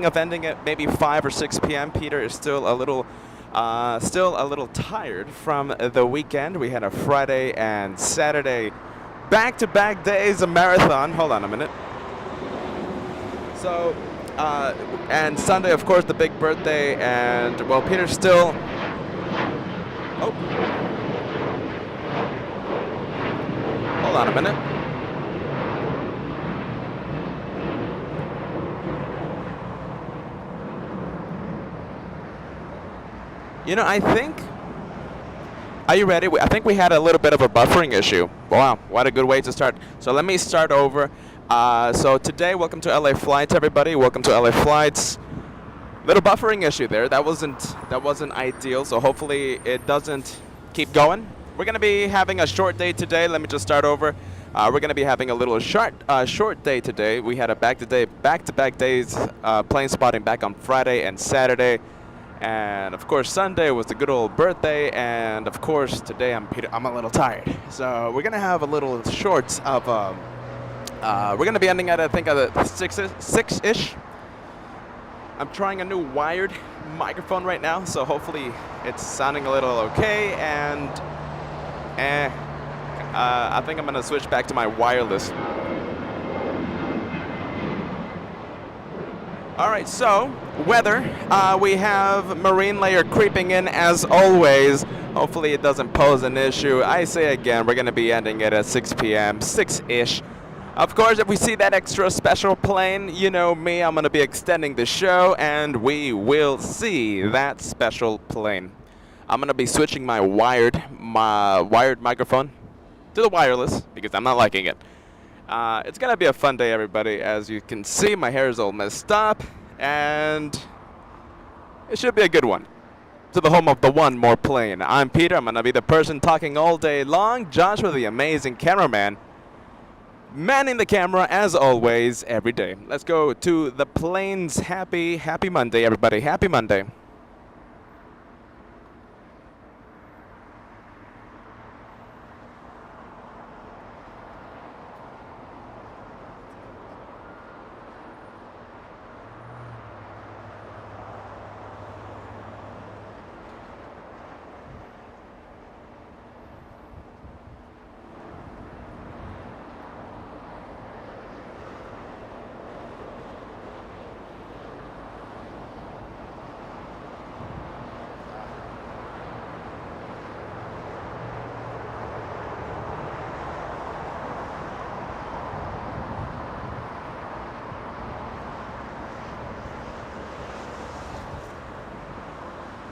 of ending at maybe 5 or 6 p.m. Peter is still a little tired from the weekend. We had a Friday and Saturday back-to-back days, a marathon. Hold on a minute. So, and Sunday, of course, the big birthday, and, well, Peter's still... Oh. Hold on a minute. You know, I think... Are you ready? I think we had a little bit of a buffering issue. Wow, what a good way to start. So let me start over. So today, welcome to LA Flights, everybody. Welcome to LA Flights. Little buffering issue there. That wasn't ideal. So hopefully it doesn't keep going. We're gonna be having a short day today. Let me just start over. We're gonna be having a little short day today. We had a back-to-back days plane spotting back on Friday and Saturday. And of course Sunday was the good old birthday, and of course today I'm a little tired. So we're gonna have a little shorts of we're gonna be ending at I think at 6-ish. I'm trying a new wired microphone right now, so hopefully it's sounding a little okay. And I think I'm gonna switch back to my wireless. All right, so weather. We have marine layer creeping in as always. Hopefully it doesn't pose an issue. I say again, we're going to be ending it at 6 p.m., 6-ish. Of course, if we see that extra special plane, you know me, I'm going to be extending the show, and we will see that special plane. I'm going to be switching my wired microphone to the wireless because I'm not liking it. It's going to be a fun day, everybody. As you can see, my hair is all messed up, and it should be a good one. To the home of the one more plane. I'm Peter. I'm going to be the person talking all day long. Joshua, the amazing cameraman, manning the camera, as always, every day. Let's go to the planes. Happy Monday, everybody. Happy Monday.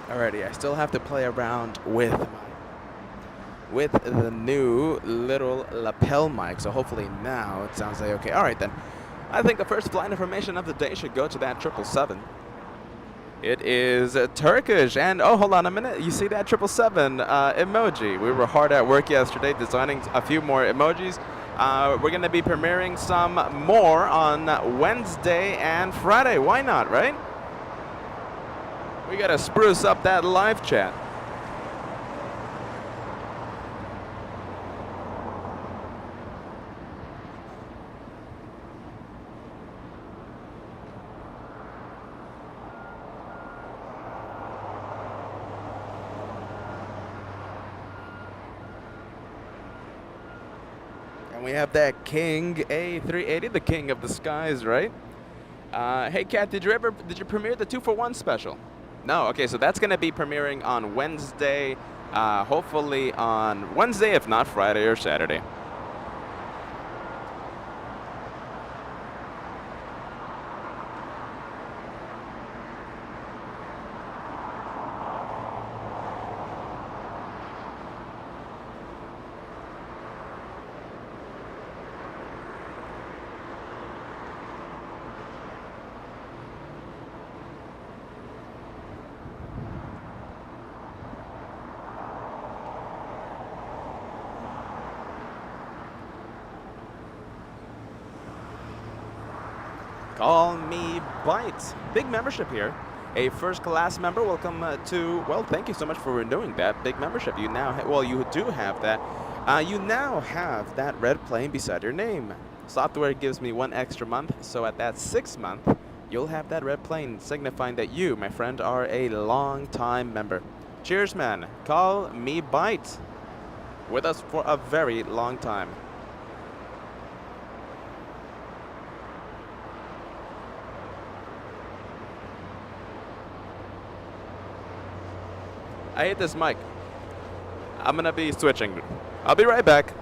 Alrighty, I still have to play around with the new little lapel mic, so hopefully now it sounds like okay. Alright then, I think the first flight information of the day should go to that 777. It is Turkish, and oh, hold on a minute, you see that 777 emoji? We were hard at work yesterday designing a few more emojis. We're going to be premiering some more on Wednesday and Friday. Why not, right? We gotta spruce up that live chat. And we have that King A380, the king of the skies, right? Hey Kat, did you premiere the 2-for-1 special? No, okay, so that's going to be premiering on Wednesday, hopefully on Wednesday, if not Friday or Saturday. Call me Byte. Big membership here. A first class member. Welcome to, well, thank you so much for renewing that big membership. You now, well, you do have that. You now have that red plane beside your name. Software gives me 1 extra month, so at that 6th month, you'll have that red plane signifying that you, my friend, are a long-time member. Cheers, man. Call me Bite. With us for a very long time. I hate this mic. I'm gonna be switching. I'll be right back.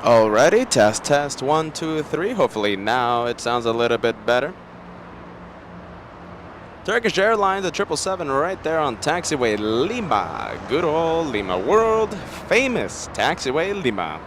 Alrighty, test, 1, 2, 3. Hopefully now it sounds a little bit better. Turkish Airlines, the 777 right there on taxiway Lima. Good old Lima, world famous taxiway Lima.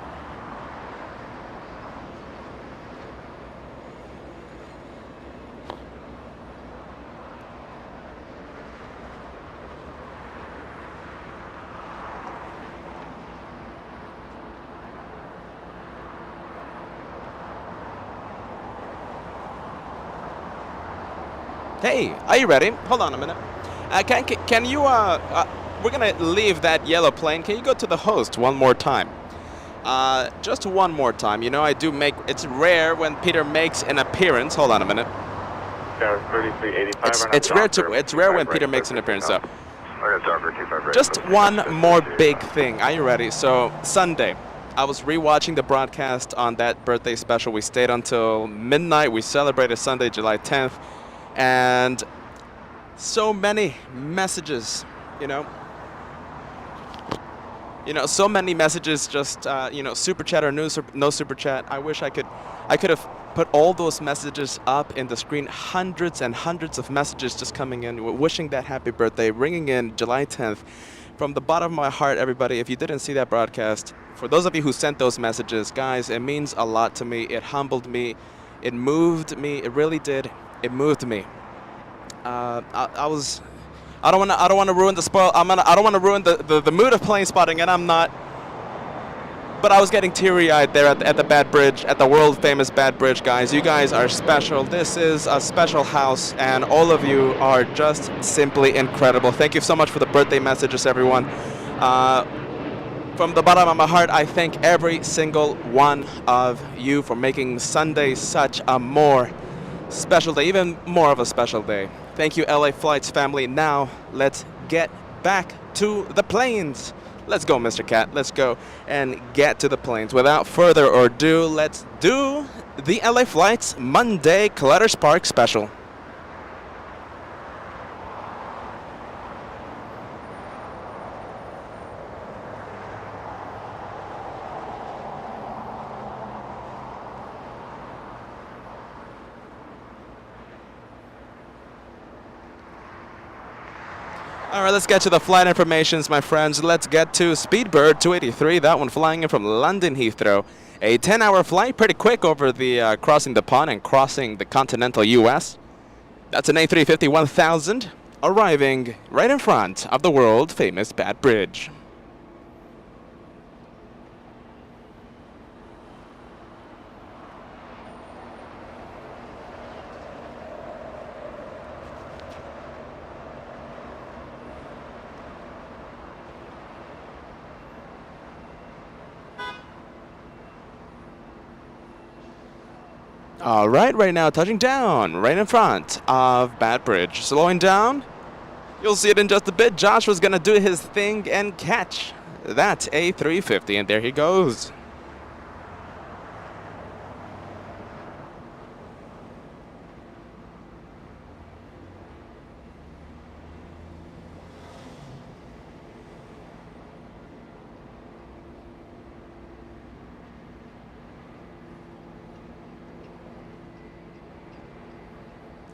Hey, are you ready? Hold on a minute. Can you, we're gonna leave that yellow plane. Can you go to the host one more time? Just one more time. You know, I do make, it's rare when Peter makes an appearance. Hold on a minute. It's rare when Peter makes an appearance, so. Just one more big thing. Are you ready? So, Sunday, I was rewatching the broadcast on that birthday special. We stayed until midnight. We celebrated Sunday, July 10th. And so many messages, you know, so many messages. Just super chat or no super chat. I wish I could have put all those messages up in the screen. Hundreds and hundreds of messages just coming in, wishing that happy birthday, ringing in July 10th. From the bottom of my heart, everybody, if you didn't see that broadcast, for those of you who sent those messages, guys, it means a lot to me. It humbled me. It moved me. It really did. It moved me. I don't want to ruin the spoil. I don't want to ruin the mood of plane spotting, and I'm not. But I was getting teary-eyed there at the Bad Bridge, at the world famous Bad Bridge, guys. You guys are special. This is a special house, and all of you are just simply incredible. Thank you so much for the birthday messages, everyone. From the bottom of my heart, I thank every single one of you for making Sunday such a more special day, even more of a special day. Thank you, LA Flights family. Now, let's get back to the planes. Let's go, Mr. Cat. Let's go and get to the planes. Without further ado, let's do the LA Flights Monday Clutter Spark special. All right, let's get to the flight informations, my friends. Let's get to Speedbird 283, that one flying in from London Heathrow. A 10-hour flight, pretty quick over the crossing the pond and crossing the continental U.S. That's an A350 1000, arriving right in front of the world-famous Bad Bridge. All right now touching down right in front of Bad Bridge. Slowing down. You'll see it in just a bit. Joshua's going to do his thing and catch that A350, and there he goes.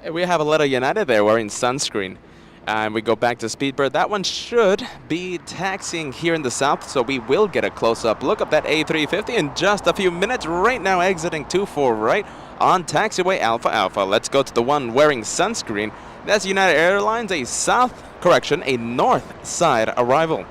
Hey, we have a little United there wearing sunscreen. And we go back to Speedbird. That one should be taxiing here in the south, so we will get a close-up look of that A350 in just a few minutes. Right now, exiting 24 right on taxiway Alpha Alpha. Let's go to the one wearing sunscreen. That's United Airlines, a north side arrival.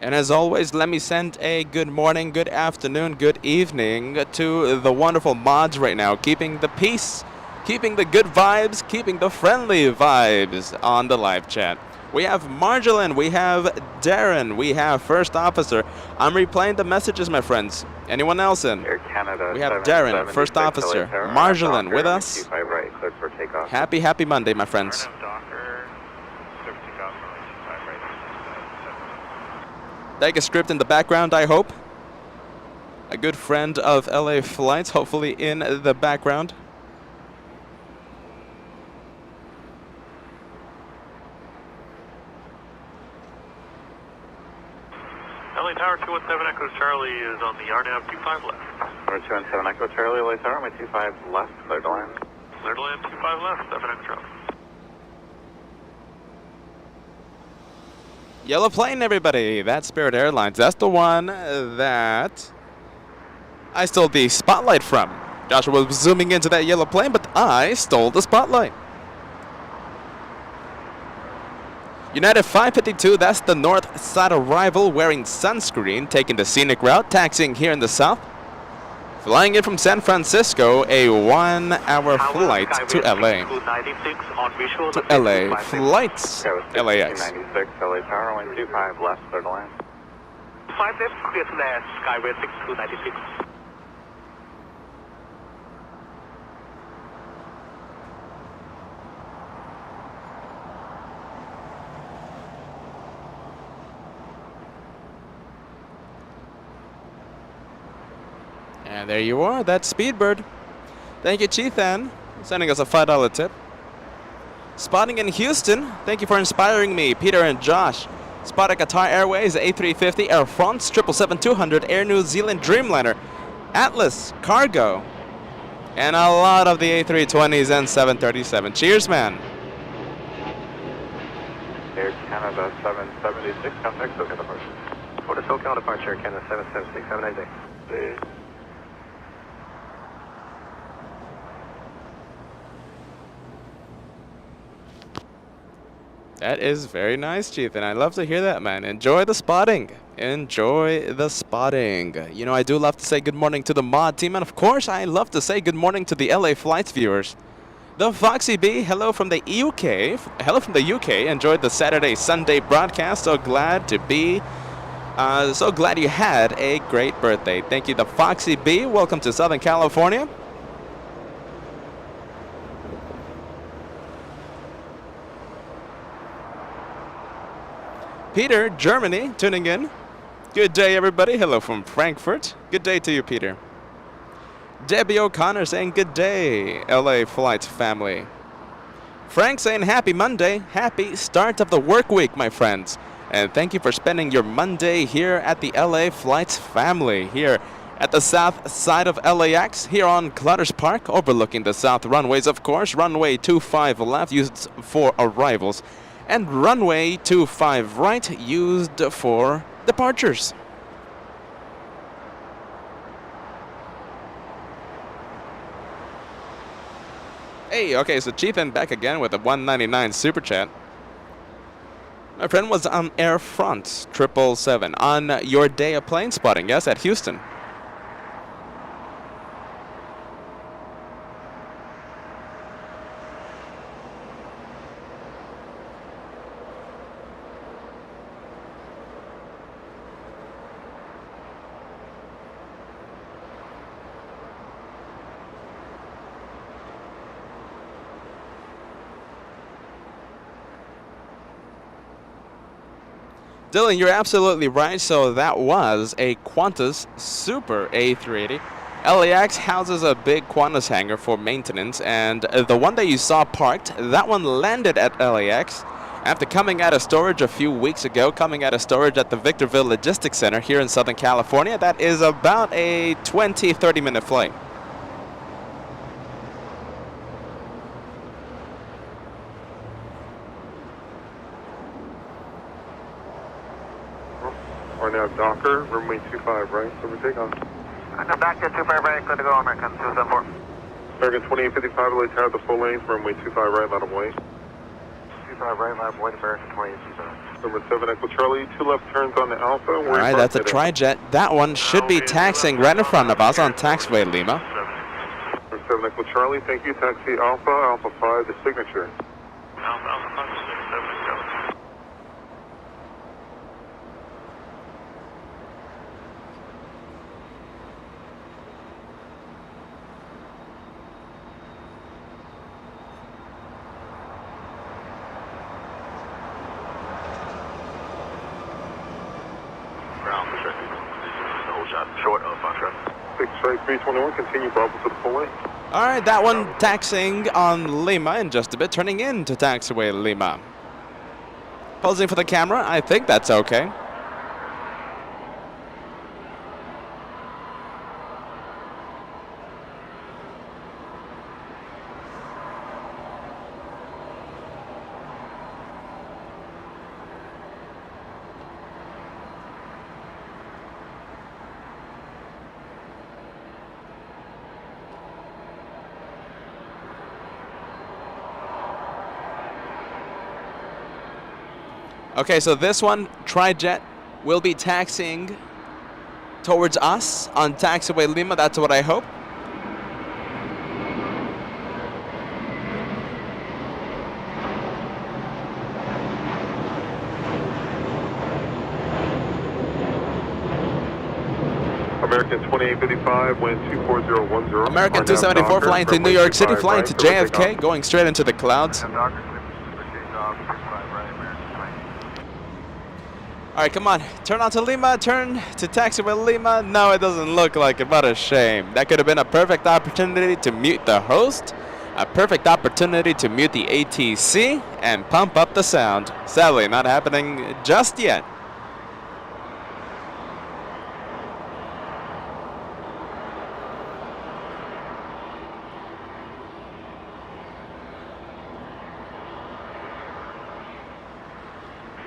And as always, let me send a good morning, good afternoon, good evening to the wonderful mods right now, keeping the peace, keeping the good vibes, keeping the friendly vibes on the live chat. We have Marjolein, we have Darren, we have First Officer. I'm replaying the messages, my friends. Anyone else in? Air Canada, we have Darren, First Officer, Marjolein with us. Right, cleared for takeoff. Happy Monday, my friends. Degas Script in the background, I hope. A good friend of LA Flights, hopefully in the background. LA Tower 217 Echo Charlie is on the RNAV 25 left. Tower 217 Echo Charlie, LA Tower, my 25 left, clear to land. Clear to land 25 left, 7 Echo Charlie. Yellow plane, everybody. That's Spirit Airlines. That's the one that I stole the spotlight from. Joshua was zooming into that yellow plane, but I stole the spotlight. United 552, that's the north side arrival, wearing sunscreen, taking the scenic route, taxiing here in the south. Flying in from San Francisco, a 1-hour flight to LA. To LA flights, LAX. 96, LA Tower, 125 left, clear to land. 5 left, clear to land, Skyway 6296. And there you are, that's Speedbird. Thank you, Cheethan, sending us a $5 tip. Spotting in Houston, thank you for inspiring me, Peter and Josh. Spotted Qatar Airways, A350, Air France, 777-200, Air New Zealand Dreamliner, Atlas, Cargo, and a lot of the A320s and 737. Cheers, man. Air Canada 776, contact SoCal departure. For the SoCal departure, Canada 776, have a nice day. That is very nice, Chief, and I love to hear that, man. Enjoy the spotting. Enjoy the spotting. You know, I do love to say good morning to the mod team, and of course, I love to say good morning to the LA Flights viewers. The Foxy B, hello from the UK. Hello from the UK. Enjoyed the Saturday, Sunday broadcast. So glad to be. So glad you had a great birthday. Thank you, the Foxy B. Welcome to Southern California. Peter, Germany, tuning in. Good day, everybody. Hello from Frankfurt. Good day to you, Peter. Debbie O'Connor saying good day, LA Flights family. Frank saying happy Monday. Happy start of the work week, my friends. And thank you for spending your Monday here at the LA Flights family, here at the south side of LAX, here on Clutters Park, overlooking the south runways, of course. Runway 25 left, used for arrivals. And runway 25 right, used for departures. Hey, okay, so Cheethan back again with a 199 super chat. My friend was on Air France 777 on your day of plane spotting, yes, at Houston. Dylan, you're absolutely right. So that was a Qantas Super A380. LAX houses a big Qantas hangar for maintenance, and the one that you saw parked, that one landed at LAX after coming out of storage a few weeks ago, coming out of storage at the Victorville Logistics Center here in Southern California. That is about a 20-30 minute flight. Now Docker, runway 25 right, so we take off. Now back to 25 right, good to go, American 274. American 2855, LA Tower, the full lanes, runway 25 right, line of way. 25 right, line of way to American 2857. Number 7 Echo Charlie, 2 left turns on the Alpha. All right, that's a tri-jet. That one should be taxiing right in front of us on taxiway Lima. Number 7 Echo Charlie, thank you, taxi Alpha, Alpha 5, the signature. Alpha 5, 7, short of Foxtrot. 6 straight 321, continue Bravo to the full lane. All right, that one taxiing on Lima in just a bit, turning into taxiway Lima. Posing for the camera, I think that's okay. Okay, so this one, tri-jet, will be taxiing towards us on taxiway Lima. That's what I hope. American 2855, wind 24010. American 274 flying to New York City, flying to JFK, going straight into the clouds. All right, come on. Turn on to Lima. Turn to taxiway Lima. No, it doesn't look like it. What a shame. That could have been a perfect opportunity to mute the host, a perfect opportunity to mute the ATC, and pump up the sound. Sadly, not happening just yet.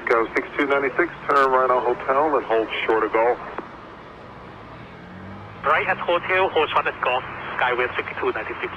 Go 6296, turn right on hotel and hold short of golf. Right at hotel, hold short at golf, Skyway 6296.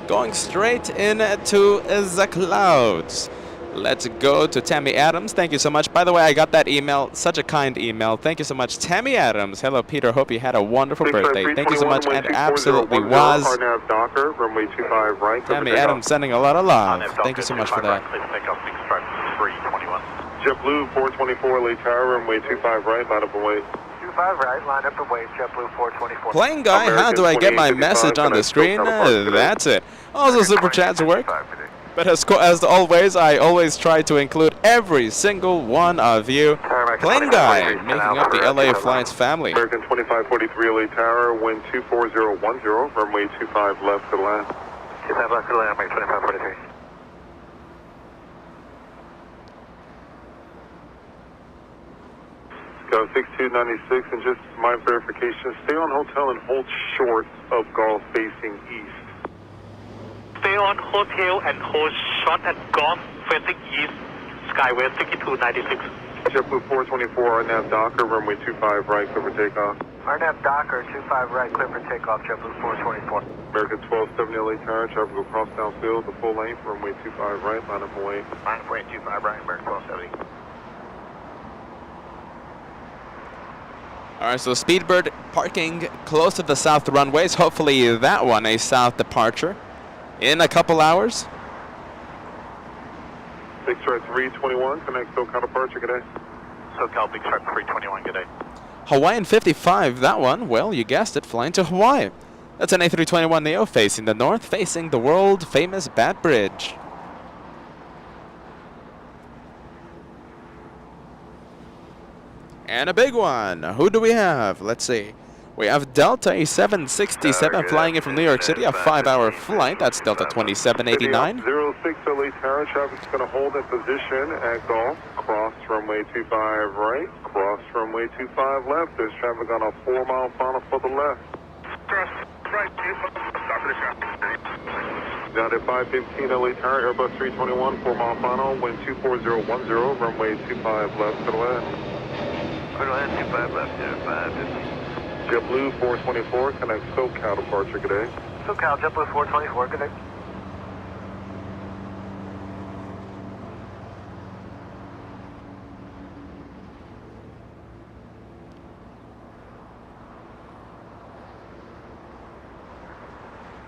Going straight into the clouds. Let's go to Tammy Adams. Thank you so much. By the way, I got that email. Such a kind email. Thank you so much, Tammy Adams. Hello, Peter. Hope you had a wonderful birthday. Thank you so much. And absolutely was. Docker, runway 25 right. Tammy Adams sending a lot of love. Thank you so much for that. JetBlue 424, LA Tower, runway 25 right, line up and wait. 25 right, line up and wait, JetBlue 424. Plane guy, how do I get my message on the screen? That's it. Also, super chats work. But as always, I always try to include every single one of you. Plane guy, making up the LA Flights family. American 2543, LA Tower, wind 24010, runway 25 left to land. 25 left to land, make 2543. Go 6296 and just my verification. Stay on hotel and hold short of golf facing east. Stay on hotel and hold short at golf facing east, Skyway 6296. JetBlue 424, RNAV Docker, runway 25 right, clear for takeoff. RNAV Docker, 25 right, clear for takeoff, JetBlue 424. American 1270, LA Tower, traffic will cross downfield, the full lane, runway 25 right, line up and wait. Line up and wait, 25 right, American 1270. All right, so Speedbird parking close to the south runways. Hopefully that one a south departure in a couple hours. Big Strat 321, connect SoCal departure, good day. SoCal Big Strat 321, good day. Hawaiian 55, that one, well, you guessed it, flying to Hawaii. That's an A321neo facing the north, facing the world-famous Bat Bridge. And a big one. Who do we have? Let's see. We have Delta A767 flying in from New York City, a 5-hour flight. That's Delta 2789. 06 LA Tower, traffic's going to hold in position at Golf. Cross runway 25 right, cross runway 25 left. There's traffic on a 4-mile final for the left. Cross right, 25, stop for the traffic. Down at 515 LA Tower, Airbus 321, 4-mile final, wind 24010, runway 25 left to the left. Runway 25 left, 550. JetBlue 424, connect SoCal departure, good day. SoCal, JetBlue 424, good day.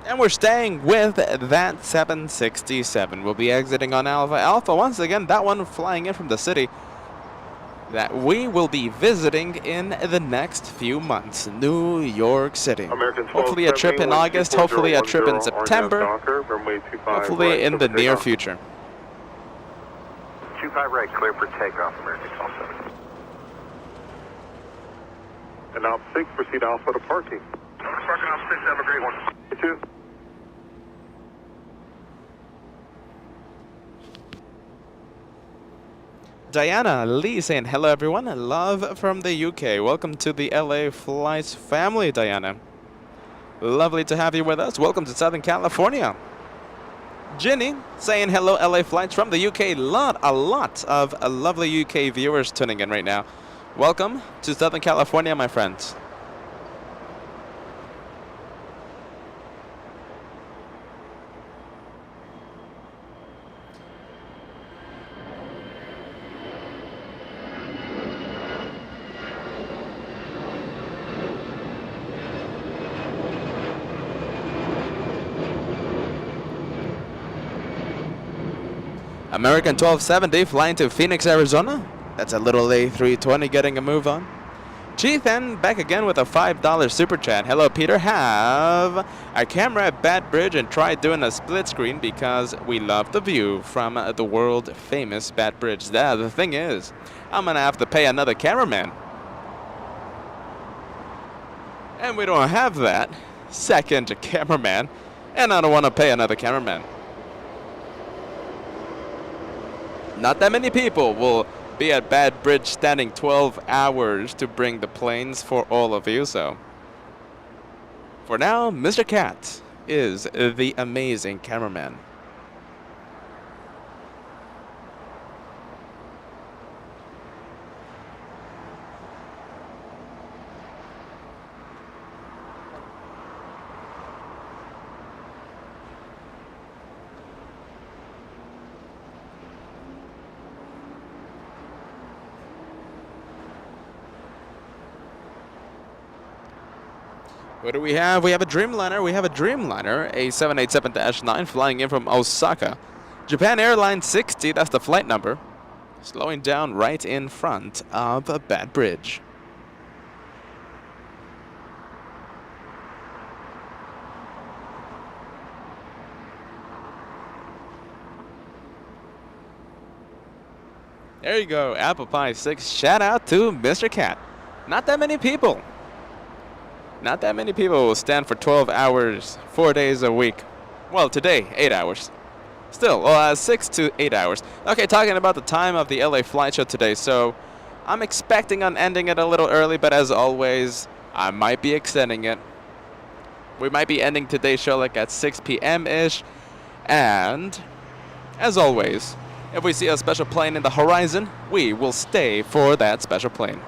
And we're staying with that 767. We'll be exiting on Alpha Alpha. Once again, that one flying in from the city that we will be visiting in the next few months. New York City. Hopefully a trip in August, hopefully a trip in September, hopefully in the near future. 25 right, clear for takeoff, American 12-7. And now 6, proceed Alpha to parking. Parking off 6, have a great one. You too. Diana Lee saying hello everyone, love from the UK. Welcome to the LA Flights family, Diana. Lovely to have you with us. Welcome to Southern California. Ginny saying hello LA Flights from the UK. A lot of lovely UK viewers tuning in right now. Welcome to Southern California, my friends. American 1270 flying to Phoenix, Arizona. That's a little A320 getting a move on. Cheethan back again with a $5 super chat. Hello, Peter. Have a camera at Bat Bridge and try doing a split screen because we love the view from the world famous Bat Bridge. The thing is, I'm gonna have to pay another cameraman. And we don't have that second cameraman. And I don't want to pay another cameraman. Not that many people will be at Bat Bridge standing 12 hours to bring the planes for all of you, so. For now, Mr. Cat is the amazing cameraman. What do we have? We have a Dreamliner. We have a Dreamliner, a 787-9 flying in from Osaka. Japan Airlines 60, that's the flight number. Slowing down right in front of a Bat Bridge. There you go, Apple Pie 6. Shout out to Mr. Cat. Not that many people. Not that many people will stand for 12 hours, 4 days a week. Well, today, 8 hours. Still, 6 to 8 hours. Okay, talking about the time of the LA Flight Show today. So, I'm expecting on ending it a little early, but as always, I might be extending it. We might be ending today's show like at 6 p.m.-ish. And, as always, if we see a special plane in the horizon, we will stay for that special plane.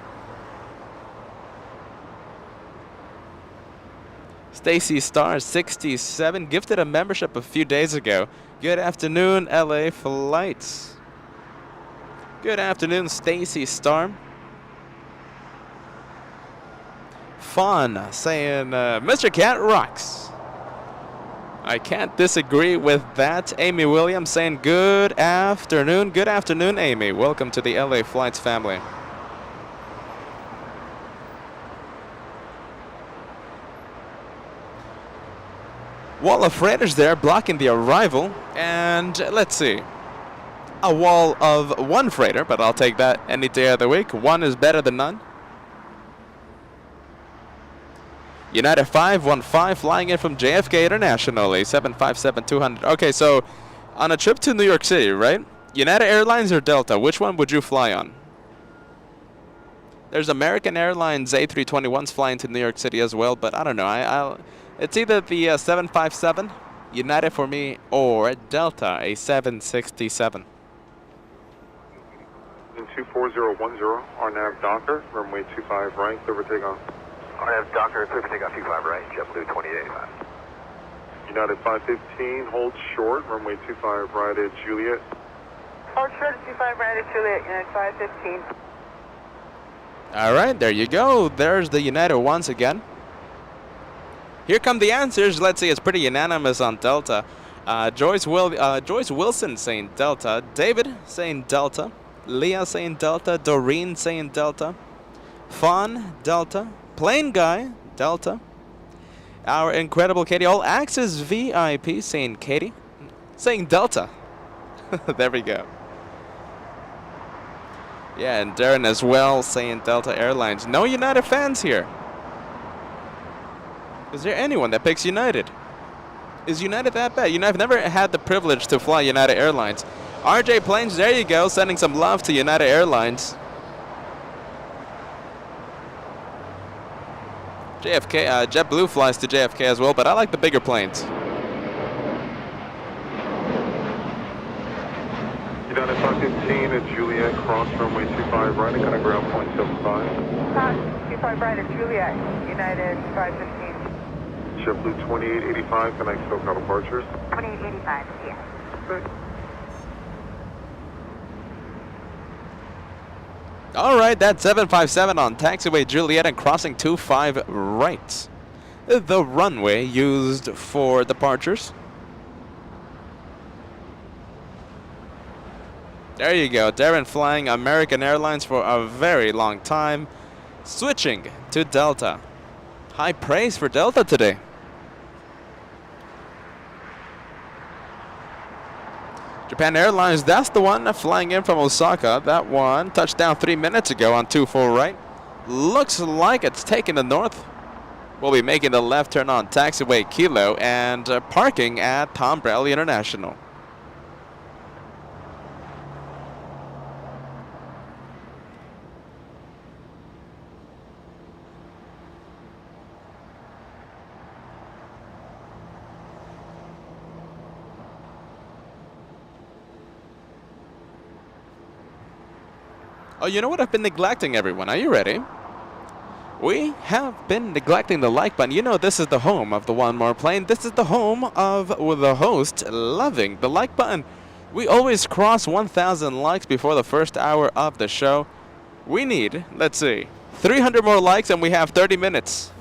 Stacy Star 67 gifted a membership a few days ago. Good afternoon, LA Flights. Good afternoon, Stacy Star. Fawn saying, Mr. Cat rocks. I can't disagree with that. Amy Williams saying good afternoon. Good afternoon, Amy. Welcome to the LA Flights family. Wall of freighters there blocking the arrival. And let's see. A wall of one freighter, but I'll take that any day of the week. One is better than none. United 515 flying in from JFK International, a 757-200. Okay, so on a trip to New York City, right? United Airlines or Delta, which one would you fly on? There's American Airlines A321s flying to New York City as well, but I don't know. It's either the 757, United for me, or Delta, a 767. 24010, RNAV Docker, runway 25 right, clear for takeoff. RNAV Docker, clear for takeoff 25 right, JetBlue 2885. United 515, hold short, runway 25 right at Juliet. Hold short at 25 right at Juliet, United 515. All right, there you go. There's the United once again. Here come the answers. Let's see, it's pretty unanimous on Delta. Joyce Wilson saying Delta. David saying Delta. Leah saying Delta. Doreen saying Delta. Fawn, Delta. Plain Guy, Delta. Our incredible Katie, All Access VIP saying Katie. Saying Delta. There we go. Yeah, and Darren as well saying Delta Airlines. No United fans here. Is there anyone that picks United? Is United that bad? You know, I've never had the privilege to fly United Airlines. RJ Planes, there you go, sending some love to United Airlines. JFK, JetBlue flies to JFK as well, but I like the bigger planes. United 515 at Juliet, cross runway 25 right, and kind of ground point 75. 25 right at Juliet, United 515. JetBlue 2885, connect SoCal departures. 2885, yes. Okay. All right, that's 757 on taxiway Juliet and crossing 25 right. The runway used for departures. There you go, Darren flying American Airlines for a very long time, switching to Delta. High praise for Delta today. Japan Airlines, that's the one flying in from Osaka. That one touched down 3 minutes ago on 24 right. Looks like it's taking the north. We'll be making the left turn on taxiway Kilo and parking at Tom Bradley International. Oh, you know what? I've been neglecting everyone. Are you ready? We have been neglecting the like button. You know this is the home of the One More Plane. This is the home of the host loving the like button. We always cross 1,000 likes before the first hour of the show. We need, let's see, 300 more likes and we have 30 minutes.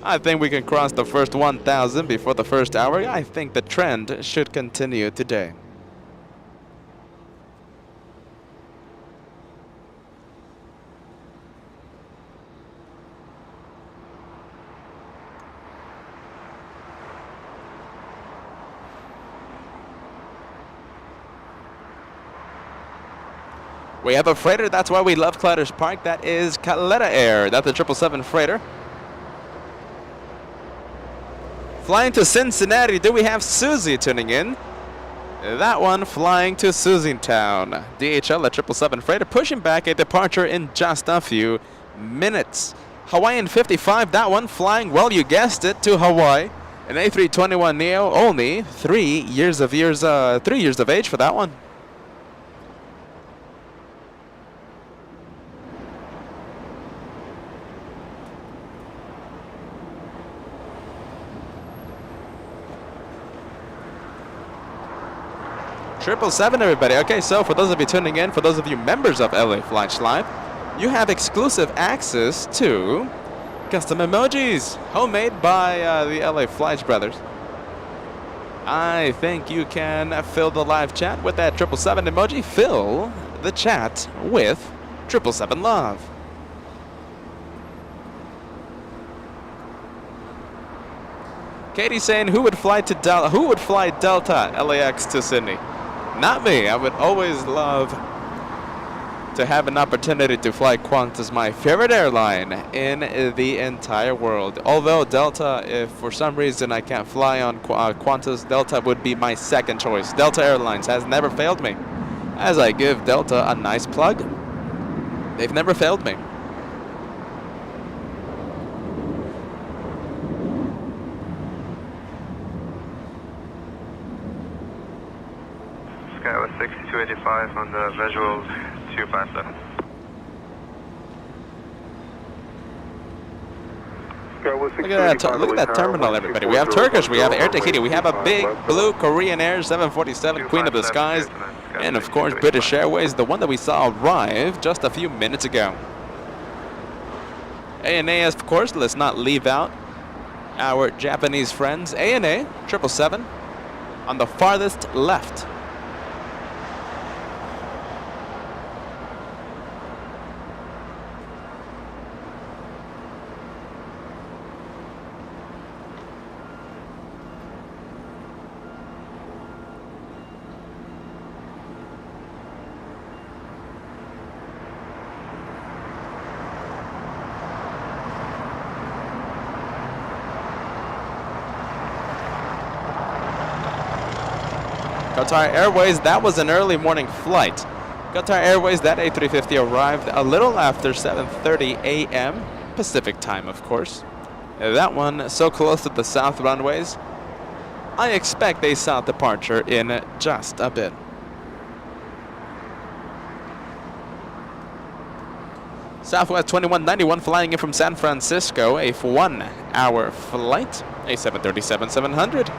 I think we can cross the first 1,000 before the first hour. I think the trend should continue today. We have a freighter, that's why we love Clutter's Park. That is Caleta Air. That's a 777 freighter. Flying to Cincinnati, do we have Susie tuning in? That one flying to Susiestown. DHL, a 777 freighter, pushing back a departure in just a few minutes. Hawaiian 55, that one flying, well, you guessed it, to Hawaii. An A321neo, only 3 years of age for that one. Triple seven, everybody. Okay, so for those of you tuning in, for those of you members of LA Flights Live, you have exclusive access to custom emojis, homemade by the LA Flights brothers. I think you can fill the live chat with that 777 emoji. Fill the chat with 777 love. Katie saying, who would fly Delta LAX to Sydney? Not me. I would always love to have an opportunity to fly Qantas, my favorite airline in the entire world. Although Delta, if for some reason I can't fly on Qantas, Delta would be my second choice. Delta Airlines has never failed me. As I give Delta a nice plug, they've never failed me. Skyway 6285 on the visual 257. Look at that terminal, everybody. We have Turkish, we have Air Deaky, we have a big blue Korean Air 747 Queen of the Skies, and of course British Airways, the one that we saw arrive just a few minutes ago. ANA, of course, let's not leave out our Japanese friends. ANA 777 on the farthest left. Qatar Airways, that was an early morning flight. Qatar Airways, that A350 arrived a little after 7:30 a.m. Pacific time, of course. That one so close to the south runways. I expect a south departure in just a bit. Southwest 2191 flying in from San Francisco, a 1-hour flight, a 737-700.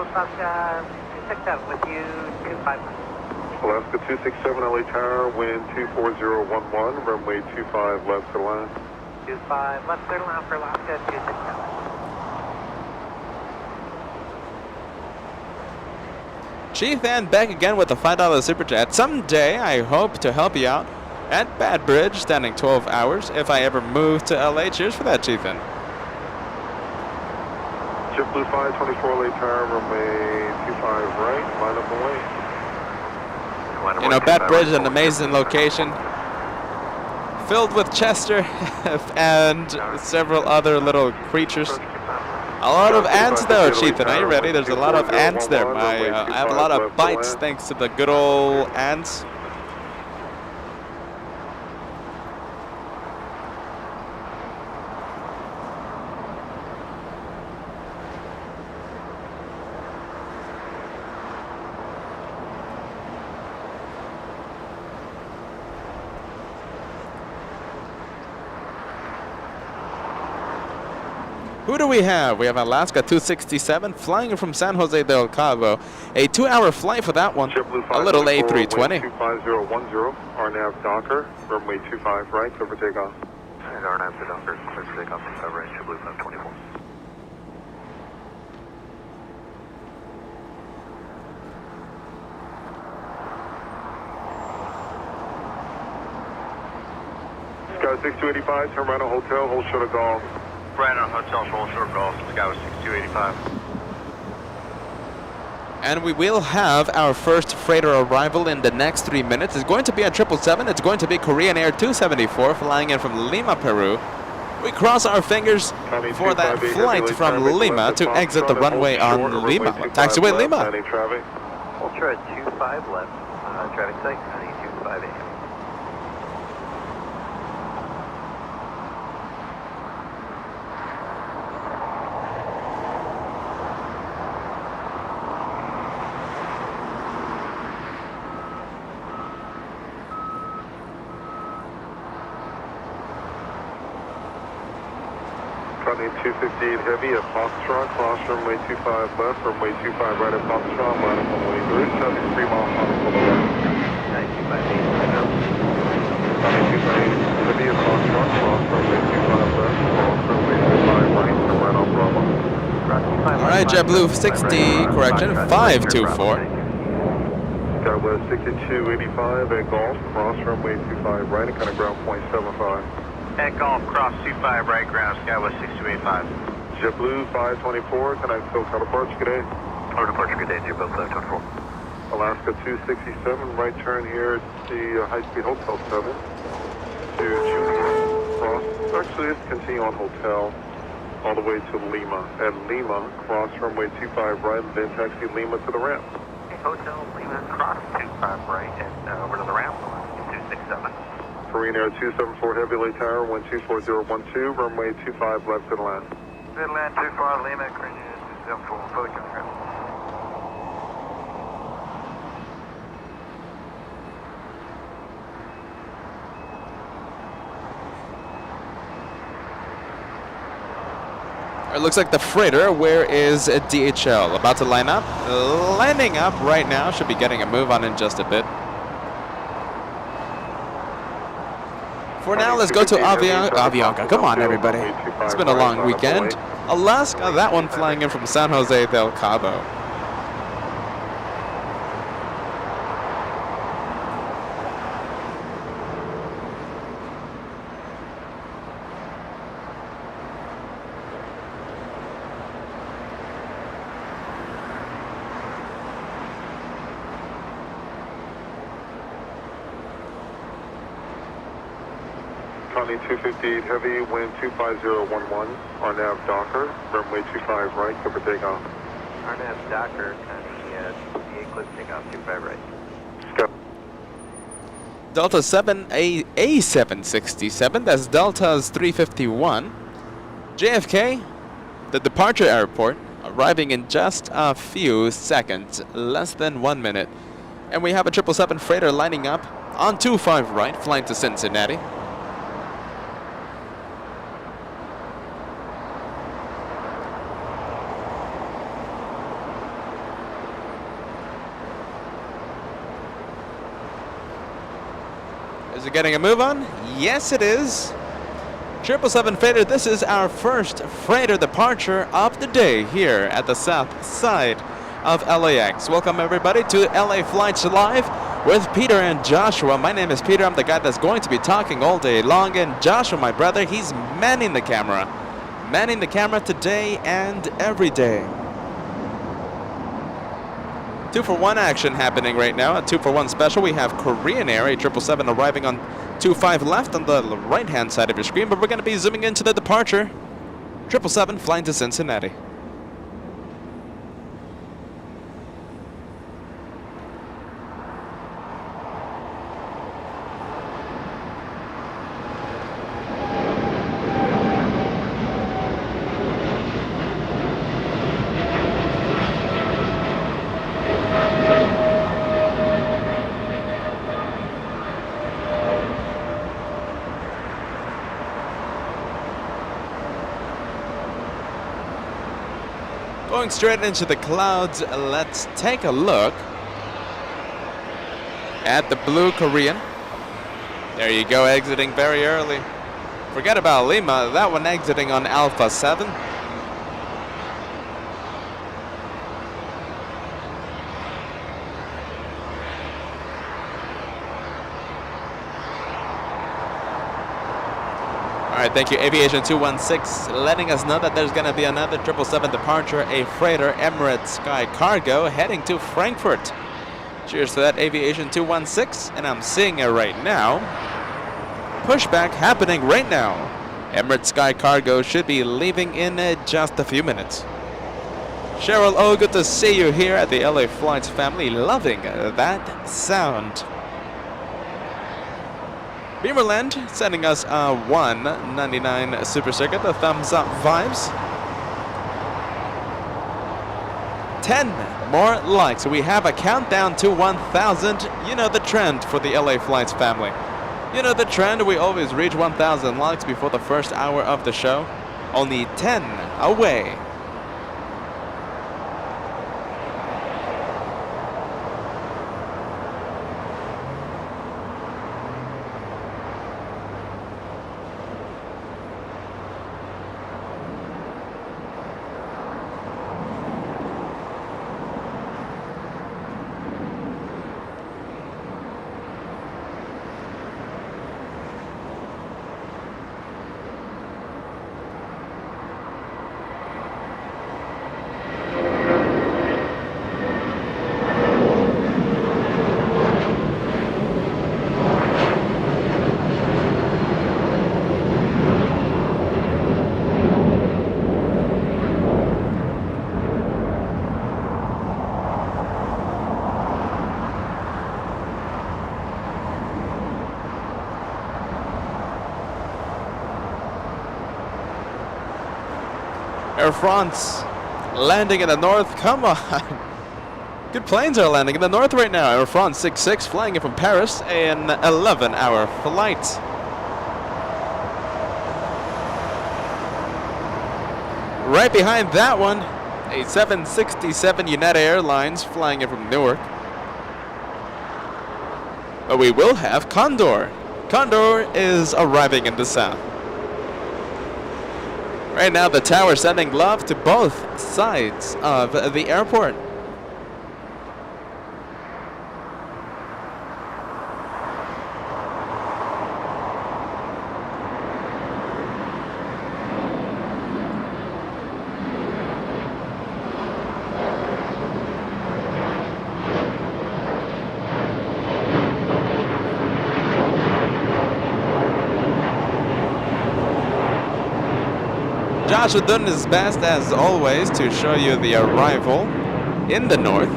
Alaska 267 with you, 25. Alaska 267 LA Tower, wind 24011, runway 25 left to line. 25 left clear line for Alaska 267. Chief and back again with a $5 super chat. Someday I hope to help you out at Bad Bridge, standing 12 hours if I ever move to LA. Cheers for that, Chief. JetBlue 524 LA Tower, runway 25 right, line up away. You know, Bad Bridge is an amazing location, filled with Chester and several other little creatures. A lot of ants though, Chief. Are you ready? There's a lot of ants there. I have a lot of bites thanks to the good old ants. Who do we have? We have Alaska 267 flying in from San Jose del Cabo. A 2-hour flight for that one. A little A320. 25010, RNAV Docker, runway 25 right, clear for takeoff. And RNAV to Docker, clear for takeoff from cover range, JetBlue 524. Sky 6285, turn right on hotel, hold short of golf. Right on hotel, hold short golf, Skyway 6285. And we will have our first freighter arrival in the next 3 minutes. It's going to be a 777. It's going to be Korean Air 274 flying in from Lima, Peru. We cross our fingers for that flight from Lima to exit the runway on Lima. Taxiway Lima. Ultra at 25 left, traffic sight, 925 AM. Connie 258 heavy at Foxtrot, cross runway 25 left, runway 25 right at Foxtrot, line up runway 3, traffic 3 miles on the left. 928 right now. Connie 258 heavy at Foxtrot, cross runway 25 left, cross runway 25 right, turn right on Bravo. Alright, JetBlue 60, correction, 524. Skywest 6285 at Golf, cross runway 25 right, and kind of ground point 75. At Golf, cross 25 right, ground, Skywest 6285. JetBlue 524, can I still cut approach, good day? Or departure, good day, JetBlue 524. Alaska 267, right turn here at the high-speed Hotel 7 to Junior Cross. Actually, let's continue on Hotel all the way to Lima. At Lima, cross runway 25 right, and then taxi Lima to the ramp. Hotel Lima, cross 25 right, and over to the ramp, 267. Marine Air 274 Heavy Late Tower, 124012, runway 25 left to the land. Midland 25 Lima, Marine Air 274, fully confirmed. It looks like the freighter, where is DHL? About to line up? Lining up right now. Should be getting a move on in just a bit. For now, let's go to Avianca. Come on, everybody. It's been a long weekend. Alaska, that one flying in from San Jose del Cabo. Connie 258 Heavy, wind 25011, RNAV Docker, runway 25 right, cover takeoff. RNAV Docker, Connie, the Eclipse takeoff 25 right. Sky. Delta 7 A767, that's Delta's 351. JFK, the departure airport, arriving in just a few seconds, less than 1 minute. And we have a 777 freighter lining up on 25 right, flying to Cincinnati. Is it getting a move on? Yes, it is. 777 freighter, this is our first freighter departure of the day here at the south side of LAX. Welcome everybody to LA Flights Live with Peter and Joshua. My name is Peter. I'm the guy that's going to be talking all day long. And Joshua, my brother, he's manning the camera. Manning the camera today and every day. 2-for-1 action happening right now. A 2-for-1 special. We have Korean Air, a 777 arriving on 25 left on the right-hand side of your screen. But we're going to be zooming into the departure. 777 flying to Cincinnati. Going straight into the clouds, let's take a look at the blue Korean. There you go, exiting very early. Forget about Lima, that one exiting on Alpha 7. All right, thank you, Aviation 216, letting us know that there's going to be another 777 departure, a freighter, Emirates Sky Cargo, heading to Frankfurt. Cheers to that, Aviation 216, and I'm seeing it right now. Pushback happening right now. Emirates Sky Cargo should be leaving in just a few minutes. Cheryl, oh, good to see you here at the LA Flights family, loving that sound. Beamerland sending us a 199 supersticker, the thumbs up vibes. 10 more likes. We have a countdown to 1,000. You know the trend for the LA Flights family. You know the trend, we always reach 1,000 likes before the first hour of the show. Only 10 away. Air France landing in the north. Come on. Good planes are landing in the north right now. Air France 66 flying in from Paris, an 11-hour flight. Right behind that one, a 767 United Airlines flying in from Newark. But we will have Condor. Condor is arriving in the south. Right now, the tower sending love to both sides of the airport. Josh is doing his best as always to show you the arrival in the north.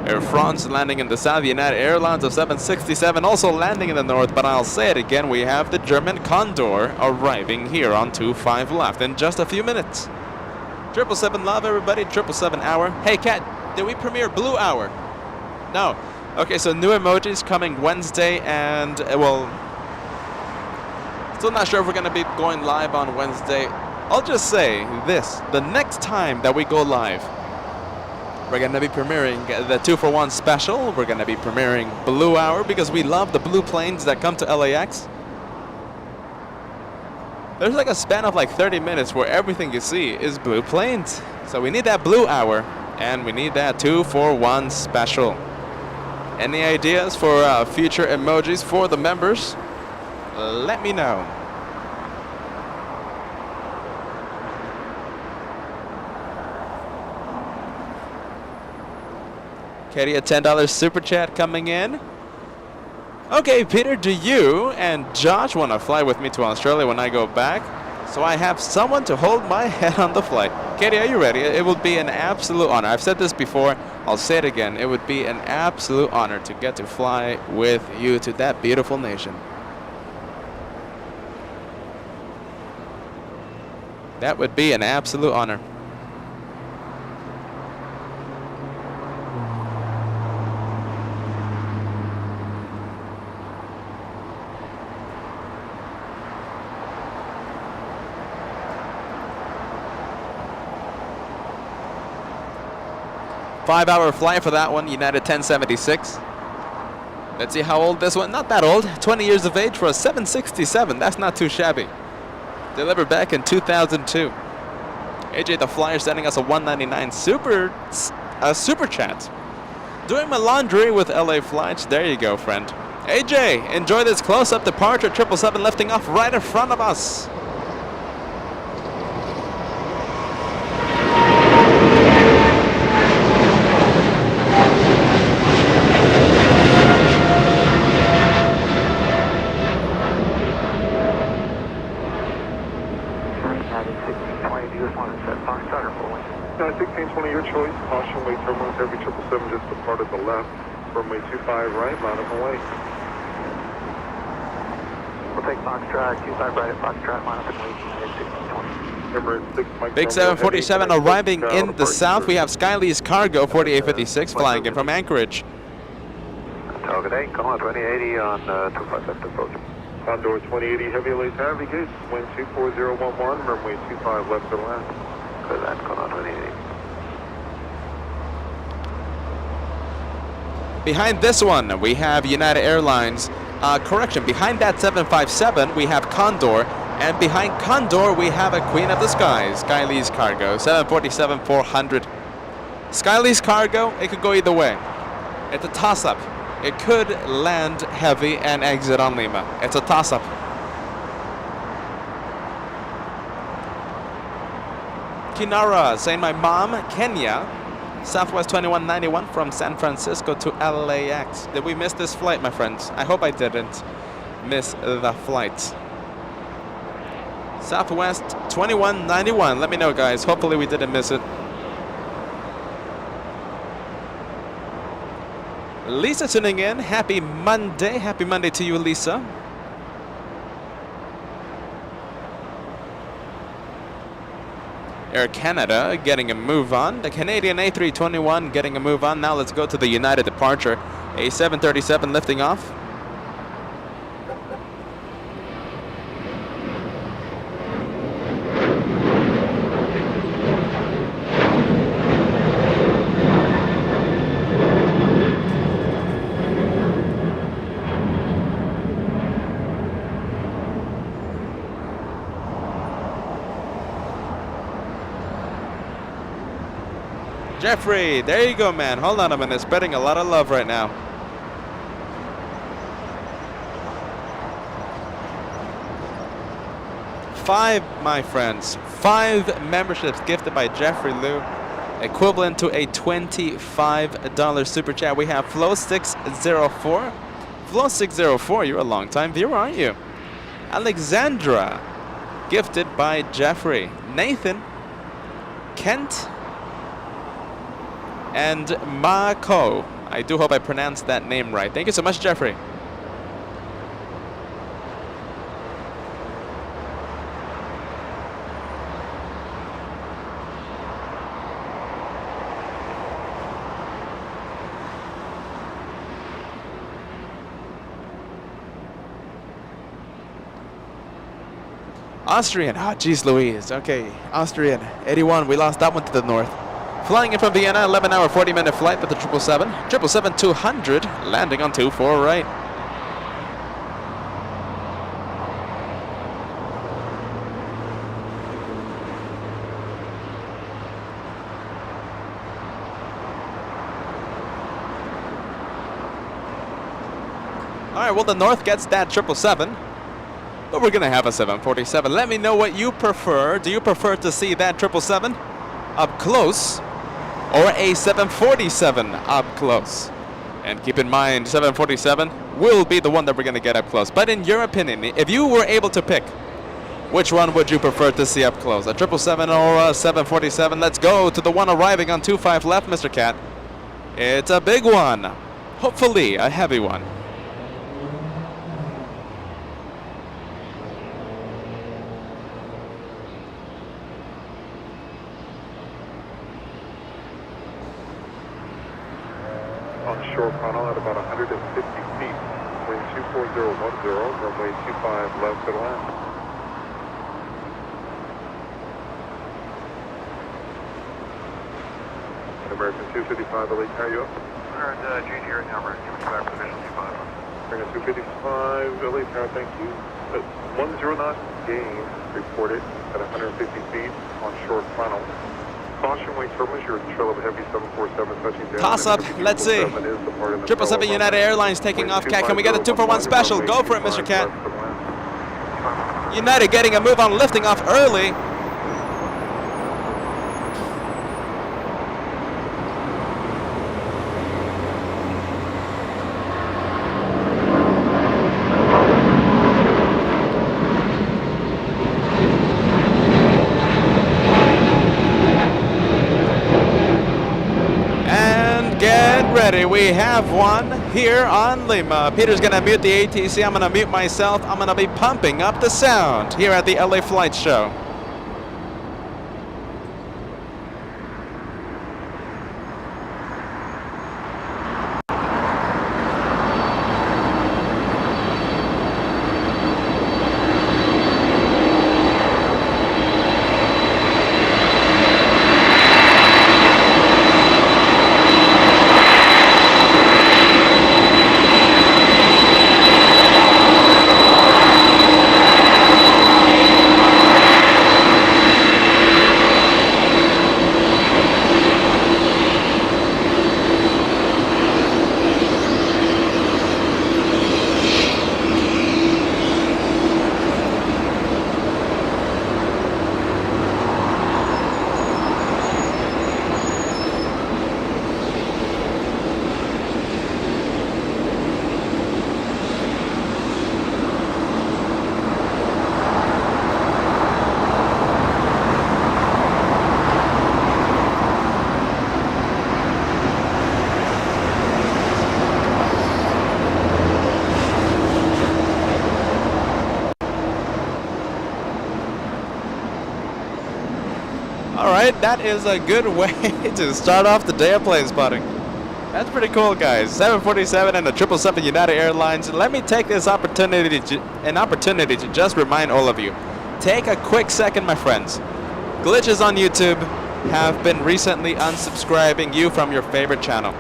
Air France landing in the south. United Airlines of 767 also landing in the north, but I'll say it again, we have the German Condor arriving here on 25 left in just a few minutes. 777 love everybody, 777 hour. Hey Kat, did we premiere Blue Hour? No. Okay, so new emojis coming Wednesday, and well, still not sure if we're going to be going live on Wednesday. I'll just say this, the next time that we go live, we're going to be premiering the 2-for-1 special. We're going to be premiering Blue Hour because we love the blue planes that come to LAX. There's like a span of like 30 minutes where everything you see is blue planes. So we need that Blue Hour and we need that 2-for-1 special. Any ideas for future emojis for the members? Let me know. Katie, a $10 super chat coming in. Okay, Peter, do you and Josh want to fly with me to Australia when I go back? So I have someone to hold my head on the flight. Katie, are you ready? It will be an absolute honor. I've said this before. I'll say it again. It would be an absolute honor to get to fly with you to that beautiful nation. That would be an absolute honor. Five-hour flight for that one, United 1076. Let's see how old this one, not that old, 20 years of age for a 767, that's not too shabby. Delivered back in 2002. AJ the Flyer sending us a 199 super chat. Doing my laundry with LA Flights, there you go friend. AJ, enjoy this close-up departure, 777 lifting off right in front of us. Heavy 777 just departed the left, runway 25 right, line up and wait. We'll take Foxtrot 25 right at Foxtrot, line up and wait, United 1620. Big 747 arriving in the south. We have Skylee's Cargo 4856 flying in from Anchorage. Toga Day, come on 2080 on 25 left approach. Condor 2080 Heavy LA navigate, wind 24011, runway 25 left to land. Good, that's Condor 2080. Behind this one, we have United Airlines. Correction, behind that 757, we have Condor. And behind Condor, we have a Queen of the Skies, Skylease Cargo, 747-400. Skylease Cargo, it could go either way. It's a toss-up. It could land heavy and exit on Lima. It's a toss-up. Kinara saying my mom, Kenya, Southwest 2191 from San Francisco to LAX. Did we miss this flight, my friends? I hope I didn't miss the flight. Southwest 2191. Let me know, guys. Hopefully we didn't miss it. Lisa tuning in. Happy Monday. Happy Monday to you, Lisa. Air Canada getting a move on. The Canadian A321 getting a move on. Now let's go to the United departure. A 737 lifting off. Jeffrey, there you go, man. Hold on a minute. Spreading a lot of love right now. Five, my friends. 5 memberships gifted by Jeffrey Liu, equivalent to a $25 super chat. We have Flow604. Flow604, you're a long-time viewer, aren't you? Alexandra, gifted by Jeffrey. Nathan, Kent, and Mako. I do hope I pronounced that name right. Thank you so much, Jeffrey. Austrian. Ah, geez Louise. Okay, Austrian. 81. We lost that one to the north. Flying in from Vienna, 11-hour, 40-minute flight with the 777. 777-200, landing on 24 right. All right, well, the North gets that 777, but we're going to have a 747. Let me know what you prefer. Do you prefer to see that 777 up close, or a 747 up close? And keep in mind, 747 will be the one that we're going to get up close. But in your opinion, if you were able to pick, which one would you prefer to see up close? A 777 or a 747? Let's go to the one arriving on 25 left, Mr. Cat. It's a big one. Hopefully a heavy one. Short funnel at about 150 feet, wind 24010, runway 25 left to land. American 255, LA, carry you up. Junior and Hammer, give us back position 25. American 255, LA, tower, thank you. 10 knot gain reported at 150 feet on short funnel. Caution wing terminals, you're in trail of a heavy 747 touching down. Toss up, let's see. 777 United Airlines taking off. Cat, can we get a 2-for-1 special? Go for it, Mr. Cat. United getting a move on, lifting off early. Ready, we have one here on Lima. Peter's gonna mute the ATC. I'm gonna mute myself. I'm gonna be pumping up the sound here at the LA Flight Show. All right, that is a good way to start off the day of plane spotting. That's pretty cool, guys. 747 and the 777 United Airlines. Let me take this opportunity to just remind all of you. Take a quick second, my friends. Glitches on YouTube have been recently unsubscribing you from your favorite channel.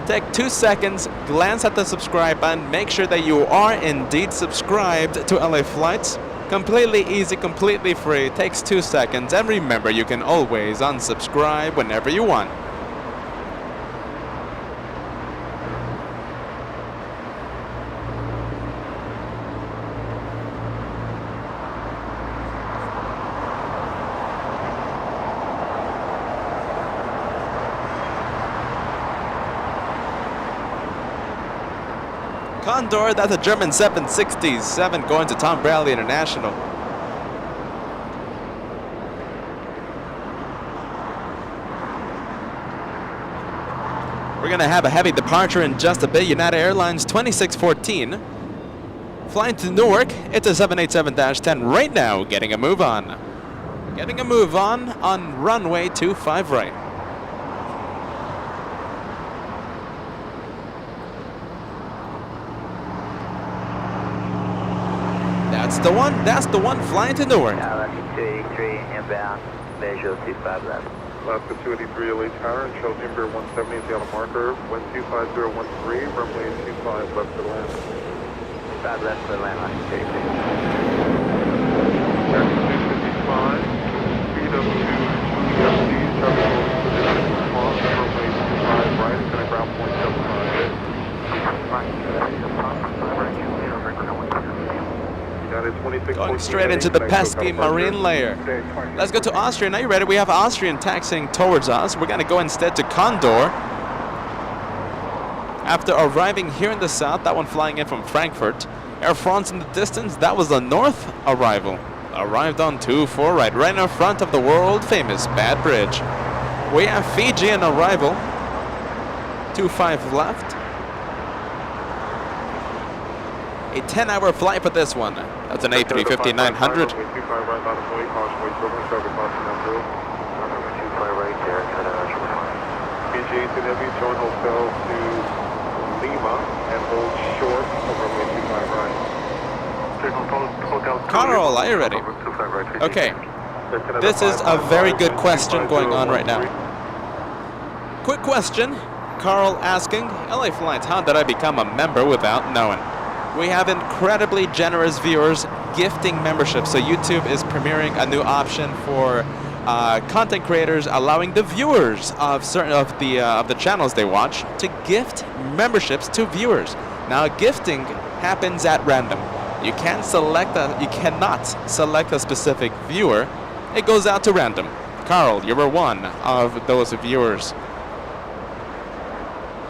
Take 2 seconds, glance at the subscribe button, make sure that you are indeed subscribed to LA Flights. Completely easy, completely free, it takes 2 seconds, and remember, you can always unsubscribe whenever you want. Condor, that's a German 767 going to Tom Bradley International. We're going to have a heavy departure in just a bit. United Airlines 2614. Flying to Newark, it's a 787-10 right now, getting a move on. Getting a move on runway 25 right. That's the one flying to Newark. Alaska 283 inbound, visual 25 left. Alaska 283 LA Tower and Shell Timber 170 at the auto marker, wind 25013, runway 25 left to land. 5 left for land, Alaska 283. Alaska 255, speed up to EFC, traffic position response, runway 25 right, and ground point 75. Going straight into the pesky marine layer. Let's go to Austria. Now you ready? We have Austrian taxiing towards us. We're going to go instead to Condor. After arriving here in the south, that one flying in from Frankfurt. Air France in the distance, that was the north arrival. Arrived on 24 right in front of the world famous Bad Bridge. We have Fiji in arrival. 25 left. A 10-hour flight for this one. That's an A350-900. Join hotel to Lima and hold short of runway 25 right. Carl, are you ready? Okay. This is a very good question going on right now. Quick question. Carl asking, LA Flights, how did I become a member without knowing? We have incredibly generous viewers gifting memberships. So YouTube is premiering a new option for content creators, allowing the viewers of certain of the channels they watch to gift memberships to viewers. Now, gifting happens at random. You cannot select a specific viewer. It goes out to random. Carl, you were one of those viewers.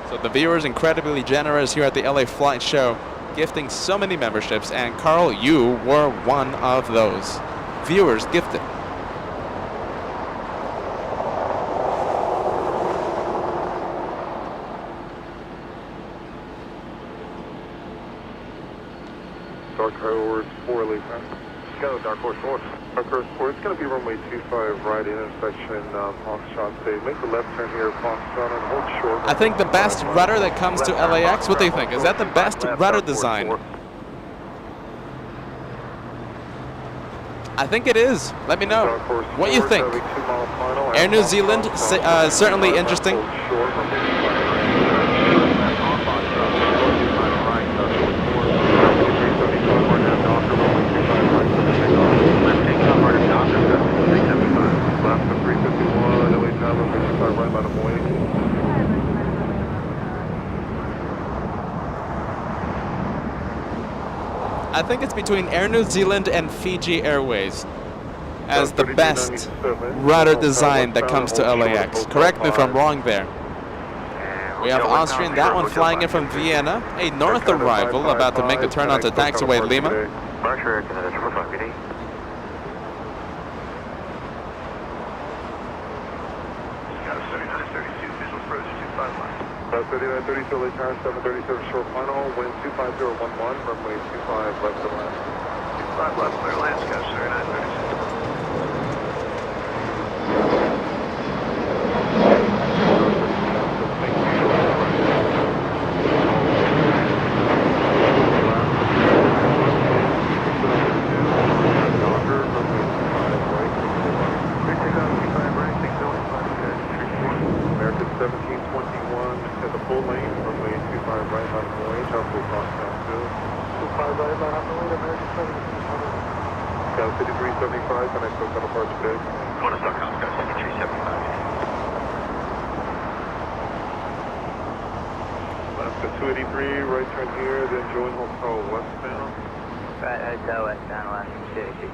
So the viewers incredibly generous here at the LA Flight Show, gifting so many memberships, and Carl, you were one of those viewers gifted. Dark Horse 4 LA. Go, Dark Horse 4. Dark Horse 4, it's going to be runway 25 right, intersection Foxtrot. Say, make the left turn here, Foxtrot, and hold short. I think the best rudder that comes to LAX, what do you think? Is that the best rudder design? I think it is. Let me know. What you think? Air New Zealand, certainly interesting. I think it's between Air New Zealand and Fiji Airways as the best rudder design that comes to LAX. Correct me if I'm wrong there. We have Austrian, that one flying in from Vienna, a north arrival about to make the turn onto taxiway Lima. About 3932 LA Tower, 737 short final, wind 25011, runway 25 left to land. 25 left, clear land, Sky 3936. Scout 5375, and I took on approach today. Going to Stockholm, Scout 5375. Left at 283, right turn here, then join hotel westbound. Right, hotel westbound, left 283.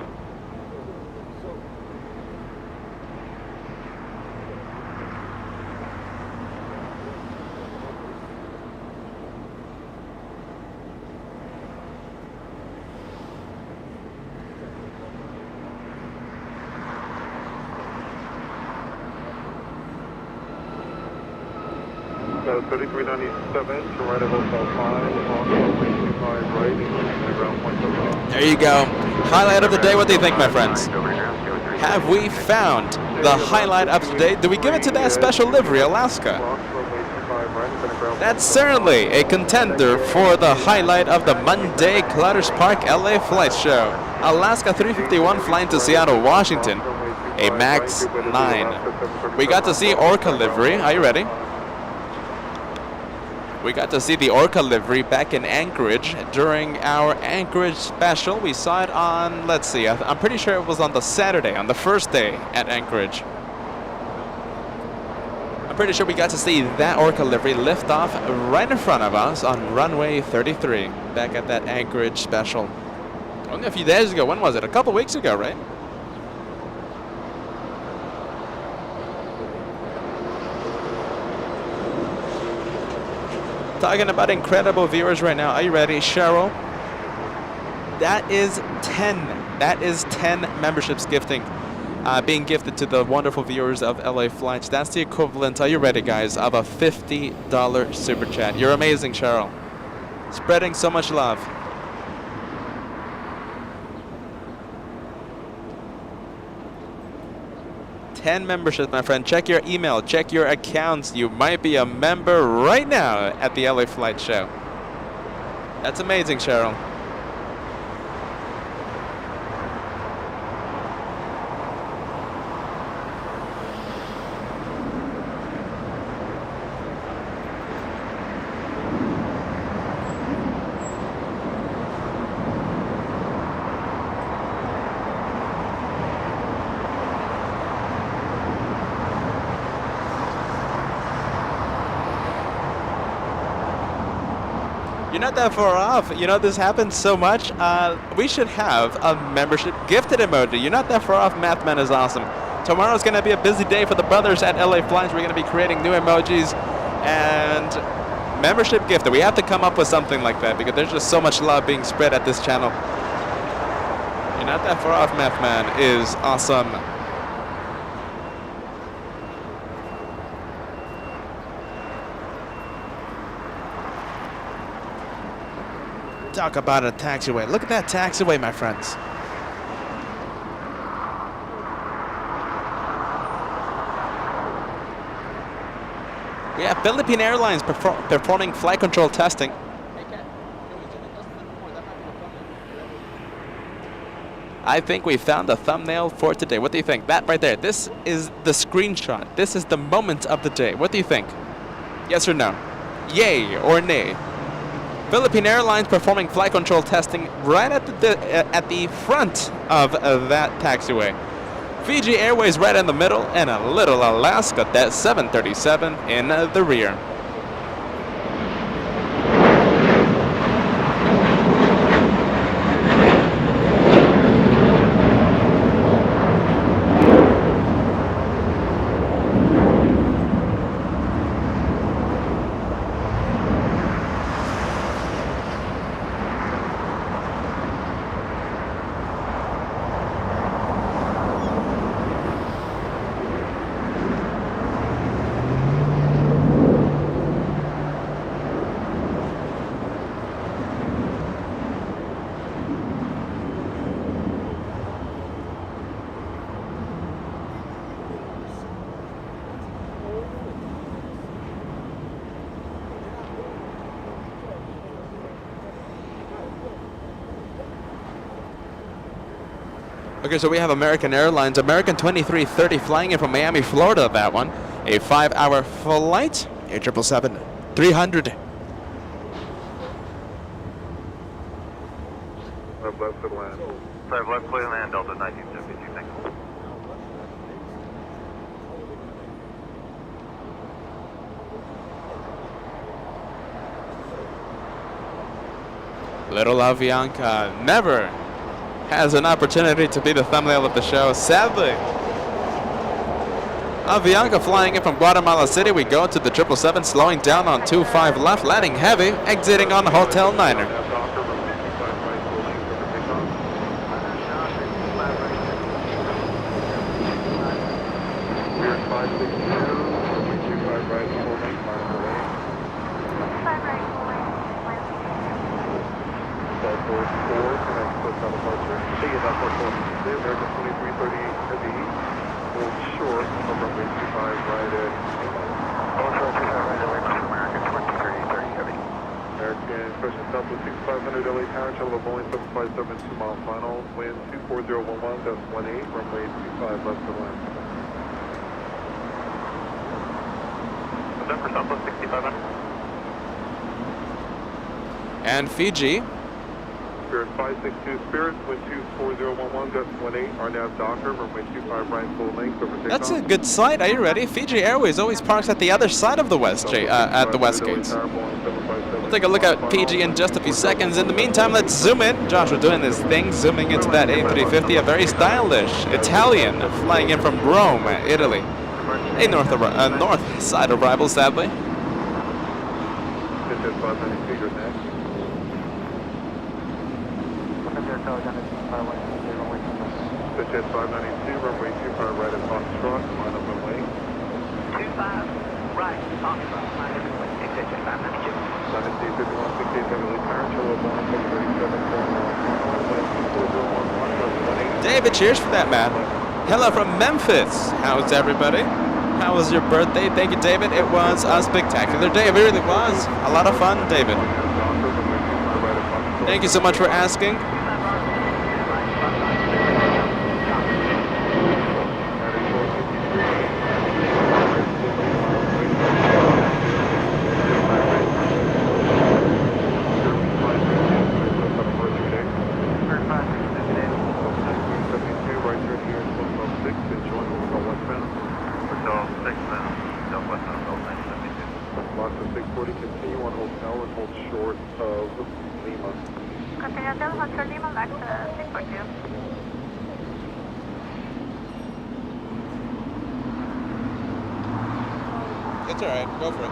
Scout 3397, turn right at hotel 5, on 25 right, and ground point over. There you go. Highlight of the day. What do you think, my friends? Have we found the highlight of the day? Do we give it to that special livery, Alaska? That's certainly a contender for the highlight of the Monday Clutters Park LA Flight Show. Alaska 351 flying to Seattle, Washington, a MAX 9. We got to see Orca livery. Are you ready? We got to see the Orca livery back in Anchorage during our Anchorage special. We saw it on, let's see, I'm pretty sure it was on the Saturday, on the first day at Anchorage. I'm pretty sure we got to see that Orca livery lift off right in front of us on runway 33 back at that Anchorage special. Only a few days ago. When was it? A couple weeks ago, right? Talking about incredible viewers right now. Are you ready, Cheryl? That is 10. That is 10 memberships being gifted to the wonderful viewers of LA Flights. That's the equivalent, are you ready, guys, of a $50 super chat. You're amazing, Cheryl. Spreading so much love. $10 memberships, my friend. Check your email, check your accounts. You might be a member right now at the LA Flight Show. That's amazing, Cheryl. You're not that far off. You know, this happens so much. We should have a membership gifted emoji. You're not that far off. Mathman is awesome. Tomorrow's going to be a busy day for the brothers at LA Flights. We're going to be creating new emojis and membership gifted. We have to come up with something like that because there's just so much love being spread at this channel. You're not that far off. Mathman is awesome. Talk about a taxiway. Look at that taxiway, my friends. We have Philippine Airlines performing flight control testing. I think we found a thumbnail for today. What do you think? That right there. This is the screenshot. This is the moment of the day. What do you think? Yes or no? Yay or nay? Philippine Airlines performing flight control testing right at the front of that taxiway. Fiji Airways right in the middle, and a little Alaska, that 737 in the rear. Okay, so we have American Airlines, American 2330 flying in from Miami, Florida, that one. A 5-hour flight, a 777-300. Left to land. 5 left, clear land, Delta 1972, thank you. Little Avianca never has an opportunity to be the thumbnail of the show, sadly. Avianca flying in from Guatemala City. We go to the 777, slowing down on 25 left, landing heavy, exiting on Hotel Niner. And Fiji. Spirit 562 Spirit, wind 24011.18, our nav Docker, runway 25 right, full length, over takeoff. That's a good sight. Are you ready? Fiji Airways always parks at the other side of the west at the west gates. We'll take a look at Fiji in just a few seconds. In the meantime, let's zoom in. Joshua doing his thing, zooming into that A350, a very stylish Italian flying in from Rome, Italy. A north side arrival, sadly. Superchat 592, runway 25 right at Foxtrot, line up and wing. 25 right, Foxtrot, line up and wing, exit 592. 5168, heavily powered, Charlotte Boeing 737, David, cheers for that, man. Hello from Memphis. How's everybody? How was your birthday? Thank you, David. It was a spectacular day. It really was. A lot of fun, David. Thank you so much for asking. It's alright, go for it.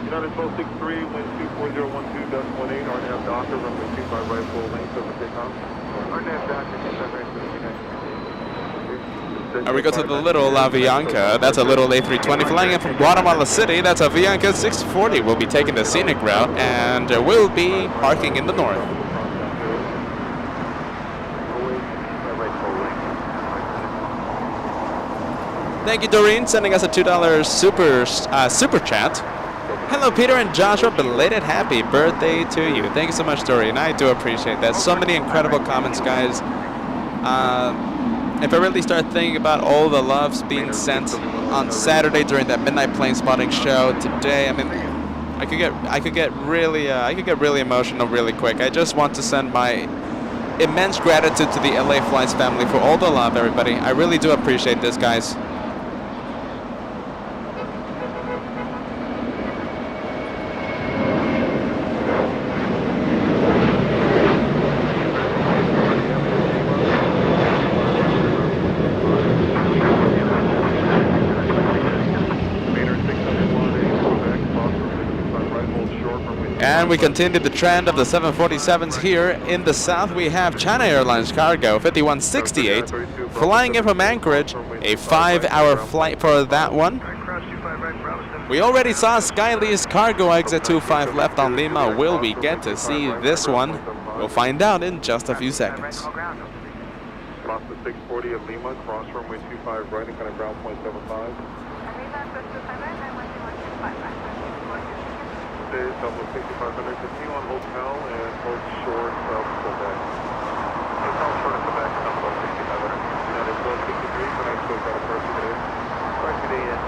United 1263, wind 24012.18, our nav Docker, runway 25 right, full length, over takeoff. Our nav Docker, 25 right, full length. Now we go to the little Avianca. That's a little A320 flying in from Guatemala City. That's Avianca 640. We'll be taking the scenic route and we'll be parking in the north. Thank you, Doreen, sending us a $2 super chat. Hello, Peter and Joshua. Belated happy birthday to you. Thank you so much, Doreen. I do appreciate that. So many incredible comments, guys. If I really start thinking about all the loves being sent on Saturday during that midnight plane spotting show today, I mean, I could get really emotional really quick. I just want to send my immense gratitude to the LA Flights family for all the love, everybody. I really do appreciate this, guys. And we continue the trend of the 747s here in the south. We have China Airlines cargo 5168 flying in from Anchorage, a 5-hour flight for that one. We already saw Skylee's cargo exit 25 left on Lima. Will we get to see this one? We'll find out in just a few seconds. Lost the 640 at Lima, cross runway 25 right and kind of ground point 75. Double 6500, continue on hotel and hold short of Quebec. Hotel short of Quebec, double 6500. United 1263, when I spoke out of first today. First today, yes.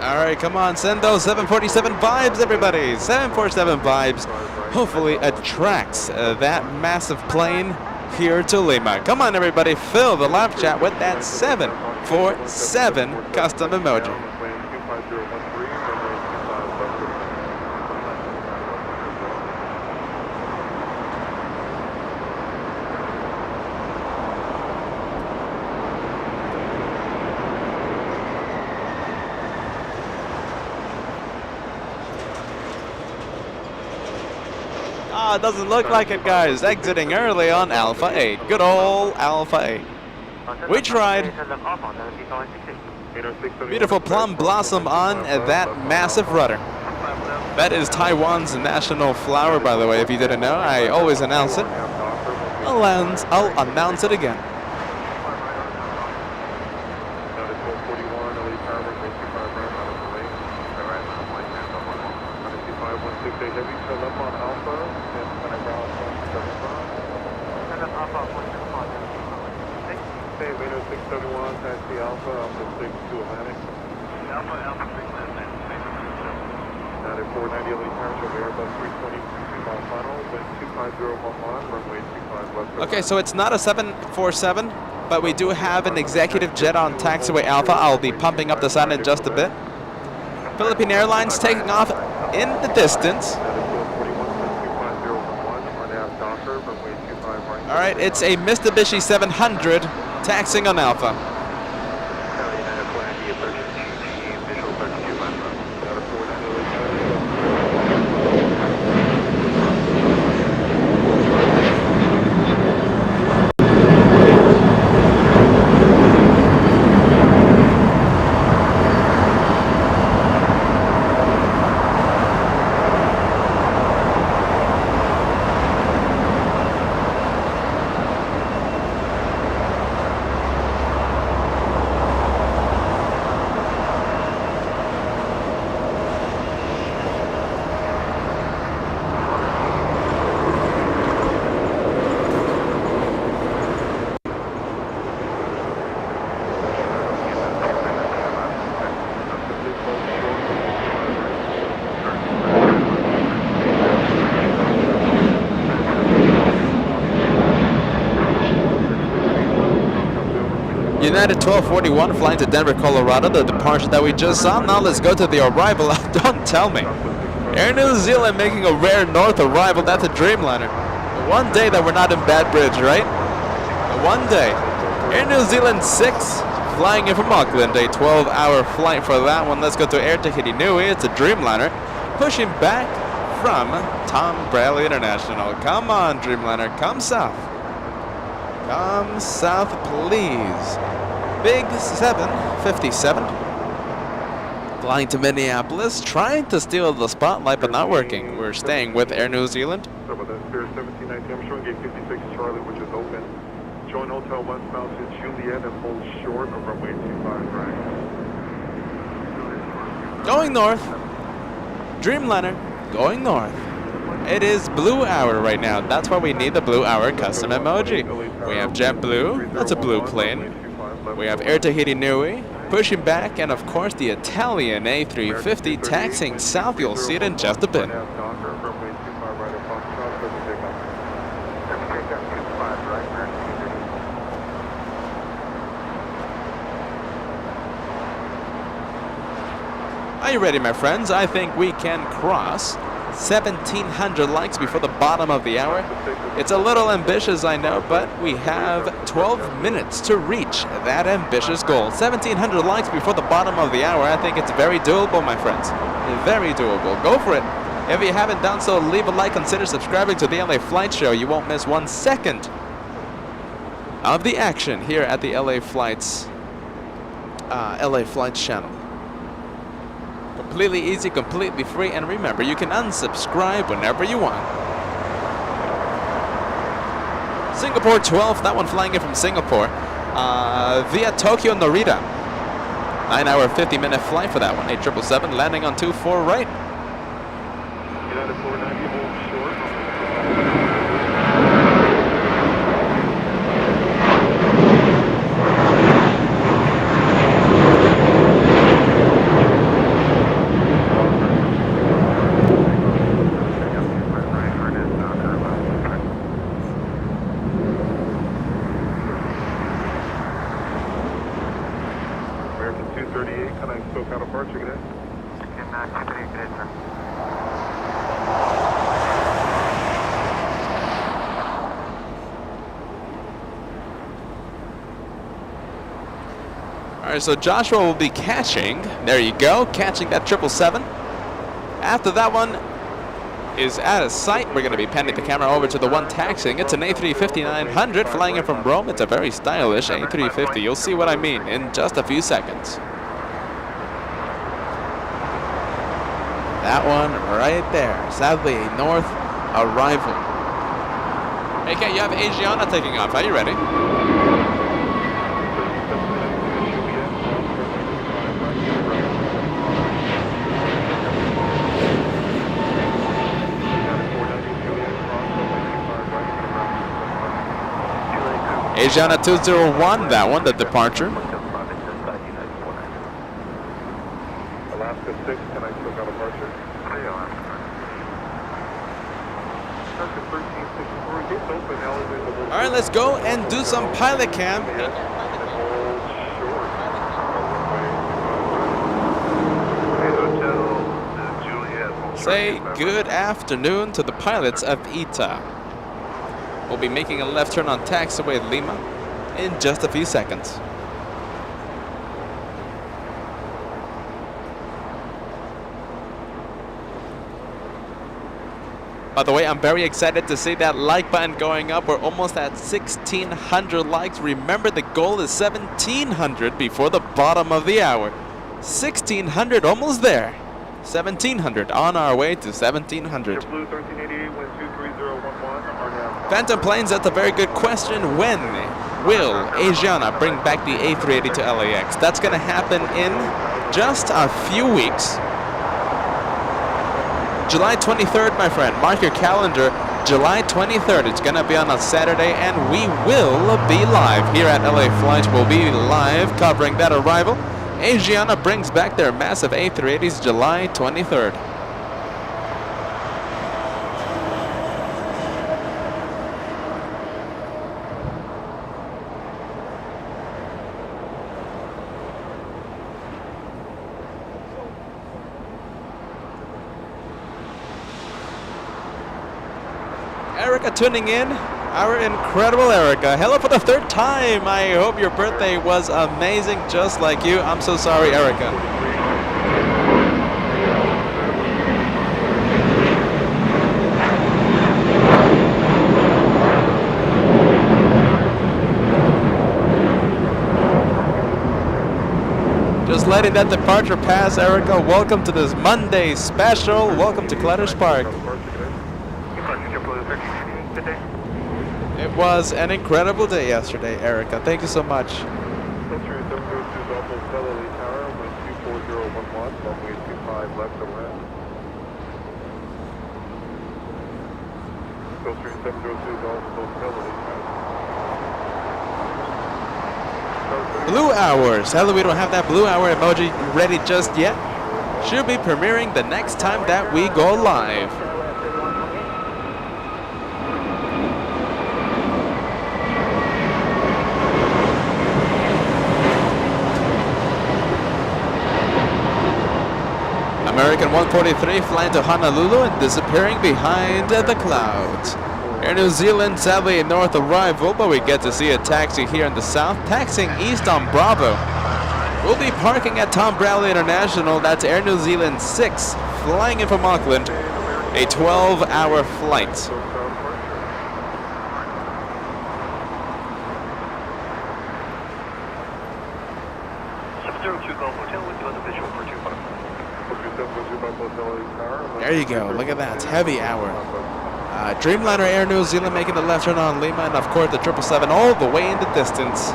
All Sorry, come on, send those 747 vibes, everybody. 747 vibes hopefully attracts that massive plane here to Lima. Come on, everybody, fill the live chat with that 747 custom emoji. Ah, it doesn't look like it, guys. Exiting early on Alpha 8. Good old Alpha 8. We tried. Beautiful plum blossom on that massive rudder. That is Taiwan's national flower, by the way, if you didn't know. I always announce it. I'll announce it again. Okay, so it's not a 747, but we do have an executive jet on taxiway Alpha. I'll be pumping up the sound in just a bit. Philippine Airlines taking off in the distance. All right, it's a Mitsubishi 700 taxiing on Alpha. United 1241 flying to Denver, Colorado, the departure that we just saw. Now let's go to the arrival. Don't tell me. Air New Zealand making a rare north arrival. That's a Dreamliner. One day that we're not in Bad Bridge, right? One day. Air New Zealand 6 flying in from Auckland. A 12-hour flight for that one. Let's go to Air Tahiti Nui. It's a Dreamliner. Pushing back from Tom Bradley International. Come on, Dreamliner. Come south. Come south, please. Big 757. Flying to Minneapolis, trying to steal the spotlight, but not working. We're staying with Air New Zealand. So with that Spirit 1719, I'm showing gate 56 Charlie, which is open. Join Hotel westbound to Juliet and hold short of runway 25 right. Going north. Dreamliner, going north. It is Blue Hour right now. That's why we need the Blue Hour custom emoji. We have JetBlue, that's a blue plane. We have Air Tahiti Nui, pushing back, and of course the Italian A350 taxiing south. You'll see it in just a bit. Are you ready, my friends? I think we can cross 1,700 likes before the bottom of the hour. It's a little ambitious, I know, but we have 12 minutes to reach that ambitious goal. 1,700 likes before the bottom of the hour. I think it's very doable, my friends. Very doable. Go for it. If you haven't done so, leave a like. Consider subscribing to the LA Flight Show. You won't miss 1 second of the action here at the LA Flights channel. Completely easy, completely free, and remember, you can unsubscribe whenever you want. Singapore 12, that one flying in from Singapore via Tokyo Narita. 9-hour, 50-minute flight for that one. 8777 landing on 24 right. United 490, hold short. Alright, so Joshua will be catching, there you go, catching that 777. After that one is out of sight, we're going to be panning the camera over to the one taxiing. It's an A350-900 flying in from Rome. It's a very stylish A350. You'll see what I mean in just a few seconds. That one right there. Sadly, a north arrival. Okay, you have Asiana taking off. Are you ready? Asiana 201, that one, the departure. Alaska 6, can I click on departure? Alright, let's go and do some pilot cam. Say good afternoon to the pilots of ITA. We'll be making a left turn on taxiway Lima in just a few seconds. By the way, I'm very excited to see that like button going up. We're almost at 1,600 likes. Remember, the goal is 1,700 before the bottom of the hour. 1,600, almost there. 1,700, on our way to 1,700. Phantom planes, that's a very good question. When will Asiana bring back the A380 to LAX? That's going to happen in just a few weeks. July 23rd, my friend. Mark your calendar. July 23rd. It's going to be on a Saturday, and we will be live here at LA Flight. We'll be live covering that arrival. Asiana brings back their massive A380s July 23rd. Erika tuning in, our incredible Erika. Hello for the third time. I hope your birthday was amazing just like you. I'm so sorry, Erika. Just letting that departure pass, Erika. Welcome to this Monday special. Welcome to Clutter's Park. It was an incredible day yesterday, Erika. Thank you so much. Blue hour. Sadly, we don't have that blue hour emoji ready just yet. Should be premiering the next time that we go live. American 143 flying to Honolulu and disappearing behind the clouds. Air New Zealand, sadly a north arrival, but we get to see a taxi here in the south, taxiing east on Bravo. We'll be parking at Tom Bradley International. That's Air New Zealand 6, flying in from Auckland, a 12-hour flight. There you go, look at that, it's heavy hour. Dreamliner Air New Zealand making the left turn on Lima, and of course the 777 all the way in the distance.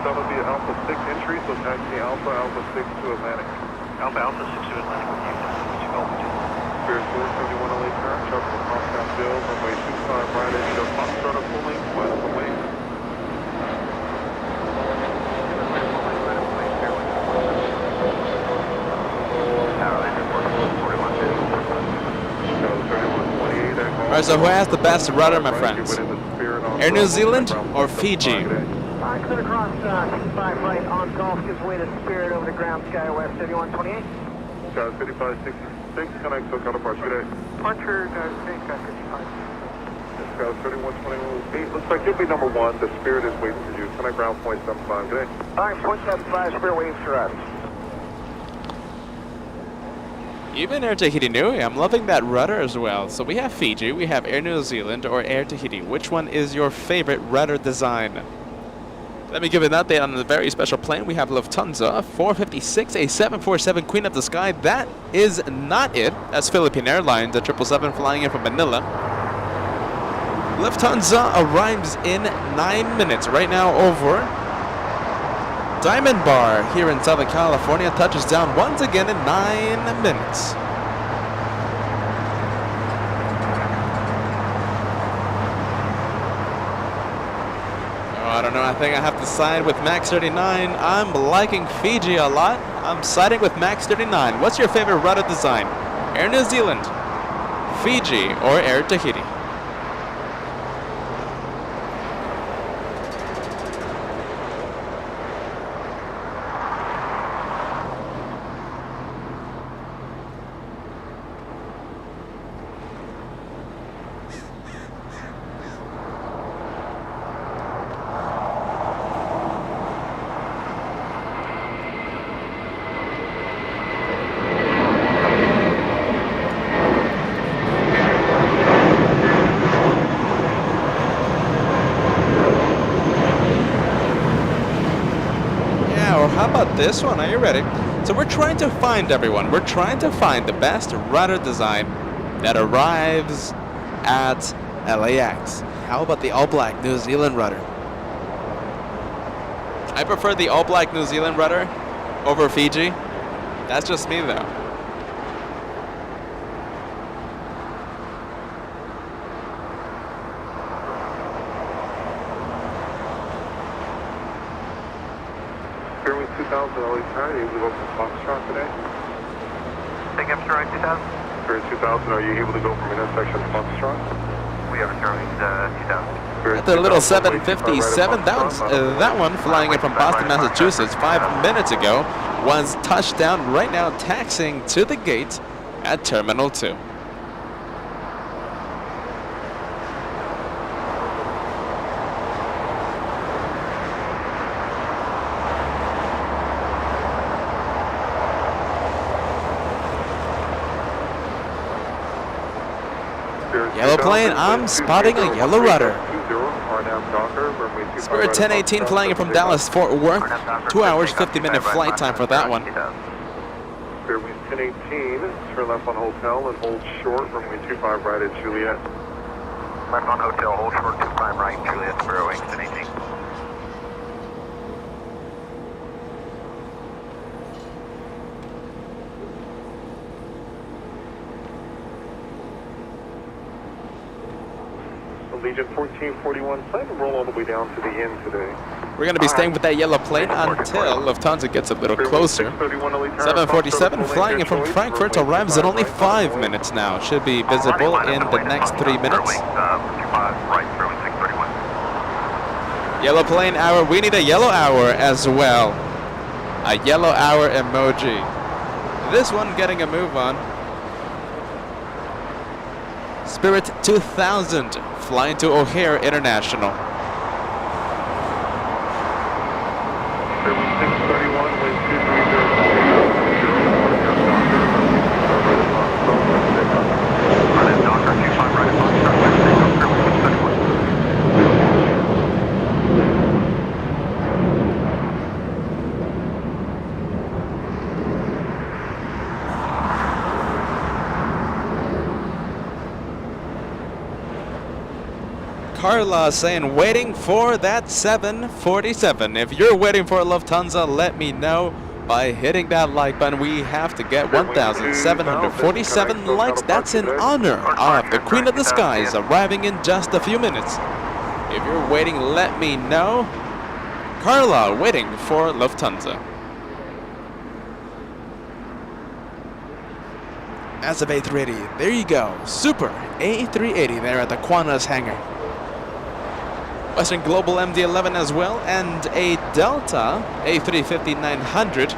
that'll be Alpha 6 entry, so taxi Alpha 6 to Atlantic. Alpha 6 to Atlantic with you. Spirit 471 LA turn, tropical compound bill, runway 25 right into Foxtrot of full length, west of lane. Alright, so who has the best rudder, my friends? Air New Zealand or Fiji? Clear across 65 right on Golf, gives way to Spirit over to ground sky west 3128. Guys, 5566, connect to counterpart today. Departure, guys, 55. Guys, 3128, looks like you'll be number 1, the Spirit is waiting for you. Connect ground point 75 today. Alright, point 75, Spirit waiting for us. Even Air Tahiti Nui, I'm loving that rudder as well. So we have Fiji, we have Air New Zealand or Air Tahiti. Which one is your favorite rudder design? Let me give an update on the very special plane. We have Lufthansa 456, a 747 Queen of the Sky. That is not it. That's Philippine Airlines, a 777 flying in from Manila. Lufthansa arrives in 9 minutes right now over Diamond Bar here in Southern California. Touches down once again in 9 minutes. I don't know, I think I have to side with Max 39. I'm liking Fiji a lot. I'm siding with Max 39. What's your favorite rudder design? Air New Zealand, Fiji, or Air Tahiti? How about this one? Are you ready? So we're trying to find everyone. We're trying to find the best rudder design that arrives at LAX. How about the all-black New Zealand rudder? I prefer the all-black New Zealand rudder over Fiji. That's just me, though. Fairway 2000 LA turn, you able to go from Foxtrot today? Take up Fairway 2000. Fairway 2000, are you able to go from intersection Foxtrot? We have Fairway 2000. At the little 757, that one flying in from Boston, Massachusetts 5 minutes ago was touchdown right now, taxiing to the gate at Terminal 2. Yellow plane, I'm spotting a yellow rudder. Spirit 1018 flying in from Dallas, Fort Worth. 2 hours, 50-minute flight time for that one. Fairway 1018, turn left on hotel and hold short, runway 25 right at Juliet. Left on hotel, hold short 25 right, Juliet, Fairway 1018. Legion 1441, plan to roll all the way down to the end today. We're going to be staying with that yellow plane until Lufthansa gets a little closer. 747 flying in from Frankfurt arrives in only 5 minutes now. Should be visible in the next 3 minutes. Yellow plane hour. We need a yellow hour as well. A yellow hour emoji. This one getting a move on. Spirit 2000 flying to O'Hare International. Carla saying waiting for that 747. If you're waiting for a Lufthansa, let me know by hitting that like button. We have to get 1,747 likes. That's in honor of the Queen of the Skies arriving in just a few minutes. If you're waiting, let me know. Carla waiting for Lufthansa. As of A380, there you go. Super A380 there at the Qantas hangar. Western Global MD-11 as well, and a Delta A350-900.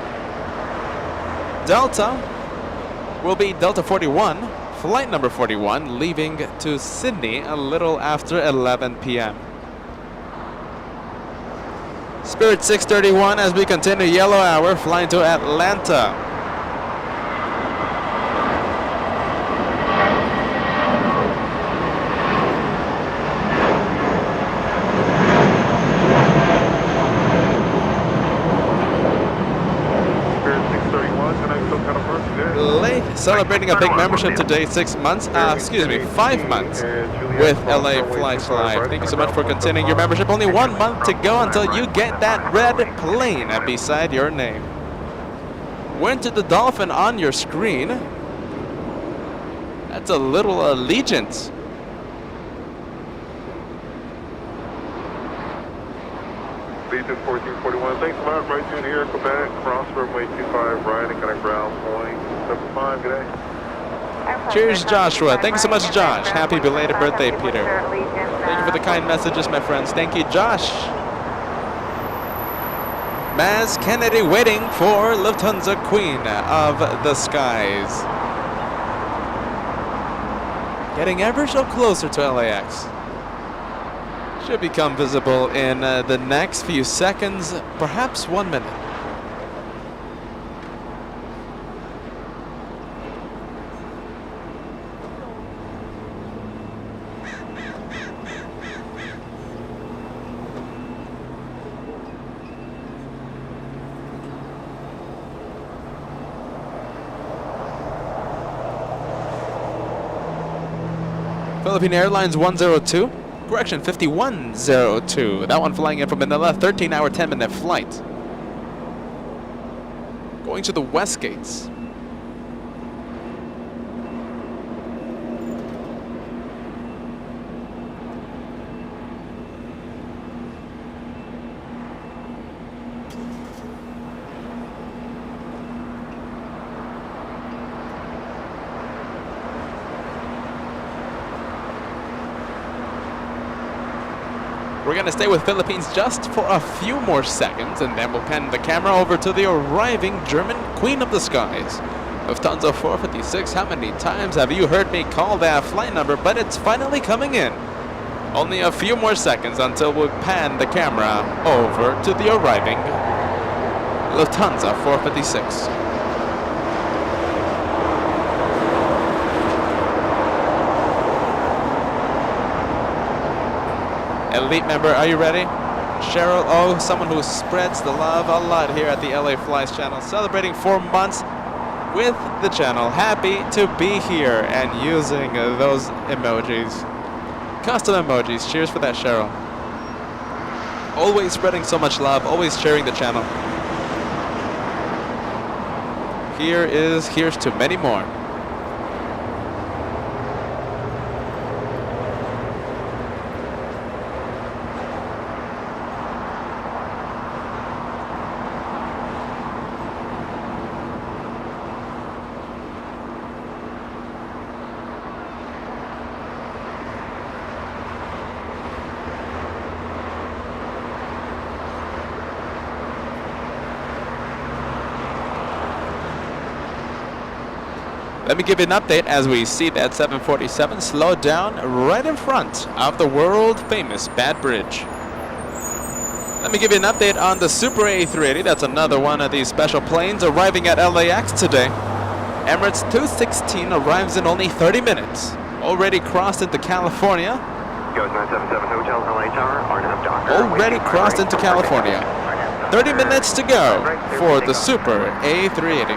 Delta will be Delta 41, flight number 41, leaving to Sydney a little after 11 p.m. Spirit 631 as we continue yellow hour, flying to Atlanta. Celebrating a big membership today, 5 months with LA Flights Live. Thank you so much for continuing your membership. Only 1 month to go until you get that red plane beside your name. Went to the dolphin on your screen. That's a little allegiance. Legion 1441, thanks a lot. Right through here, Quebec, cross runway 25, right, and connect ground point 75. Good day. Cheers, Joshua. Thank you so much, Josh. Happy belated birthday, Peter. Thank you for the kind messages, my friends. Thank you, Josh. Maz Kennedy waiting for Lufthansa Queen of the Skies. Getting ever so closer to LAX. Should become visible in the next few seconds, perhaps 1 minute. Philippine Airlines 102. Correction, 5102. That one flying in from Manila, 13-hour, 10-minute flight. Going to the West Gates. We're going to stay with Philippines just for a few more seconds, and then we'll pan the camera over to the arriving German Queen of the Skies. Lufthansa 456, how many times have you heard me call that flight number? But it's finally coming in. Only a few more seconds until we pan the camera over to the arriving Lufthansa 456. Elite member, are you ready? Cheryl O, someone who spreads the love a lot here at the LA Flies channel, celebrating 4 months with the channel. Happy to be here and using those emojis. Custom emojis. Cheers for that, Cheryl. Always spreading so much love, always sharing the channel. Here's to many more. Let me give you an update as we see that 747 slow down right in front of the world-famous Bad Bridge. Let me give you an update on the Super A380. That's another one of these special planes arriving at LAX today. Emirates 216 arrives in only 30 minutes. Already crossed into California. Goes 977 Hotel, LA Tower, RNAV Docker. Already crossed into California. 30 minutes to go for the Super A380.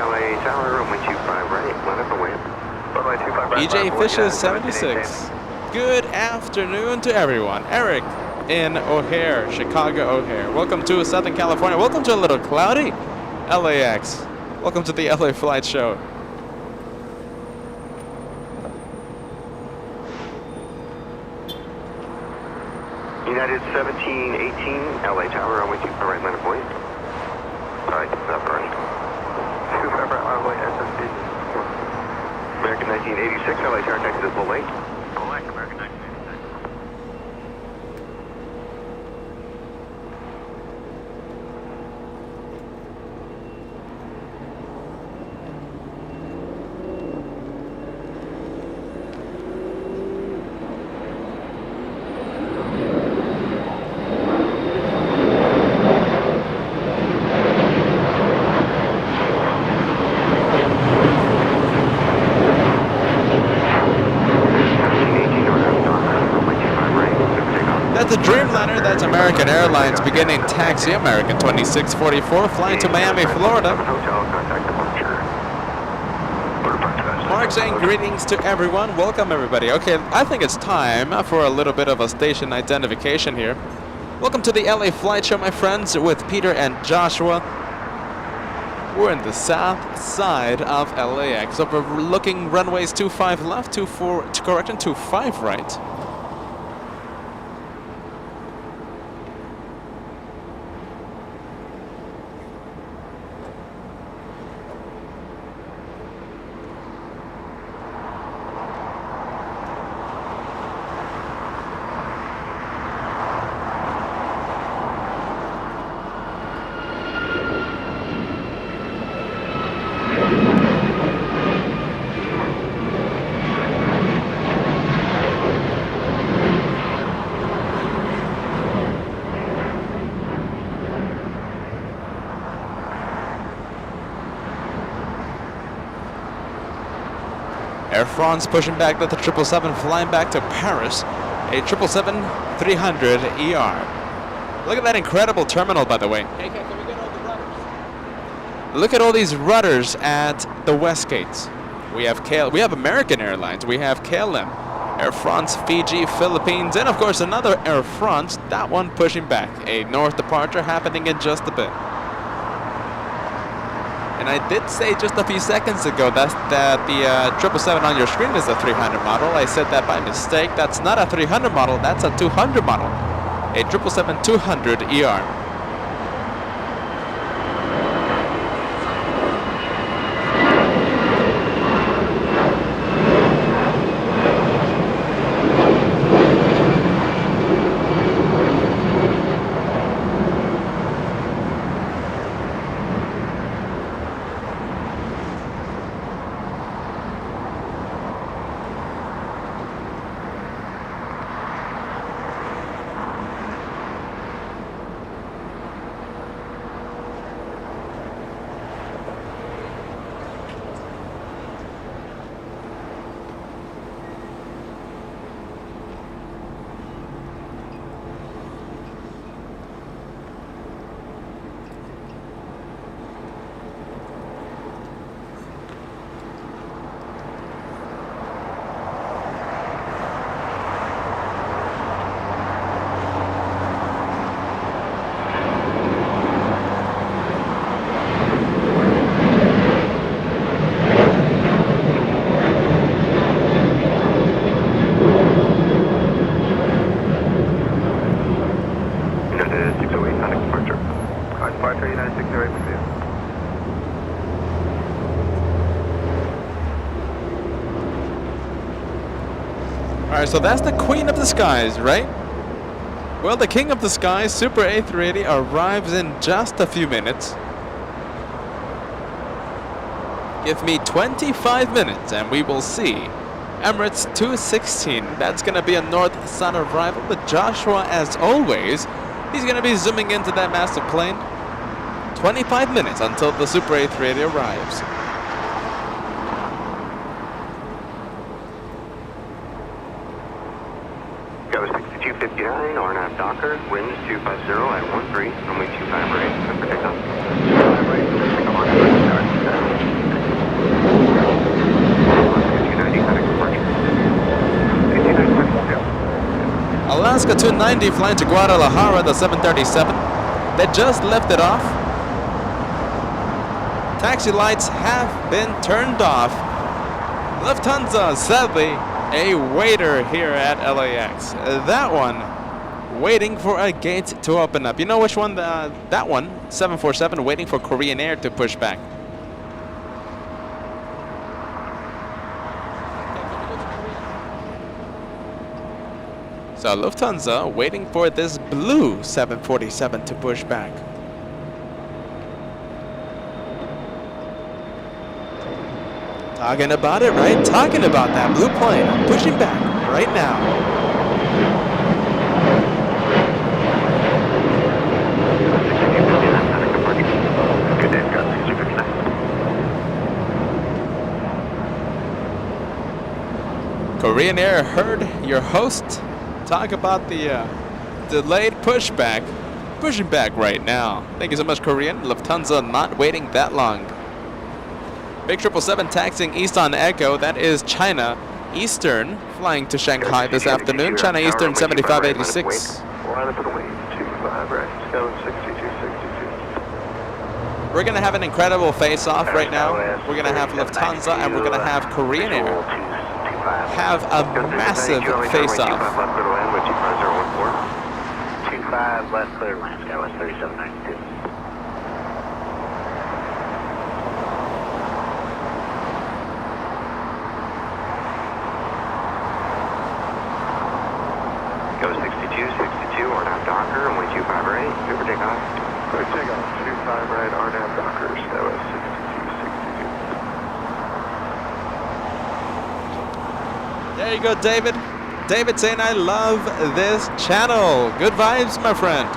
LA Tower, runway 25 right, line up and wait. Runway 25 right. EJ Fishes 76. Good afternoon to everyone. Eric in O'Hare, Chicago O'Hare. Welcome to Southern California. Welcome to a little cloudy LAX. Welcome to the LA Flight Show. United 1718, LA Tower, runway 25 right, line of point. Sorry, that's right. 25 right, line of point, SSB. American 1986, LA Tower, Texas, Bull Lake. Bull Lake, American 1986. That's a Dreamliner, that's American Airlines beginning taxi, American 2644, flying to Miami, Florida. Mark saying greetings to everyone, welcome everybody. Okay, I think it's time for a little bit of a station identification here. Welcome to the LA Flight Show, my friends, with Peter and Joshua. We're in the south side of LAX, overlooking runways 25 left, 24, correction, 25 right. Air France pushing back the 777, flying back to Paris, a 777-300 ER. Look at that incredible terminal, by the way. Hey, can we get all the rudders? Look at all these rudders at the west gates. We have American Airlines, we have KLM, Air France, Fiji, Philippines, and of course another Air France, that one pushing back. A north departure happening in just a bit. And I did say just a few seconds ago that the 777 on your screen is a 300 model. I said that by mistake. That's not a 300 model, that's a 200 model. A 777-200 ER. Alright, so that's the Queen of the Skies, right? Well, the King of the Skies, Super A380, arrives in just a few minutes. Give me 25 minutes and we will see Emirates 216. That's going to be a north-south arrival, but Joshua, as always, he's going to be zooming into that massive plane. 25 minutes until the Super A380 arrives. Go 6259, RNAV Docker, winds 250 at 13, runway 25 right, for takeoff. 25 right, takeoff on Alaska 290 flying to Guadalajara, the 737. They just lifted off. Taxi lights have been turned off. Lufthansa, sadly, a waiter here at LAX. That one waiting for a gate to open up. You know which one? That one, 747, waiting for Korean Air to push back. So Lufthansa waiting for this blue 747 to push back. Talking about it, right? Talking about that blue plane pushing back right now. Good day, Scott. 259. Korean Air heard your host talk about the delayed pushback. Pushing back right now. Thank you so much, Korean. Lufthansa not waiting that long. Big 777 taxiing east on Echo. That is China Eastern flying to Shanghai this afternoon. China Eastern 7586. Line up for the wave. 25 right. Skyline 6262. We're going to have an incredible face-off right now. We're going to have Lufthansa and we're going to have Korean Air have a massive face-off. 25 left clear line, Skywest 3792. Go 6262, RNAV Docker, and 125 right. Super takeoff. Clear takeoff. 25 right, RNAV Docker, Skywest 6262. There you go, David. David saying, I love this channel. Good vibes, my friend.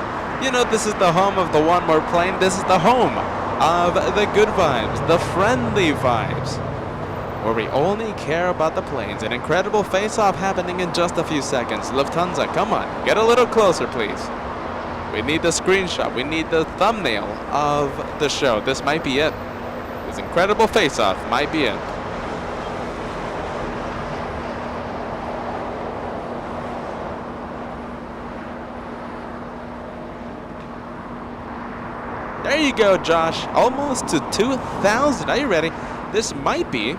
You know, this is the home of the One More Plane. This is the home of the good vibes, the friendly vibes, where we only care about the planes. An incredible face-off happening in just a few seconds. Lufthansa, come on, get a little closer, please. We need the screenshot. We need the thumbnail of the show. This might be it. This incredible face-off might be it. There you go, Josh. Almost to 2,000. Are you ready? This might be,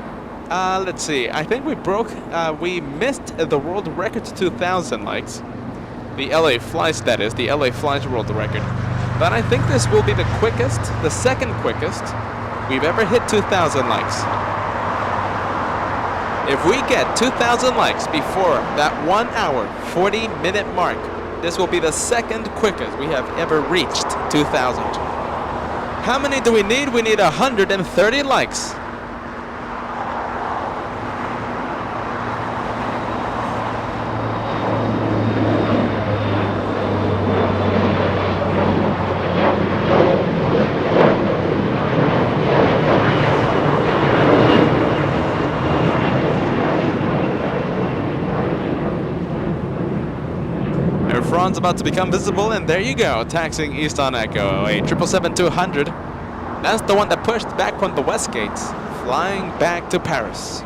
let's see. I think we missed the world record to 2,000 likes. The LA Flies, that is, the LA Flies world record. But I think this will be the quickest, the second quickest we've ever hit 2,000 likes. If we get 2,000 likes before that 1 hour, 40-minute mark, this will be the second quickest we have ever reached 2,000. How many do we need? We need 130 likes. Air France about to become visible, and there you go, taxiing east on Echo, a 777-200. That's the one that pushed back from the West Gates, flying back to Paris.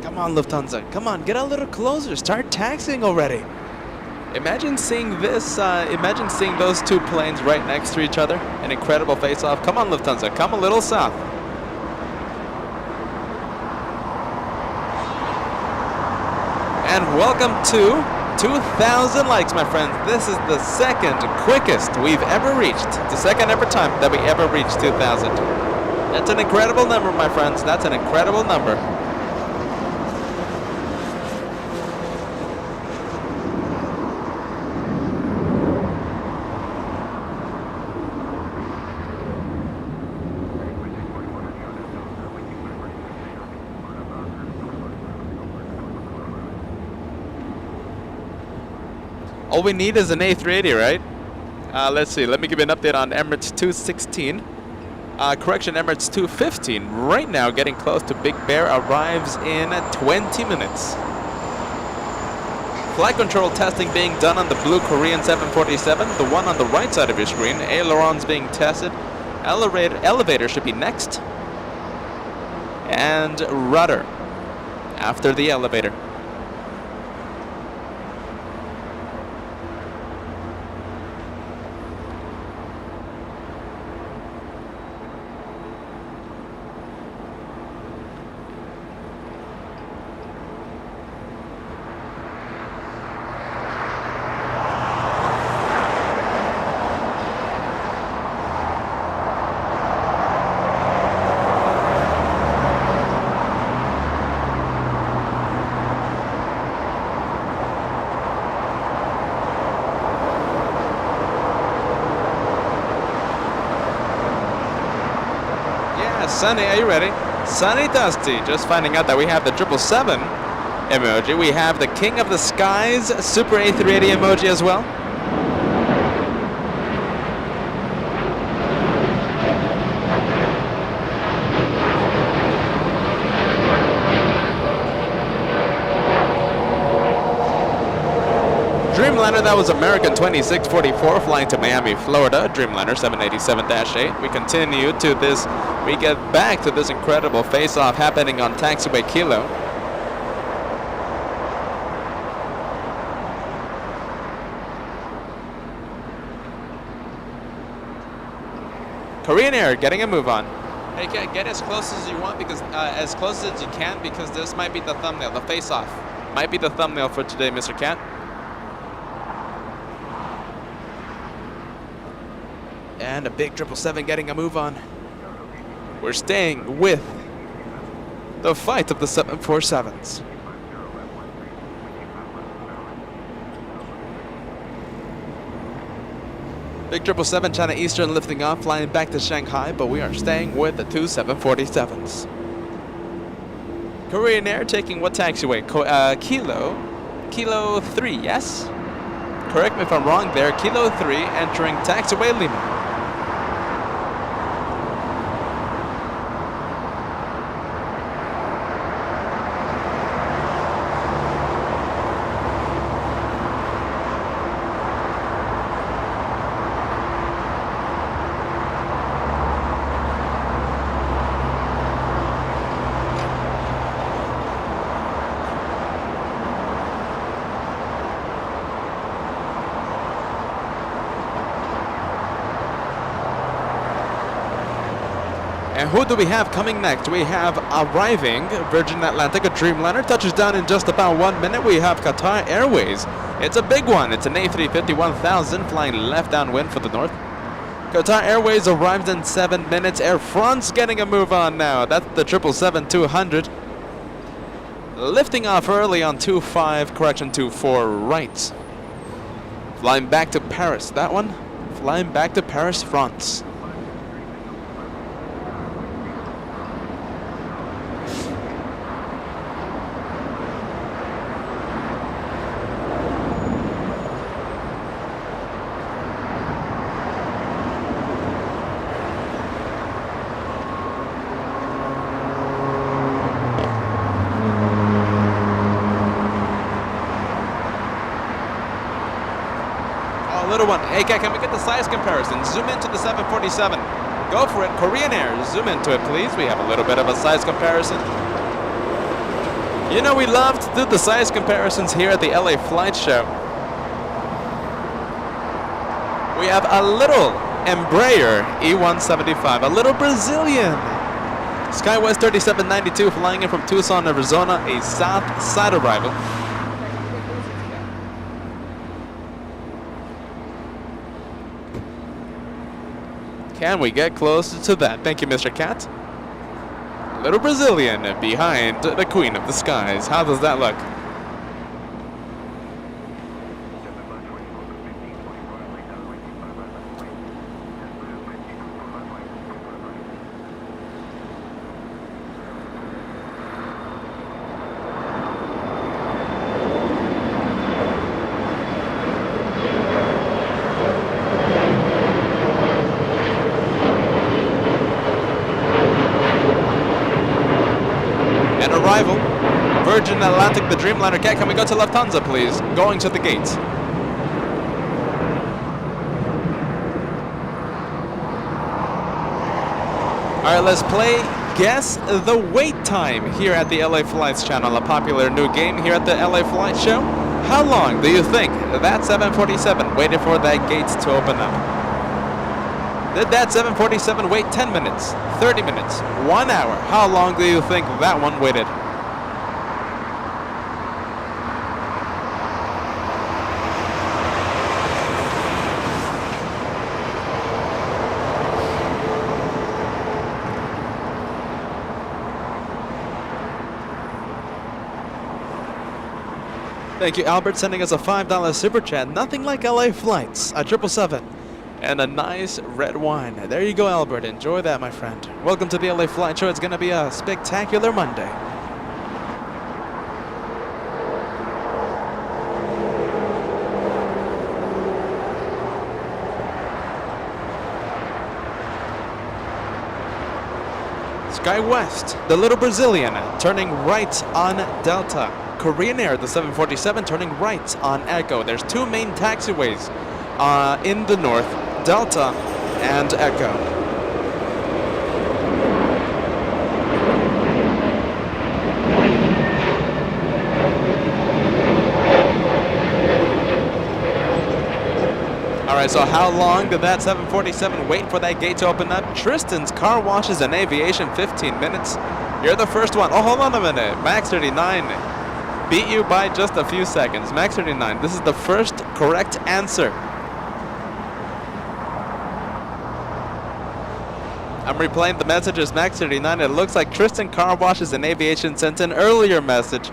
Come on, Lufthansa. Come on, get a little closer. Start taxiing already. Imagine seeing this, imagine seeing those two planes right next to each other. An incredible face-off. Come on, Lufthansa, come a little south. And welcome to 2,000 likes, my friends. This is the second quickest we've ever reached. The second ever time that we ever reached 2,000. That's an incredible number, my friends. That's an incredible number. All we need is an A380, right? Let's see. Let me give you an update on Emirates 216. Correction, Emirates 215. Right now, getting close to Big Bear. Arrives in 20 minutes. Flight control testing being done on the blue Korean 747, the one on the right side of your screen. Ailerons being tested. Elevator should be next. And rudder after the elevator. Sunny, are you ready? Sunny Dusty, just finding out that we have the 777 emoji. We have the King of the Skies Super A380 emoji as well. Dreamliner, that was American 2644 flying to Miami, Florida. Dreamliner 787-8. We continue to this, we get back to this incredible face-off happening on taxiway Kilo. Korean Air getting a move on. Hey, get as close as you want, because as close as you can, because this might be the thumbnail, the face-off. Might be the thumbnail for today, Mr. Cat. And a big 777 getting a move on. We're staying with the fight of the 747s. Big 777 China Eastern lifting off, flying back to Shanghai, but we are staying with the two 747s. Korean Air taking what taxiway? Kilo 3, yes? Correct me if I'm wrong there. Kilo 3 entering taxiway Lima. And who do we have coming next? We have arriving Virgin Atlantic, a Dreamliner, touches down in just about 1 minute. We have Qatar Airways. It's a big one. It's an A350 1000 flying left downwind for the north. Qatar Airways arrives in 7 minutes. Air France getting a move on now. That's the 777-200. Lifting off early on 24 right. Flying back to Paris. That one, flying back to Paris, France. Little one. Hey, can we get the size comparison? Zoom into the 747. Go for it. Korean Air, zoom into it, please. We have a little bit of a size comparison. You know, we love to do the size comparisons here at the LA Flight Show. We have a little Embraer E175, a little Brazilian. SkyWest 3792 flying in from Tucson, Arizona, a south side arrival. Can we get closer to that? Thank you, Mr. Cat. Little Brazilian behind the Queen of the Skies. How does that look? Arrival. Virgin Atlantic, the Dreamliner. Okay, can we go to Lufthansa, please? Going to the gates. All right, let's play Guess the Wait Time here at the LA Flights channel, a popular new game here at the LA Flight Show. How long do you think that 747 waited for that gate to open up? Did that 747 wait 10 minutes, 30 minutes, 1 hour? How long do you think that one waited? Thank you, Albert, sending us a $5 super chat. Nothing like LA Flights, a 777, and a nice red wine. There you go, Albert. Enjoy that, my friend. Welcome to the LA Flight Show. It's going to be a spectacular Monday. Sky West, the little Brazilian, turning right on Delta. Korean Air, the 747, turning right on Echo. There's two main taxiways in the north, Delta and Echo. All right, so how long did that 747 wait for that gate to open up? Tristan's Car Washes and Aviation, 15 minutes. You're the first one. Oh, hold on a minute. Max 39 beat you by just a few seconds. Max 39, this is the first correct answer. I'm replaying the messages. Max 39, it looks like Tristan Car Washes and Aviation sent an earlier message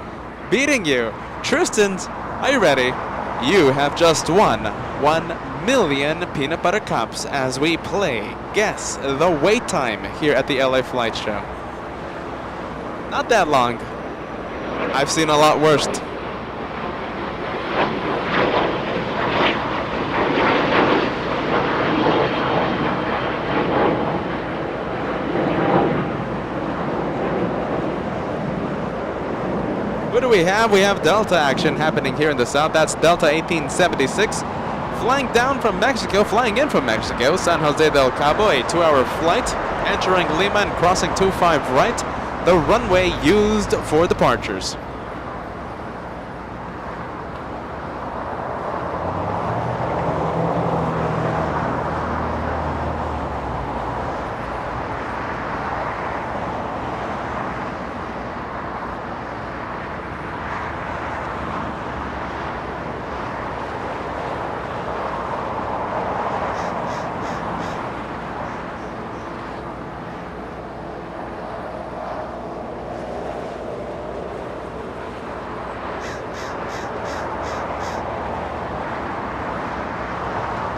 beating you. Tristan, are you ready? You have just won 1 million peanut butter cups as we play Guess the Wait Time here at the LA Flight Show. Not that long. I've seen a lot worse. What do we have? We have Delta action happening here in the south. That's Delta 1876. Flying down from Mexico, flying in from Mexico, San Jose del Cabo, a 2-hour flight, entering Lima and crossing 25 right. The runway used for departures.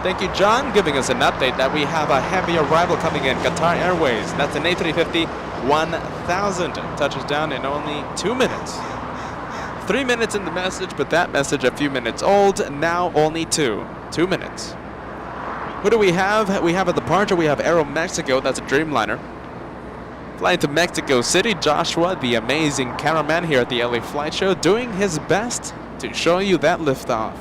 Thank you, John, giving us an update that we have a heavy arrival coming in. Qatar Airways, that's an A350 1000. Touches down in only 2 minutes. 3 minutes in the message, but that message a few minutes old. Now only 2 minutes. What do we have? We have a departure. We have Aero Mexico, that's a Dreamliner. Flying to Mexico City, Joshua, the amazing cameraman here at the LA Flight Show, doing his best to show you that liftoff.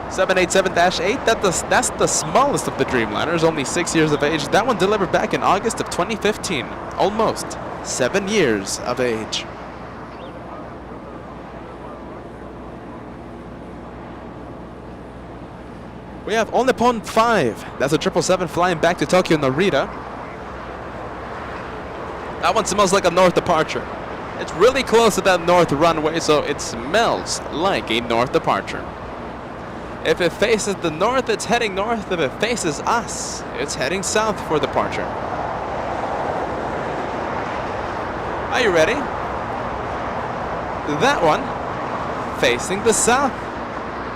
787-8, that's the smallest of the Dreamliners, only 6 years of age. That one delivered back in August of 2015, almost 7 years of age. We have All Nippon 5, that's a 777 flying back to Tokyo Narita. That one smells like a north departure. It's really close to that north runway, so it smells like a north departure. If it faces the north, it's heading north. If it faces us, it's heading south for departure. Are you ready? That one, facing the south.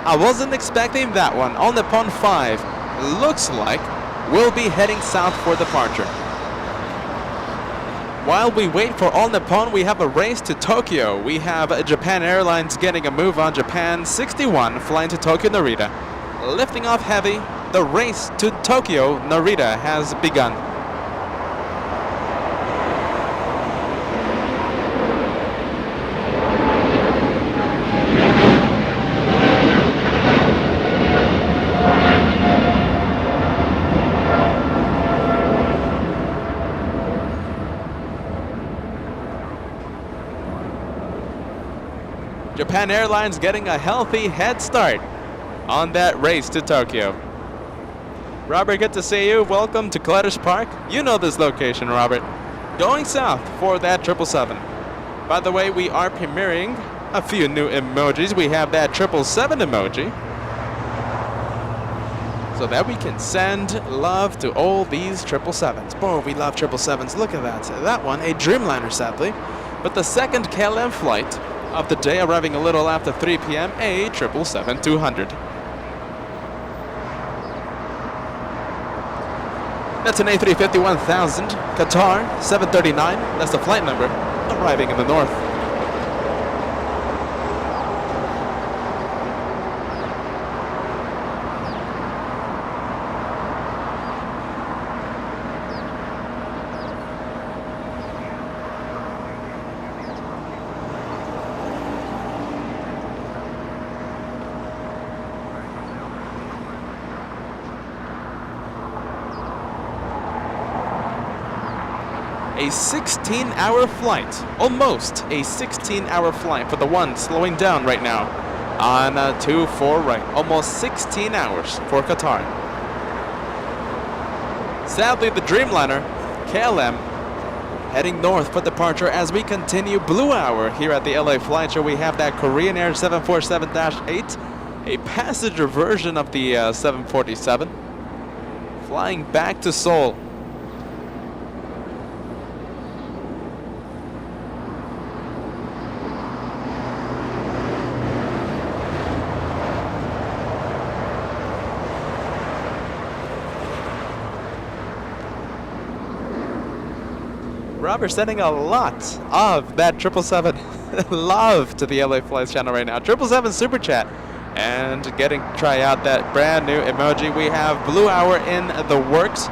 I wasn't expecting that one. All Nippon 5 looks like we'll be heading south for departure. While we wait for All Nippon, we have a race to Tokyo. We have Japan Airlines getting a move on Japan 61, flying to Tokyo Narita. Lifting off heavy, the race to Tokyo Narita has begun. Japan Airlines getting a healthy head start on that race to Tokyo. Robert, good to see you. Welcome to Clutter's Park. You know this location, Robert. Going south for that 777. By the way, we are premiering a few new emojis. We have that 777 emoji, so that we can send love to all these 777s. Boy, we love 777s. Look at that. That one, a Dreamliner, sadly. But the second KLM flight of the day, arriving a little after 3 p.m., a 777-200. That's an A350-1000, Qatar 739. That's the flight number, arriving in the north. A 16-hour flight, almost a 16-hour flight for the one slowing down right now on 2-4 right. Almost 16 hours for Qatar. Sadly, the Dreamliner, KLM, heading north for departure as we continue Blue Hour here at the LA Flight Show. We have that Korean Air 747-8, a passenger version of the 747, flying back to Seoul. Robert sending a lot of that 777 love to the LA Flights channel right now. 777 Super Chat. And try out that brand new emoji. We have Blue Hour in the works.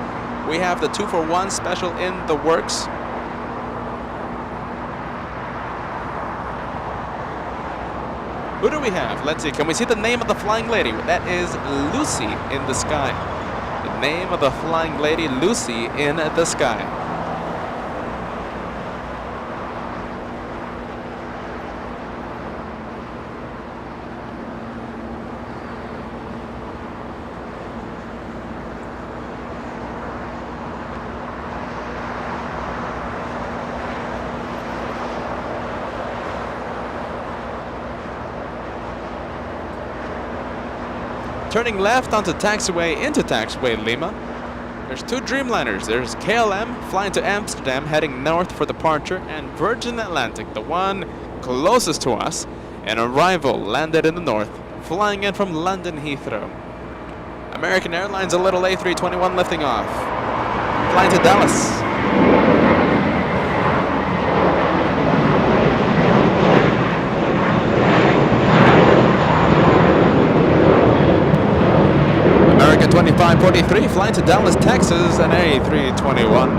We have the 2-for-1 special in the works. Who do we have? Let's see. Can we see the name of the flying lady? That is Lucy in the sky. The name of the flying lady, Lucy in the sky. Turning left onto taxiway into taxiway Lima. There's two Dreamliners. There's KLM flying to Amsterdam, heading north for departure, and Virgin Atlantic, the one closest to us, an arrival landed in the north, flying in from London Heathrow. American Airlines, a little A321 lifting off, flying to Dallas. American 2543 flying to Dallas, Texas, an A321.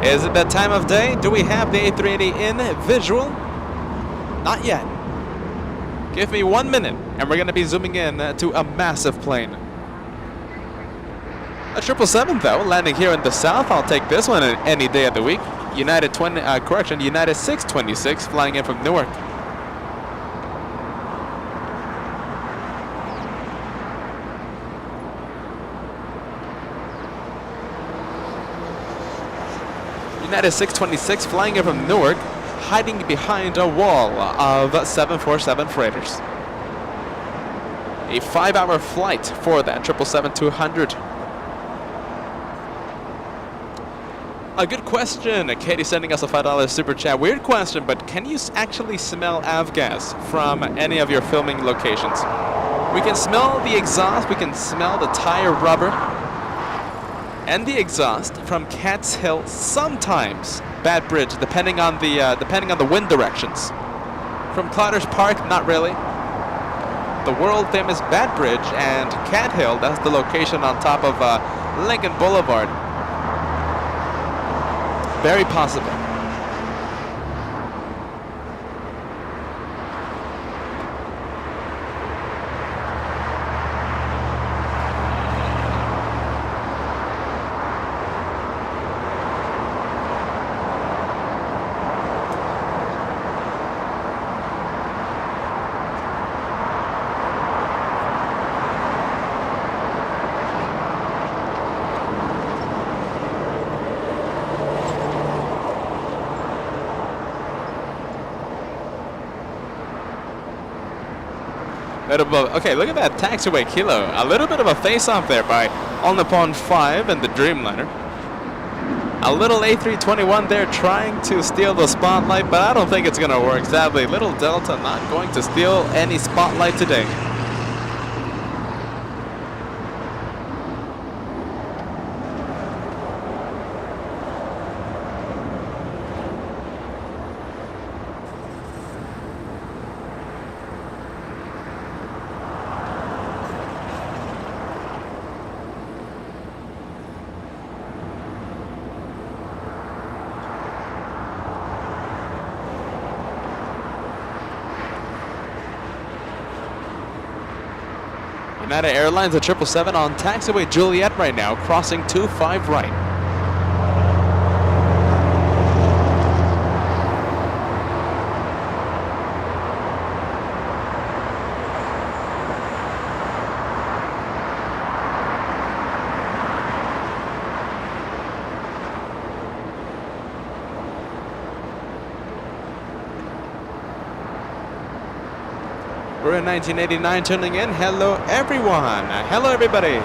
Is it that time of day? Do we have the A380 in visual? Not yet. Give me 1 minute, and we're going to be zooming in to a massive plane. A 777, though, landing here in the south. I'll take this one any day of the week. United 626 flying in from Newark. United 626 flying in from Newark, hiding behind a wall of 747 freighters. A 5-hour flight for that 777-200. A good question. Katie sending us a $5 super chat. Weird question, but can you actually smell avgas from any of your filming locations? We can smell the exhaust, we can smell the tire rubber, and the exhaust from Cat's Hill, sometimes Bad Bridge, depending on the wind directions. From Clotters Park, not really. The world famous Bad Bridge and Cat Hill, that's the location on top of Lincoln Boulevard. Very possible. Okay, look at that taxiway kilo. A little bit of a face-off there by All Nippon 5 and the Dreamliner. A little A321 there trying to steal the spotlight, but I don't think it's going to work. Sadly, Little Delta not going to steal any spotlight today. Asiana Airlines at 777 on taxiway Juliet right now, crossing 25 right. We're in 1989 tuning in. Hello everyone. Hello everybody.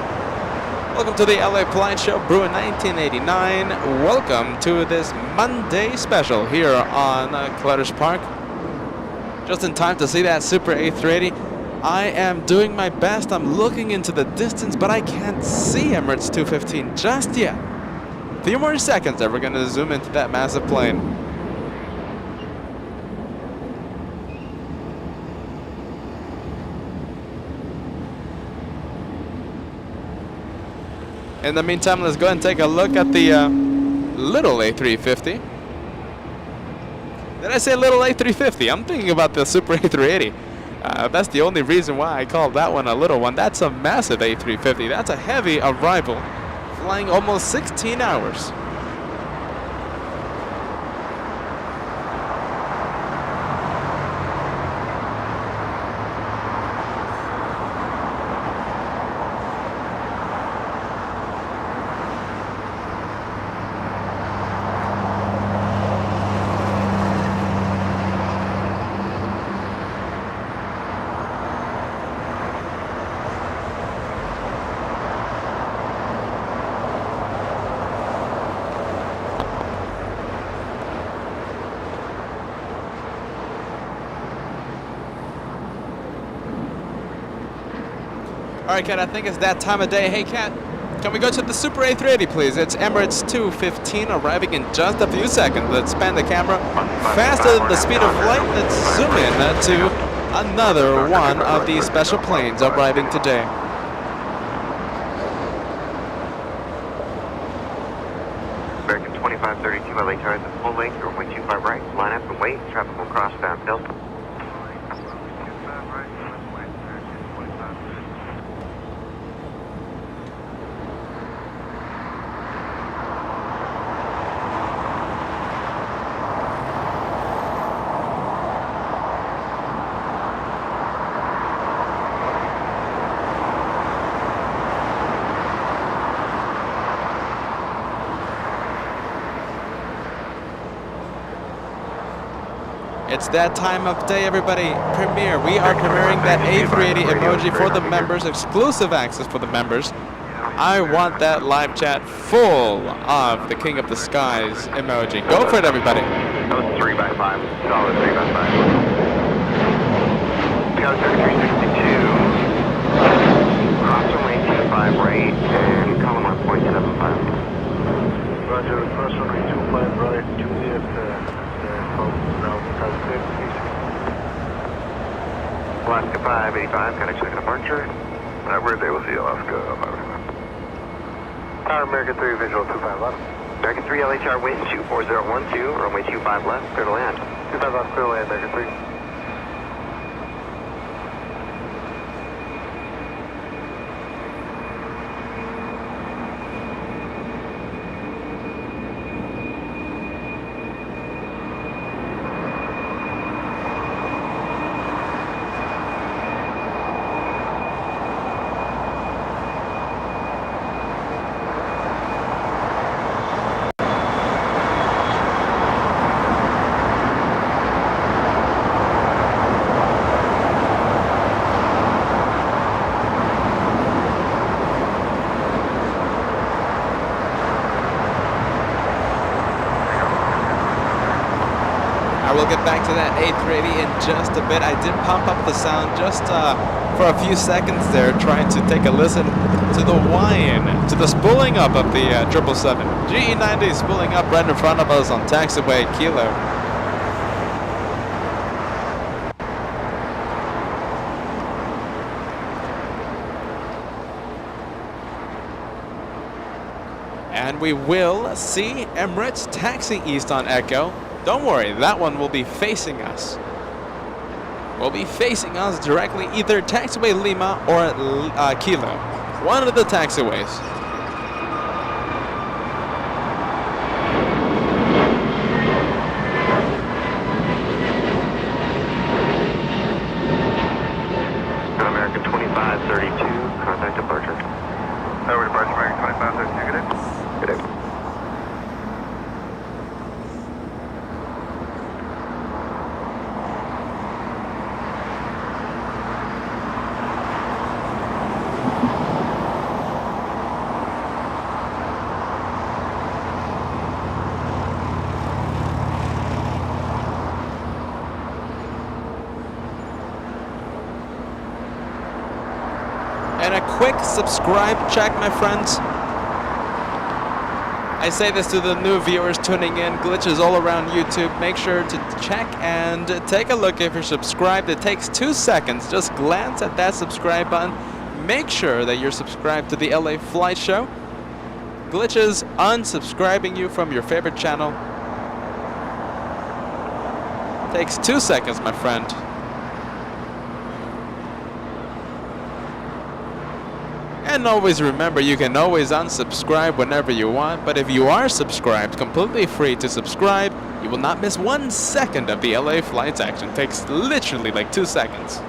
Welcome to the LA Flight Show, Bruin 1989. Welcome to this Monday special here on Clutter's Park. Just in time to see that Super A380. I am doing my best. I'm looking into the distance, but I can't see Emirates 215 just yet. A few more seconds and we're going to zoom into that massive plane. In the meantime, let's go ahead and take a look at the little A350. Did I say little A350? I'm thinking about the Super A380. That's the only reason why I called that one a little one. That's a massive A350. That's a heavy arrival, flying almost 16 hours. All right, Kat, I think it's that time of day. Hey, Kat, can we go to the Super A380, please? It's Emirates 215 arriving in just a few seconds. Let's span the camera faster than the speed of light. Let's zoom in to another one of these special planes arriving today. American 2532 LA tires at full length, runway 25 right, line up and wait, traffic will cross fast Delta. It's that time of day, everybody. Premiere. We are premiering that A380 emoji for the members, exclusive access for the members. I want that live chat full of the King of the Skies emoji. Go for it, everybody. That was 3x5. Solid 3x5. We got 3362. Cross runway 25 right and column 1.75. Roger, cross runway 25 right, Juliet, Alaska 585, connection to departure. we're there, we'll see Alaska. Tower American 3, visual 251. American 3 LHR wind 24012, runway 25 left, clear to land. 25 left, clear to land, American 3. we'll get back to that A380 in just a bit. I did pump up the sound just for a few seconds there, trying to take a listen to the whine, to the spooling up of the 777. GE90 spooling up right in front of us on taxiway Kilo. And we will see Emirates taxi east on Echo. Don't worry, that one will be facing us. Will be facing us directly, either taxiway Lima or Kilo. One of the taxiways. American 2532, contact departure. Over departure, American 2532, good day. Good day. And a quick subscribe check, my friends. I say this to the new viewers tuning in, glitches all around YouTube. Make sure to check and take a look if you're subscribed. It takes 2 seconds. Just glance at that subscribe button. Make sure that you're subscribed to the LA Flight Show. Glitches unsubscribing you from your favorite channel. Takes 2 seconds, my friend. And always remember, you can always unsubscribe whenever you want, but if you are subscribed, completely free to subscribe, you will not miss 1 second of the LA flights action. Takes literally like 2 seconds.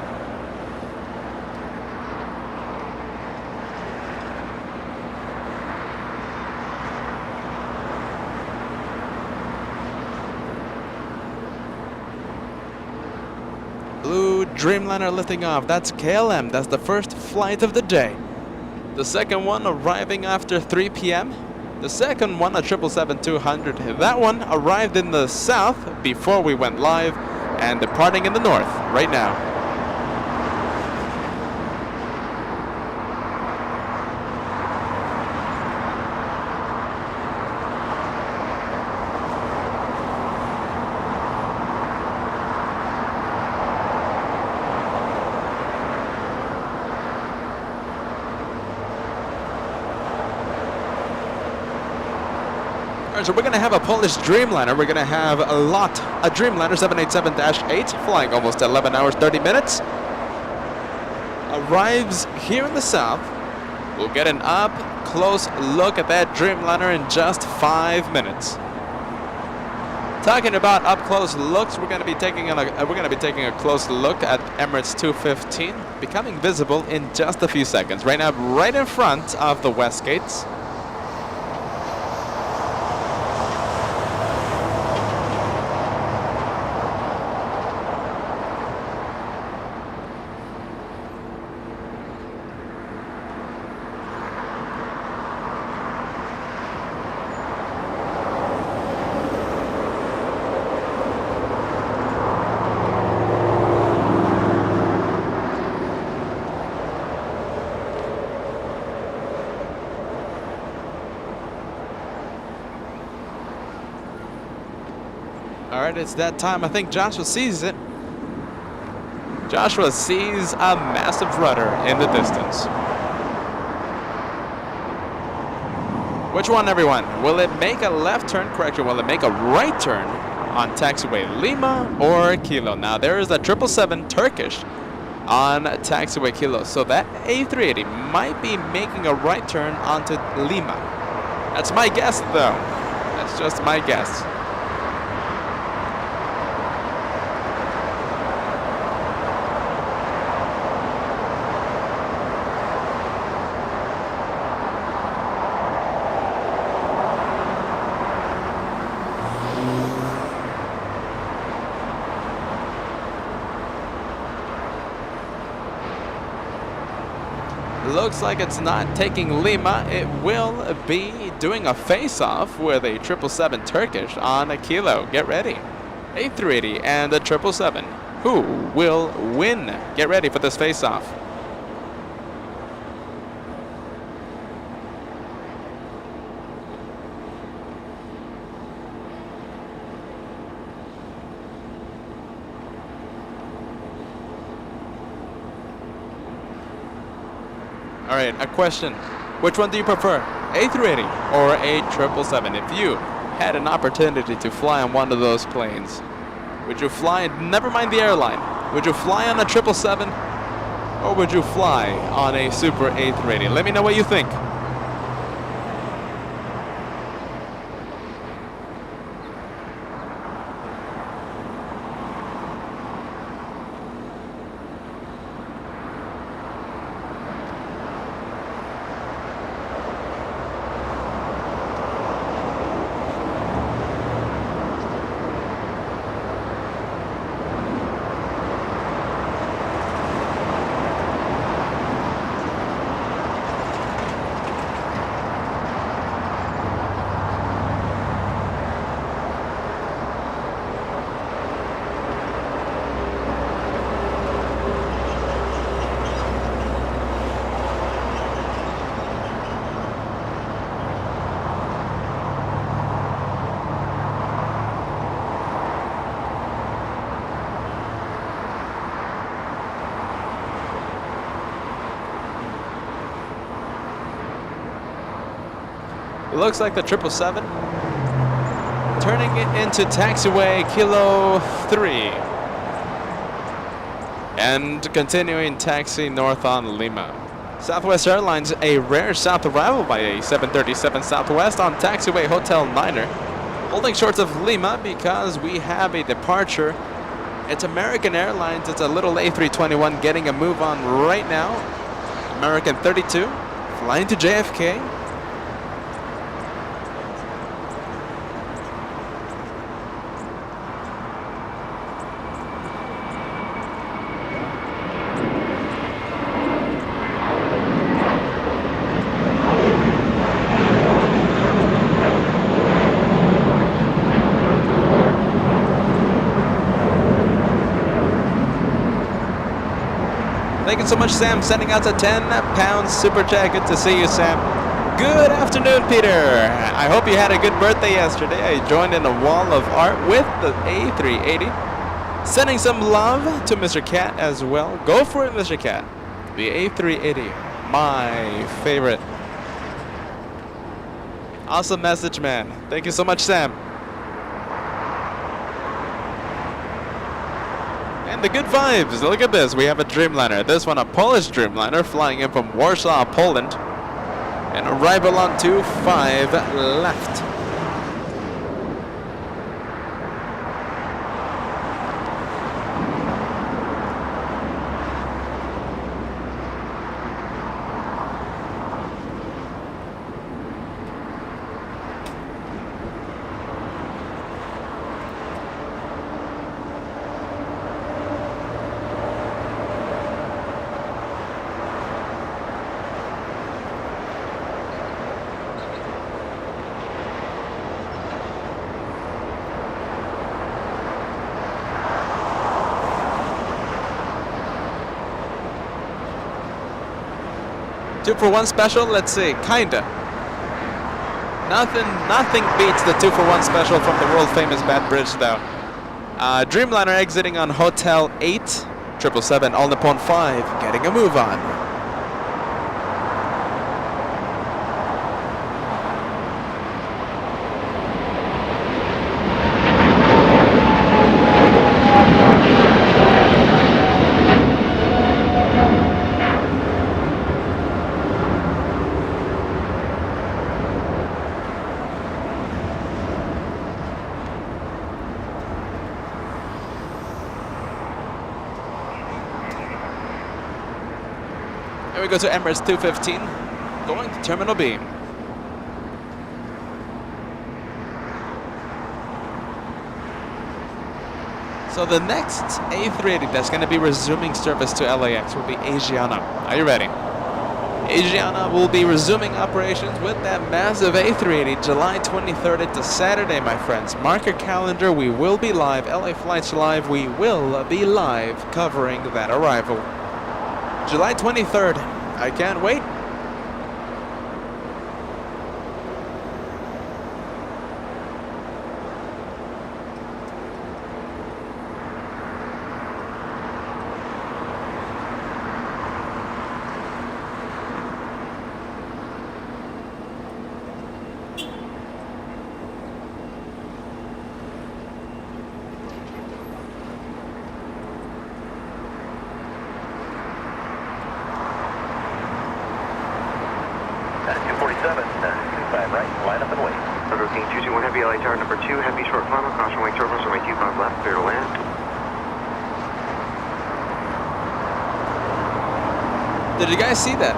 Blue Dreamliner lifting off. That's KLM. That's the first flight of the day. The second one arriving after 3 p.m. The second one, a 777-200. That one arrived in the south before we went live and departing in the north right now. So we're going to have a Polish Dreamliner. We're going to have a Dreamliner 787-8 flying almost 11 hours 30 minutes. Arrives here in the south. We'll get an up close look at that Dreamliner in just 5 minutes. Talking about up close looks, we're going to be taking a close look at Emirates 215 becoming visible in just a few seconds. Right now, right in front of the west gates. All right, it's that time. I think Joshua sees it. Joshua sees a massive rudder in the distance. Which one, everyone? Will it make a left turn? Correction. Will it make a right turn on taxiway Lima or Kilo? Now, there is a 777 Turkish on taxiway Kilo. So that A380 might be making a right turn onto Lima. That's my guess, though. That's just my guess. Looks like it's not taking Lima. It will be doing a face-off with a 777 Turkish on a Kilo. Get ready. A380 and the 777. Who will win? Get ready for this face-off. All right, a question. Which one do you prefer, A380 or a 777? If you had an opportunity to fly on one of those planes, would you fly, never mind the airline, would you fly on a 777 or would you fly on a Super A380? Let me know what you think. It looks like the 777 turning it into taxiway Kilo 3 and continuing taxi north on Lima. Southwest Airlines, a rare south arrival by a 737 Southwest on taxiway Hotel Niner, holding short of Lima because we have a departure. It's American Airlines. It's a little A321 getting a move on right now. American 32 flying to JFK. Thank you so much, Sam, sending out a 10-pound super chat. Good to see you, Sam. Good afternoon, Peter. I hope you had a good birthday yesterday. I joined in a wall of art with the A380. Sending some love to Mr. Cat as well. Go for it, Mr. Cat. The A380, my favorite. Awesome message, man. Thank you so much, Sam. And the good vibes. Look at this. We have a Dreamliner. This one a Polish Dreamliner flying in from Warsaw, Poland. And arrival on 25 left. Two for one special, let's see, kinda. Nothing beats the 2-for-1 special from the world famous Bad Bridge though. Dreamliner exiting on Hotel 8, 777 All Nippon 5, getting a move on. Here we go to Emirates 215, going to Terminal B. So the next A380 that's going to be resuming service to LAX will be Asiana. Are you ready? Asiana will be resuming operations with that massive A380 July 23rd. It's a Saturday, my friends. Mark your calendar. We will be live. LA Flights Live. We will be live covering that arrival. July 23rd. I can't wait. Did you guys see that?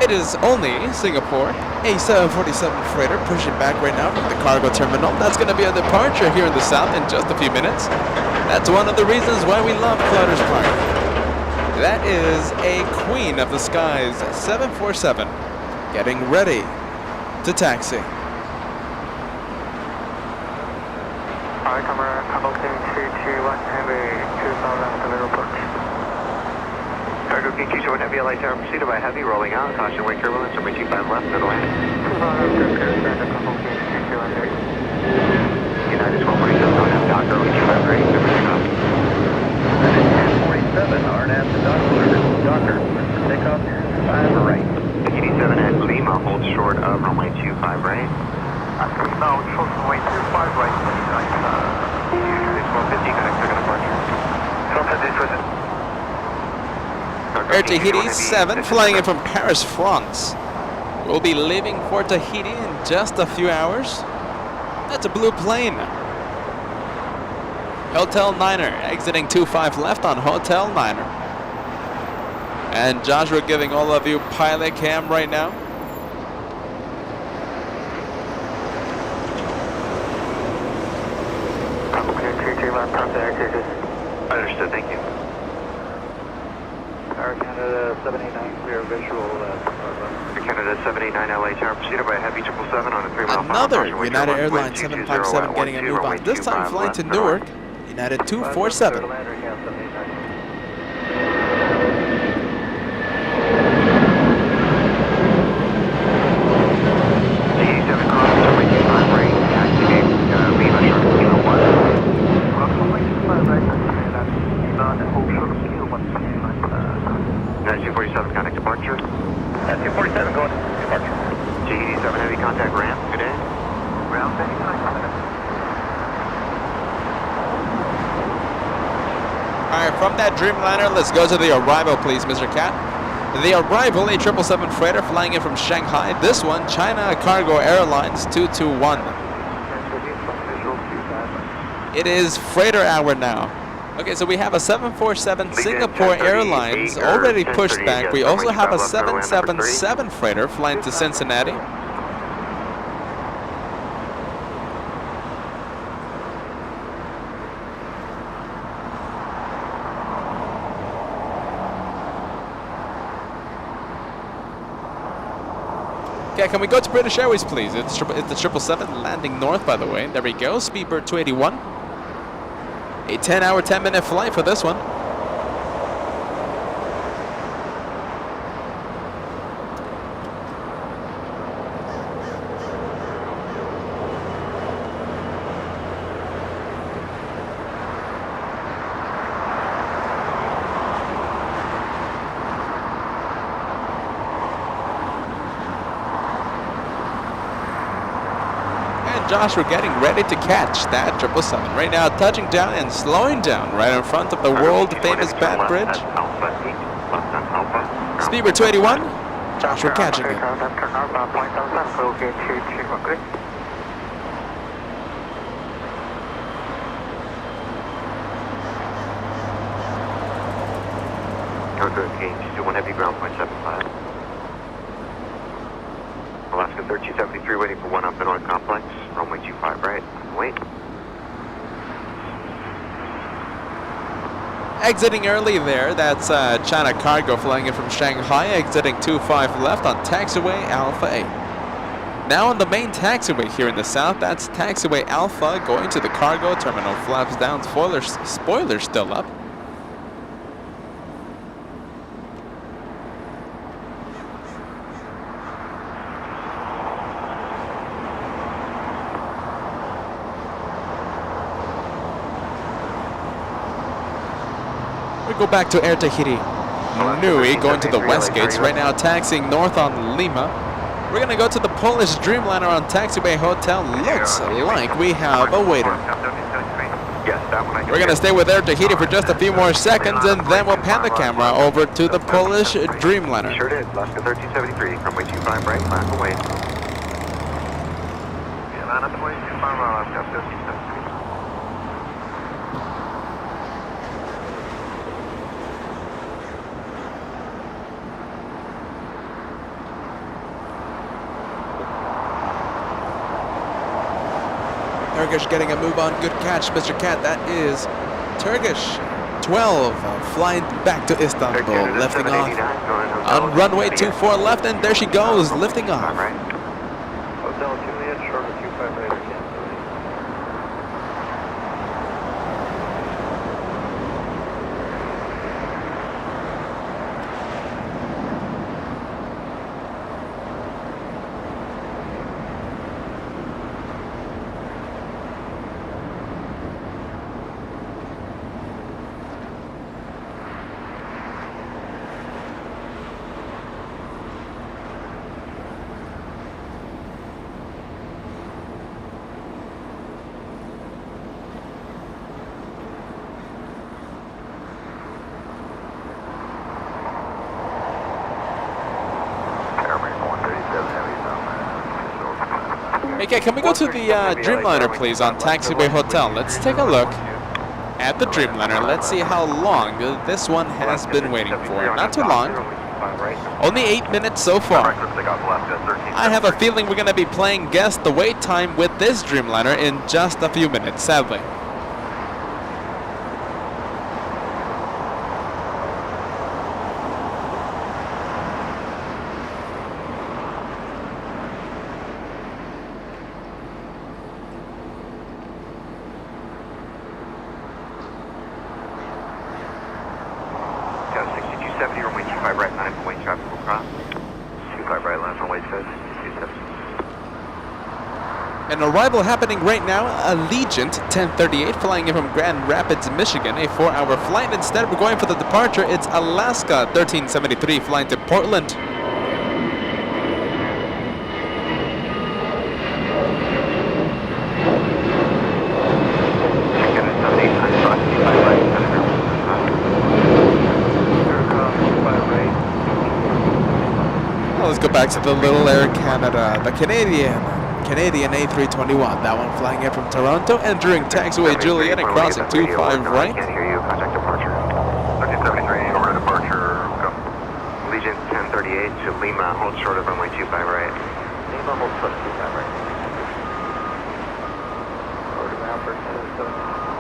It is only Singapore, a 747 freighter pushing back right now from the cargo terminal. That's going to be a departure here in the south in just a few minutes. That's one of the reasons why we love Clutter's Park. That is a Queen of the Skies 747 getting ready to taxi. Alright, camera, Apple 221 Heavy 2000 report. Cargo King 221 Heavy LA Tower pursued by Heavy rolling out. Caution wake turbulence, runway 25 left, middle land. United 1247, don't have dock, runway 25 right, number takeoff. United 1047, RNAV to docker, takeoff 5 right. UD7 at Lima, hold short of runway 25 right. Now, short runway 25 right, United 1250, connect second departure. 1250, present. Air Tahiti 7 flying in from Paris, France. We'll be leaving for Tahiti in just a few hours. That's a blue plane. Hotel Niner exiting 25 left on Hotel Niner. And Joshua giving all of you pilot cam right now. Understood, thank you. Canada 789, we are visual. Canada 789 LA Tower preceded by a Heavy 777 on a 3-mile Another United Airlines 757 getting a move on. This time flying to Newark. United 247. From that Dreamliner, let's go to the arrival, please, Mr. Cat. The arrival, a 777 freighter flying in from Shanghai. This one, China Cargo Airlines 221. It is freighter hour now. Okay, so we have a 747 Singapore Airlines already pushed back. We also have a 777 freighter flying to Cincinnati. Okay, can we go to British Airways, please? It's the 777 landing north, by the way. There we go. Speedbird 281. A 10-hour, 10-minute flight for this one. Josh, we're getting ready to catch that 777. Right now, touching down and slowing down right in front of the world-famous Bat Bridge. Speedbird 281. Josh, we're catching it. Gauge 21 heavy ground point 75. Alaska 1373 waiting for 1 up the North Complex. Runway 25 right. Wait. Exiting early there, that's China Cargo flying in from Shanghai, exiting 25 left on taxiway Alpha 8. Now on the main taxiway here in the south, that's taxiway Alpha going to the cargo terminal. Flaps down, spoilers still up. We go back to Air Tahiti Nui, going to the west gates. Right now taxiing north on Lima. We're going to go to the Polish Dreamliner on taxiway hotel. Looks like we have a waiter. We're going to stay with Air Tahiti for just a few more seconds, and then we'll pan the camera over to the Polish Dreamliner. Sure did. Alaska 1373, runway 25 right, last away. Atlanta 25 Alaska 1373. Turkish getting a move on. Good catch, Mr. Cat. That is Turkish 12 flying back to Istanbul, lifting off on runway 24 left, and there she goes, lifting off. Hotel Juliet, short of 25 right. Okay, can we go to the Dreamliner, please, on Taxiway Hotel? Let's take a look at the Dreamliner. Let's see how long this one has been waiting for. Not too long. Only 8 minutes so far. I have a feeling we're going to be playing Guess the Wait Time with this Dreamliner in just a few minutes, sadly. An arrival happening right now, Allegiant 1038 flying in from Grand Rapids, Michigan, a 4-hour flight. Instead, we're going for the departure. It's Alaska 1373 flying to Portland. Well, let's go back to the Little Air Canada, the Canadian A321, that one flying in from Toronto, entering taxiway Juliet and crossing 25 right. Can't hear you, contact departure. 1373, over to departure, go. Allegiant 1038 to Lima, hold short of runway 25 right. Lima, hold short of 25 right. Over to Mount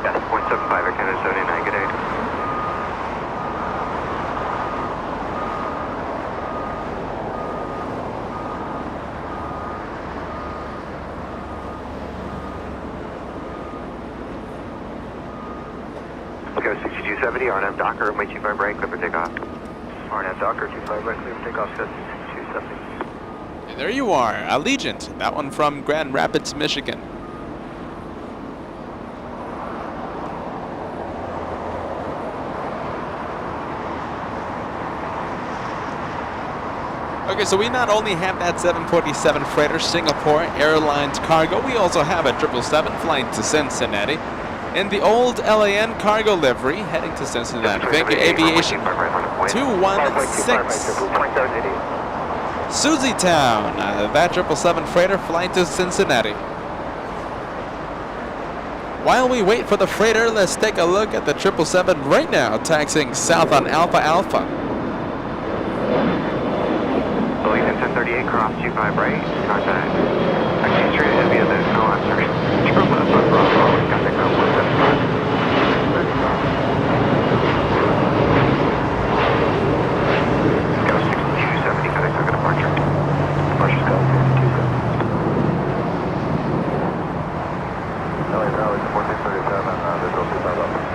Yes, 0.75 at Canada 79, good day. Go 6270, RNF Docker, runway 25 right, clear for takeoff. RNF Docker, 25 right, clear for takeoff, 270. And there you are, Allegiant, that one from Grand Rapids, Michigan. Okay, so we not only have that 747 freighter Singapore Airlines cargo, we also have a 777 flying to Cincinnati in the old LAN cargo livery heading to Cincinnati. Thank you, Aviation 216. Susie Town, that 777 freighter flying to Cincinnati. While we wait for the freighter, let's take a look at the 777 right now, taxiing south on Alpha Alpha. Allegiant 1038, cross 25 right, contact. Actually, straight ahead via the, oh, I'm sorry. Contact on 175.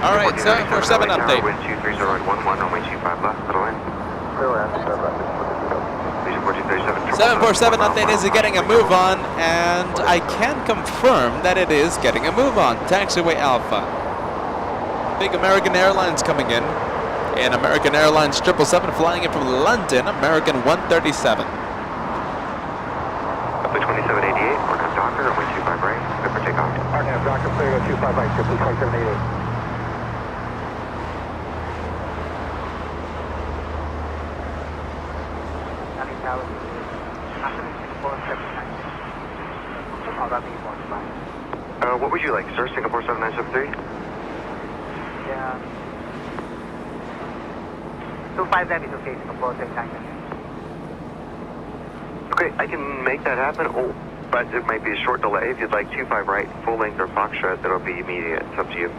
All right, 747 update. Wind 230 at 11, runway 25 left, middle line. 747 update is getting a move on, and I can confirm that it is getting a move on. Taxiway Alpha. Big American Airlines coming in. And American Airlines 777 flying in from London, American 137. Up to 2788, we're on Docker, runway 25 right, good for takeoff. RNAV, Docker, clear to 25 right, 2788. What would you like, sir? Singapore 7973? Yeah. 25 that is okay, Singapore 7973. Okay, I can make that happen, but it might be a short delay. If you'd like 25 right, full length or Foxtrot, that'll be immediate. It's up to you.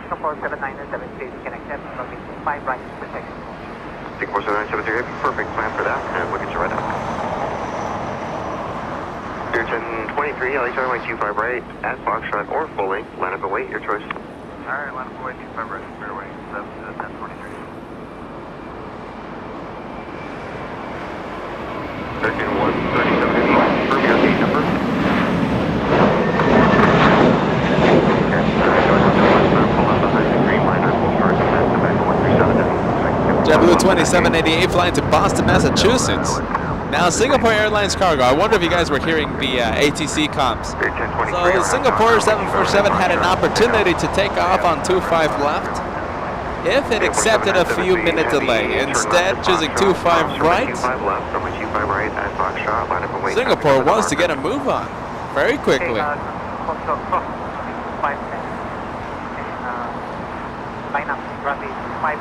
Singapore 7973, we can accept runway 25 right, protection. Singapore 7973, perfect plan for that, and we'll get you right up. You're 1023, LAX runway 25 right, at Foxtrot or full length, line up and wait, your choice. Alright, line up and wait, 25 right, fairway, 7 to 1023. 13-1, 3750, confirm your gate number. JetBlue 2788 flying to Boston, Massachusetts. Now, Singapore Airlines cargo. I wonder if you guys were hearing the ATC comms. So, Singapore 747 had an opportunity to take off on 25 left if it accepted a few minute delay. Instead, choosing 25 right, Singapore wants to get a move on very quickly. Line up, runway 5.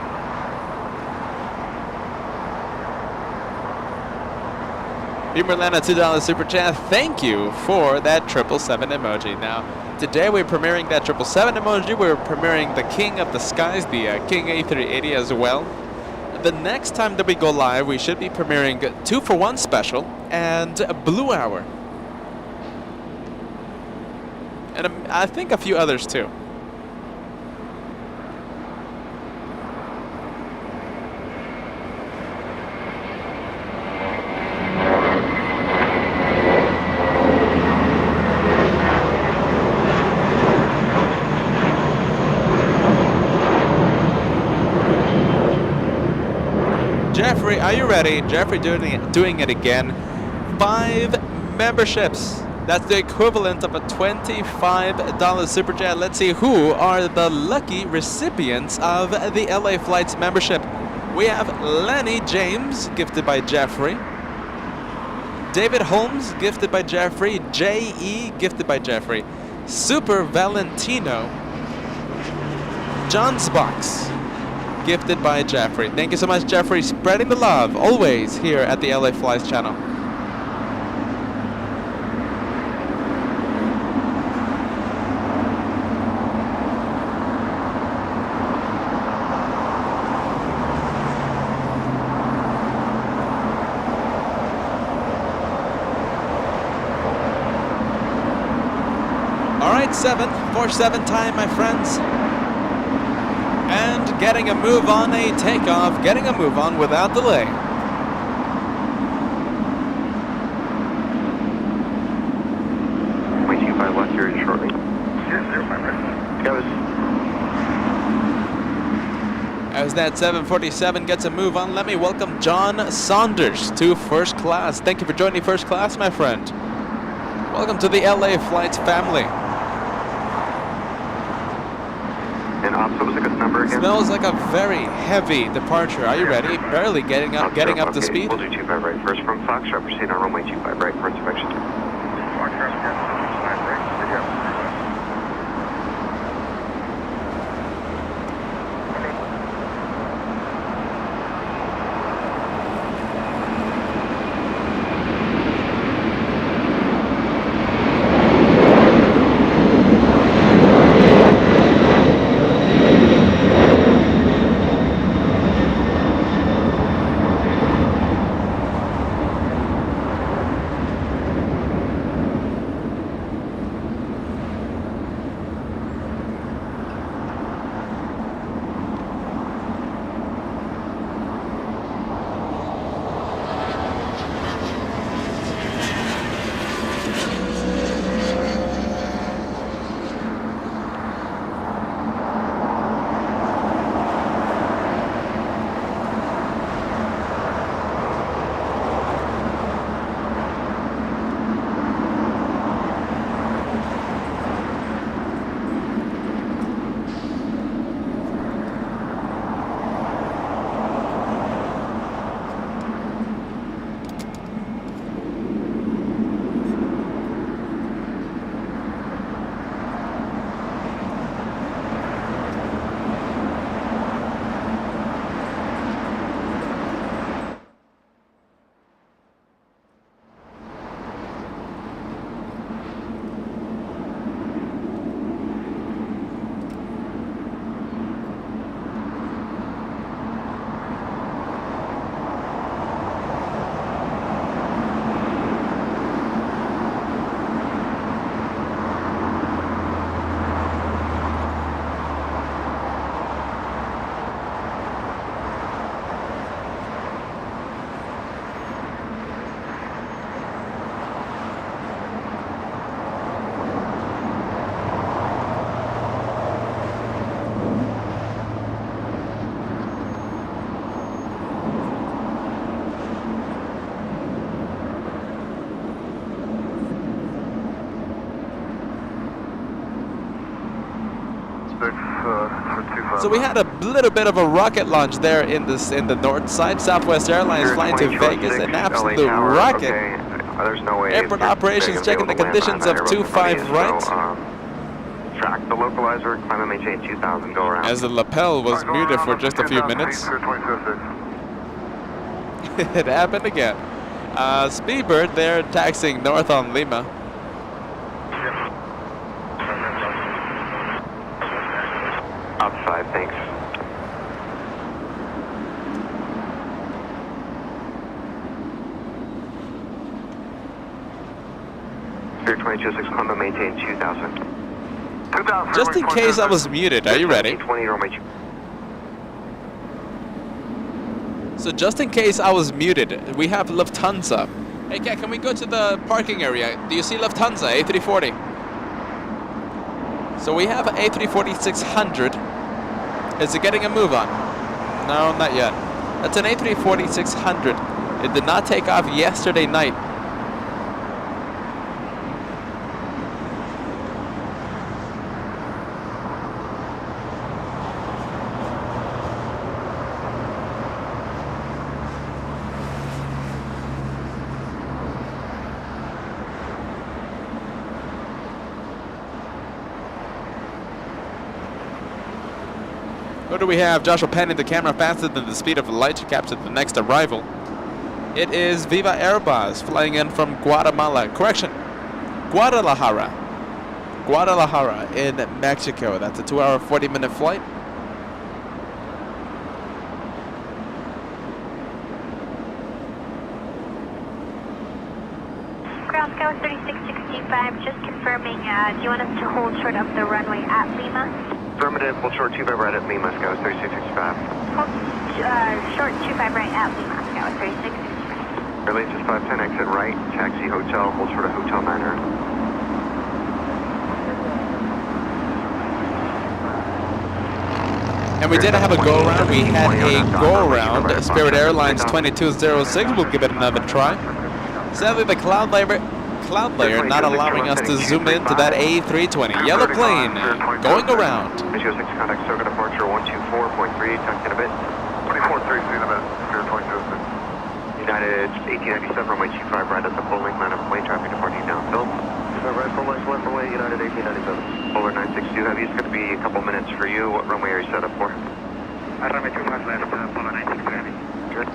Merlana $2 super chat. Thank you for that 777 emoji. Now, today we're premiering that 777 emoji. We're premiering the King of the Skies, the King A380 as well. The next time that we go live, we should be premiering 2-for-1 special and a Blue Hour. And I think a few others too. Jeffrey, are you ready? Jeffrey doing it again. 5 memberships. That's the equivalent of a $25 super chat. Let's see who are the lucky recipients of the LA Flights membership. We have Lenny James, gifted by Jeffrey. David Holmes, gifted by Jeffrey. J.E., gifted by Jeffrey. Super Valentino. John's Box, gifted by Jeffrey. Thank you so much, Jeffrey. Spreading the love, always, here at the LA Flies channel. All right, 747 time, my friends. And getting a move on a takeoff, getting a move on without delay. Wait, 25 left here shortly. 05 right. As that 747 gets a move on, let me welcome John Saunders to first class. Thank you for joining first class, my friend. Welcome to the LA Flights family. And what was the good number again? Smells like a very heavy departure. Are you ready? Barely getting up to speed. We'll do 25 right first from Foxtrot. Proceed on runway 25 right for inspection. Foxtrot, 25 right, video. for 25. So we had a little bit of a rocket launch there in the north side. Southwest Airlines flying to Vegas, an absolute rocket. Okay. There's no way. Airport operations checking the conditions of 25 right. Track the localizer, climb and maintain 2000, go around. As the lapel was muted for just a few minutes. It happened again. Speedbird, they're taxiing north on Lima. Outside, thanks. Spirit 226, climb and maintain 2000. Just in case I was muted, are you ready? 20, So just in case I was muted, we have Lufthansa. Hey Kat, can we go to the parking area? Do you see Lufthansa, A340? So we have an A340-600. Is it getting a move on? No, not yet. That's an A340-600. It did not take off yesterday night. What do we have? Joshua panning the camera faster than the speed of light to capture the next arrival. It is Viva Airbus flying in from Guatemala. Correction, Guadalajara. Guadalajara in Mexico. That's a 2-hour, 40-minute flight. Ground Scout 3665, just confirming, do you want us to hold short of the runway at Lima? Affirmative, hold short 25 right at Lima, Scout 3665. Hold short 25 right at Lima, Scout 3665. Relays is 510, exit right, taxi hotel, hold short of Hotel Manor. And we didn't have a go-around, we had a go-around. Spirit Airlines 2206, we'll give it another try. Sadly, the cloud layer not allowing us to zoom into that A320. Yellow plane going around. Issue 6 contact Soga departure 124.3, tucked in a bit. 24.3, see in a minute. Spirit 226. United 1897, runway 25 right at the full length line of plane traffic departing downfield. Right, full length left away, United 1897. Polar 962 Heavy, it's going to be a couple minutes for you. What runway are you set up for? Runway 25 left, Polar 962 Heavy. Good.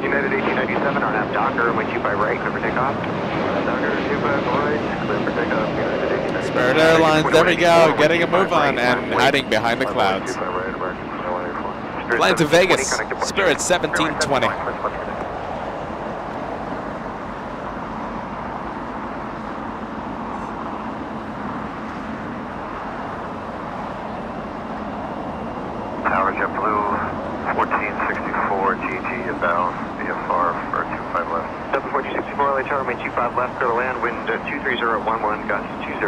United 1897, on have Docker, runway 25 right, clear for takeoff. Docker, 25 right, clear for takeoff. United 1897. Spirit Airlines, there we go, getting a move on and hiding behind the clouds. Flying to Vegas, Spirit 1720. Tower JetBlue 1464 GT inbound, VFR for 25 left. 74264 LA Tower, runway 25 left, clear to land, wind 23011, gusts 20.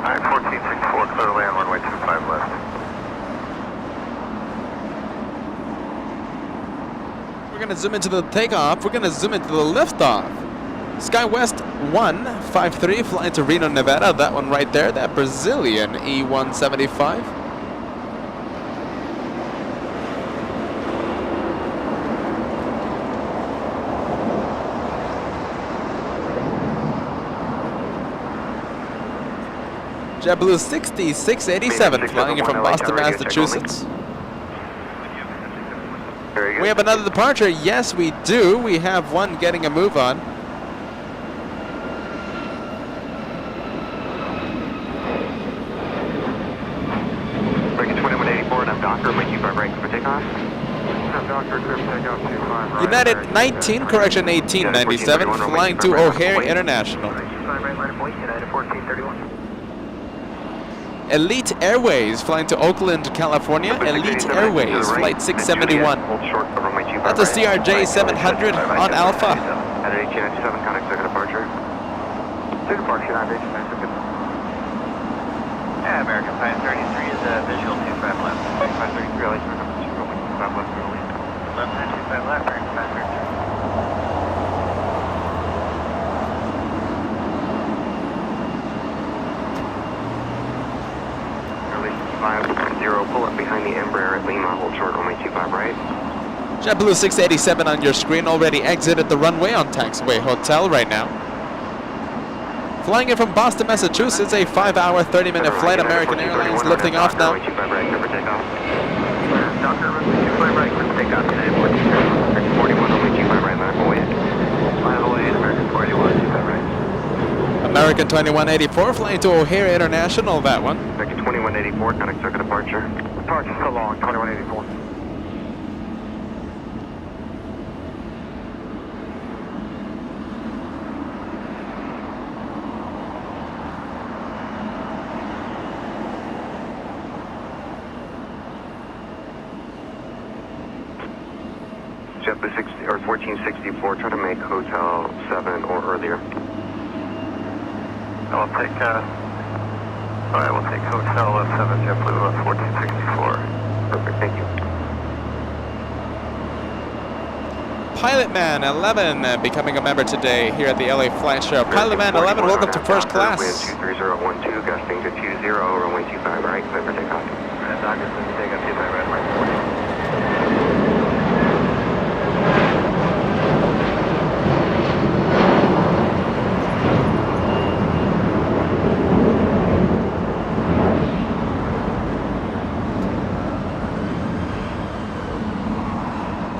Alright, 1464, clear to land, runway 25 left. We're going to zoom into the takeoff. We're going to zoom into the liftoff. SkyWest 153 flying to Reno, Nevada. That one right there, that Brazilian E175. JetBlue 6687 flying in from Boston, Massachusetts. Very good. We have another departure. Yes, we do. We have one getting a move on. Breaking 2184, and I'm Docker, runway 25 right, clear for takeoff. I'm Docker, clear for takeoff, 25 right. United 19, correction 1897, flying to O'Hare International. 25 right, line of point, United 1431. Elite Airways flying to Oakland, California. Elite Airways, flight 671. That's a CRJ 700 on Alpha. At 1897, contact circuit departure. Two departure, 9 Yeah, American 533 is a visual 25 left. 533, LA turn number 2, runway 25 left, early. Left 925 left, American 533. Early 530, pull up behind the Embraer at Lima, hold short, runway 25 right. JetBlue 687 on your screen, already exited the runway on taxiway hotel right now. Flying in from Boston, Massachusetts, a 5-hour, 30-minute flight. American Airlines lifting off now. Runway 25 right, clear for takeoff. Doctor, runway 25 right, clear for takeoff. United 14, 41, runway 25 right, line away. Line away, American 41, 25 right. American 2184 flying to O'Hare International, that one. American 2184, contact circuit departure. Departure so long, 2184. JetBlue 1464, try to make Hotel 7 or earlier. I'll take, alright, we'll take Hotel 7, JetBlue 1464. Perfect, thank you. Pilotman 11 becoming a member today here at the LA Flight Show. Pilotman 11, welcome to first class. Wind 23012, gusting to 20, runway 25 right, clear for takeoff. Doctor, take up 25 right, runway 40.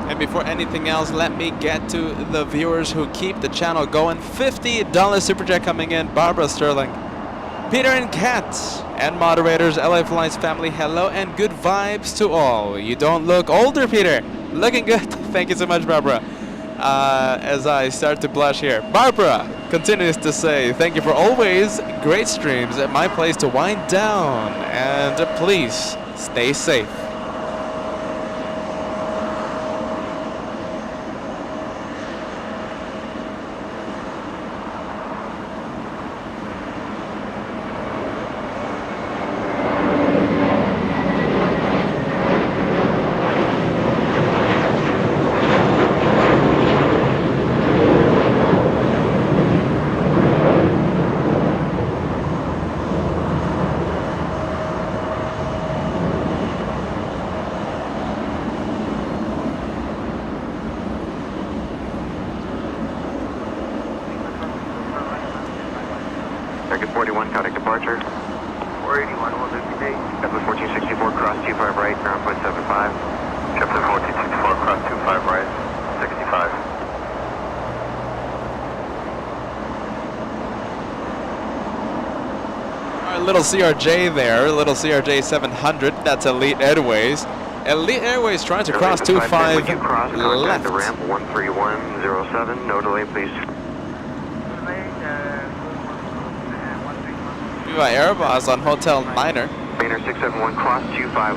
And before anything else, let me get to the viewers who keep the channel going. $50 super chat coming in. Barbara Sterling, Peter and Kat, and moderators, LA Flights family, hello and good vibes to all. You don't look older, Peter. Looking good. Thank you so much, Barbara. As I start to blush here. Barbara continues to say, thank you for always great streams at my place to wind down. And please stay safe. American 41, contact departure. 481, 158. JetBlue 1464, cross 25 right, ground point 75. JetBlue 1464, cross 25 right, 65. Our little CRJ there, little CRJ 700, that's Elite Airways. Elite Airways trying to cross 25 Would you cross and left. contact the ramp 13107, no delay please. Viva Airbus on Hotel Niner. Banner 671, cross 25.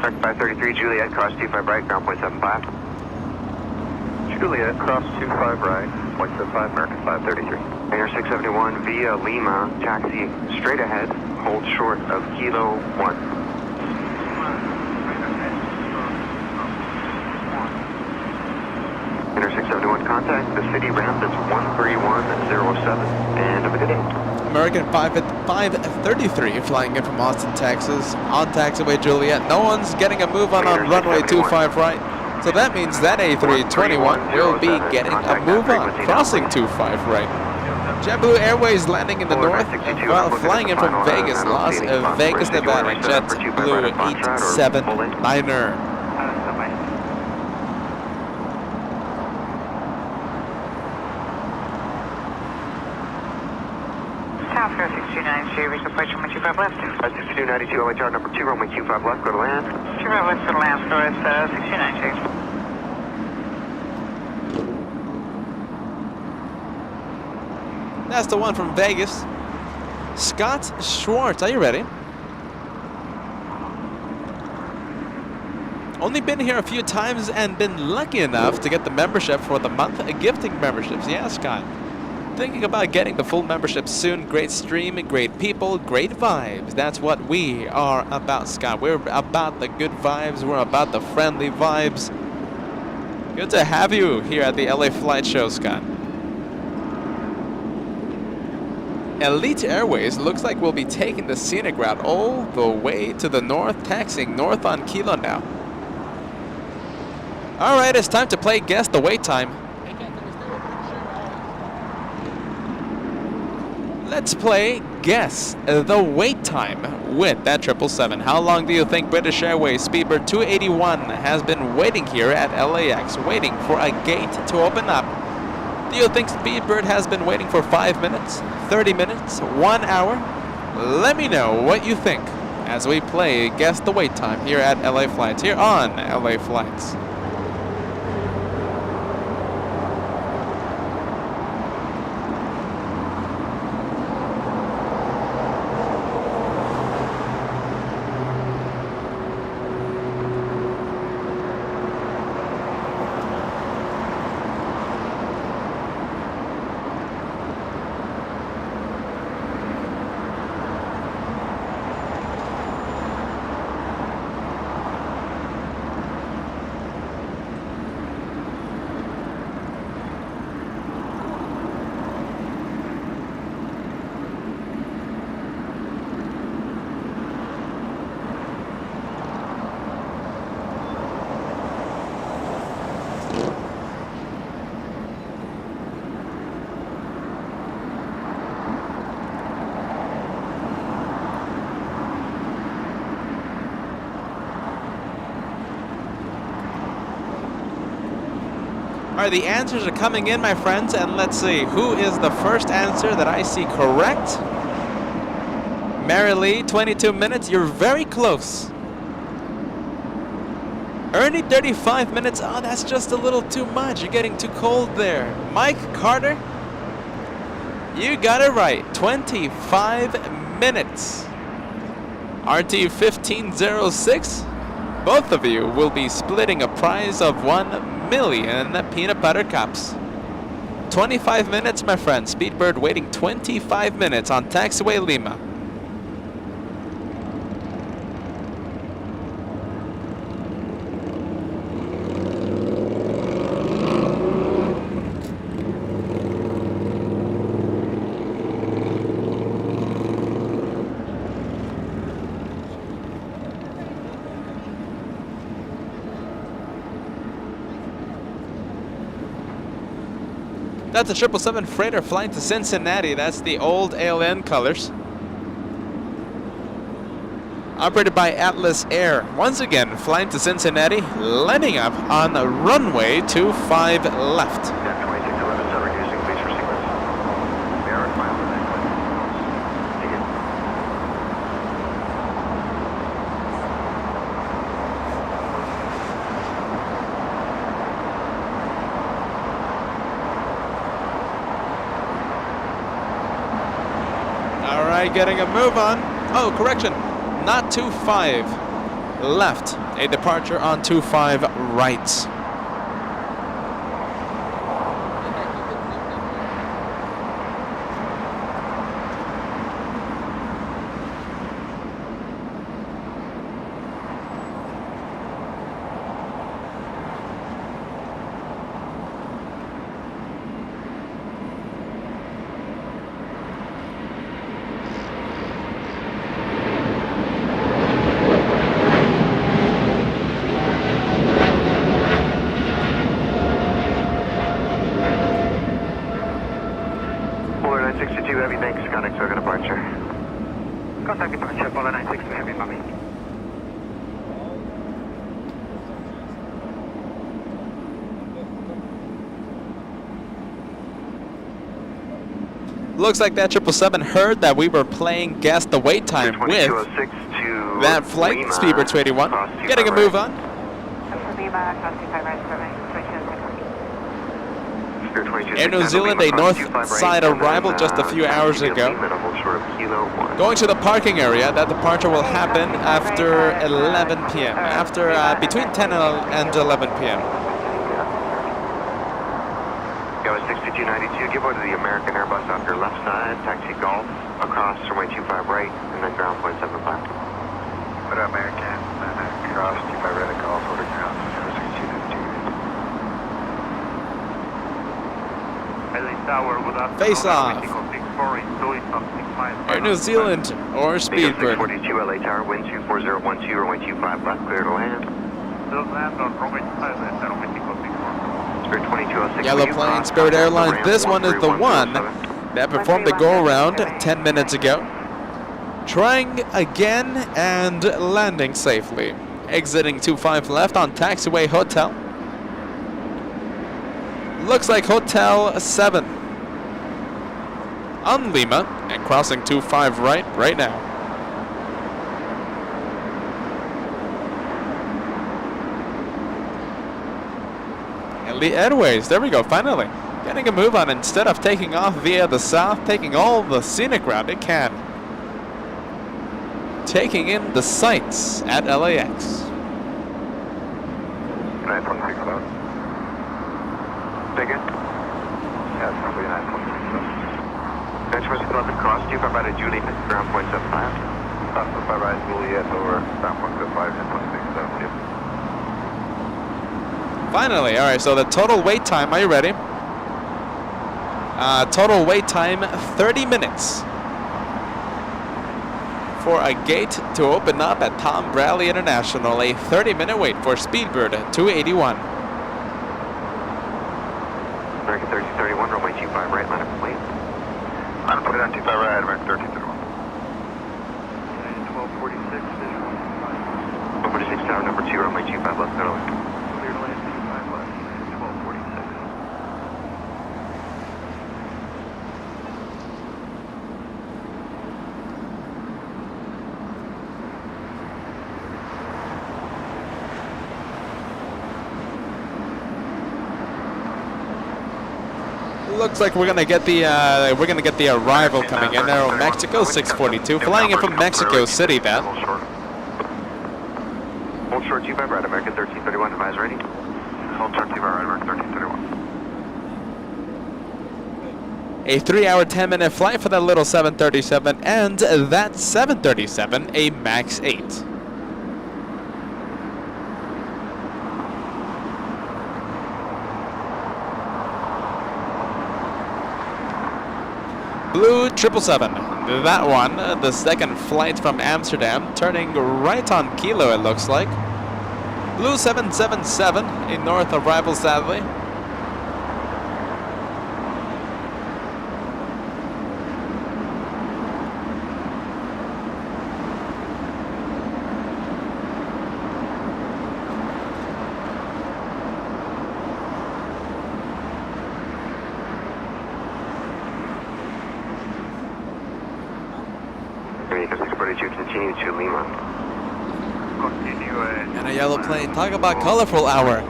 American 533, Juliet, cross 25 right, ground point 75. Juliet, cross 25 right, 0.75, American 533. Banner 671, via Lima, taxi straight ahead, hold short of Kilo 1. Banner 671, contact the city ramp is 13107, and have a good day. American 533 flying in from Austin, Texas, on taxiway Juliet. No one's getting a move on runway 25 right. So that means that A321 will be getting a move on, crossing 25 right. JetBlue Airways landing in the Forward north 962, while I'm looking flying at in the from final Vegas, I don't see any spots. Vegas, Where's the Nevada, right turn number 25 right JetBlue at Foxtrot or full in? 879er. South Coast 629, reach approach runway 25 left. 6292, LA tower number 2, runway 25 left, go to land. 25 left, go to land, score is 629, That's the one from Vegas. Scott Schwartz, are you ready? Only been here a few times and been lucky enough to get the membership for the month. Gifting memberships, yeah, Scott. Thinking about getting the full membership soon. Great stream, great people, great vibes. That's what we are about, Scott. We're about the good vibes. We're about the friendly vibes. Good to have you here at the LA Flight Show, Scott. Elite Airways looks like we'll be taking the scenic route all the way to the north, taxiing north on Kilo now. Alright, it's time to play Guess the Wait Time. Let's play Guess the Wait Time with that 777. How long do you think British Airways Speedbird 281 has been waiting here at LAX, waiting for a gate to open up? Do you think Speedbird has been waiting for 5 minutes, 30 minutes, 1 hour? Let me know what you think as we play Guess the Wait Time here at LA Flights, here on LA Flights. Alright, the answers are coming in, my friends, and let's see. Who is the first answer that I see correct? Mary Lee, 22 minutes. You're very close. Ernie, 35 minutes. Oh, that's just a little too much. You're getting too cold there. Mike Carter, you got it right. 25 minutes. RT 1506. Both of you will be splitting a prize of 1 million peanut butter cups. 25 minutes, my friend. Speedbird waiting 25 minutes on Taxiway Lima. That's a 777 freighter flying to Cincinnati. That's the old ALN colors. Operated by Atlas Air. Once again, flying to Cincinnati, landing up on the runway 25 left. Yeah, 2611, so reducing, please for sequence. We are at mile for that. Take it. Alright, getting a move on. Oh, correction. Not 25 left. A departure on 25 right. Looks like that 777 heard that we were playing Guess the Wait Time with 2206 to that flight, Lima, Speedbird 281. cross 25 Getting a right. move on. Spirit 2206 Air New to Zealand, Lima, a cross north 25 right, side and then, arrival just a few hours taxi to ago. Lima, double short of Kilo 1. Going to the parking area. That departure will happen after 11 p.m. After between 10 and 11 p.m. Go 6292, give over to the American Airbus off your left side, taxi Golf, across runway 25 right, and then ground point 75. What up, American? Cross 25 right, Golf, over ground, 6292. Face off. Air New Zealand or Speedbird. 642 LA Tower, wind 24012, runway 25 left, clear to land. Spirit 2206. Yellow plane, Spirit Airlines. This one is the one that performed the go-around 10 minutes ago. Trying again and landing safely. Exiting 25 left on taxiway hotel. Looks like Hotel 7 on Lima and crossing 25 right now. Elite Airways, there we go, finally. Getting a move on instead of taking off via the south, taking all the scenic route it can. Taking in the sights at LAX. 9.6 cloud. Take it. Yeah, it's probably 9.6. Benchmark 11 cross, 25 right at Juliet, ground point 75. 25 right at Juliet over ground point 75, 10.6, yep. Finally, all right, so the total wait time, are you ready? Total wait time, 30 minutes. For a gate to open up at Tom Bradley International, a 30-minute wait for Speedbird 281. American 1331, runway 25 right, line up complete. I'm putting on 25 right, American 1331. 1246, visual. 146 tower number 2, runway 25 left, Donnelly. Clear to land 25 left, 1246. Looks like we're gonna get the arrival coming in. Aero Mexico 642, flying in from Mexico City. Then Hold short 25 right, American 1331, advise ready. Hold short 25 right, American 1331. a 3-hour 10-minute flight for that little 737, and that 737 a Max 8. Blue 777, that one, the second flight from Amsterdam, turning right on Kilo it looks like. Blue 777, a north arrival sadly. Erika 642, continue to Lima. Continue And a yellow plane. Talk about colorful hour.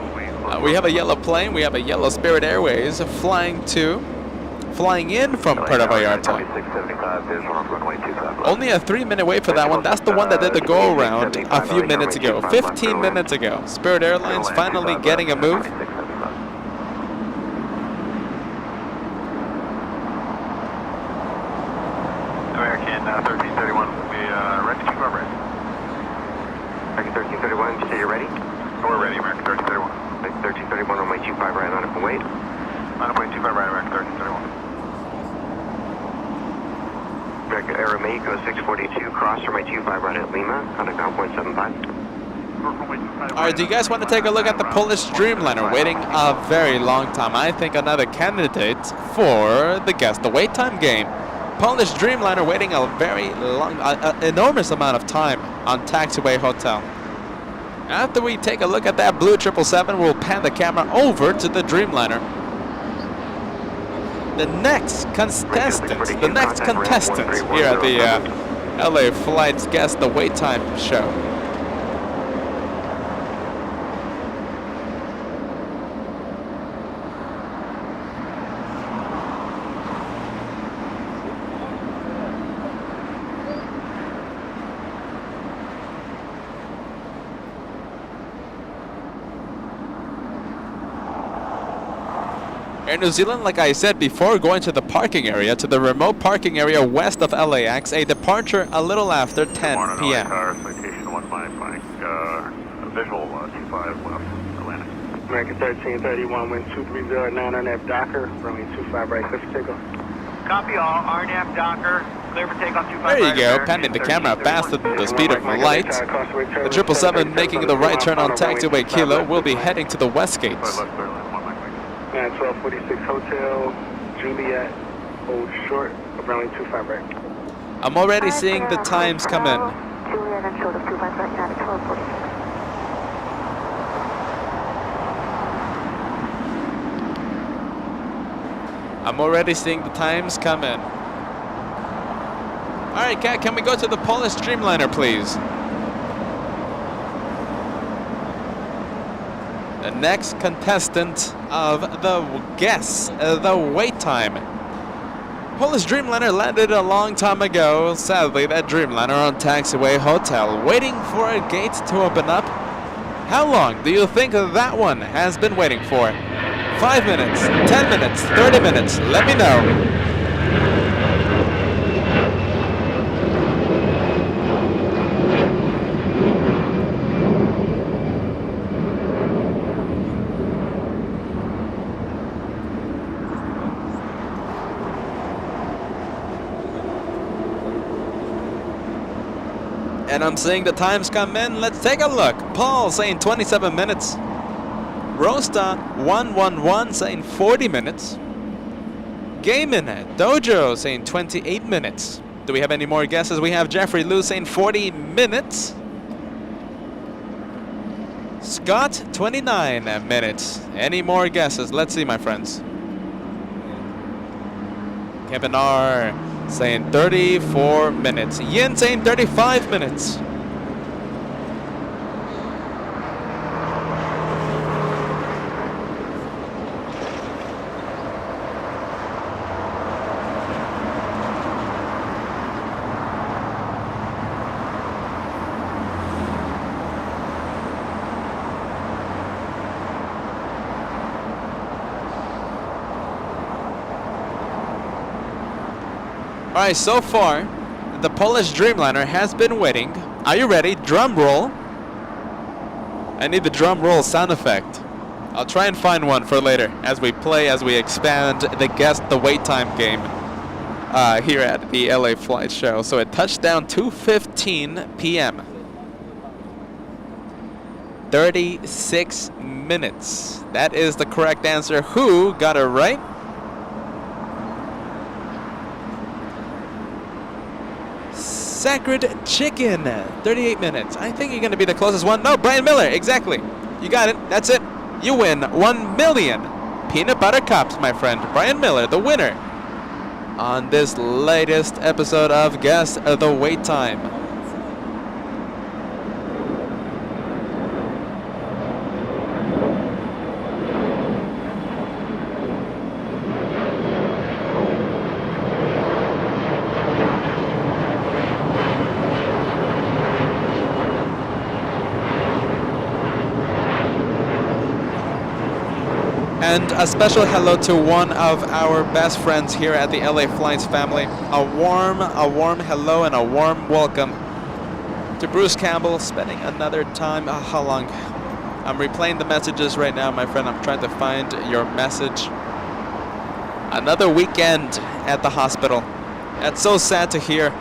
We have a yellow plane. We have a yellow Spirit Airways flying in from Puerto Vallarta. 2675, visual on runway 25 left. Only a 3-minute wait for that one. That's the one that did the go around a few minutes ago. 15 minutes ago. Spirit Airlines finally getting a move. American 1331, we ready to keep our ready. American 1331, you say you're ready? We're ready, American 1331. 1331, runway 25 right, line up and wait. Line up 25 right, American 1331. American Nomicos 642, cross runway 25 right at Lima, contact ground point 75. Alright, do you guys want to take a look at the Polish Dreamliner waiting a very long time? I think another candidate for the Guess the Wait Time game. Polish Dreamliner waiting a very long, enormous amount of time on taxiway hotel. After we take a look at that blue 777, we'll pan the camera over to the Dreamliner. the next contestant here at the LA Flights Guess the Wait Time show. Air New Zealand, like I said before, going to the parking area, to the remote parking area west of LAX, a departure a little after 10 p.m. Citation 155, visual 25 left, Atlantic. American 1331, wind 2309 on that Docker, runway 25 right, clear for takeoff. Copy all, RNAV Docker, clear for takeoff 25 There you right, go, American pending the camera 1331. faster than the speed of light. The 777 making the right turn on taxiway Kilo will be heading to the west gates. 1246 Hotel, Juliet, hold short, runway 25 right. I'm already seeing the times come in. Juliet and short of 25 right now at 1246. I'm already seeing the times come in. Alright, Kat, can we go to the Polish Dreamliner, please? The next contestant of the Guess the Wait Time. Polish Dreamliner landed a long time ago. Sadly, that Dreamliner on taxiway hotel, waiting for a gate to open up. How long do you think that one has been waiting for? 5 minutes, 10 minutes, 30 minutes, let me know. And I'm seeing the times come in. Let's take a look. Paul saying 27 minutes. Rosta 111 saying 40 minutes. Gaming Dojo saying 28 minutes. Do we have any more guesses? We have Jeffrey Lou saying 40 minutes. Scott 29 minutes. Any more guesses? Let's see, my friends. Kevin R saying 34 minutes. Yin saying 35 minutes. Alright, so far, the Polish Dreamliner has been waiting. Are you ready? Drum roll. I need the drum roll sound effect. I'll try and find one for later as we expand the Guess the Wait Time game here at the LA Flight Show. So it touched down 2:15 p.m. 36 minutes. That is the correct answer. Who got it right? Sacred Chicken, 38 minutes. I think you're going to be the closest one. No, Brian Miller, exactly. You got it. That's it. You win 1 million peanut butter cups, my friend. Brian Miller, the winner on this latest episode of Guess the Wait Time. And a special hello to one of our best friends here at the LA Flights family. A warm hello and a warm welcome to Bruce Campbell, spending another time. How long? I'm replaying the messages right now, my friend. I'm trying to find your message. Another weekend at the hospital. That's so sad to hear.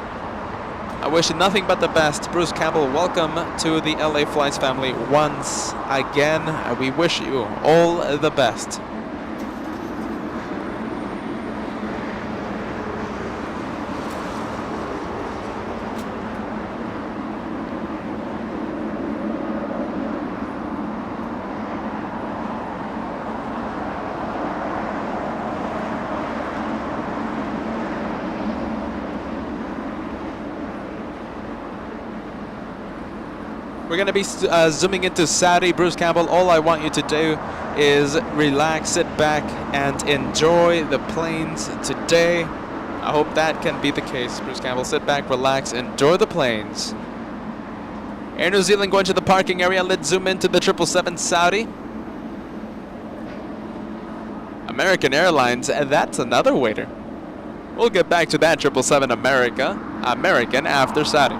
I wish you nothing but the best. Bruce Campbell, welcome to the LA Flights family once again. We wish you all the best. We're going to be zooming into Saudi. Bruce Campbell, all I want you to do is relax, sit back, and enjoy the planes today. I hope that can be the case, Bruce Campbell. Sit back, relax, enjoy the planes. Air New Zealand going to the parking area. Let's zoom into the 777 Saudi. American Airlines, that's another waiter. We'll get back to that 777 American after Saudi.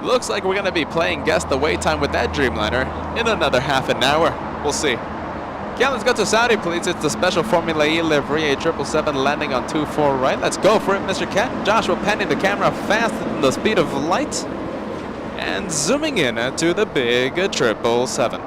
Looks like we're going to be playing Guess the Wait Time with that Dreamliner in another half an hour. We'll see. Yeah, let's go to Saudi, please. It's the special Formula E livery, a 777 landing on 24 right. Let's go for it, Mr. Cat. Joshua panning the camera faster than the speed of light. And zooming in to the big 777.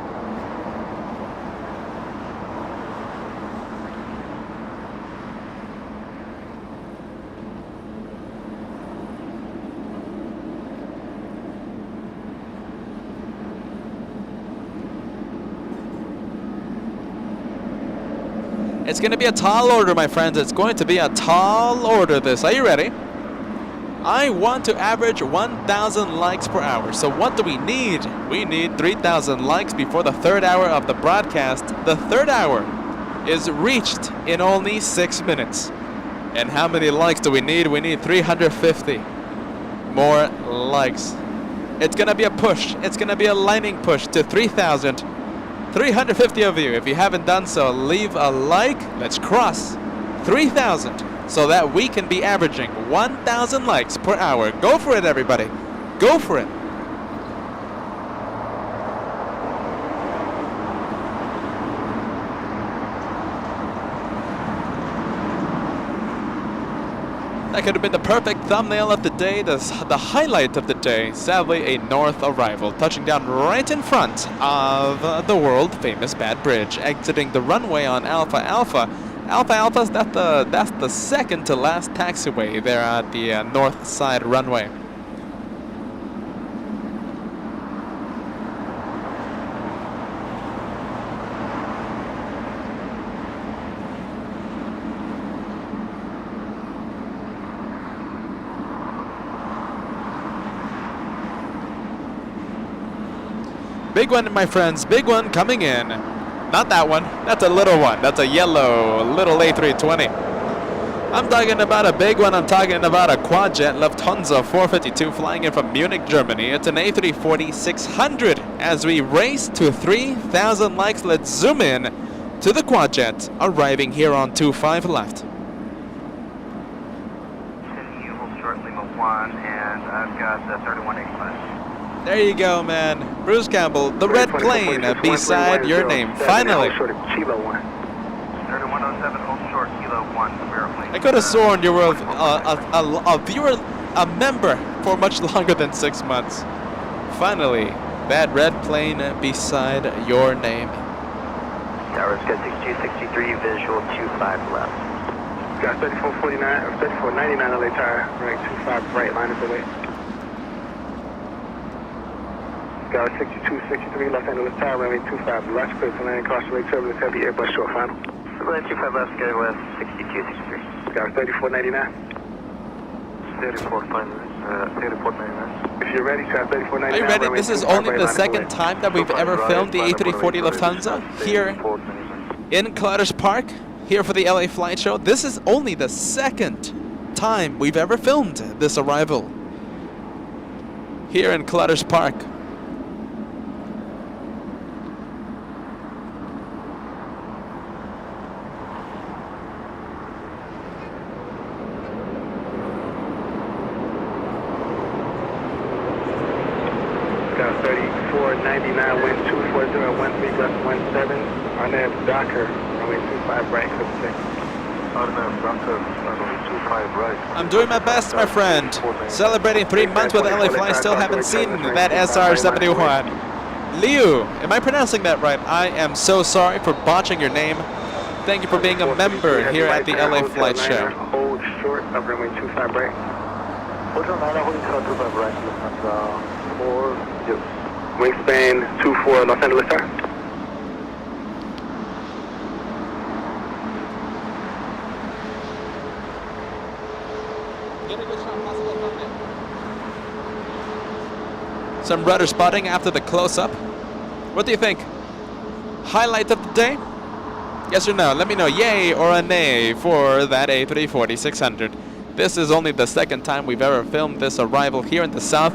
It's going to be a tall order, my friends. It's going to be a tall order, this. Are you ready? I want to average 1,000 likes per hour. So what do we need? We need 3,000 likes before the third hour of the broadcast. The third hour is reached in only 6 minutes. And how many likes do we need? We need 350 more likes. It's going to be a push. It's going to be a lightning push to 3,000. 350 of you. If you haven't done so, leave a like. Let's cross 3,000 so that we can be averaging 1,000 likes per hour. Go for it, everybody. Go for it. That could have been the perfect thumbnail of the day, the highlight of the day. Sadly, a north arrival, touching down right in front of the world-famous Bad Bridge, exiting the runway on Alpha Alpha. Alpha Alpha's that's the second to last taxiway there at the north side runway. Big one, my friends, big one coming in. Not that one, that's a little one. That's a yellow little A320. I'm talking about a big one. I'm talking about a quad-jet Lufthansa 452 flying in from Munich, Germany. It's an A340-600. As we race to 3,000 likes, let's zoom in to the quad-jet arriving here on 25 left. You will short Lima 1, and I've got 3185. There you go, man. Bruce Campbell, the red plane beside your name. Finally. 3107, hold short, Kilo 1, airplane. I could have sworn you were a viewer, a member for much longer than 6 months. Finally, that red plane beside your name. Tower's got 6263, visual 25 left. Got 3449 or 3499 LA tire, right 25 right, line is away. Got 6263 Los Angeles Tower, runway 25 left, clear to land, caution rate turbulence, heavy Airbus short final. Land 25 left, go west, 6263. Got 3499. 3499. If you're ready, try 3499. Are you ready? This is only the second time that we've ever filmed the A340 Lufthansa here in Clutter's Park, here for the LA Flight Show. This is only the second time we've ever filmed this arrival here in Clutter's Park. Got 3499, wind 240 at 13 gust 17. RNAV Docker, runway 25 right, clip 6. RNAV Docker, runway 25 right. I'm doing my best, my friend. Celebrating 3 months with LA Flight, still haven't seen that SR-71. Liu, am I pronouncing that right? I am so sorry for botching your name. Thank you for being a member here at the LA Flight Show. Hold short of runway 25 right. Hotel 9, holding short 25 right, Lufthansa 4, Wingspan 24 Los Angeles Tower. some rudder spotting after the close-up. What do you think? Highlight of the day? Yes or no? Let me know yay or a nay for that A340-600. This is only the second time we've ever filmed this arrival here in the south.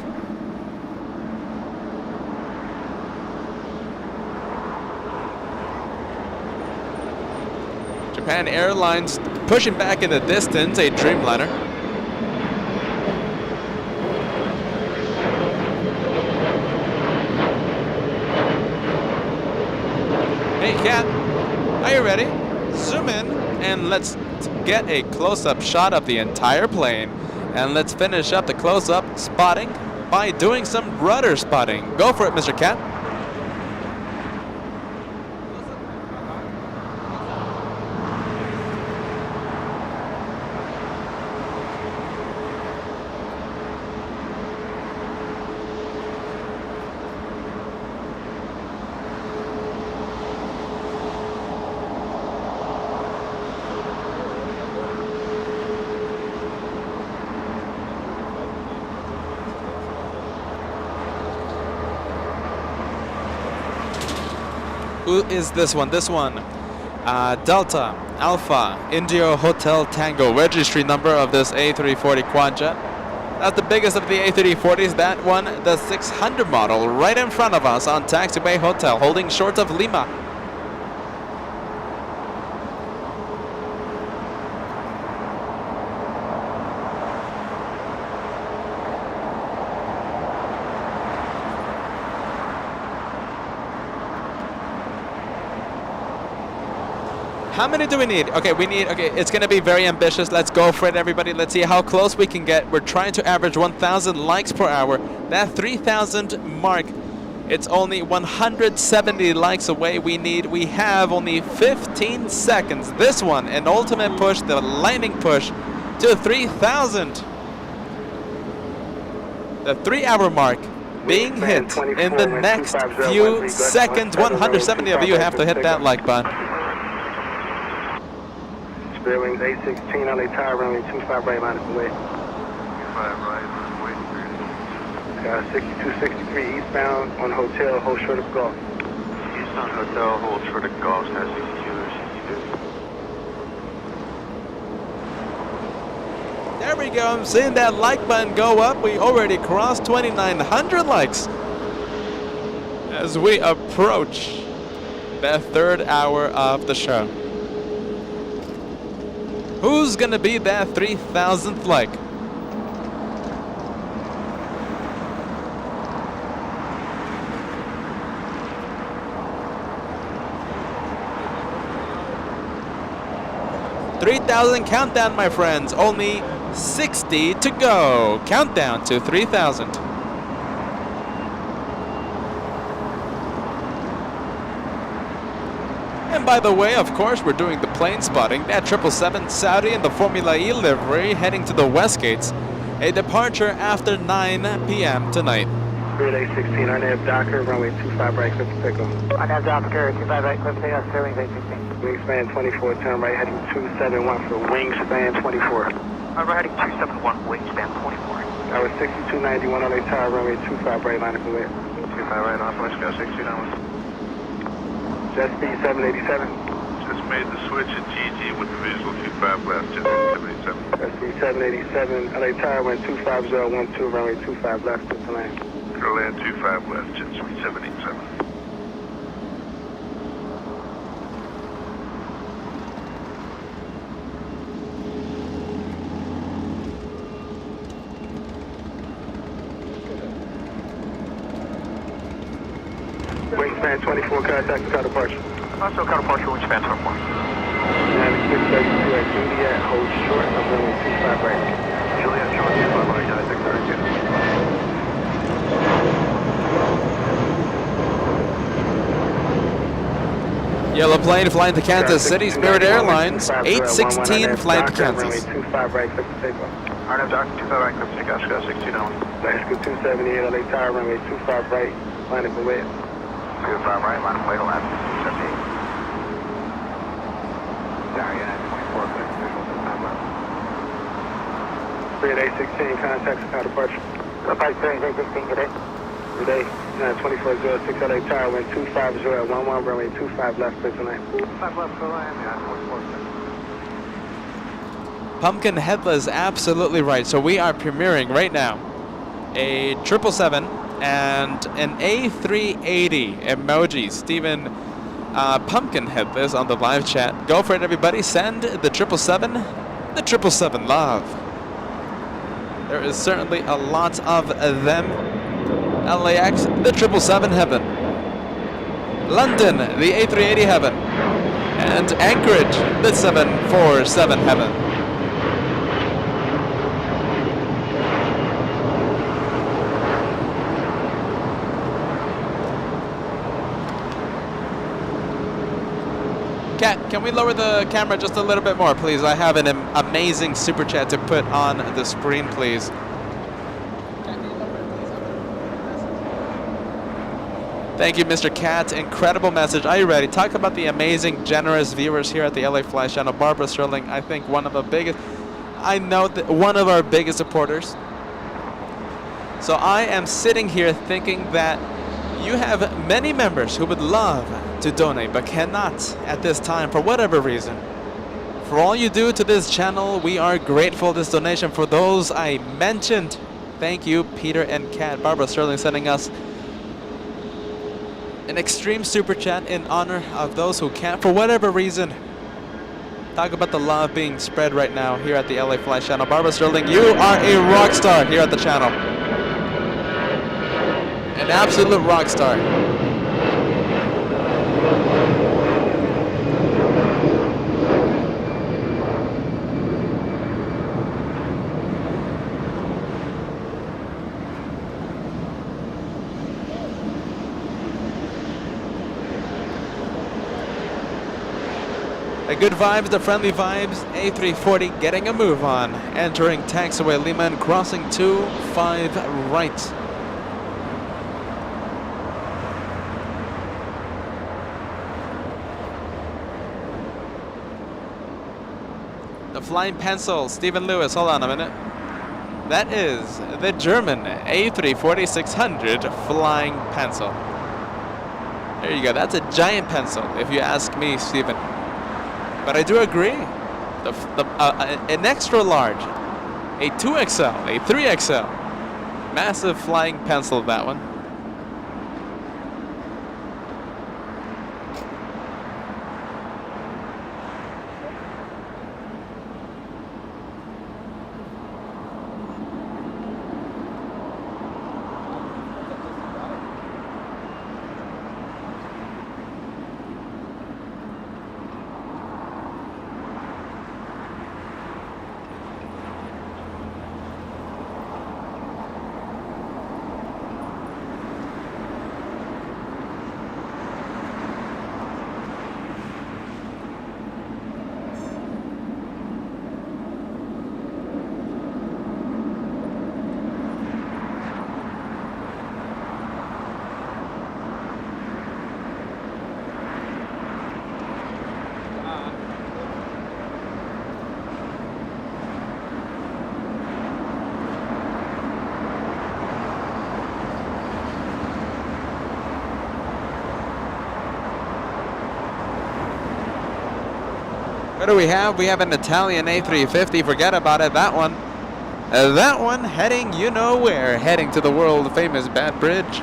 Japan Airlines pushing back in the distance, a Dreamliner. Hey Cat, are you ready? Zoom in and let's get a close-up shot of the entire plane. And let's finish up the close-up spotting by doing some rudder spotting. Go for it, Mr. Cat. Who is this one? This one. Delta Alpha Indio Hotel Tango. Registry number of this A340 Quadjet. That's the biggest of the A340s. That one, the 600 model, right in front of us on Taxiway Hotel, holding short of Lima. How many do we need? Okay, it's gonna be very ambitious. Let's go for it, everybody. Let's see how close we can get. We're trying to average 1,000 likes per hour. That 3,000 mark, it's only 170 likes away. We have only 15 seconds. This one, an ultimate push, the lightning push to 3,000. The 3-hour mark being hit in the next few seconds. 170 of you have to hit that like button. Wings A16, LA Tower, runway 25 right, line of way. 25 right, runway 6263 eastbound on hotel, hold short of golf. Eastbound hotel, hold short of golf, 62. There we go. I'm seeing that like button go up. We already crossed 2,900 likes as we approach the 3rd hour of the show. Who's gonna be that 3,000th like? $3,000 countdown, my friends. Only 60 to go. Countdown to 3,000. And by the way, of course, we're doing the plane spotting. That 777 Saudi in the Formula E livery heading to the West Gates. A departure after 9 p.m. tonight. Spirit A16, Arnav Docker, runway 25 right, clip to pick up. Arnav Docker, 25 right, clip to pick up, Wings A16. Wingspan 24, turn right, heading 271 for wingspan 24. We're heading 271, wingspan 24. Tower 6291, LA Tower, runway 25 right, line of way. 25 right, off, let's go, 62 down. Jet speed 787. Just made the switch at GG with the visual 25 left, jet 787. Jet speed 787, LA Tower, wind 25012, runway 25 left, to land. Go land 25 left, jet 787. Wingspan 24, contact car departure. Also car departure, wingspan 24. 9632 at Juliet, hold short of runway 25 right. Juliet, short 25 right, 9632. Yellow plane flying to Kansas City, Spirit Airlines, 816 flying to Kansas. 25 right, clip to takeoff. Arnav Docker, 25 right, clip to takeoff, Scott 62 down. Mexico 278, LA Tower, runway 25 right, line of way. 25 right, line of way to left, 78. Sorry, 24, clip to 25 left. Spirit A16, contact car departure. Spirit A16, good day. Today, 2406 LA Tower, wind 250 at 11, runway 25 left, clear tonight. 5 left, clear line, yeah, 446. Pumpkin Headless, absolutely right. So we are premiering right now a 777 and an A380 emoji. Stephen Pumpkin Headless on the live chat. Go for it, everybody. Send the 777, the 777 love. There is certainly a lot of them. LAX, the 777 heaven. London, the A380 heaven. And Anchorage, the 747 heaven. Kat, can we lower the camera just a little bit more, please? I have an amazing super chat to put on the screen, please. Thank you, Mr. Cat. Incredible message. Are you ready? Talk about the amazing, generous viewers here at the LA Fly channel. Barbara Sterling, I think one of the biggest, I know that one of our biggest supporters. So I am sitting here thinking that you have many members who would love to donate but cannot at this time for whatever reason. For all you do to this channel, we are grateful. This donation for those I mentioned. Thank you, Peter and Kat. Barbara Sterling sending us an extreme super chat in honor of those who can't for whatever reason. Talk about the love being spread right now here at the LA Fly channel. Barbara Sterling, you are a rock star here at the channel. An absolute rock star. The good vibes, the friendly vibes. A340 getting a move on. Entering taxiway Lima and crossing 25 right. The flying pencil, Stephen Lewis, hold on a minute. That is the German A340-600 flying pencil. There you go, that's a giant pencil, if you ask me, Stephen. But I do agree, an extra large, a 2XL, a 3XL, massive flying pencil, that one. What do we have? We have an Italian A350. Forget about it. That one heading you know where. Heading to the world famous Bad Bridge.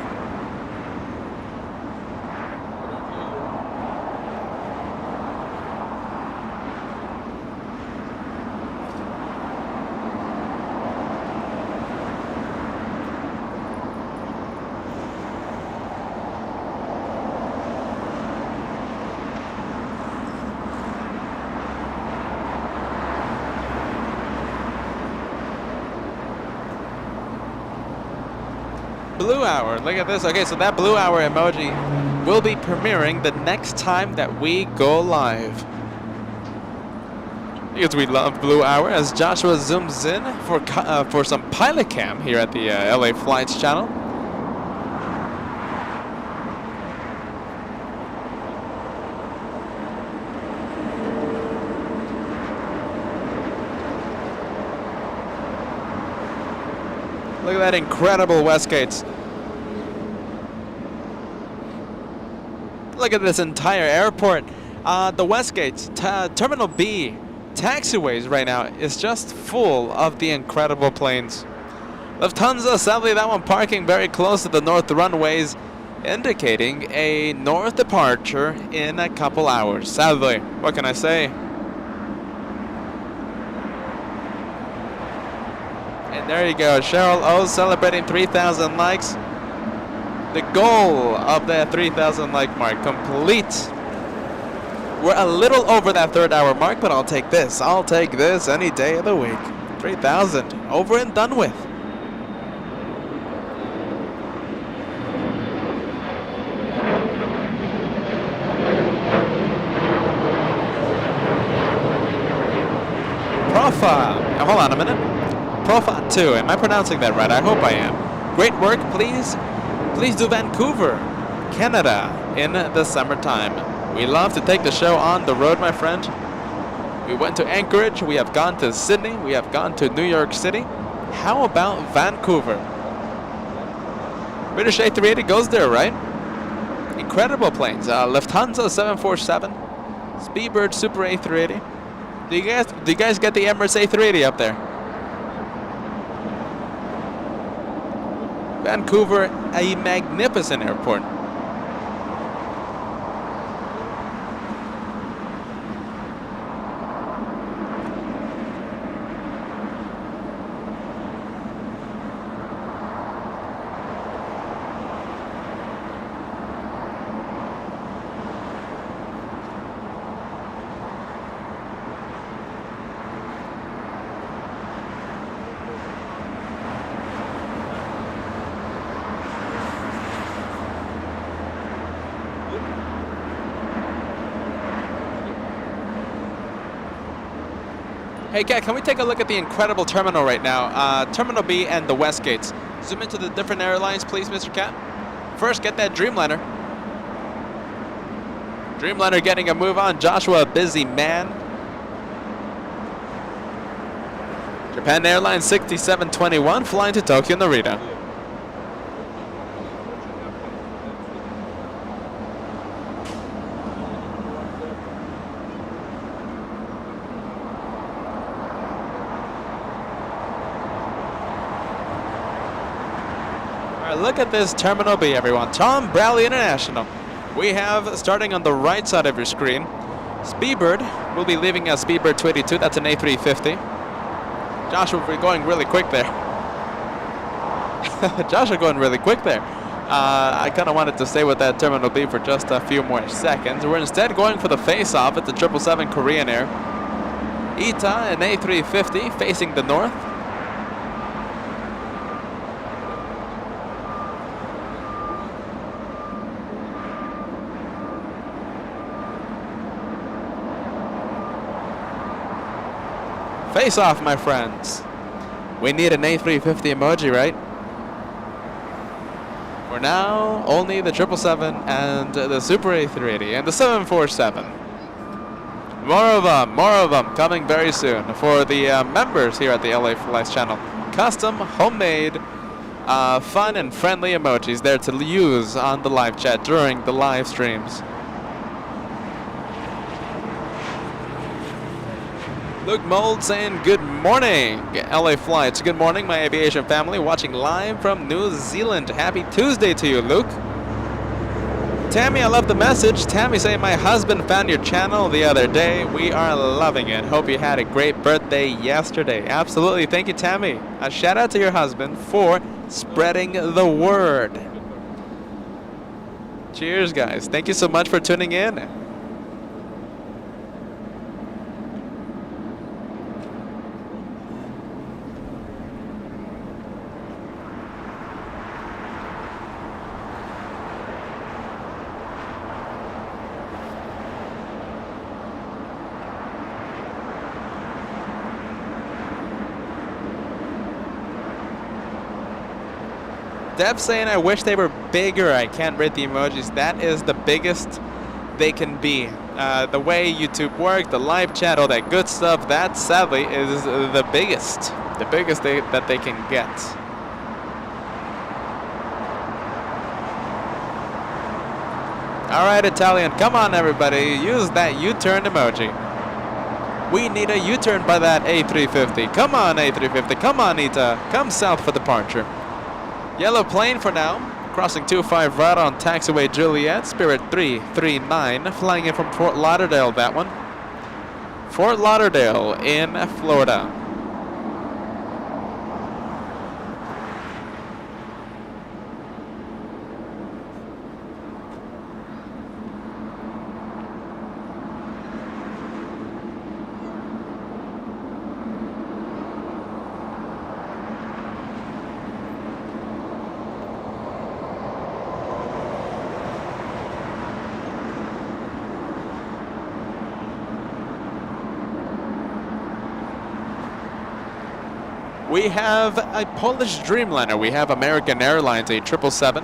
Blue hour, look at this. Okay, so that blue hour emoji will be premiering the next time that we go live. Because we love blue hour, as Joshua zooms in for some pilot cam here at the LA Flights channel. Look at that incredible Westgates. Look at this entire airport. The Westgate, Terminal B, taxiways right now is just full of the incredible planes. Lufthansa, sadly that one parking very close to the north runways, indicating a north departure in a couple hours. Sadly, what can I say? And there you go, Cheryl O celebrating 3,000 likes. The goal of that 3,000 like mark complete. We're a little over that third hour mark, but I'll take this. I'll take this any day of the week. 3,000, over and done with. Profile, hold on a minute. Profile 2, am I pronouncing that right? I hope I am. Great work, please. Please do Vancouver, Canada in the summertime. We love to take the show on the road, my friend. We went to Anchorage, we have gone to Sydney, we have gone to New York City. How about Vancouver? British A380 goes there, right? Incredible planes. Lufthansa 747, Speedbird Super A380. Do you guys get the Emirates A380 up there? Vancouver, a magnificent airport. Hey, Kat, can we take a look at the incredible terminal right now? Terminal B and the Westgates. Zoom into the different airlines, please, Mr. Cat. First, get that Dreamliner. Dreamliner getting a move on. Joshua, a busy man. Japan Airlines 6721, flying to Tokyo Narita. Look at this Terminal B, everyone. Tom Bradley International. We have, starting on the right side of your screen, Speedbird will be leaving as Speedbird 22. That's an A350. Joshua, we're going really quick there. Joshua going really quick there. I kind of wanted to stay with that Terminal B for just a few more seconds. We're instead going for the face-off at the 777 Korean Air. Ita, an A350, facing the north. Face off, my friends. We need an A350 emoji, right? For now, only the 777 and the Super A380 and the 747. More of them coming very soon for the members here at the LA Flights channel. Custom, homemade, fun and friendly emojis there to use on the live chat during the live streams. Luke Mold saying good morning, LA Flights. Good morning, my aviation family, watching live from New Zealand. Happy Tuesday to you, Luke. Tammy, I love the message. Tammy saying my husband found your channel the other day. We are loving it. Hope you had a great birthday yesterday. Absolutely. Thank you, Tammy. A shout out to your husband for spreading the word. Cheers, guys. Thank you so much for tuning in. Deb saying, I wish they were bigger. I can't rate the emojis. That is the biggest they can be. The way YouTube works, the live chat, all that good stuff, that sadly is the biggest that they can get. All right, Italian, come on, everybody. Use that U-turn emoji. We need a U-turn by that A350. Come on, A350. Come on, Ita. Come south for departure. Yellow plane for now. Crossing 25 right on taxiway Juliet. Spirit 339. Flying in from Fort Lauderdale, that one. Fort Lauderdale in Florida. We have a Polish Dreamliner. We have American Airlines, a 777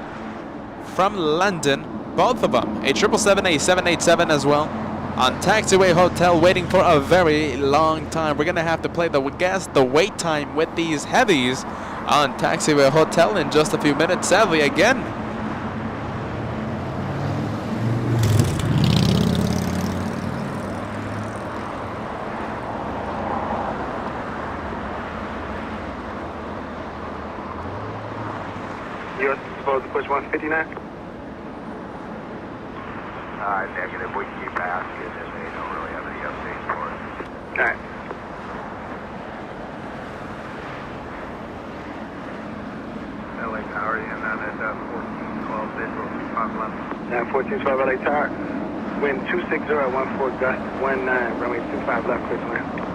from London. Both of them, a 777, a 787 as well. On taxiway hotel, waiting for a very long time. We're gonna have to play the guess the wait time with these heavies on taxiway hotel in just a few minutes. Sadly, again. You're supposed to push 159? Negative. We keep asking and they don't really have any updates for us. Alright. LA Tower, and then at 1412 visual 2511. 1412 LA Tower. Wind 260 at 14 gust 19, runway 25 left, clear to land.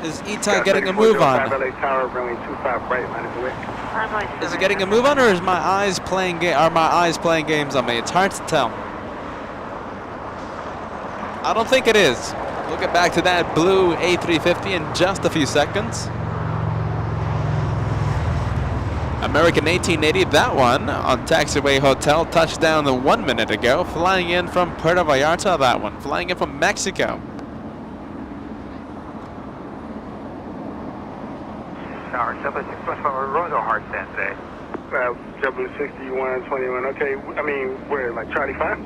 Is Ita getting a move on? LA Tower, runway 25 right, line of the way. Is he getting a move on, or is my eyes playing are my eyes playing games on me? It's hard to tell. I don't think it is. We'll get back to that blue A350 in just a few seconds. American 1880, that one on taxiway hotel, touched down 1 minute ago. Flying in from Puerto Vallarta, that one. Flying in from Mexico. Tower 7625, we're going to a hard stand today. JetBlue 6121, okay, I mean, where, like Charlie 5?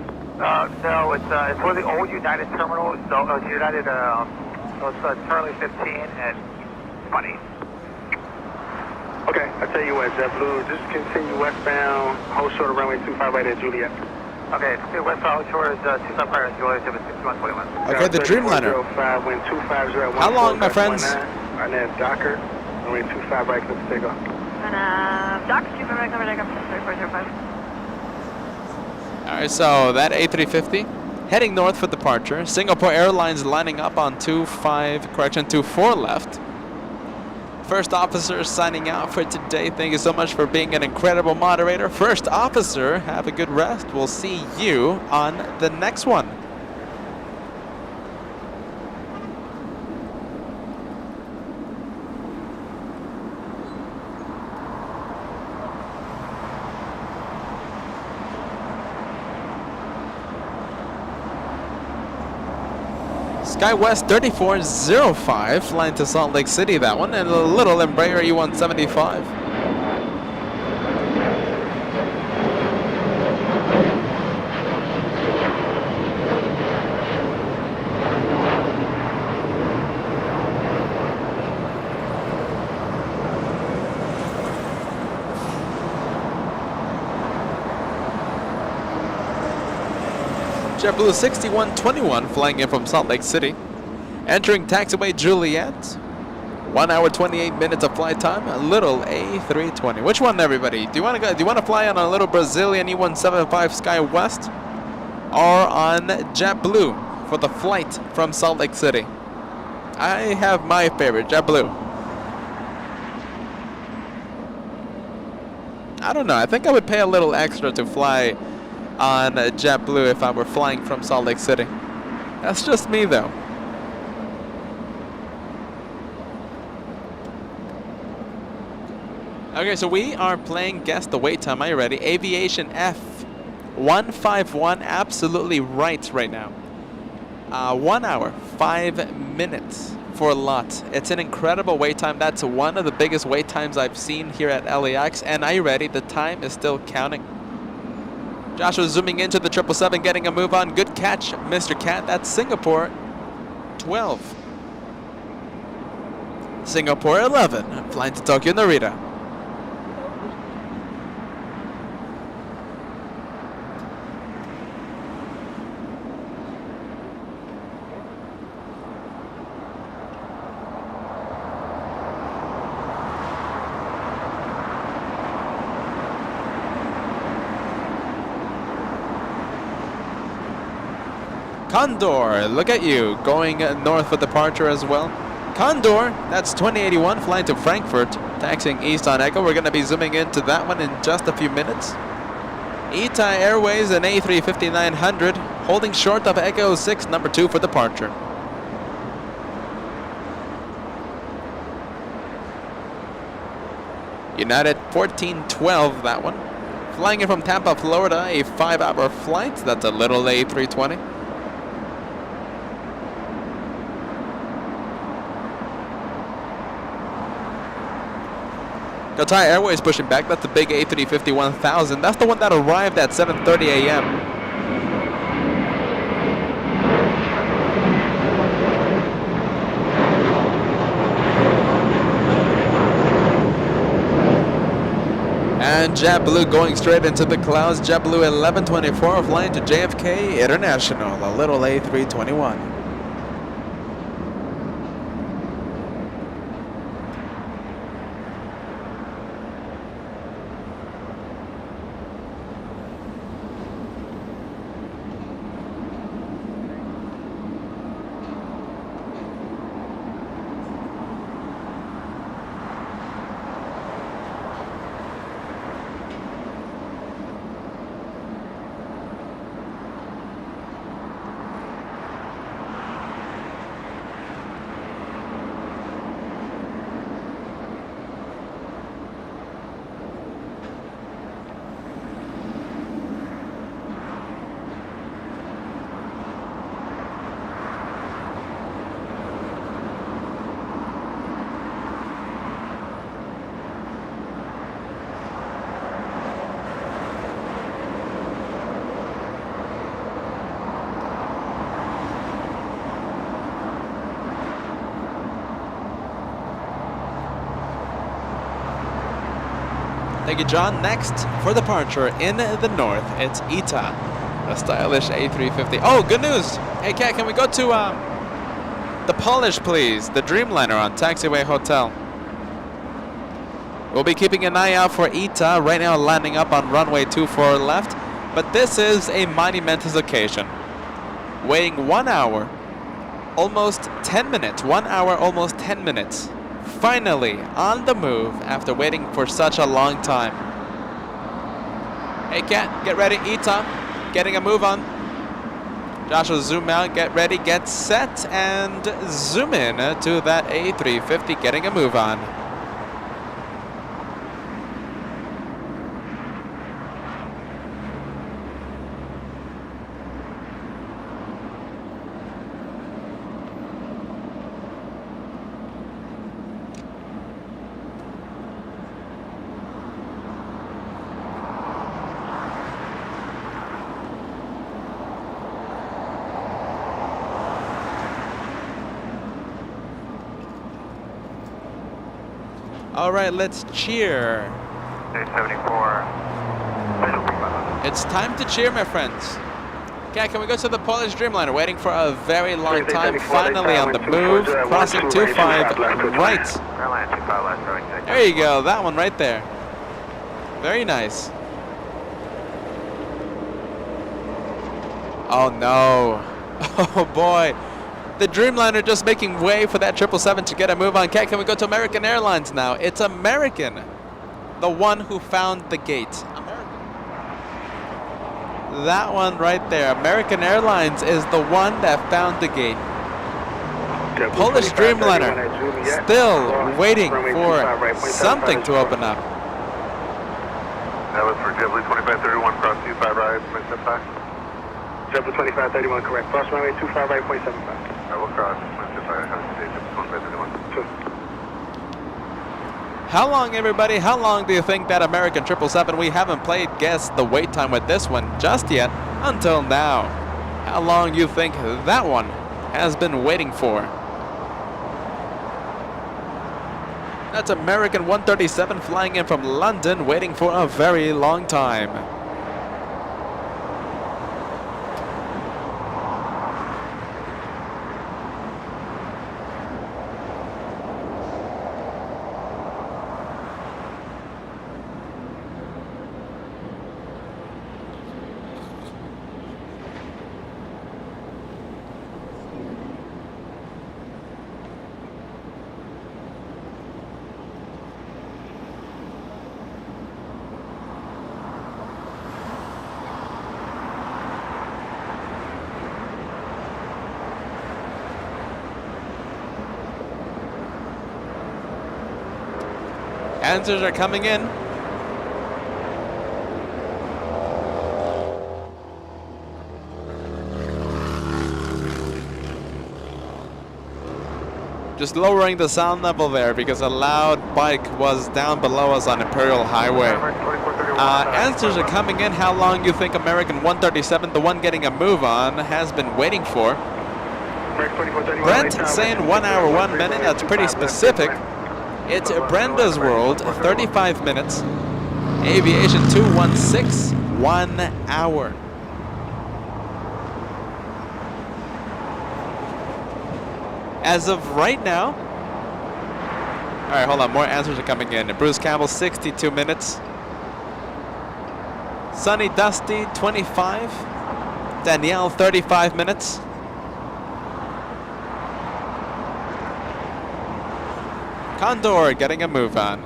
No, it's where the old United terminal is. So it's United, so it's Charlie 15 and 20. Okay, I'll tell you what, JetBlue, just continue westbound, hold short of runway 25 right at Juliet. Okay, westbound shore is 25 right at Juliet, 6121. Okay, the Dreamliner. 05, wind 250 at 14. How long, my friends? Right there, Docker, runway 25 right, clip to take off. Dock, 25 right, cover deck up to 3405. All right, so that A350 heading north for departure. Singapore Airlines lining up on 24 left. First officer signing out for today. Thank you so much for being an incredible moderator. First officer, have a good rest. We'll see you on the next one. SkyWest 3405 flying to Salt Lake City, that one, and a little Embraer E175. JetBlue 6121 flying in from Salt Lake City. Entering taxiway Juliet. 1 hour 28 minutes of flight time. A little A320. Which one, everybody? Do you want to go? Do you want to fly on a little Brazilian E175 SkyWest, or on JetBlue for the flight from Salt Lake City? I have my favorite, JetBlue. I don't know. I think I would pay a little extra to fly on JetBlue if I were flying from Salt Lake City. That's just me though. Okay, so we are playing Guess the Wait Time. Are you ready? Aviation F151, absolutely right now. 1 hour, 5 minutes for LOT. It's an incredible wait time. That's one of the biggest wait times I've seen here at LAX. And are you ready? The time is still counting. Joshua zooming into the 777, getting a move on. Good catch, Mr. Cat. That's Singapore 12. Singapore 11, flying to Tokyo Narita. Condor, look at you, going north for departure as well. Condor, that's 2081, flying to Frankfurt, taxiing east on Echo. We're going to be zooming into that one in just a few minutes. ETA Airways, an A350-900, holding short of Echo 6, number 2 for departure. United 1412, that one. Flying in from Tampa, Florida, a 5-hour flight. That's a little A320. Qatar Airways pushing back. That's the big A350-1000. That's the one that arrived at 7:30 a.m. And JetBlue going straight into the clouds. JetBlue 1124 flying to JFK International, a little A321. Thank you, John. Next for departure in the north, it's ETA, a stylish A350. Oh, good news! Hey, Kat, can we go to the Polish, please? The Dreamliner on Taxiway Hotel. We'll be keeping an eye out for ETA. Right now, landing up on runway 24 left. But this is a monumentous occasion. Waiting 1 hour, almost 10 minutes. 1 hour, almost 10 minutes. Finally on the move after waiting for such a long time. Hey Kat, get ready, ETA, getting a move on. Joshua, zoom out, get ready, get set, and zoom in to that A350, getting a move on. All right, let's cheer. 874. It's time to cheer, my friends. Okay, can we go to the Polish Dreamliner? Waiting for a very long time. Finally on the move. Crossing 25 right. There you go, that one right there. Very nice. Oh no. Oh boy. The Dreamliner just making way for that 777 to get a move on. Kat, can we go to American Airlines now? It's American, the one who found the gate. American. That one right there. American Airlines is the one that found the gate. Polish Dreamliner still waiting for something to open up. That was for JetBlue 2531, cross 25 right, 0.75. JetBlue 2531, correct. Cross runway 25 right, 0.75. I will cross 0.75, have a good day, JetBlue 2531. How long, everybody? How long do you think that American 777? We haven't played guess the wait time with this one just yet until now. How long do you think that one has been waiting for? That's American 137 flying in from London, waiting for a very long time. Answers are coming in. Just lowering the sound level there because a loud bike was down below us on Imperial Highway. Answers are coming in. How long do you think American 137, the one getting a move on, has been waiting for? Brent saying 1 hour, 1 minute. That's pretty specific. It's Brenda's World, 35 minutes. Aviation 216, 1 hour. As of right now, all right, hold on, more answers are coming in. Bruce Campbell, 62 minutes. Sunny Dusty, 25. Danielle, 35 minutes. Condor getting a move on.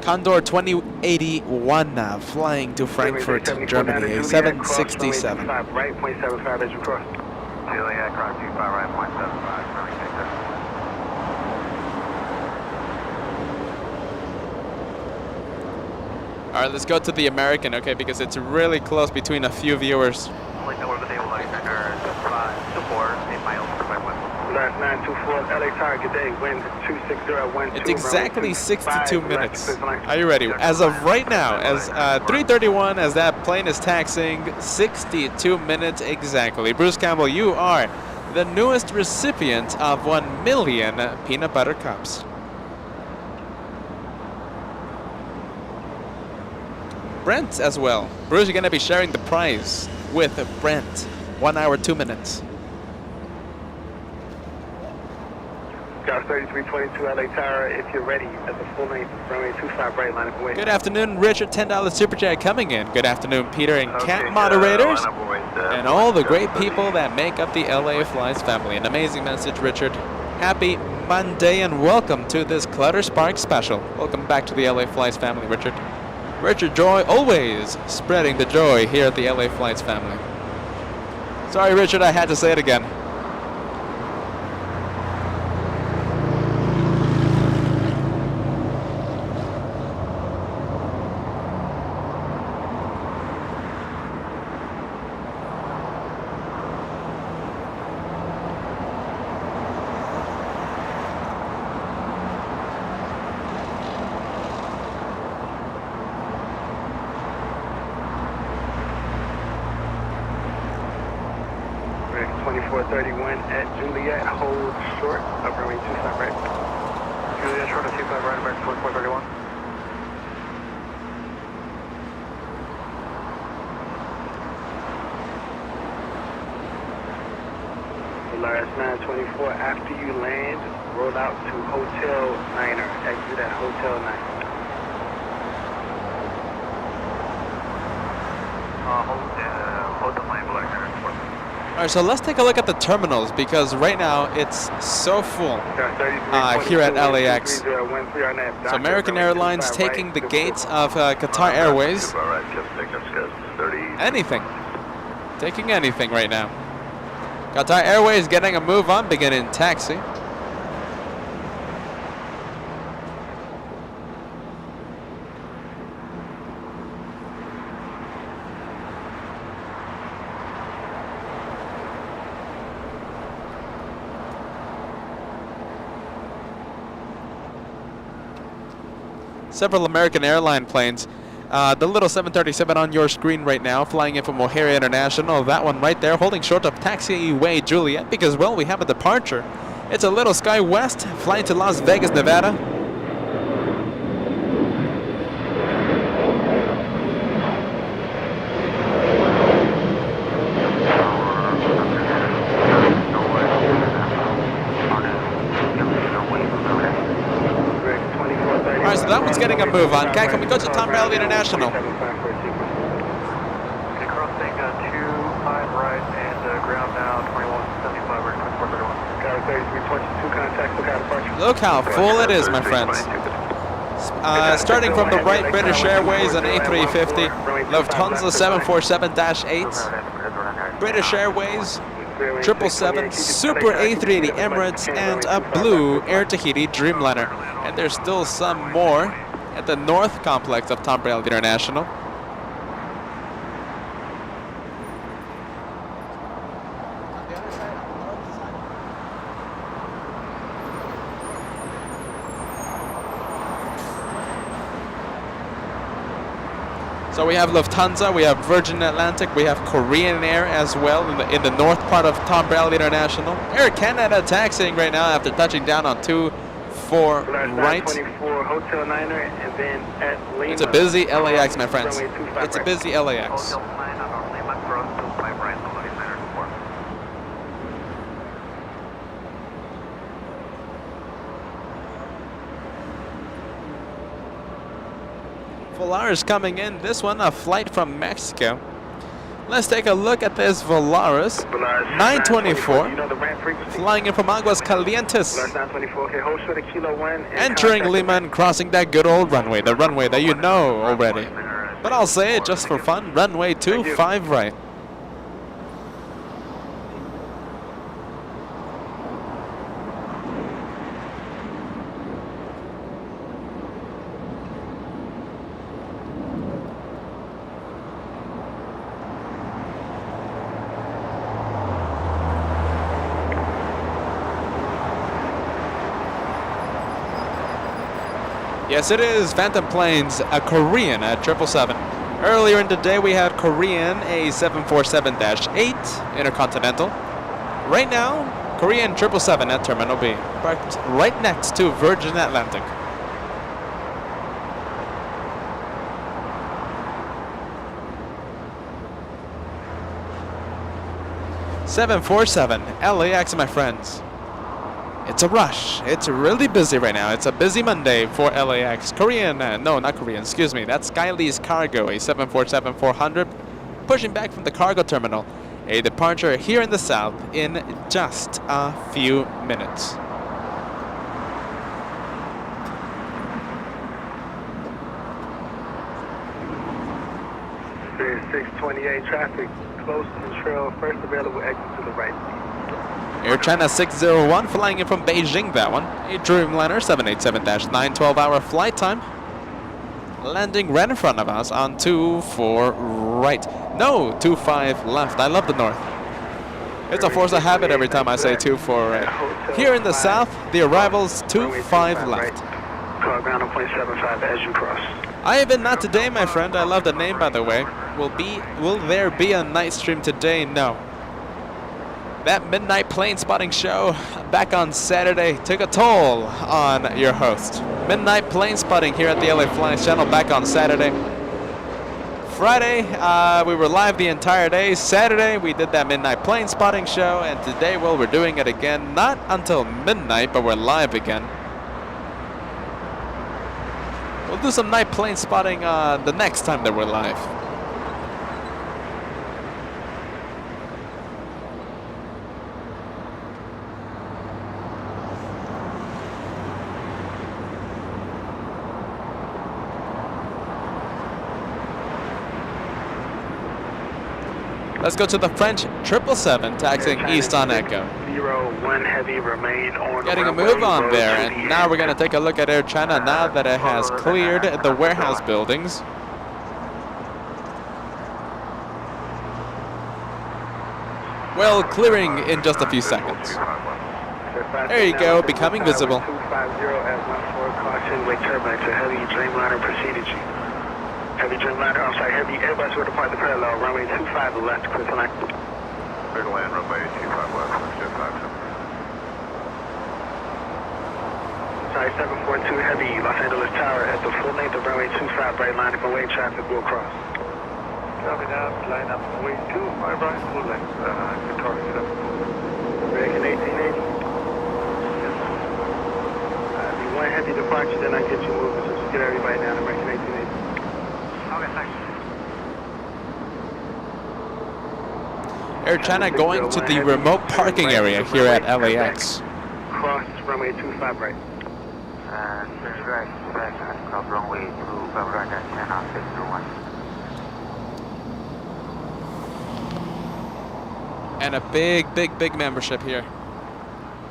Condor 2081 now, flying to Frankfurt, Germany, a 767. Right, 0.75 as you cross. Juliet, cross 25 right, 0.75. All right, let's go to the American, okay, because it's really close between a few viewers. Like the order they will like are 5 to 4, 8 miles per 5 1. Last 924, LA Tower, good day, wind 26012. It's exactly 62 minutes. Are you ready? As of right now, as 3:31, as that plane is taxiing, 62 minutes exactly. Bruce Campbell, you are the newest recipient of 1 million peanut butter cups. Brent as well. Bruce, you're going to be sharing the prize with Brent. 1 hour, 2 minutes. Got 3322 LA Tower, if you're ready, at the full length, runway 25 right, line up and wait. Good afternoon, Richard, $10 super chat coming in. Good afternoon, Peter and Cat moderators, and all the great people that make up the LA Flies family. An amazing message, Richard. Happy Monday and welcome to this Clutter Spark special. Welcome back to the LA Flies family, Richard. Richard Joy, always spreading the joy here at the LA Flights family. Sorry, Richard, I had to say it again. At Juliet, hold short of runway 25 right. Juliet, short of 25 right, American 4431. The last 924, after you land, roll out to Hotel Niner. Exit at Hotel Niner. Hold the line below. All right, so let's take a look at the terminals because right now it's so full here at LAX. So American Airlines taking the gates of Qatar Airways. Anything. Taking anything right now. Qatar Airways getting a move on, beginning taxi. Several American airline planes. The little 737 on your screen right now, flying in from O'Hare International. That one right there, holding short of taxiway Juliet because, well, we have a departure. It's a little Sky West, flying to Las Vegas, Nevada. Alright, so that one's getting a move on. Okay, can we go to Tom Bradley International? Okay, crossing 25 right and ground now 2175 right 2431. Look how full it is, my friends. Starting from the right, British Airways on A350, Lufthansa 747-8, British Airways 777, Super A380 Emirates, and a blue Air Tahiti Dreamliner. And there's still some more at the north complex of Tom Bradley International. So we have Lufthansa, we have Virgin Atlantic, we have Korean Air as well in the north part of Tom Bradley International. Air Canada taxiing right now after touching down on 24 right. Hotel Niner, and then at Lima. It's a busy LAX, my friends. It's a busy LAX. Hotel 9 on Lima, cross 25 right, loading center 4. Volaris coming in. This one, a flight from Mexico. Let's take a look at this Volaris 924, flying in from Aguas Calientes, entering Lima and crossing that good old runway, the runway that you know already. But I'll say it just for fun, runway 25 right. Yes, it is Phantom Planes, a Korean at 777. Earlier in the day, we had Korean, a 747-8 Intercontinental. Right now, Korean 777 at Terminal B, parked right next to Virgin Atlantic. (747) LAX, my friends. It's a rush. It's really busy right now. It's a busy Monday for LAX. Korean, no, not Korean, excuse me. That's Skylee's Cargo, a 747-400, pushing back from the cargo terminal. A departure here in the south in just a few minutes. There's 628 traffic, close control, first available exit to the right. Air China 601 flying in from Beijing, that one. A Dreamliner 787-9, 12-hour flight time. Landing right in front of us on 24 right. No, 25 left. I love the north. It's a force of habit every time I say 24 right. Here in the south, the arrivals 25 left. Call ground on 0.75 as you cross. I have been not today, my friend. I love the name, by the way. Will there be a night stream today? No. That midnight plane spotting show back on Saturday took a toll on your host. Midnight plane spotting here at the LA Flying channel back on Saturday. Friday, we were live the entire day. Saturday, we did that midnight plane spotting show. And today, well, we're doing it again. Not until midnight, but we're live again. We'll do some night plane spotting the next time that we're live. Let's go to the French 777 taxiing east on Echo. 01 heavy remain on Getting a runway, move on road there, to and the now end. we're going to take a look at Air China now that it has cleared the warehouse buildings. Well, clearing in just a few seconds. There you go, becoming visible. 250 at 14 caution, wake turbine to heavy Dreamliner proceeded you. Heavy Dreamliner, I'm sorry, heavy Airbus will depart the parallel, runway 25 left, clear to land. Clear to land, runway 25 left, jet 57. Sorry, 742 heavy, Los Angeles Tower at the full length of runway 25, right line of away traffic will cross. Copy that, line up, way 25 right, full length, guitar 7. American 1880. One heavy departure, then I get you moving, so just get everybody down, American 1880. Okay, thanks. Air China going to the remote parking area here at LAX. Cross runway 25 right. Switch right, cross runway 25 right at 10 on 601. And a big membership here.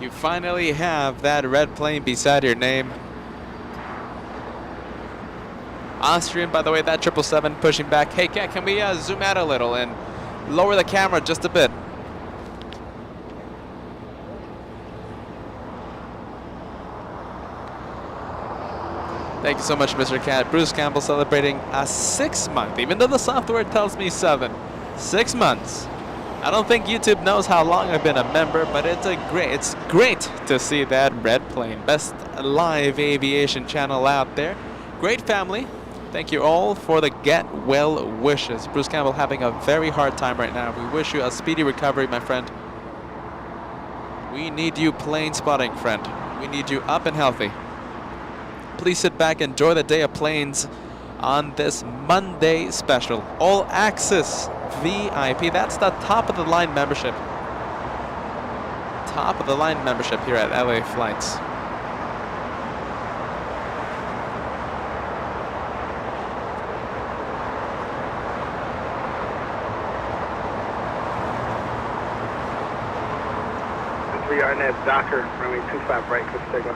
You finally have that red plane beside your name. Austrian, by the way, that 777 pushing back. Hey, Kat, can we zoom out a little and lower the camera just a bit? Thank you so much, Mr. Cat. Bruce Campbell celebrating a 6-month, even though the software tells me 7. 6 months. I don't think YouTube knows how long I've been a member, but it's great to see that red plane. Best live aviation channel out there. Great family. Thank you all for the get well wishes. Bruce Campbell having a very hard time right now. We wish you a speedy recovery, my friend. We need you plane spotting, friend. We need you up and healthy. Please sit back, enjoy the day of planes on this Monday special. All access VIP. That's the top of the line membership. Top of the line membership here at LA Flights. Arnett Docker, runway 25 right, good signal.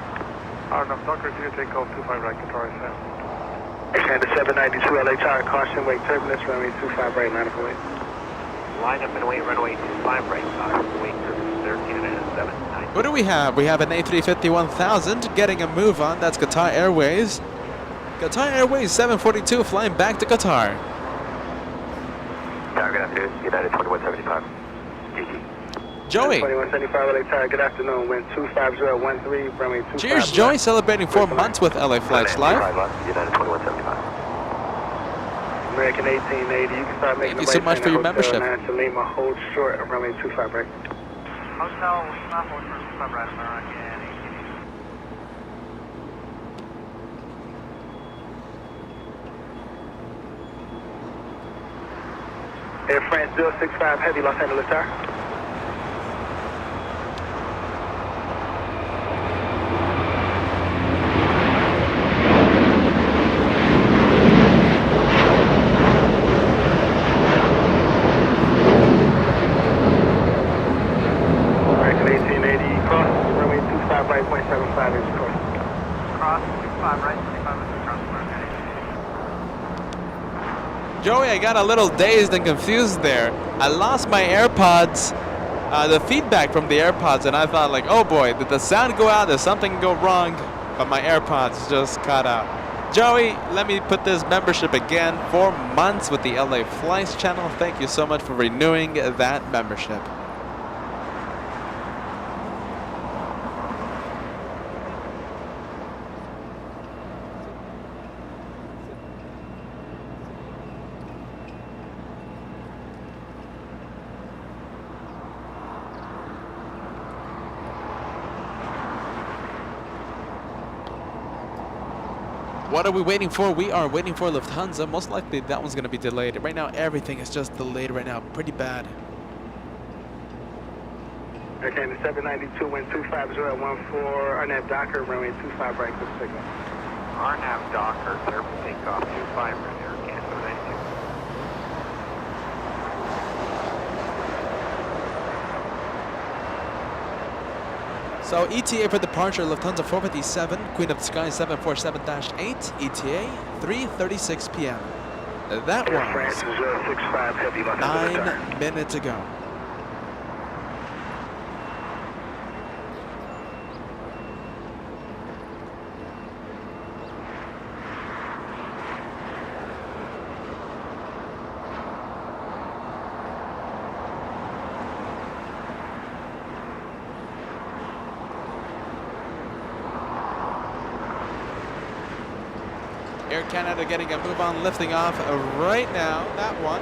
Arnett Docker, clear takeoff 25 right, guitar 7. Asiana 792 LA Tower, caution, wake turbulence, runway 25 right, line up and wait. Line up and wait, runway 25 right, wake turbulence 13 and 7. What do we have? We have an A350 1000 getting a move on. That's Qatar Airways. Qatar Airways 742 flying back to Qatar. Tower, good afternoon. United 2175. Deaky. Joey. 2175 LA Tower, good afternoon. Wind 25013, runway 25 Cheers, left. Joey, celebrating 4 months with LA Flights Live. United 2175. American 1880, you can start making Thank you so much for your membership. Lima, hold short, runway 25 right. Hotel Lima, hold short 25 right, American 1880. Air France 065 Heavy, Los Angeles Tower. American 1880, cross, runway 25 right, 0.75 inch cross. Cross 25 right, 25 inch cross, American 1880. Joey, I got a little dazed and confused there. I lost my AirPods, the feedback from the AirPods, and I thought like, oh boy, did the sound go out? Did something go wrong? But my AirPods just cut out. Joey, let me put this membership again. 4 months with the LA Flights channel. Thank you so much for renewing that membership. What are we waiting for? We are waiting for Lufthansa. Most likely that one's going to be delayed. Right now, everything is just delayed right now. Pretty bad. Okay, the 792, wind 250 at 14, Arnett Docker, runway 25 right, good signal. Arnett Docker, clear for takeoff 25 right, Erika 792. So ETA for departure, Lufthansa 457, Queen of the Sky 747-8, ETA 3:36 p.m. That Air France was 065 Heavy, Los Angeles. 9 minutes ago. Air Canada getting a move on, lifting off right now. That one.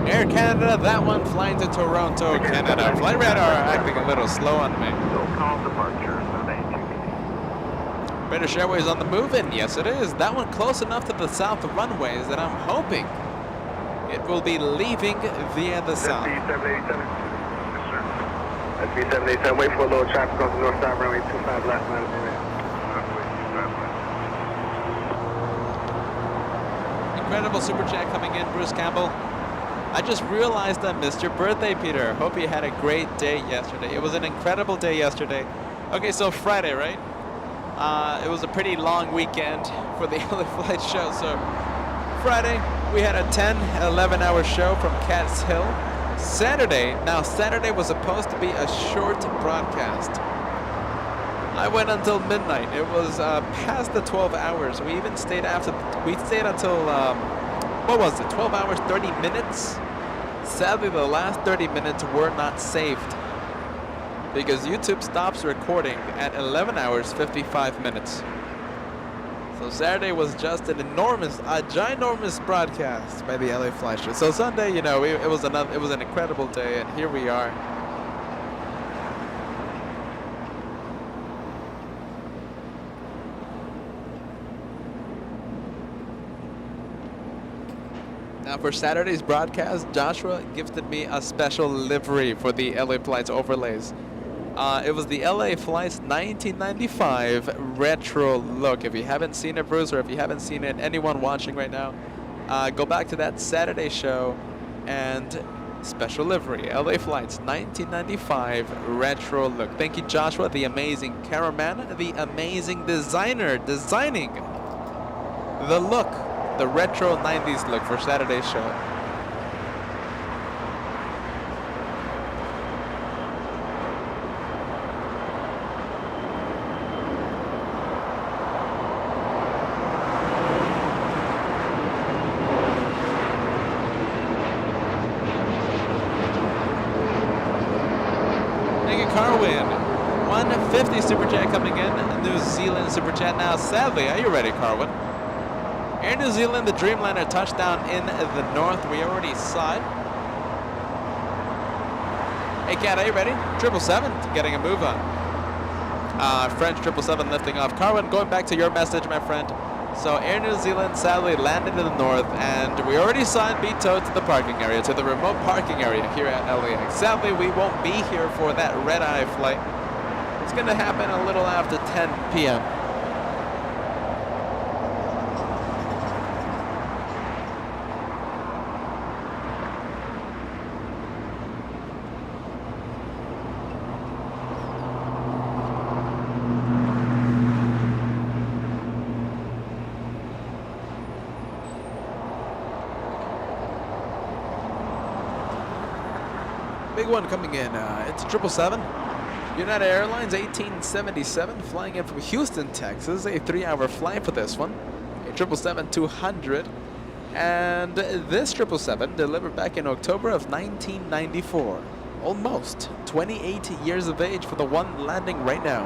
Air Canada, that one flying to Toronto, Canada. Flight radar acting a little slow on me. Call departure, Sunday 2. British Airways on the move, and yes it is. That one close enough to the south runways that I'm hoping it will be leaving via the south. SB787. Yes, sir. SB787, wait for a little traffic on the north side, runway 25 left, minus Incredible super chat coming in, Bruce Campbell. I just realized I missed your birthday, Peter. Hope you had a great day yesterday. It was an incredible day yesterday. Okay, so Friday, right? It was a pretty long weekend for the LA Flight show. So Friday, we had a 10-11 hour show from Cat's Hill. Saturday was supposed to be a short broadcast. I went until midnight. It was past the 12 hours. We even stayed until, what was it, 12 hours, 30 minutes? Sadly, the last 30 minutes were not saved because YouTube stops recording at 11 hours, 55 minutes. So Saturday was just a ginormous broadcast by the LA Flight Show. So Sunday, you know, it was an incredible day, and here we are. Now for Saturday's broadcast, Joshua gifted me a special livery for the LA Flights overlays. It was the LA Flights 1995 retro look. If you haven't seen it, Bruce, or if you haven't seen it, anyone watching right now, go back to that Saturday show and special livery, LA Flights 1995 retro look. Thank you, Joshua, the amazing cameraman, the amazing designer, designing the look, the retro 90s look for Saturday's show. Carwin, 150 super chat coming in. New Zealand super chat now. Sadly, are you ready, Carwin? Air New Zealand, the Dreamliner touchdown in the north. We already saw it. Hey, Cat, are you ready? 777 getting a move on. French 777 lifting off. Carwin, going back to your message, my friend. So Air New Zealand sadly landed in the north, and we already saw it be towed to the parking area, to the remote parking area here at LAX. Sadly, we won't be here for that red-eye flight. It's going to happen a little after 10 p.m. Big one coming in. It's 777. United Airlines 1877 flying in from Houston, Texas. A 3-hour flight for this one. A 777-200. And this 777 delivered back in October of 1994. Almost 28 years of age for the one landing right now.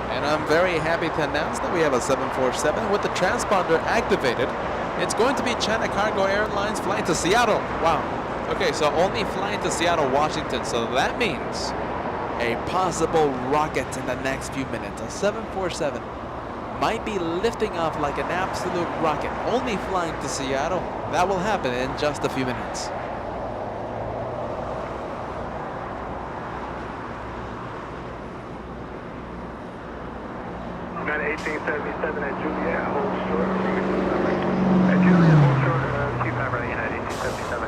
And I'm very happy to announce that we have a 747 with the transponder activated. It's going to be China Cargo Airlines flying to Seattle. Wow. Okay, so only flying to Seattle, Washington. So that means a possible rocket in the next few minutes. A 747 might be lifting off like an absolute rocket, only flying to Seattle. That will happen in just a few minutes. United 1877 at Juliet, hold short. At Juliet, hold short, 25 right, United 1877.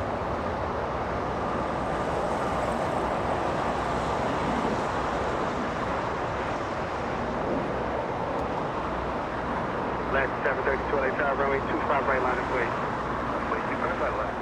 LAX 732 LA Tower, runway 25 right line of way. Runway 25 right left.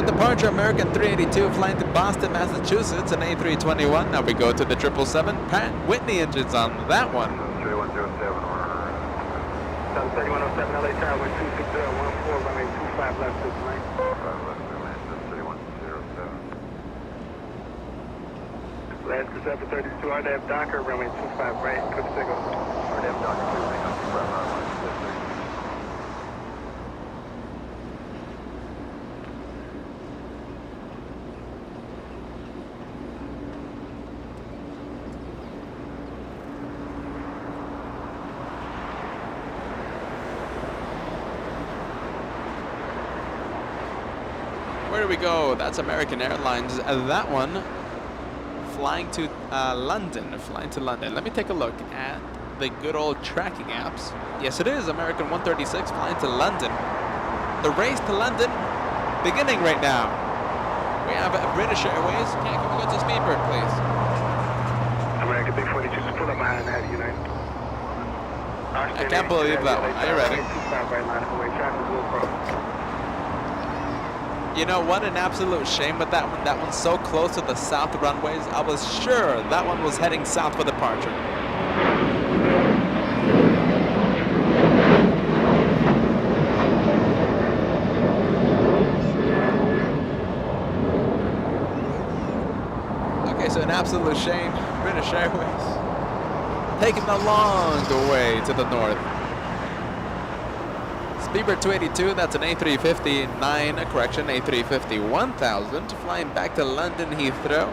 Departure American 382 flying to Boston, Massachusetts, an A321. Now we go to the 777. Pat Whitney engines on that one. 3107 or 3107 LA Tower, wind 26014, runway 25 left, 6 lane. 3107. LAX 732 RDF Docker, runway 25 right, quick signal. RDF Docker, 25 right. Where do we go? That's American Airlines. That one flying to London. Let me take a look at the good old tracking apps. Yes, it is American 136 flying to London. The race to London beginning right now. We have British Airways. Can we go to Speedbird, please? American 342, just pull up behind that, United. I can't believe that one. Are you ready? 25 right line of way, traffic will cross. You know what? An absolute shame with that one. That one's so close to the south runways. I was sure that one was heading south for departure. Okay, so an absolute shame. British Airways taking a long way to the north. Speedbird 282, that's an A350-1000, flying back to London Heathrow,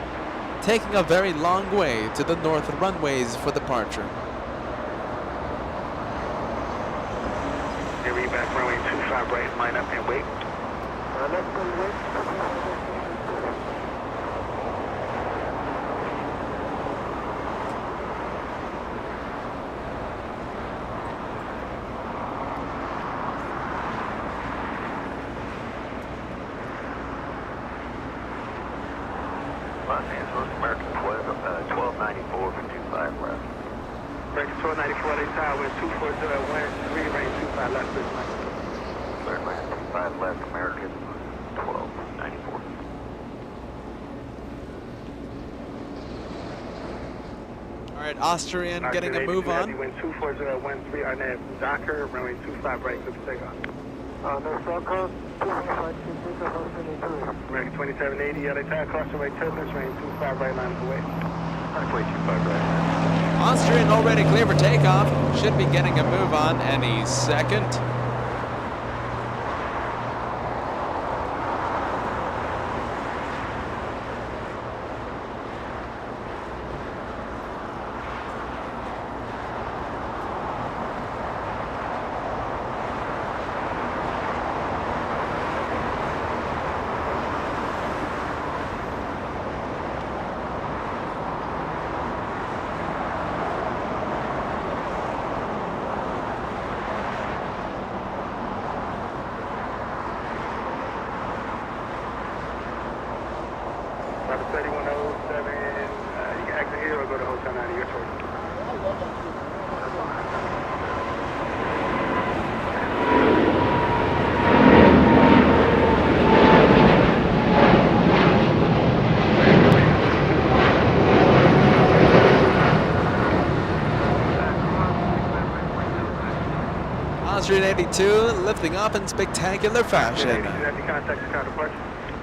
taking a very long way to the north runways for departure. Here we back runway 25 right, line up and wait. Let's go wait. Los Angeles, American 1294 for 25 left. American 1294 LA Tower, wind 240 at 13, range 25 left, 6 lane. Clear land 25 left, American 1294. All right, Austrian getting a move on. Wind 240 at 13, RNAV Docker, runway 25 right, good takeoff. No call. American 2780, LA Tower, crossing right turbulence, range 25 right line of the way. Runway 25 right. Austrian already clear for takeoff. Should be getting a move on any second. Number 3107, you can exit here or go to Hotel 90, your choice. Austrian 82 lifting off in spectacular fashion.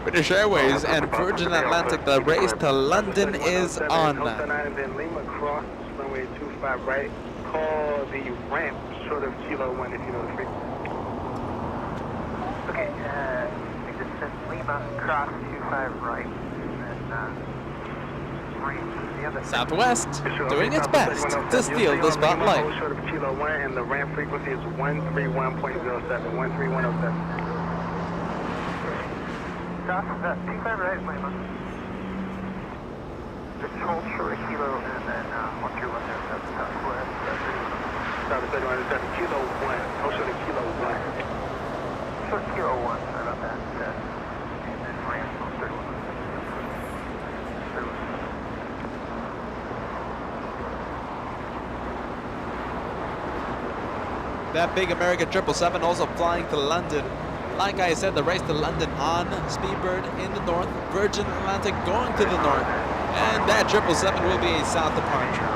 British Airways and Virgin Atlantic, the race to London is on. Hotel 9 and then Lima cross, runway 25 right. Call the ramp, short of Kilo 1 if you know the frequency. Okay, this is Lima. Lima, cross 25 right, and range the other. Southwest, doing its best to steal the spotlight. Short of Kilo 1, and the ramp frequency is 131.07, 13107. Cross 25 right, Lima. Just hold short of Kilo, and then 13107 southwest. South 3107, Kilo 1, hold short of Kilo 1. Short Kilo 1, sorry about that. And then ramp 3107. That big American 777 also flying to London. Like I said, the race to London on Speedbird in the north, Virgin Atlantic going to the north, and that 777 will be a south departure.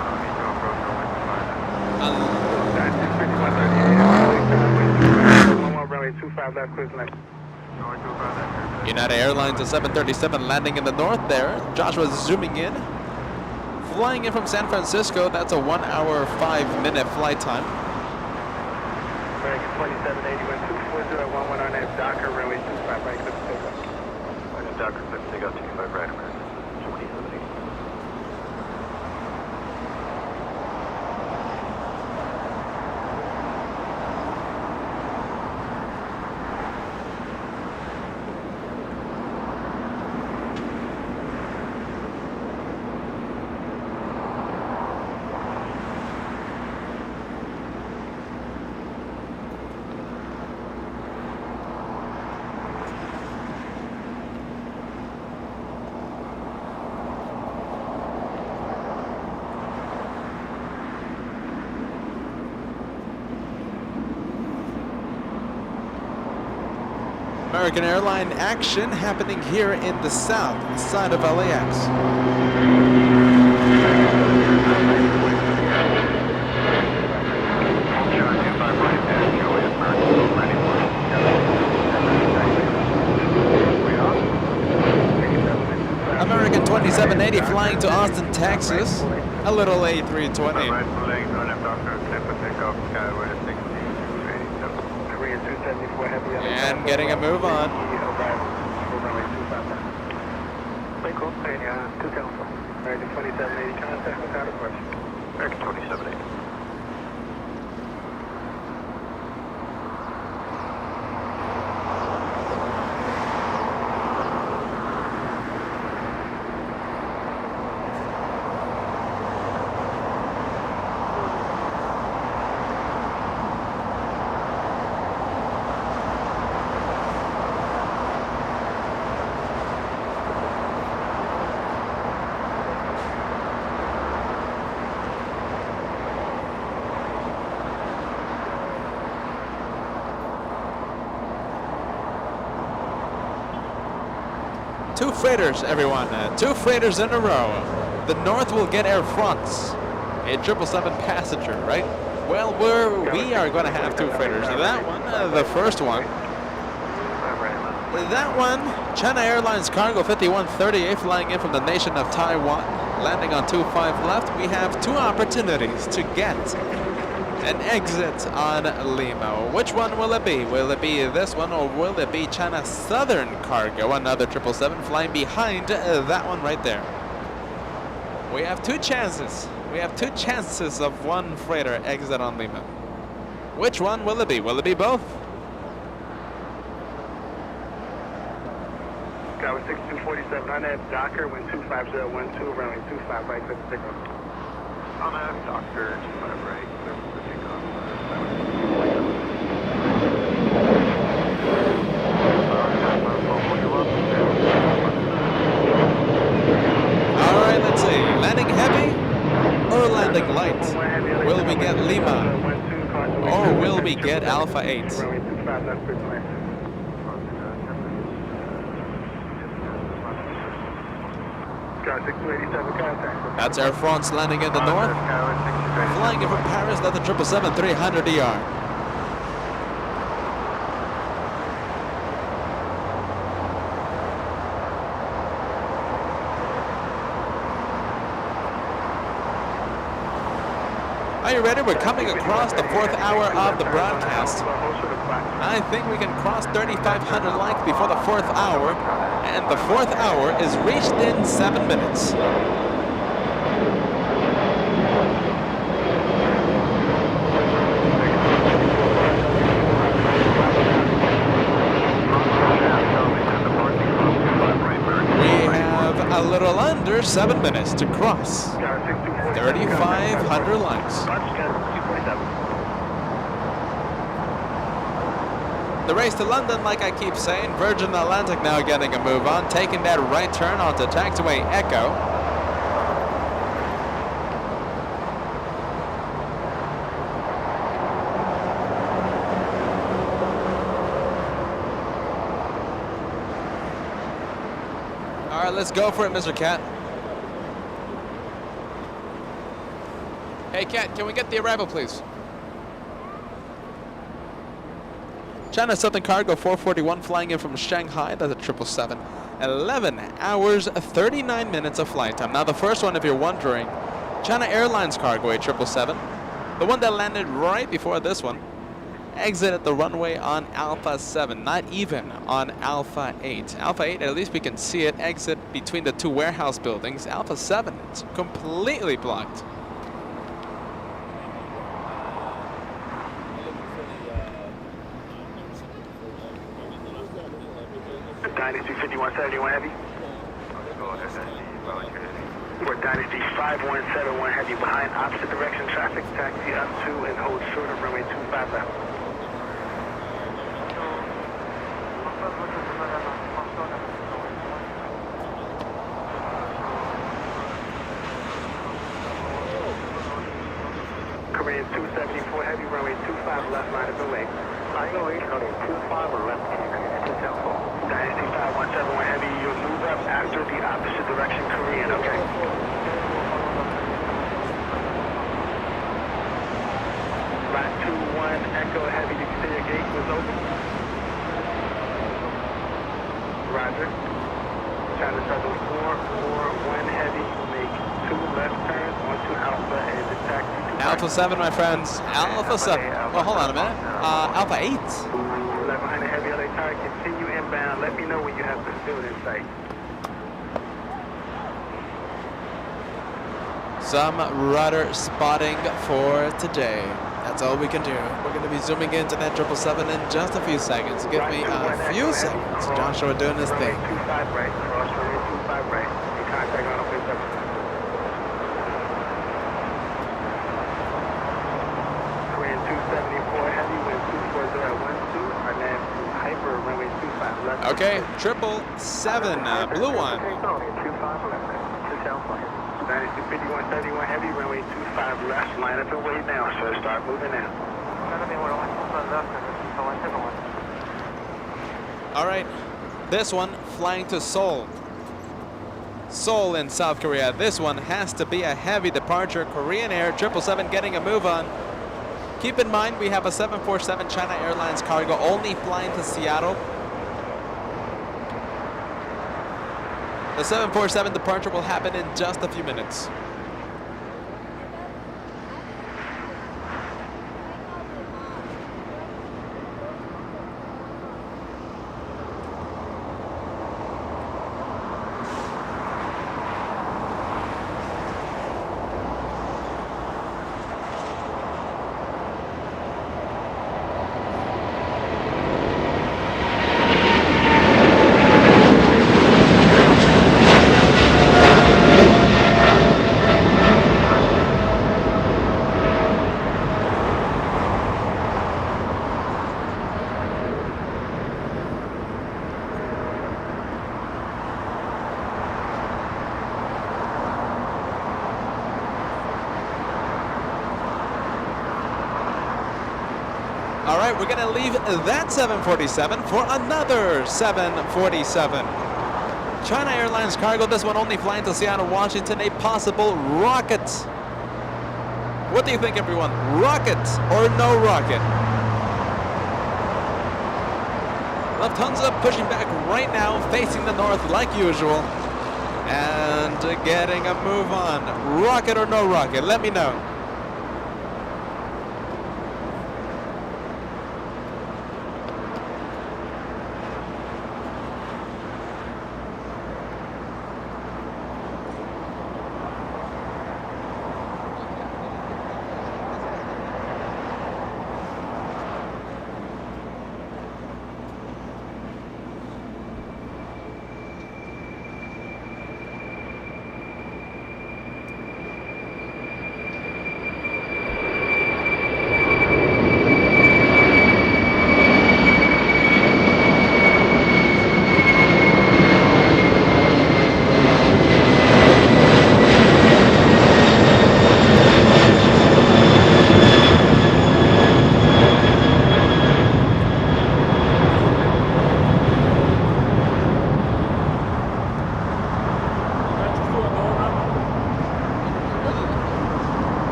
United Airlines, a 737 landing in the north there. Joshua zooming in. Flying in from San Francisco, that's a 1 hour 5-minute flight time. American 2781, 24011 on that Docker, runway 25 right, clip takeoff. Docker, clip takeoff, 25 right, American 2780. American airline action happening here in the south side of LAX. American 2780 flying to Austin, Texas. A little A320. And getting a move on. Very cool. And 274. American 2780, contact without a question. American 2780. Two freighters, everyone. Two freighters in a row. The North will get Air France, a 777 passenger, right? Well, we are going to have two freighters. That one, the first one. That one, China Airlines Cargo 5138 flying in from the nation of Taiwan, landing on 25 left. We have two opportunities to get an exit on Lima. Which one will it be? Will it be this one, or will it be China Southern Cargo, another 777 flying behind that one right there? We have two chances. We have two chances of one freighter exit on Lima. Which one will it be? Will it be both? Tower 6247 on that Docker, wind 25012, runway 25 right, clip takeoff. On that Docker, 25 right, clip takeoff. All right, let's see. Landing heavy or landing light? Will we get Lima or will we get Alpha 8? That's Air France landing in the north. Flying in from Paris, that's the 777-300ER. Are you ready? We're coming across the 4th hour of the broadcast. I think we can cross 3,500 likes before the 4th hour, and the 4th hour is reached in 7 minutes. A little under 7 minutes to cross 3,500 likes. The race to London, like I keep saying, Virgin Atlantic now getting a move on, taking that right turn onto taxiway Echo. All right, let's go for it, Mr. Cat. Hey, Cat, can we get the arrival, please? China Southern Cargo 441 flying in from Shanghai. That's a 777. 11 hours, 39 minutes of flight time. Now, the first one, if you're wondering, China Airlines Cargo 777, the one that landed right before this one, exited the runway on Alpha 7, not even on Alpha 8. Alpha 8, at least we can see it exit between the two warehouse buildings. Alpha 7, it's completely blocked. Dynasty 5171 Heavy. For Dynasty 5171 Heavy behind opposite direction traffic, taxi up to and hold short of runway 25 left. Korean 274 Heavy, runway 25 left, line of the way. Runway 25 left, Dynasty 5171 Heavy, you'll move up after the opposite direction Korean, okay? Line 21 Echo Heavy, did you say your gate was open? Roger. China Southern 441 Heavy, make 2 left turns onto Alpha and the taxi. Alpha 7, my friends. Alpha 7. Well, hold on a minute. Alpha 8. 1100 Heavy LA Tower, continue inbound. Let me know when you have the field in sight. Some rudder spotting for today. That's all we can do. We're going to be zooming into that 777 in just a few seconds. Give me a few seconds. Joshua doing his thing. 25 right, cross runway 25 right. In contact on runway 7. Korean 274 Heavy, wind 240 at 12. Our nav to hyper, runway 25 left. Okay, 777, blue one. 25 left. Dynasty 5131 Heavy, runway 25 left. Line up and wait now, sir. Start moving now. All right, this one flying to Seoul. Seoul in South Korea. This one has to be a heavy departure. Korean Air 777 getting a move on. Keep in mind we have a 747 China Airlines cargo only flying to Seattle. The 747 departure will happen in just a few minutes. All right, we're gonna leave that 747 for another 747. China Airlines cargo, this one only flying to Seattle, Washington, a possible rocket. What do you think, everyone? Rocket or no rocket? Lufthansa pushing back right now, facing the north like usual, and getting a move on. Rocket or no rocket? Let me know.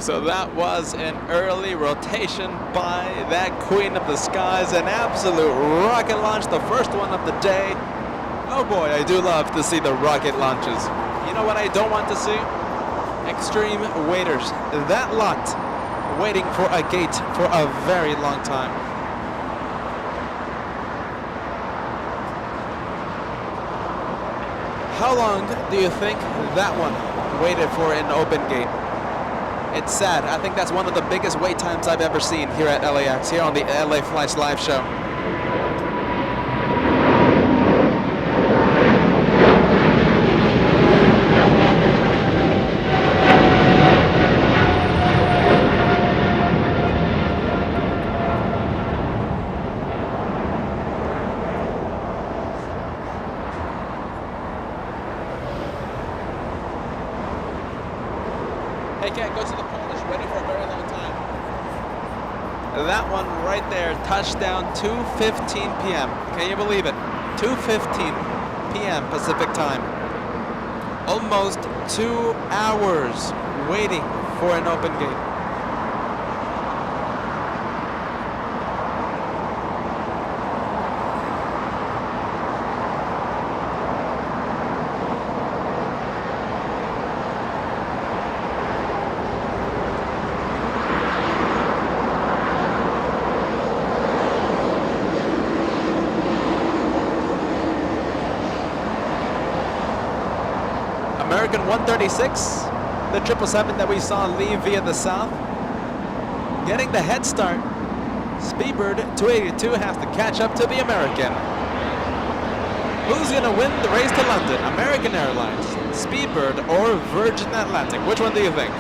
so that was an early rotation by that Queen of the Skies, an absolute rocket launch, the first one of the day. Oh boy, I do love to see the rocket launches. You know what I don't want to see? Extreme waiters. That lot waiting for a gate for a very long time. How long do you think that one waited for an open gate? It's sad. I think that's one of the biggest wait times I've ever seen here at LAX, here on the LA Flights live show. Hey, Cat, go to the Polish, waiting for a very long time. That one right there, touchdown 2:15 p.m. Can you believe it? 2:15 p.m. Pacific time. Almost 2 hours waiting for an open gate. American 136, the 777 that we saw leave via the south, getting the head start. Speedbird 282 has to catch up to the American. Who's going to win the race to London? American Airlines, Speedbird, or Virgin Atlantic? Which one do you think?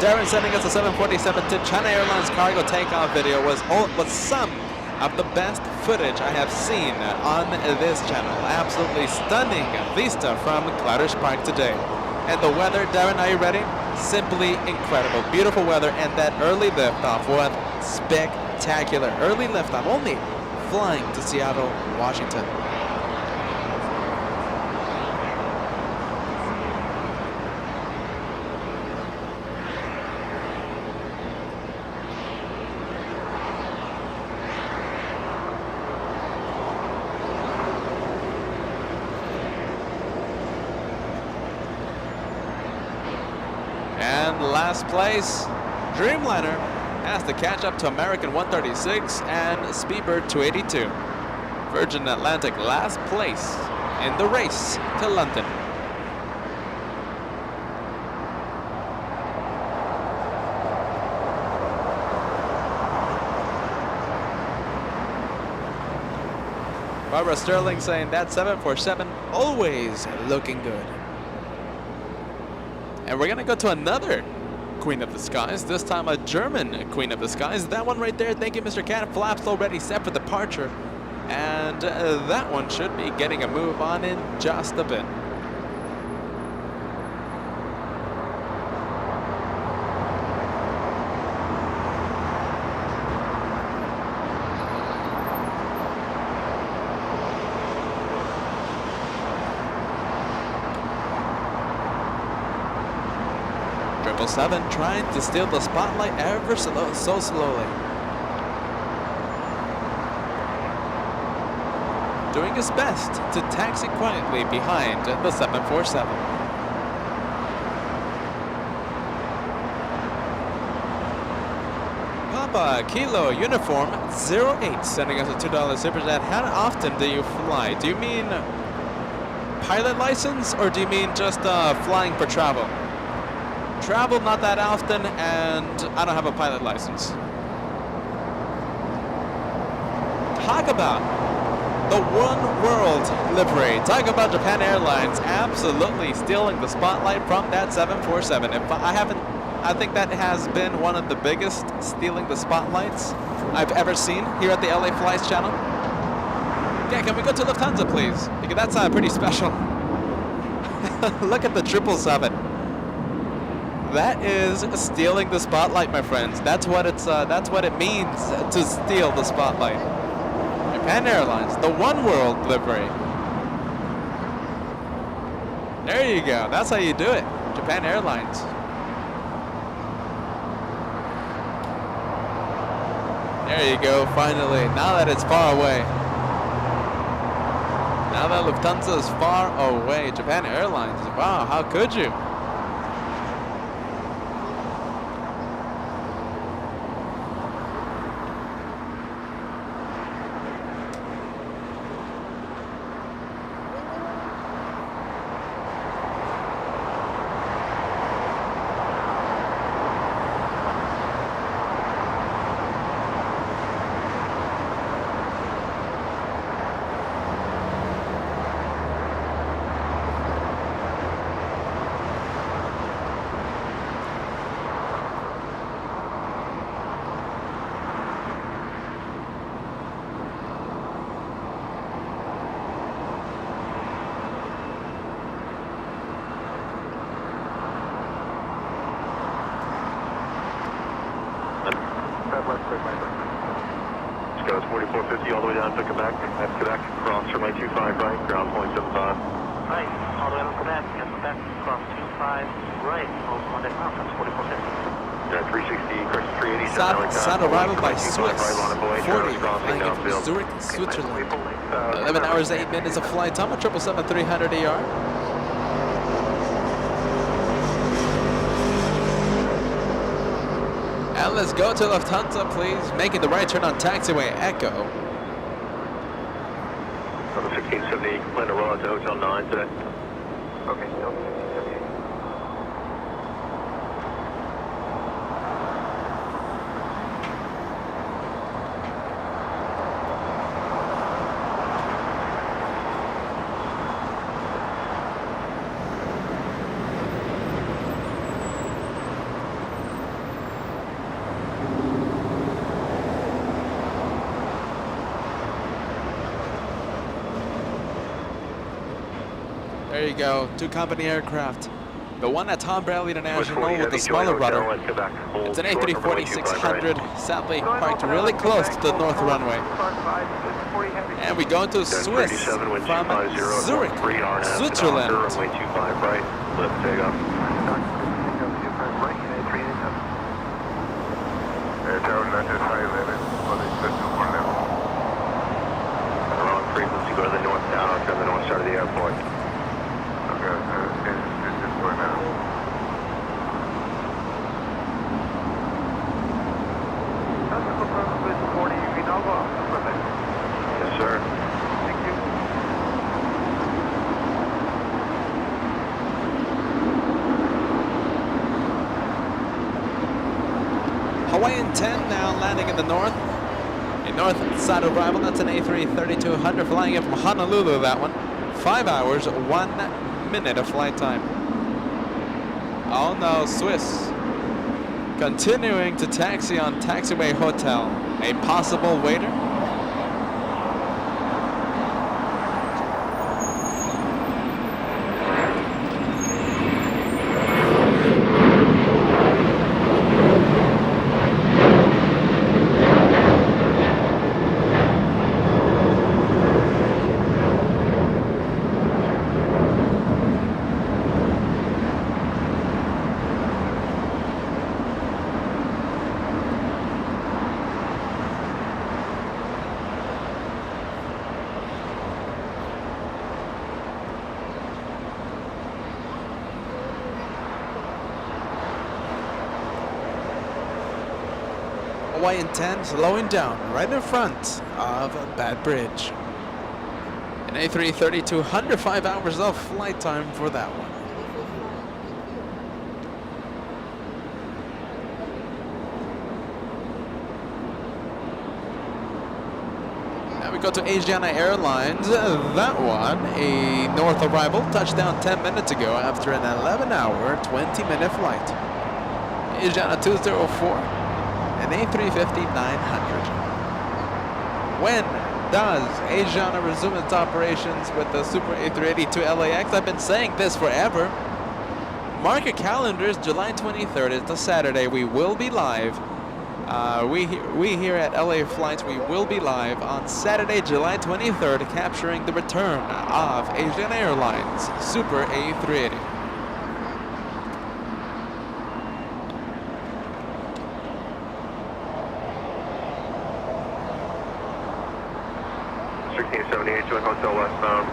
Darren sending us a 747 to China Airlines cargo takeoff video was some of the best footage I have seen on this channel. Absolutely stunning vista from Clouders Park today. And the weather, Darren, are you ready? Simply incredible. Beautiful weather, and that early liftoff was spectacular. Early liftoff, only flying to Seattle, Washington. And last place, Dreamliner has to catch up to American 136 and Speedbird 282. Virgin Atlantic last place in the race to London. Barbara Sterling saying that 747 always looking good. And we're gonna go to another Queen of the Skies, this time a German Queen of the Skies. That one right there, thank you, Mr. Cat. Flaps already set for departure. And that one should be getting a move on in just a bit. Seven trying to steal the spotlight ever so slowly. Doing his best to taxi quietly behind the 747. Papa Kilo Uniform 08 sending us a $2 super chat. How often do you fly? Do you mean pilot license, or do you mean just flying for travel? Travel not that often, and I don't have a pilot license. Talk about the one world livery. Talk about Japan Airlines absolutely stealing the spotlight from that 747. I think that has been one of the biggest stealing the spotlights I've ever seen here at the LA Flights channel. Yeah, can we go to Lufthansa, please? Because that's pretty special. Look at the 777. That is stealing the spotlight, my friends. That's what it means to steal the spotlight. Japan Airlines, the one world livery. There you go. That's how you do it. Japan Airlines. There you go, finally. Now that it's far away. Now that Lufthansa is far away. Japan Airlines. Wow, how could you? Let's go, it's 4450 all the way down to Quebec. That's Quebec, cross for my 25 right, ground point 75. Right, all the way to Quebec, yes, Quebec, cross 25, right, hold on that cross, that's 4450. Yeah, 360, cross 387. Sad arrival by Swiss. 40, crossing flying in from downfield. Zurich, Switzerland. 11 hours, 8 minutes of flight time at 777-300 ER. And let's go to Lufthansa, please. Making the right turn on taxiway Echo. Number 1670, land to roll to Hotel 9 today. Okay, still 1678. There you go, two company aircraft. The one at Tom Bradley International with the smaller rudder. It's an A340-600, sadly parked really close to the north runway. And we go into Swiss from Zurich, Switzerland. Runway 25 right, left takeoff. Wrong frequency, go to the north tower, turn the north side of the airport. Yes, sir. Thank you. Hawaiian 10 now landing in the north. A north side arrival, that's an A330-200 flying in from Honolulu, that one. 5 hours, 1 minute of flight time. Oh no, Swiss. Continuing to taxi on taxiway hotel. A possible waiter. Hawaiian 10 slowing down right in front of Bad Bridge. An A330-200, 5 hours of flight time for that one. Now we go to Asiana Airlines. That one, a north arrival, touchdown 10 minutes ago after an 11-hour, 20-minute flight. Asiana 204. An A350-900. When does Asiana resume its operations with the Super A380 to LAX? I've been saying this forever. Mark your calendars, July 23rd. It's a Saturday. We will be live We here at LA Flights, we will be live on Saturday, July 23rd, capturing the return of Asiana Airlines Super A380. Join Hotel westbound.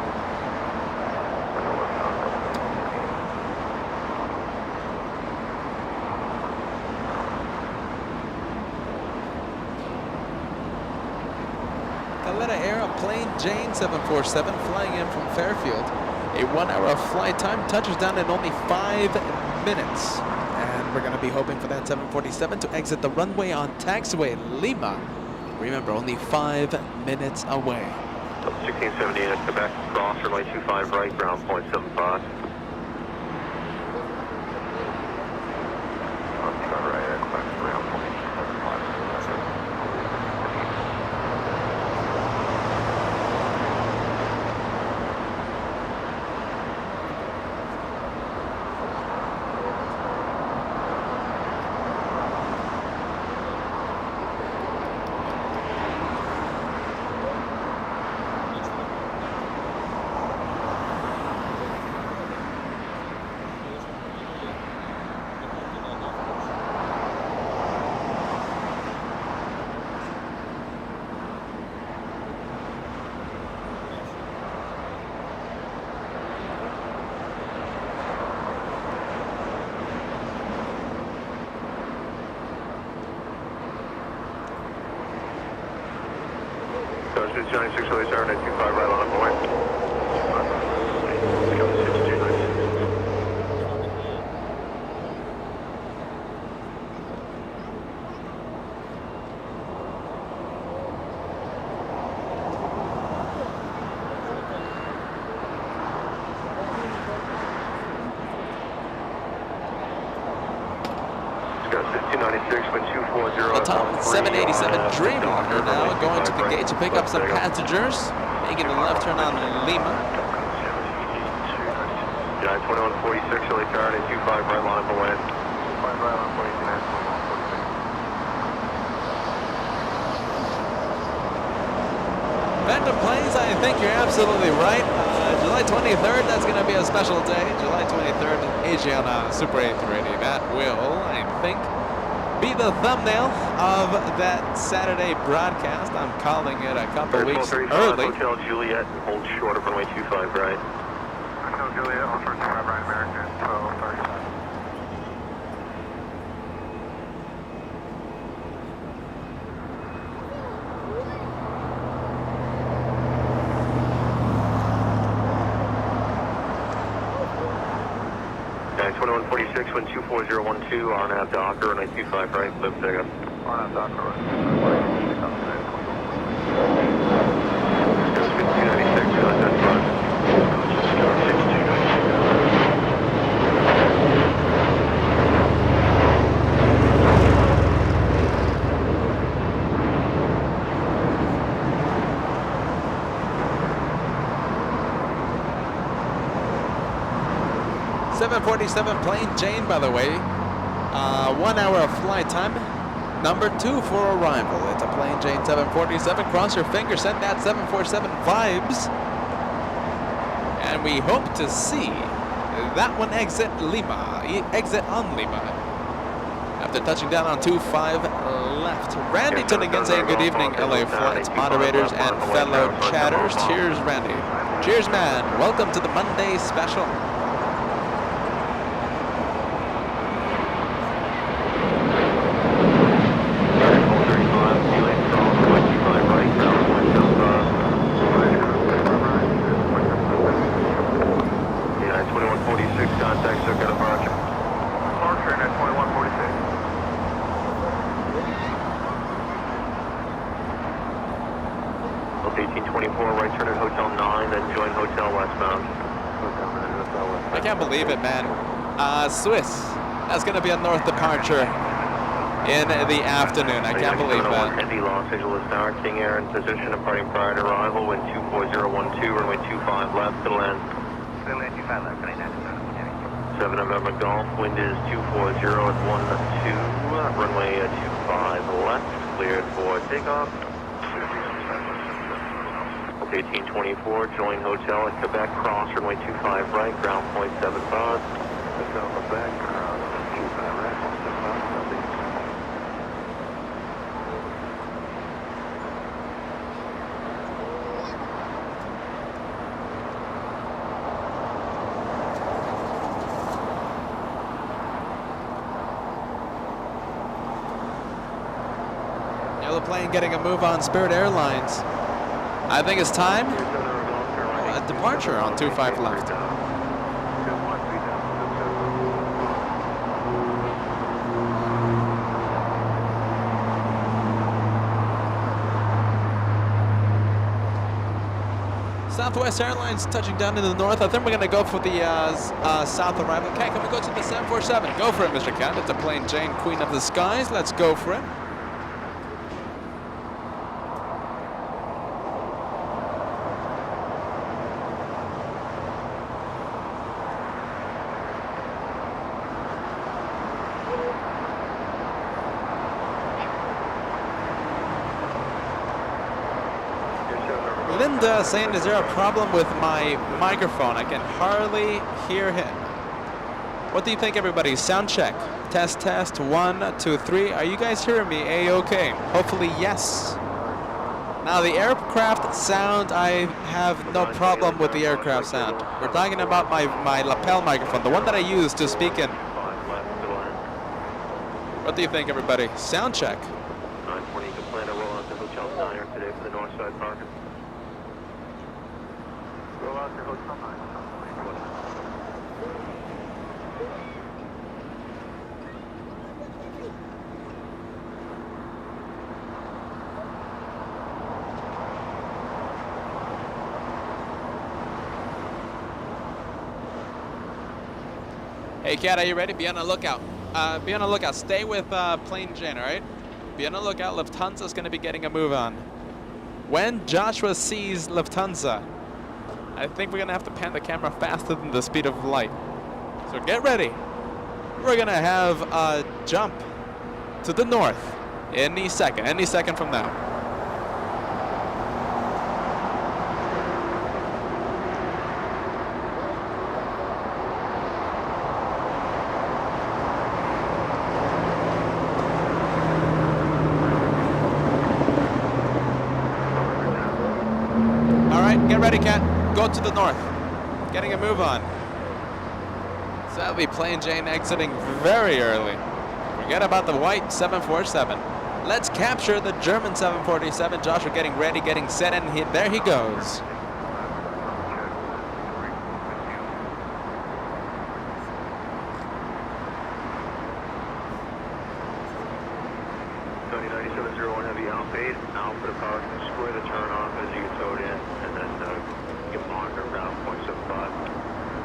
Plane Jane 747 flying in from Fairfield. A 1 hour flight time, touches down in only 5 minutes. And we're going to be hoping for that 747 to exit the runway on taxiway Lima. Remember, only 5 minutes away. 1678 at Quebec, cross runway 25 right, ground point 75. Johnny 607 at 25 right on the way. The top 787 Dreamliner now going to the gate to pick up some passengers, making a left turn on Lima. Yeah, 2146, LA Tower at 25 right line up away. 25 right line, 2146. Phantom planes, I think you're absolutely right. July 23rd, that's going to be a special day. July 23rd, Asiana Super A380. That will, I think, be the thumbnail of that Saturday broadcast. I'm calling it a couple weeks early. Hotel Juliet, hold short of runway 25 right. Hotel Juliet, hold short of 25 right, American, 1235. Okay, 2146, wind 24012, RNAV Docker, runway 25 right, flip pickup. RNAV Docker, runway 25 right, 296, contact front. 747 plane Jane, by the way. 1 hour of flight time. Number 2 for arrival. It's a plane Jane 747. Cross your fingers, send that 747 vibes. And we hope to see that one exit Lima. Exit on Lima. After touching down on 25 left. Randy tuning in saying good evening, LA Flights moderators and fellow chatters. Cheers, Randy. Cheers, man. Welcome to the Monday special. I can't believe it, man. Swiss. That's going to be a north departure in the afternoon. I can't believe that. Heavy Los Angeles Tower, King Air in position, departing prior to arrival, wind 24012, runway 25 left to land. Runway 25 left, 7 November Golf, wind is 240 at 12, runway 25 left. cleared for takeoff. 1824, join hotel at Quebec, cross runway 25 right, ground point 75. Hotel Quebec, 25 right, 75. Yellow plane getting a move on Spirit Airlines. I think it's time. A departure on 25 left. Southwest Airlines touching down in the north. I think we're going to go for the south arrival. Cat, can we go to the 747? Go for it, Mr. Cat. It's a plain Jane, Queen of the Skies. Let's go for it. Linda saying, is there a problem with my microphone? I can hardly hear him. What do you think, everybody? Sound check. Test, test. 1, 2, 3. Are you guys hearing me? A-okay. Hopefully, yes. Now, the aircraft sound, I have no problem with the aircraft sound. We're talking about my lapel microphone, the one that I use to speak in. What do you think, everybody? Sound check. 920, you can plan to roll out to Hotel Diner today for the north side parking. Roll out to Hotel Diner. Hey, Cat, are you ready? Be on the lookout. Be on the lookout. Stay with Plain Jane, all right? Be on the lookout. Lufthansa's going to be getting a move on. When Joshua sees Lufthansa, I think we're going to have to pan the camera faster than the speed of light. So get ready. We're going to have a jump to the north any second from now. Get ready, Cat. Go to the north. Getting a move on. So that'll be Plain Jane exiting very early. Forget about the white 747. Let's capture the German 747. Joshua getting ready, getting set, and there he goes. Heavy Alpha 8, Alpha to power square the turn off as you get towed in, and then you can monitor ground point 75.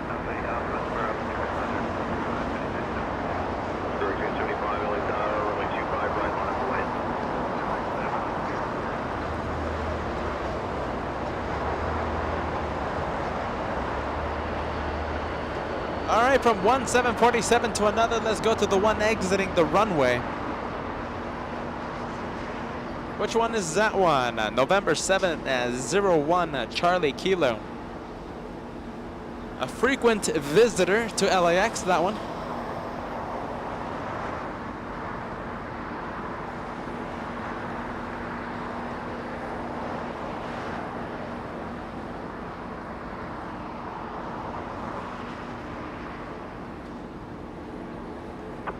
Alpha 8, Alpha, square up 275, LA Tower, runway 25, right line of way. All right, from one 747 to another, let's go to the one exiting the runway. Which one is that one? November 701 Charlie Kilo. A frequent visitor to LAX, that one.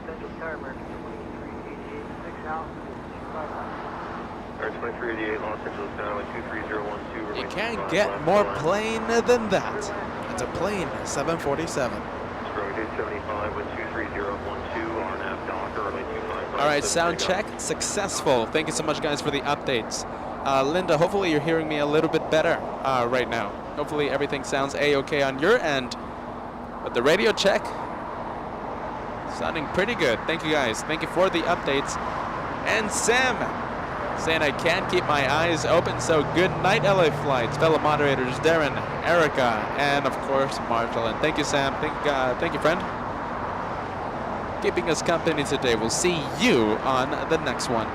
Central Tower, American 2388, 6 out, 2388 Los Angeles Tower, 23012. You can't get more plain than that. It's a plain 747. Stroke 875 with 23012, RNAV Docker, runway 25. All right, sound check successful. Thank you so much, guys, for the updates. Linda, hopefully you're hearing me a little bit better right now. Hopefully everything sounds A-okay on your end. But the radio check, sounding pretty good. Thank you, guys. Thank you for the updates. And Sam saying I can't keep my eyes open, so good night, LA Flights. Fellow moderators, Darren, Erika, and of course, Marjolein. Thank you, Sam. Thank you, friend. Keeping us company today. We'll see you on the next one.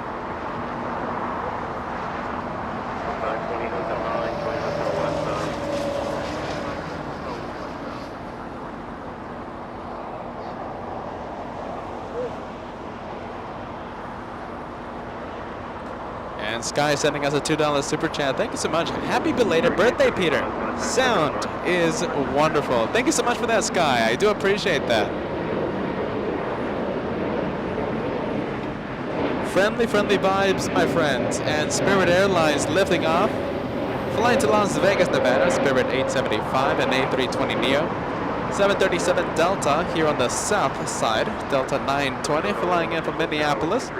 And Sky sending us a $2 super chat. Thank you so much. Happy belated birthday, Peter. Sound is wonderful. Thank you so much for that, Sky. I do appreciate that. Friendly vibes, my friends. And Spirit Airlines lifting off. Flying to Las Vegas, Nevada. Spirit 875 and A320neo. 737 Delta here on the south side. Delta 920 flying in from Minneapolis.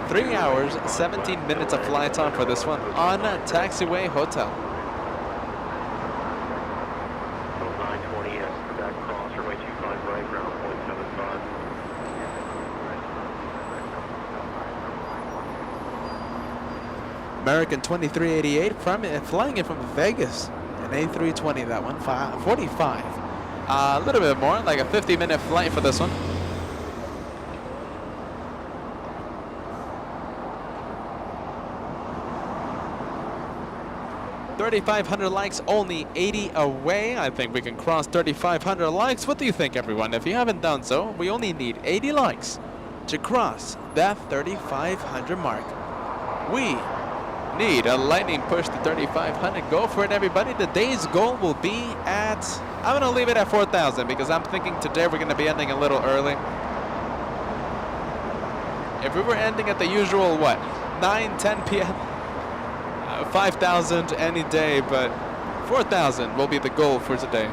3 hours, 17 minutes of flight time for this one on Taxiway Hotel. 920 Quebec cross, runway 25 right, ground 0.75. American 2388 flying in from Vegas. An A320, that one, 45. A little bit more, like a 50-minute flight for this one. $3,500 likes, only 80 away. I think we can cross 3,500 likes. What do you think, everyone? If you haven't done so, we only need 80 likes to cross that 3,500 mark. We need a lightning push to 3,500. Go for it, everybody. Today's goal will be at, I'm going to leave it at 4,000 because I'm thinking today we're going to be ending a little early. If we were ending at the usual, 9, 10 p.m., 5,000 any day, but 4,000 will be the goal for today.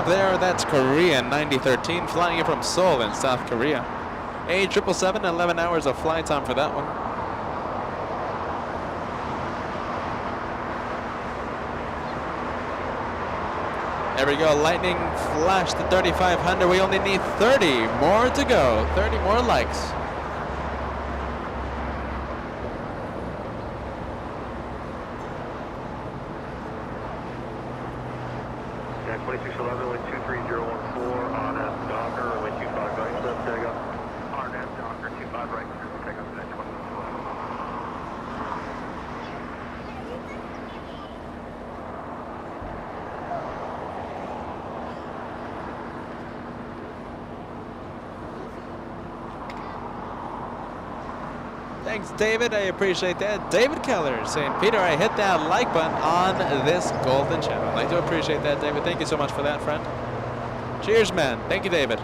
There, that's Korean 9013 flying in from Seoul in South Korea. A777, 11 hours of flight time for that one. There we go, lightning flash to 3,500. We only need 30 more to go, 30 more likes. Jack 2611, wind 23014 on F Docker, wind 25 right, left Degas. On F Docker, 25 right, take up to that 20. Thanks, David. I appreciate that. David Keller saying, Peter, I hit that like button on this golden channel. I do appreciate that, David. Thank you so much for that, friend. Cheers, man. Thank you, David.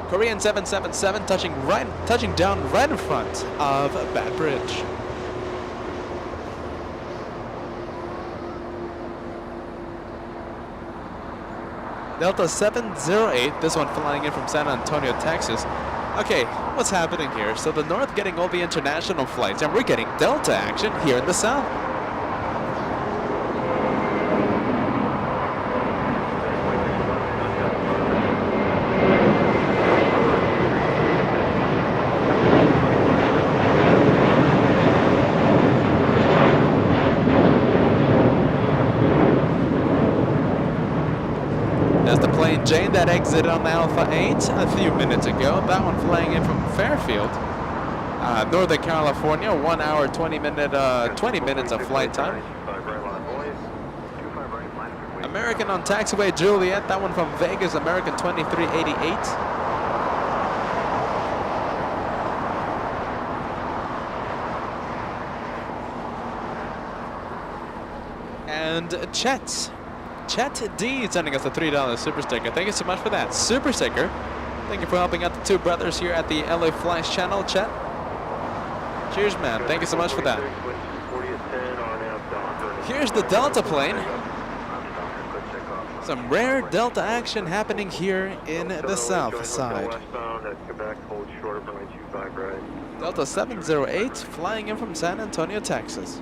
Korean 777 touching down right in front of Bad Bridge. Delta 708, this one flying in from San Antonio, Texas. Okay, what's happening here? So the North getting all the international flights, and we're getting Delta action here in the South. Jane that exited on the Alpha 8 a few minutes ago. That one flying in from Fairfield, Northern California. 1 hour, 20 minutes of flight time. American on taxiway Juliet. That one from Vegas, American 2388. And Chet D sending us a $3 super sticker. Thank you so much for that super sticker. Thank you for helping out the two brothers here at the LA Flights channel, Chet. Cheers, man. Thank you so much for that. Here's the Delta plane. Some rare Delta action happening here in the south side. Delta 708 flying in from San Antonio, Texas.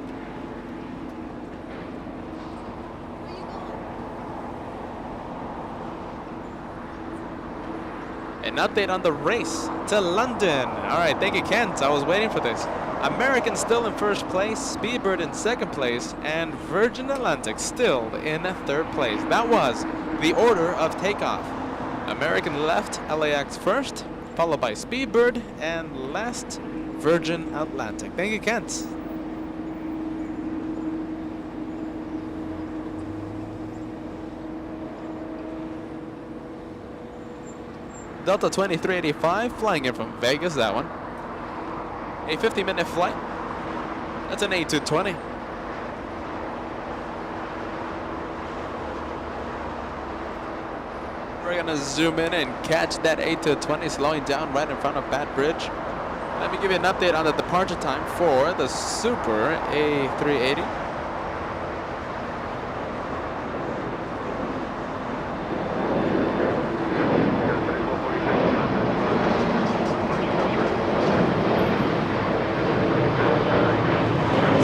An update on the race to London. All right, thank you, Kent. I was waiting for this. American still in first place, Speedbird in second place, and Virgin Atlantic still in third place. That was the order of takeoff. American left, LAX first, followed by Speedbird, and last, Virgin Atlantic. Thank you, Kent. Delta 2385 flying in from Vegas, that one. A 50-minute flight. That's an A220. We're gonna zoom in and catch that A220 slowing down right in front of Bat Bridge. Let me give you an update on the departure time for the Super A380.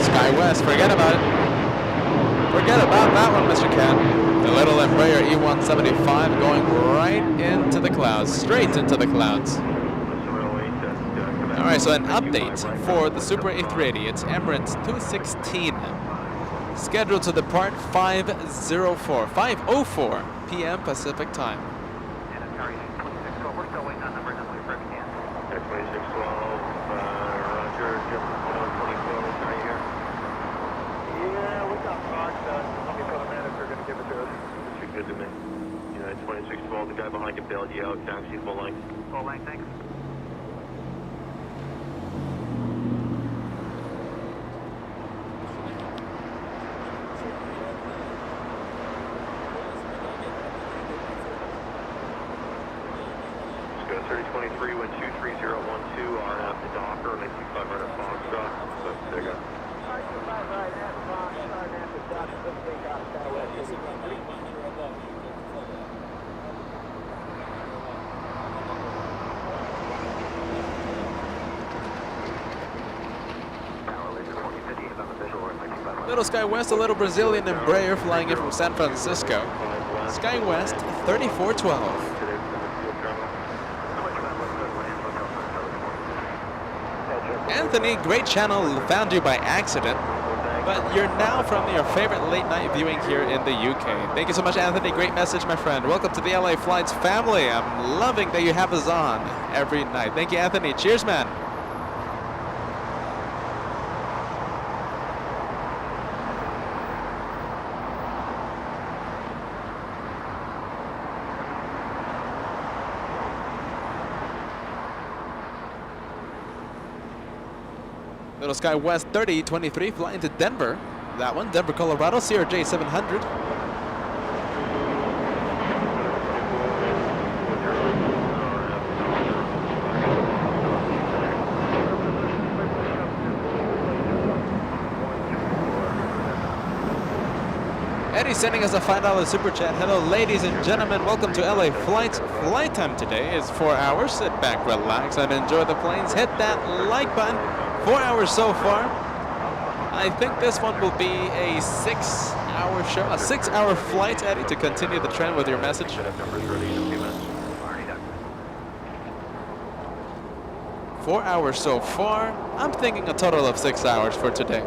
SkyWest, forget about it. Forget about that one, Mr. Cat. The little Embraer E175 going right into the clouds, straight into the clouds. Alright, so an update for the Super A380. It's Emirates 216. Scheduled to depart 5:04 p.m. Pacific time. Good to me. United 2612, the guy behind you bailed you out. Taxi full length. Full length, thanks. Let's go 3023 with 23012 on after Docker, and 25 right at Foxtrot. That's Degas. Little SkyWest, a little Brazilian Embraer flying in from San Francisco. SkyWest 3412. Anthony, great channel, found you by accident, but you're now from your favorite late night viewing here in the UK. Thank you so much, Anthony. Great message, my friend. Welcome to the LA Flights family. I'm loving that you have us on every night. Thank you, Anthony. Cheers, man. Little SkyWest 3023 flying to Denver. That one, Denver, Colorado, CRJ 700. Eddie sending us a $5 super chat. Hello, ladies and gentlemen. Welcome to LA Flights. Flight time today is 4 hours. Sit back, relax, and enjoy the planes. Hit that like button. 4 hours so far. I think this one will be a 6-hour show, a 6-hour flight, Eddie, to continue the trend with your message. 4 hours so far. I'm thinking a total of 6 hours for today.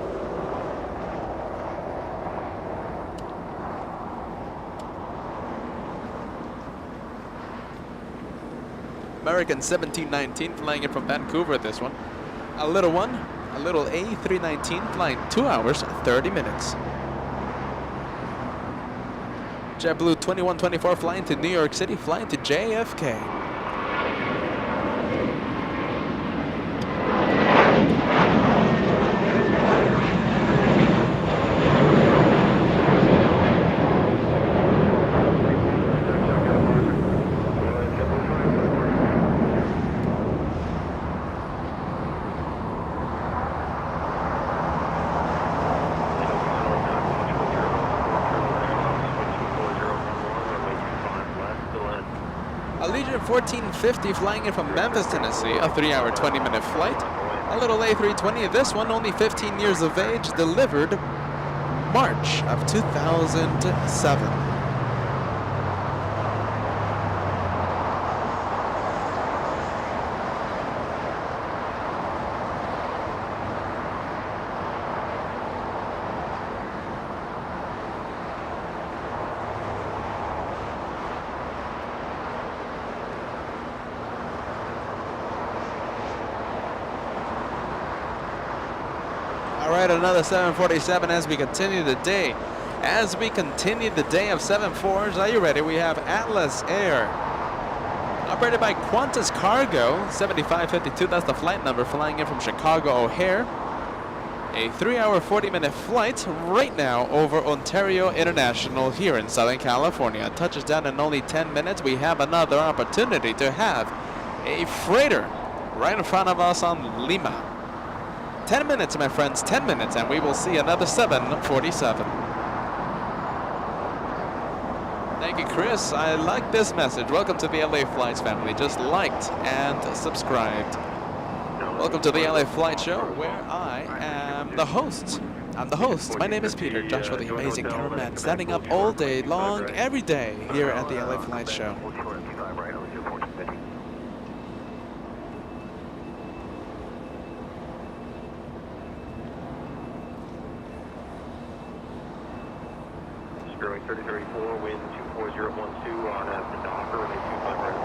American 1719 flying in from Vancouver, this one. A little one, a little A319 flying 2 hours, 30 minutes. JetBlue 2124 flying to New York City, flying to JFK. Allegiant 1450 flying in from Memphis, Tennessee, a 3-hour, 20-minute flight. A little A320, this one only 15 years of age, delivered March of 2007. right, another 747 as we continue the day. As we continue the day of 7-4s, are you ready? We have Atlas Air, operated by Qantas Cargo, 7552, that's the flight number, flying in from Chicago O'Hare. A 3-hour, 40-minute flight right now over Ontario International here in Southern California. Touches down in only 10 minutes. We have another opportunity to have a freighter right in front of us on Lima. 10 minutes, my friends, 10 minutes, and we will see another 747. Thank you, Chris. I like this message. Welcome to the LA Flights family. Just liked and subscribed. Welcome to the LA Flight Show, where I am the host. I'm the host. My name is Peter, Joshua the Amazing Cameraman, standing up all day long, every day, here at the LA Flight Show. Sterling 3034, wind 24012 on the Docker, runway 25 right,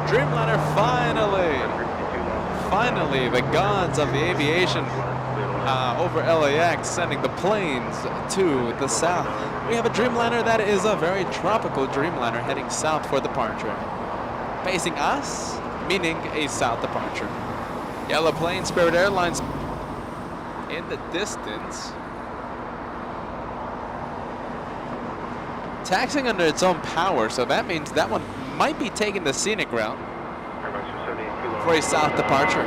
Dreamliner finally, the gods of the aviation over LAX sending the planes to the south. We have a Dreamliner that is a very tropical Dreamliner heading south for departure. Facing us, meaning a south departure. Yellow plane, Spirit Airlines in the distance. Taxing under its own power, so that means that one might be taking the scenic route for a south departure.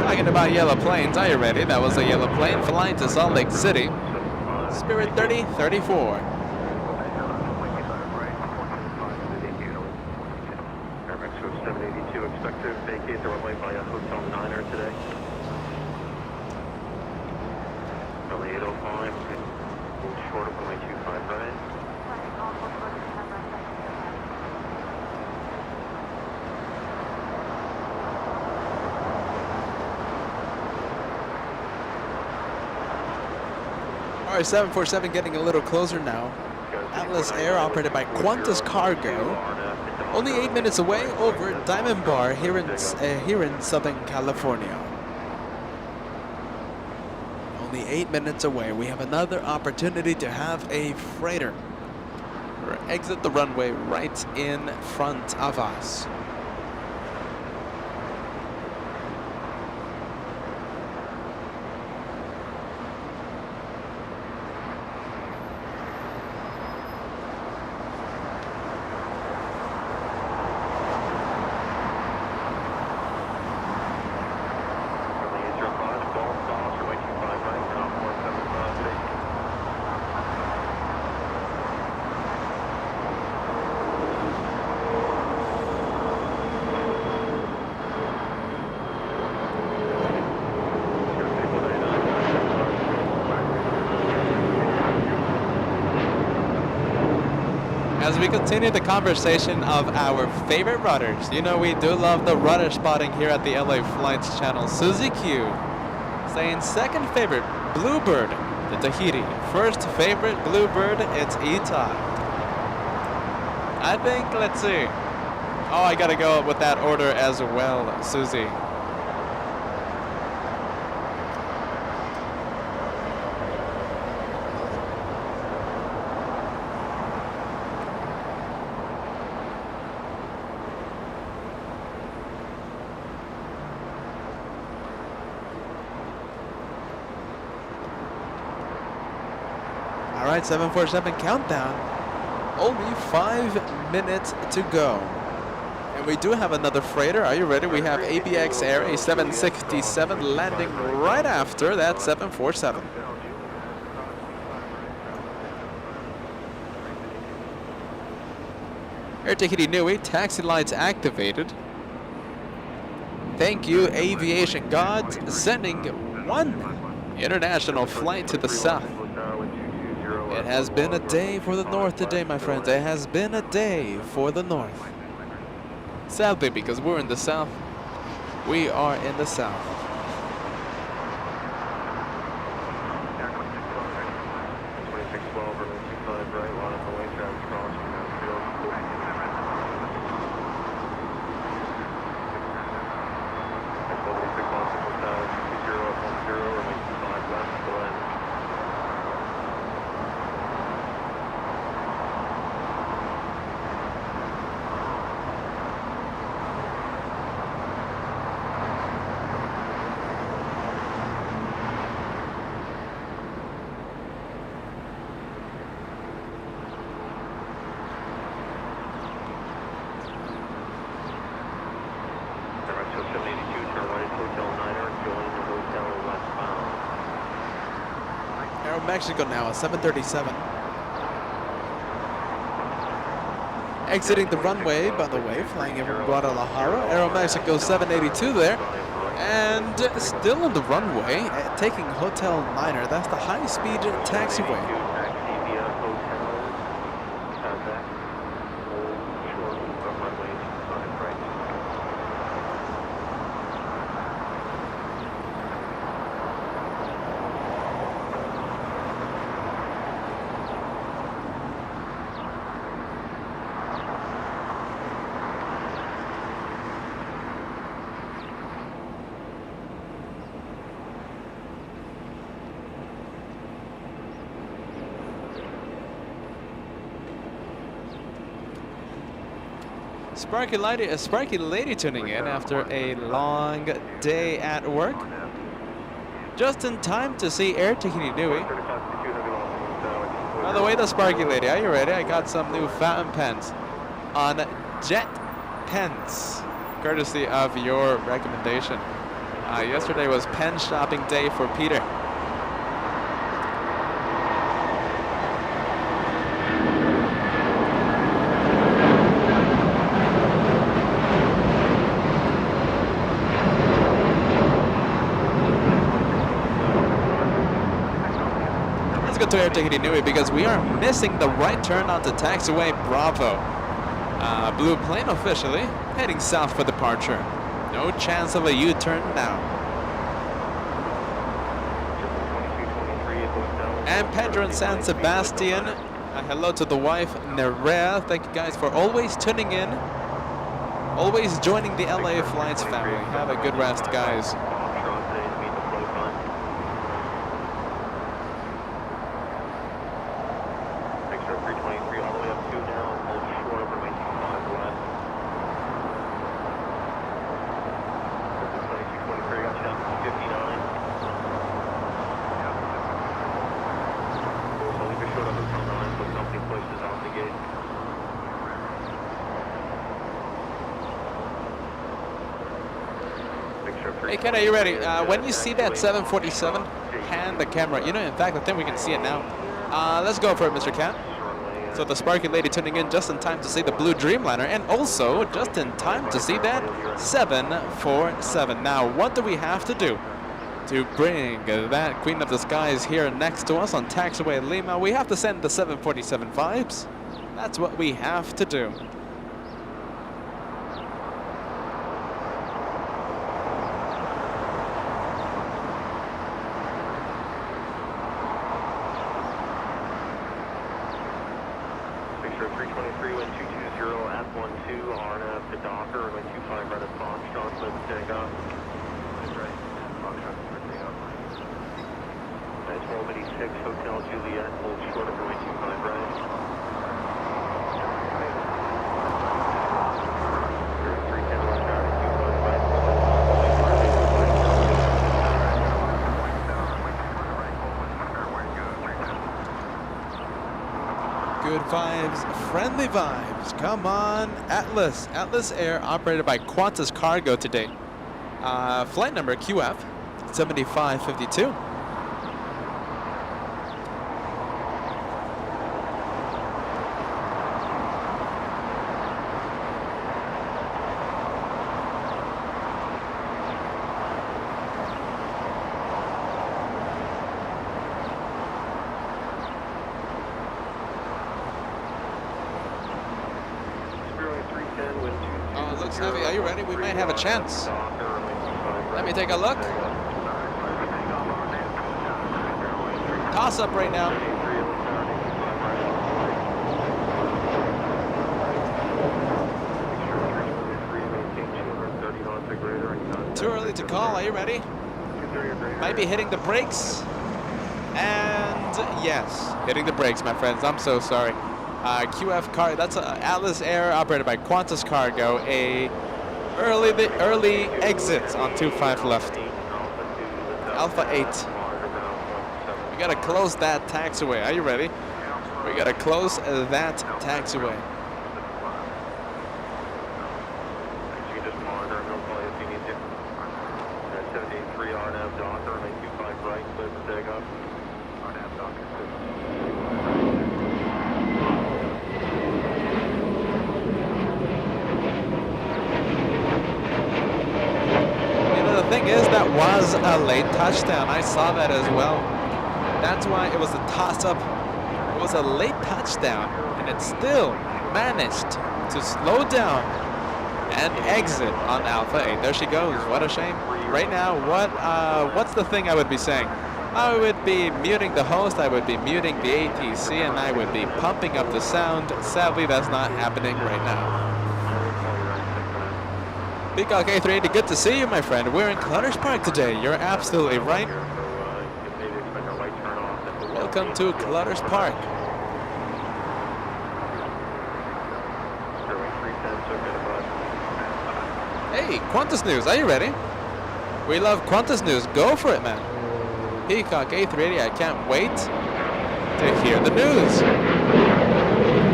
Talking about yellow planes, are you ready? That was a yellow plane flying to Salt Lake City. Spirit 3034. Expect to vacate the runway by Hotel 9er today. Runway 805, short of runway 25 right. All right, 747 getting a little closer now. Atlas Air, operated by Qantas Cargo. Only 8 minutes away over Diamond Bar here in Southern California. Only 8 minutes away. We have another opportunity to have a freighter exit the runway right in front of us. As we continue the conversation of our favorite rudders, you know we do love the rudder spotting here at the LA Flights channel. Susie Q saying second favorite, Bluebird to Tahiti. First favorite, Bluebird, it's Eta. I think, let's see. Oh, I gotta go with that order as well, Susie. All right, 747 countdown. Only 5 minutes to go. And we do have another freighter. Are you ready? We have ABX Air, a 767 landing right after that 747. Air Tahiti Nui, taxi lights activated. Thank you, aviation gods, sending one international flight to the south. It has been a day for the North today, my friends. It has been a day for the North. Sadly, because we're in the South. We are in the South. 2612, runway 25 right, line up the way, traffic crossing, downfield. Level 6 on 20 up 10, runway 25 left, go ahead. Mexico now at 737. Exiting the runway, by the way, flying over Guadalajara. Aeromexico 782 there. And still on the runway, taking Hotel Niner. That's the high-speed taxiway. Sparky lady tuning in after a long day at work. Just in time to see Air Tahiti Nui. By the way, the Sparky lady, are you ready? I got some new fountain pens on Jet Pens, courtesy of your recommendation. Yesterday was pen shopping day for Peter. To Air Tahiti Nui because we are missing the right turn onto taxiway Bravo. Blue plane officially heading south for departure. No chance of a U-turn now. And Pedro in San Sebastian. Hello to the wife Nerea. Thank you guys for always tuning in. Always joining the LA Flights family. Have a good rest, guys. Hey Ken, are you ready? When you see that 747, pan the camera. You know, in fact, I think we can see it now. Let's go for it, Mr. Ken. So the Sparky lady tuning in just in time to see the blue Dreamliner, and also just in time to see that 747. Now, what do we have to do to bring that Queen of the Skies here next to us on taxiway Lima? We have to send the 747 vibes. That's what we have to do. Good vibes, friendly vibes. Come on, Atlas. Atlas Air operated by Qantas Cargo today. Flight number QF 7552. Savvy, are you ready? We might have a chance. Let me take a look. Toss up right now. Too early to call. Are you ready? Might be hitting the brakes. And yes, hitting the brakes, my friends. I'm so sorry. QF car. That's Atlas Air operated by Qantas Cargo. A early exit on 25 left. Alpha 8. We gotta close that taxiway. Are you ready? We gotta close that taxiway. You can just monitor and go play if you need to. 783 RNAV Docker, make 25 right, clear for takeoff. RNAV Docker. The thing is, that was a late touchdown. I saw that as well. That's why it was a toss-up. It was a late touchdown, and it still managed to slow down and exit on Alpha 8. There she goes. What a shame. Right now, what's the thing I would be saying? I would be muting the host, I would be muting the ATC, and I would be pumping up the sound. Sadly, that's not happening right now. Peacock A380, good to see you, my friend. We're in Clutter's Park today. You're absolutely right. Welcome to Clutter's Park. Hey, Qantas News, are you ready? We love Qantas News. Go for it, man. Peacock A380, I can't wait to hear the news.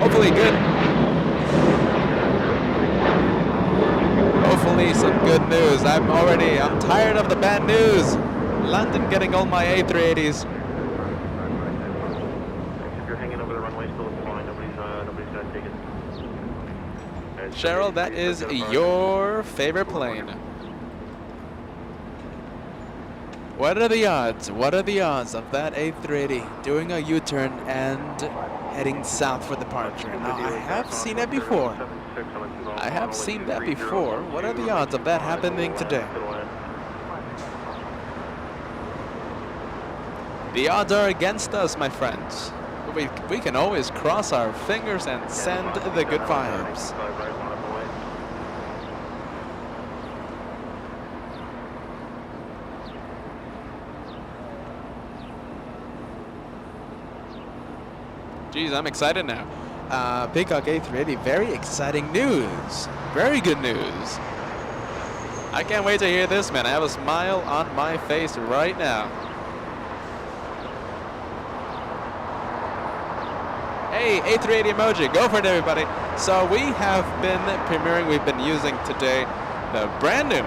Hopefully good. Hopefully some good news. I'm tired of the bad news. London getting all my A380s. If you're hanging over the runway, still flying. Nobody's taken. Cheryl, that is your favorite plane. What are the odds? What are the odds of that A380 doing a U-turn and heading south for departure? Now, I have seen it before. I have seen that before. What are the odds of that happening today? The odds are against us, my friends. We can always cross our fingers and send the good vibes. Geez, I'm excited now. Peacock A380, very exciting news. Very good news. I can't wait to hear this, man. I have a smile on my face right now. Hey, A380 emoji, go for it, everybody. So we have been premiering, we've been using today the brand new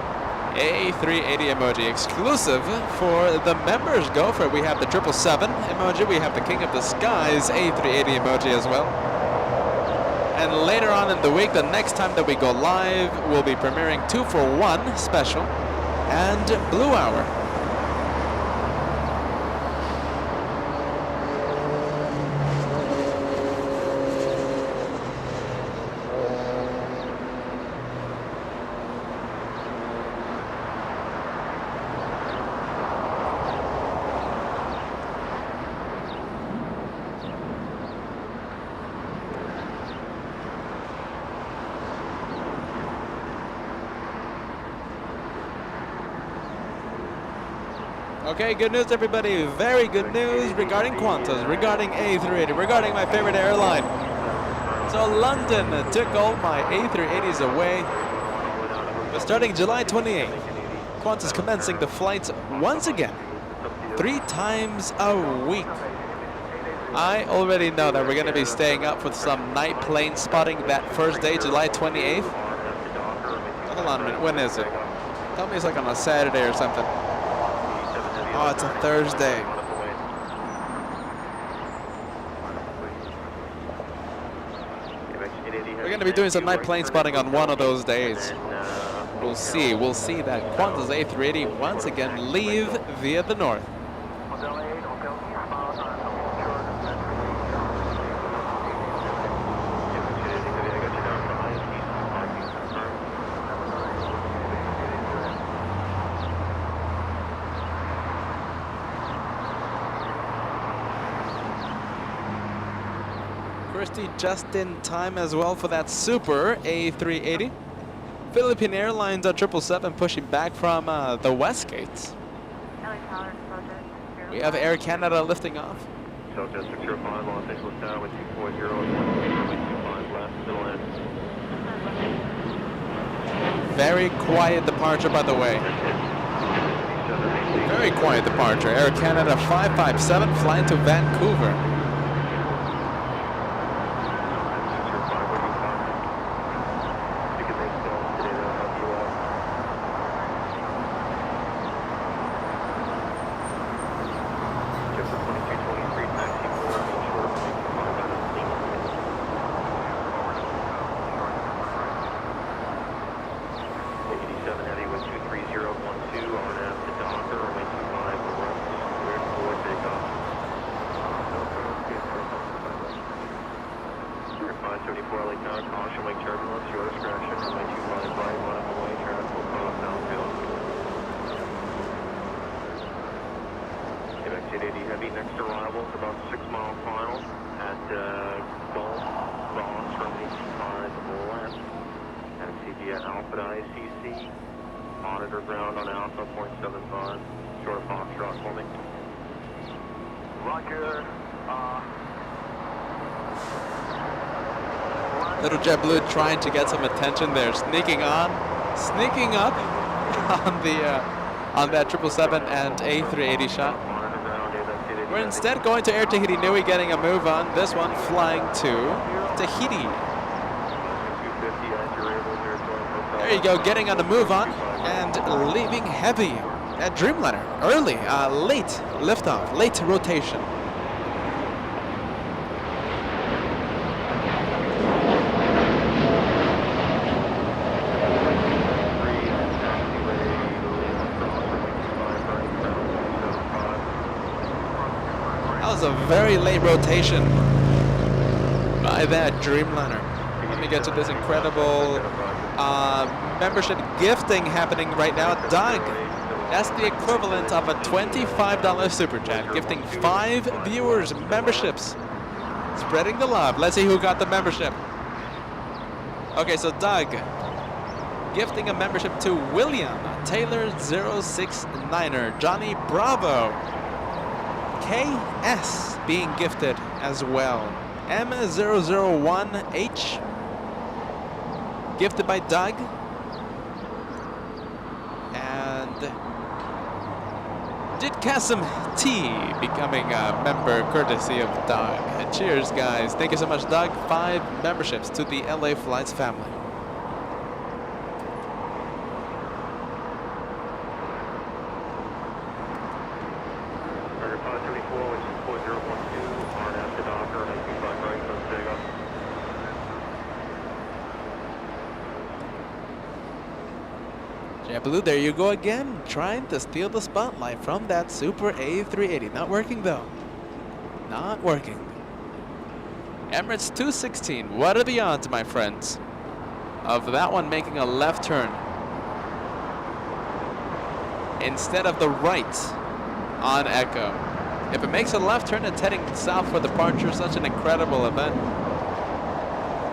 A380 emoji exclusive for the members. Go for it. We have the 777 emoji, we have the King of the Skies A380 emoji as well. And later on in the week, the next time that we go live, we'll be premiering 2-for-1 special and Blue Hour. Okay, good news, everybody. Very good news regarding Qantas, regarding A380, regarding my favorite airline. So London took all my A380s away. But starting July 28th, Qantas commencing the flights once again, 3 times a week. I already know that we're going to be staying up for some night plane spotting that first day, July 28th. Hold on a minute, when is it? Tell me it's like on a Saturday or something. Oh, it's a Thursday. We're going to be doing some night plane spotting on one of those days. We'll see. We'll see that Qantas A380 once again leave via the north. Thirsty just in time as well for that Super A380. Philippine Airlines at 777 pushing back from the West Gates. We have Air Canada lifting off. Southwest 605, Los Angeles Tower with 240 and 25 left, middle end. Very quiet departure, by the way. Very quiet departure. Air Canada 557 flying to Vancouver. Little JetBlue trying to get some attention there, sneaking up on that 777 and A380 shot. We're instead going to Air Tahiti Nui, getting a move on. This one flying to Tahiti. There you go, getting on the move on and leaving heavy at Dreamliner. Early, late liftoff, late rotation. That was a very late rotation by that Dreamliner. Let me get to this incredible membership gifting happening right now. Doug, that's the equivalent of a $25 super chat, gifting 5 viewers memberships. Spreading the love. Let's see who got the membership. Okay, so Doug, gifting a membership to William, Taylor 069er, Johnny Bravo, KS being gifted as well. M001H, gifted by Doug. And Did Kasim T becoming a member courtesy of Doug. And cheers, guys. Thank you so much, Doug. 5 memberships to the LA Flights family. JetBlue, there you go again, trying to steal the spotlight from that Super A380. Not working though. Not working. Emirates 216. What are the odds, my friends, of that one making a left turn instead of the right on Echo? If it makes a left turn, it's heading south for departure. Such an incredible event.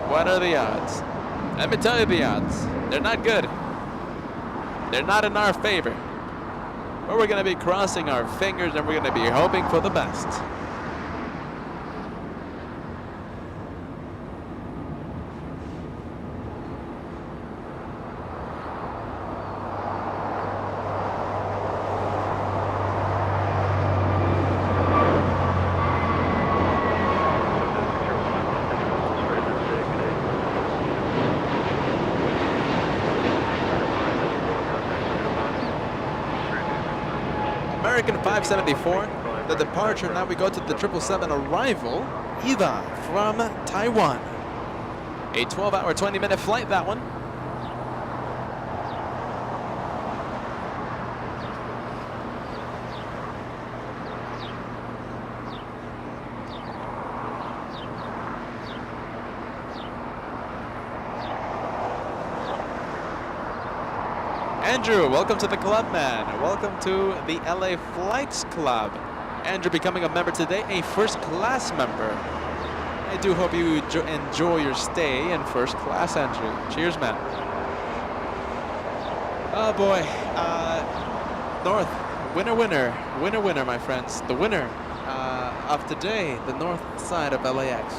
What are the odds? Let me tell you the odds. They're not good. They're not in our favor. But we're going to be crossing our fingers and we're going to be hoping for the best. American 574, the departure. Now we go to the 777 arrival, Eva from Taiwan. A 12-hour, 20-minute flight, that one. Andrew, welcome to the club, man. Welcome to the LA Flights Club. Andrew becoming a member today, a first class member. I do hope you enjoy your stay in first class, Andrew. Cheers, man. Oh boy, North, winner, my friends. The winner of today, the north side of LAX.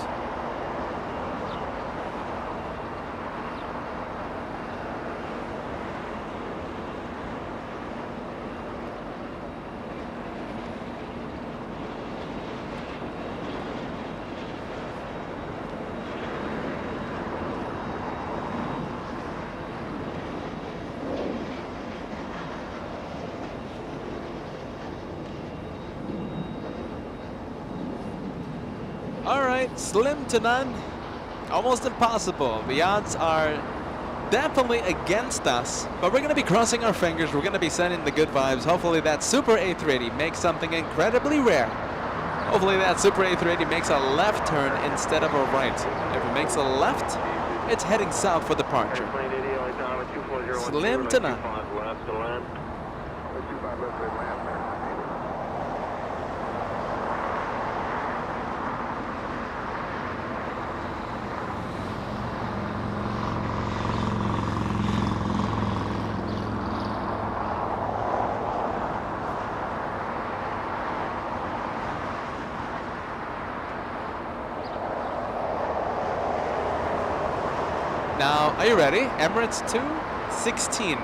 Alright, slim to none, almost impossible. The odds are definitely against us, but we're going to be crossing our fingers. We're going to be sending the good vibes. Hopefully that Super A380 makes something incredibly rare. Hopefully that Super A380 makes a left turn instead of a right. If it makes a left, it's heading south for departure. Slim to none. Now, are you ready? Emirates 216.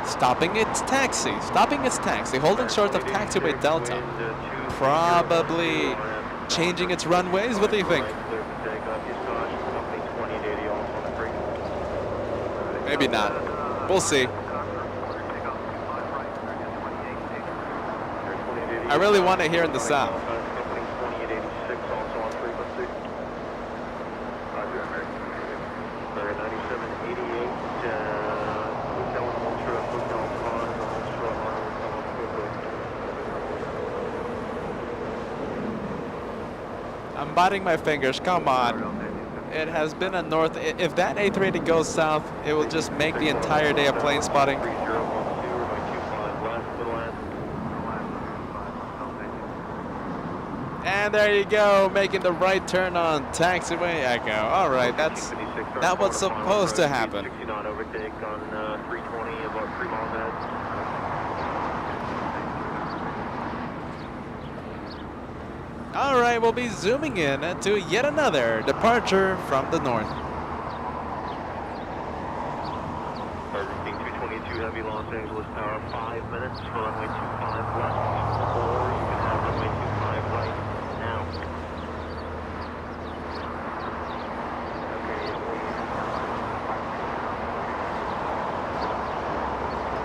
Stopping its taxi, holding short of taxiway Delta. Probably changing its runways. What do you think? Maybe not. We'll see. I really want to hear in the sound. I'm biting my fingers, come on. It has been a north. If that A380 goes south, it will just make the entire day of plane spotting. And there you go, making the right turn on taxiway Echo. All right, that was supposed to happen. All right, we'll be zooming in to yet another departure from the north. King 222 Heavy Los Angeles Tower, 5 minutes for runway 25 left, or you can have runway 25 right now.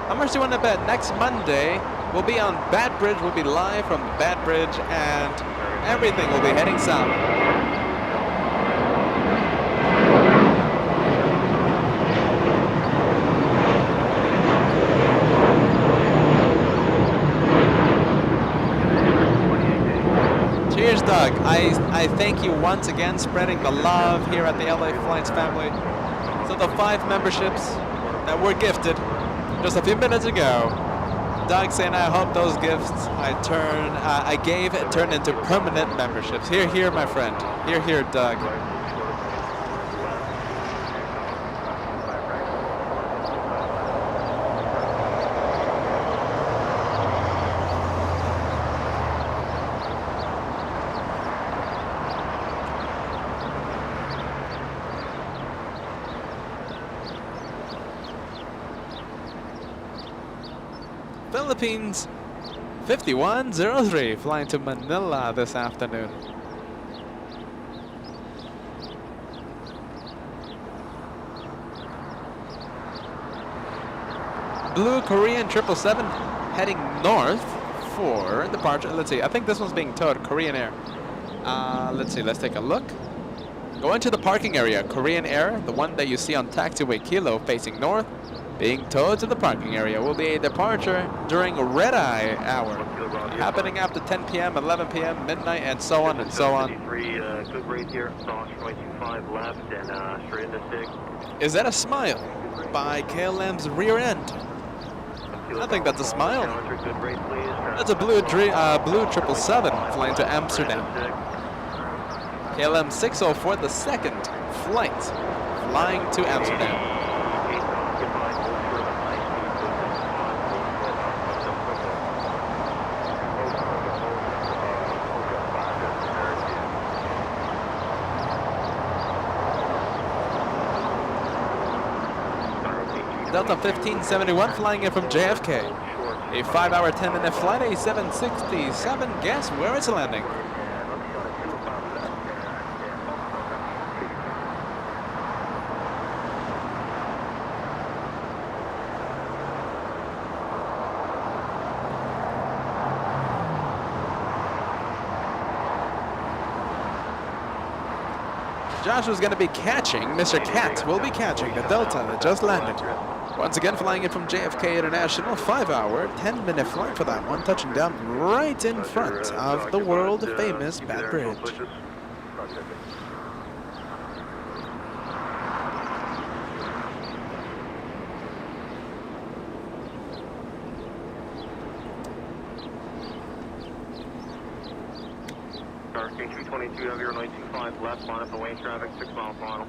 How much do you want to bet? Next Monday, we'll be on Bat Bridge. We'll be live from Bat Bridge, and everything will be heading south. Cheers, Doug. I thank you once again spreading the love here at the LA Flights family. So the 5 memberships that were gifted just a few minutes ago, Doug saying, I hope those gifts I gave turn into permanent memberships. Here, my friend. Here, Doug. Philippines 5103 flying to Manila this afternoon. Blue Korean 777 heading north for departure. Let's see, I think this one's being towed, Korean Air. Let's see, let's take a look. Going to the parking area, Korean Air, the one that you see on taxiway Kilo facing north, being towed to the parking area. Will be a departure during red-eye hour, happening after 10 p.m., 11 p.m., midnight, and so on and so on. Good rate here, cross runway 25 left and straight into SIG. Is that a smile by KLM's rear end? I think that's a smile. That's a blue 777 flying to Amsterdam. KLM 604, the second flight flying to Amsterdam. Delta 1571 flying in from JFK. A 5-hour, 10-minute flight, a 767. Guess where it's landing? Joshua's going to be catching, Mr. Cat will be catching the Delta that just landed. Once again, flying in from JFK International, 5-hour, 10-minute flight for that one, touching down right in front of the world-famous Bat Bridge. K322, heavy runway 25 left, line up away traffic, 6 mile final.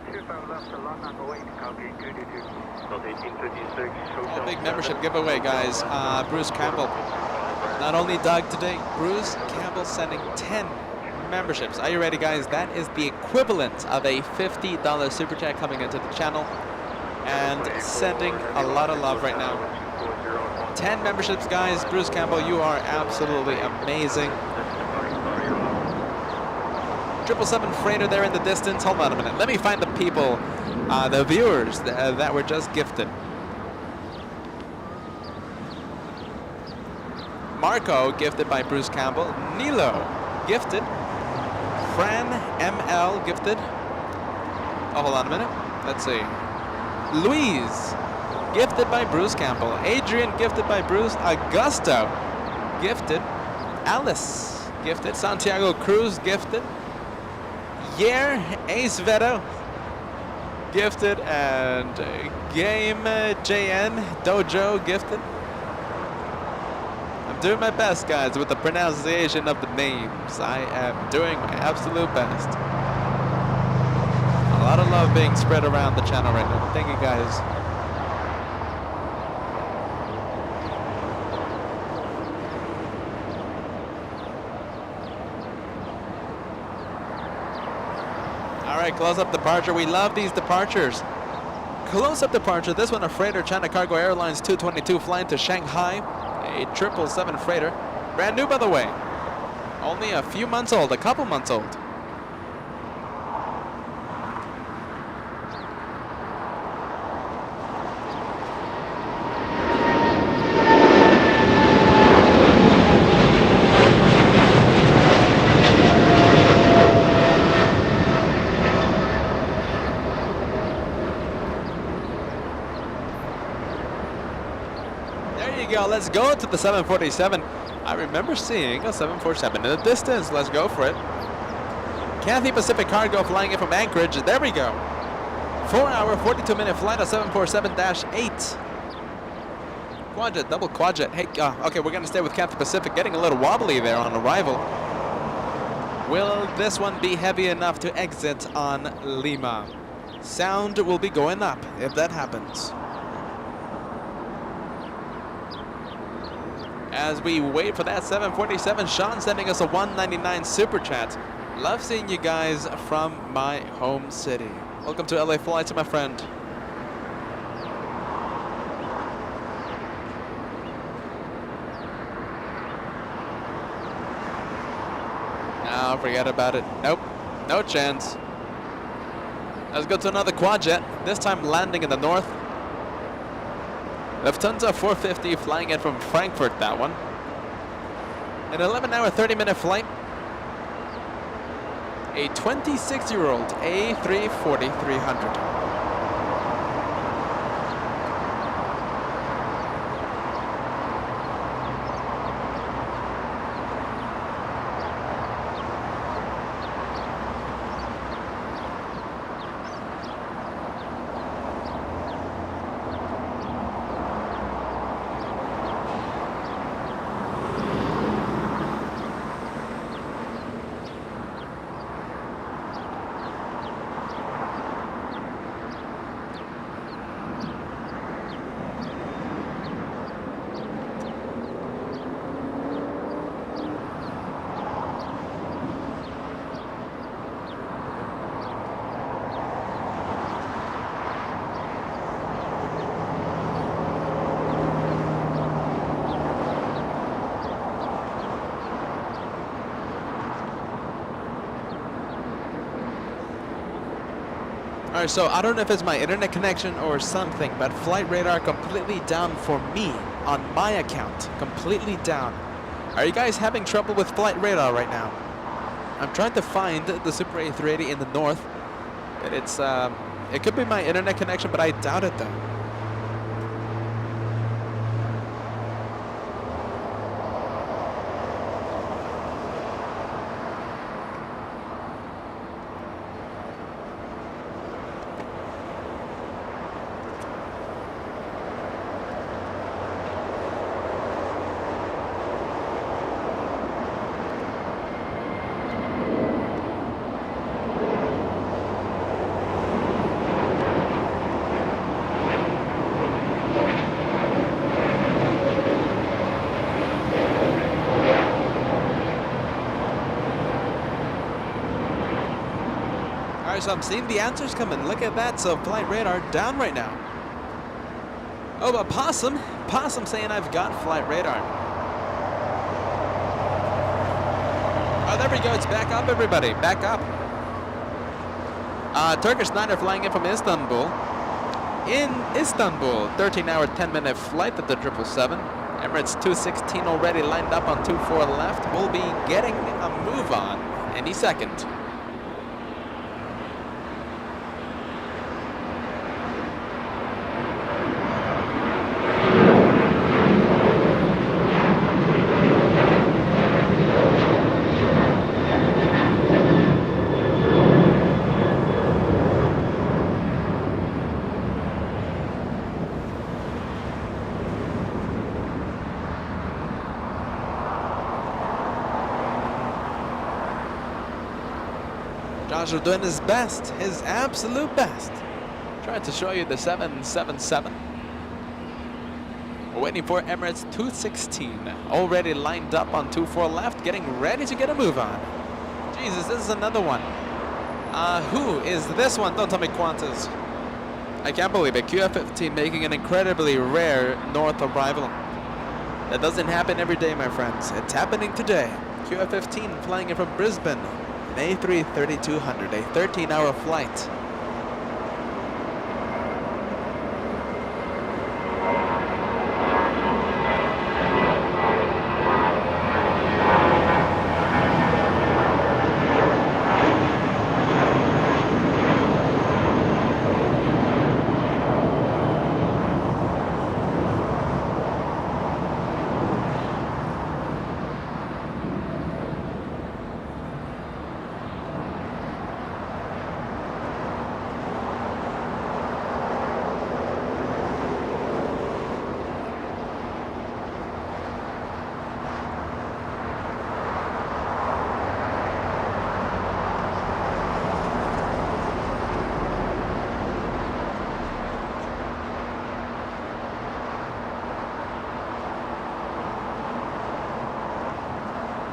25 left, line up away, copy 222. Delta 1856, hotel. A big membership giveaway, guys. Bruce Campbell. Not only Doug today, Bruce Campbell sending 10 memberships. Are you ready, guys? That is the equivalent of a $50 super chat coming into the channel and sending a lot of love right now. 10 memberships, guys. Bruce Campbell, you are absolutely amazing. 777 freighter there in the distance. Hold on a minute. Let me find the people, the viewers that were just gifted. Marco, gifted by Bruce Campbell. Nilo, gifted. Fran ML, gifted. Oh, hold on a minute. Let's see. Louise, gifted by Bruce Campbell. Adrian, gifted by Bruce. Augusto, gifted. Alice, gifted. Santiago Cruz, gifted. Yer, Ace Veto, gifted. And Game JN, Dojo, gifted. I'm doing my best, guys, with the pronunciation of the names. I am doing my absolute best. A lot of love being spread around the channel right now. Thank you, guys. All right, close-up departure. We love these departures. Close-up departure. This one, a freighter, China Cargo Airlines 222 flying to Shanghai. A 777 freighter. Brand new, by the way. Only a few months old, a couple months old. Let's go to the 747. I remember seeing a 747 in the distance. Let's go for it. Cathay Pacific Cargo flying in from Anchorage. There we go. 4-hour, 42-minute flight of 747-8. Quadjet, double quadjet. Hey, okay, we're going to stay with Cathay Pacific. Getting a little wobbly there on arrival. Will this one be heavy enough to exit on Lima? Sound will be going up if that happens. As we wait for that 747, Sean sending us a 199 super chat. Love seeing you guys from my home city. Welcome to LA Flights, my friend. No, forget about it. Nope, no chance. Let's go to another quadjet, this time landing in the north. Lufthansa 450 flying in from Frankfurt, that one. An 11-hour, 30-minute flight. A 26-year-old A340-300. Alright, so I don't know if it's my internet connection or something, but flight radar completely down for me on my account. Completely down. Are you guys having trouble with flight radar right now? I'm trying to find the Super A380 in the north, but it's it could be my internet connection, but I doubt it though. So I'm seeing the answers coming. Look at that. So flight radar down right now. Oh, but Possum saying I've got flight radar. Oh, there we go. It's back up, everybody. Back up. Turkish Niner flying in from Istanbul. In Istanbul, 13-hour, 10-minute flight at the 777. Emirates 216 already lined up on 24 left. We'll be getting a move on any second. Joshua doing his best, his absolute best. Trying to show you the 777. We're waiting for Emirates 216. Already lined up on 24 left, getting ready to get a move on. Jesus, this is another one. Who is this one? Don't tell me Qantas. I can't believe it. QF15 making an incredibly rare north arrival. That doesn't happen every day, my friends. It's happening today. QF15 flying in from Brisbane. An A330-200, a 13-hour flight.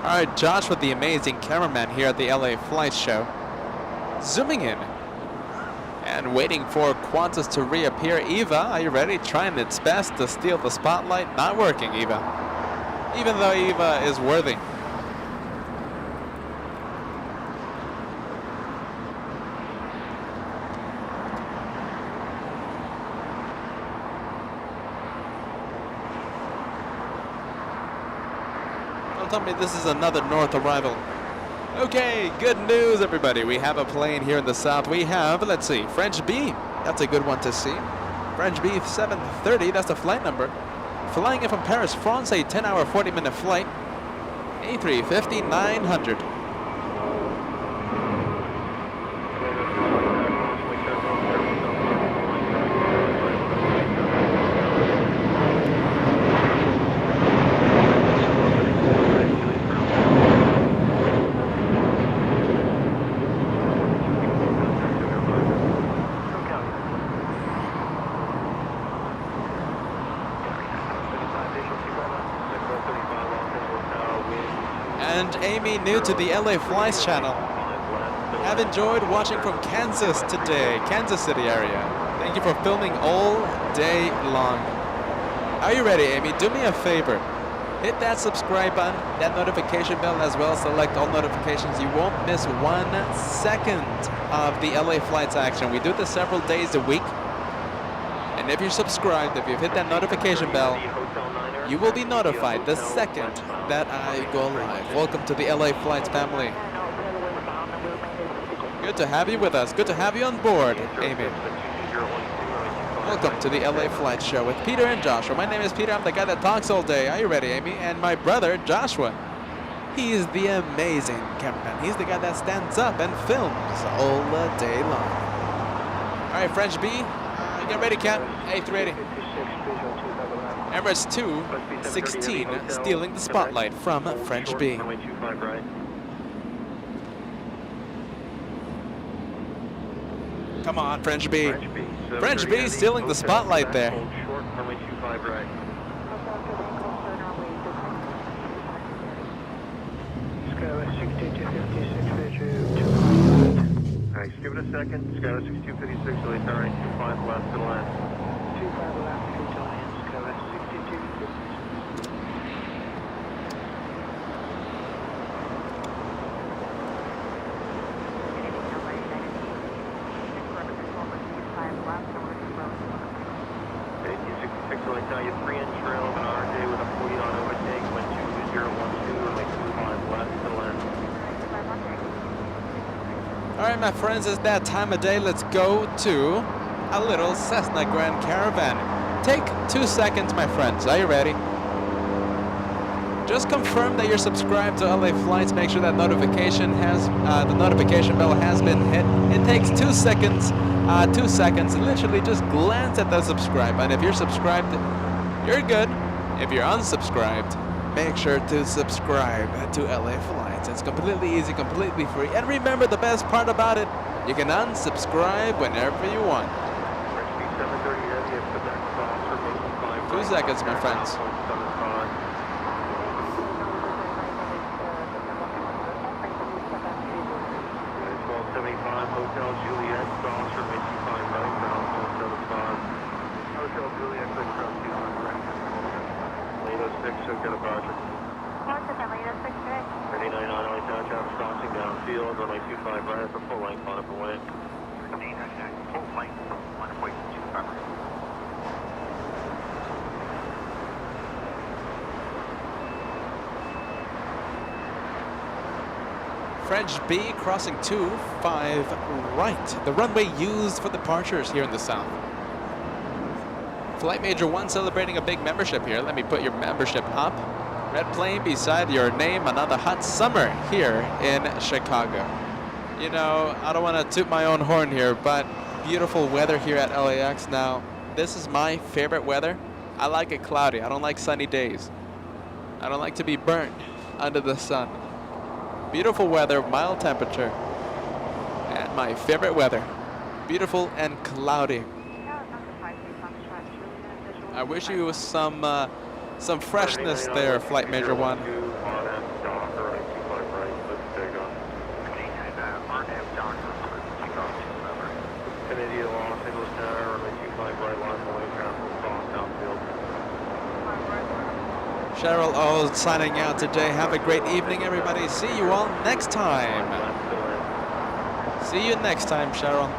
Alright, Josh with the amazing cameraman here at the LA Flight Show. Zooming in. And waiting for Qantas to reappear. Eva, are you ready? Trying its best to steal the spotlight. Not working, Eva. Even though Eva is worthy. Tell me this is another north arrival. Okay, good news, everybody. We have a plane here in the south. We have, let's see, French B. That's a good one to see. French B 730, that's the flight number. Flying in from Paris, France, a 10-hour, 40-minute flight. A350-900. And Amy, new to the LA Flights channel. Have enjoyed watching from Kansas today, Kansas City area. Thank you for filming all day long. Are you ready, Amy? Do me a favor. Hit that subscribe button, that notification bell as well. Select all notifications. You won't miss 1 second of the LA Flights action. We do this several days a week. And if you're subscribed, if you've hit that notification bell, you will be notified the second that I go live. Welcome to the LA Flights family. Good to have you with us. Good to have you on board, Amy. Welcome to the LA Flight Show with Peter and Joshua. My name is Peter. I'm the guy that talks all day. Are you ready, Amy? And my brother, Joshua. He's the amazing cameraman. He's the guy that stands up and films all the day long. All right, French B, get ready, Cap. A380. Emirates 216 stealing the spotlight from French B. Come on, French B. French B stealing the spotlight there. Thanks. Give it a second. Skyler 6256, release all right, 25 left to the land. 25 left, Italian, Skyler 6256. Alright, my friends, it's that time of day. Let's go to a little Cessna Grand Caravan. Take 2 seconds, my friends. Are you ready? Just confirm that you're subscribed to LA Flights. Make sure that notification has the notification bell has been hit. It takes 2 seconds. 2 seconds. Literally, just glance at the subscribe button. If you're subscribed, you're good. If you're unsubscribed, make sure to subscribe to LA Flights. It's completely easy, completely free. And remember, the best part about it, you can unsubscribe whenever you want. 2 seconds, my friends. Hotel Juliet, Stalls for Macy 5 right, ground 175. Hotel Juliet, quick ground 200 right. Lado 6, so get a project. What's the Lado 6 right? 39 on LA Town traffic crossing downfield, runway 25 right, for full length on up and away. 899, full length, runway 25 right. French B crossing 25 right. The runway used for departures here in the south. Flight Major 1 celebrating a big membership here. Let me put your membership up. Red plane beside your name. Another hot summer here in Chicago. You know, I don't want to toot my own horn here, but beautiful weather here at LAX. Now, this is my favorite weather. I like it cloudy. I don't like sunny days. I don't like to be burnt under the sun. Beautiful weather, mild temperature, and my favorite weather, beautiful and cloudy. I wish you was some freshness there, Flight Major 1. Cheryl O signing out today. Have a great evening, everybody. See you all next time. See you next time, Cheryl.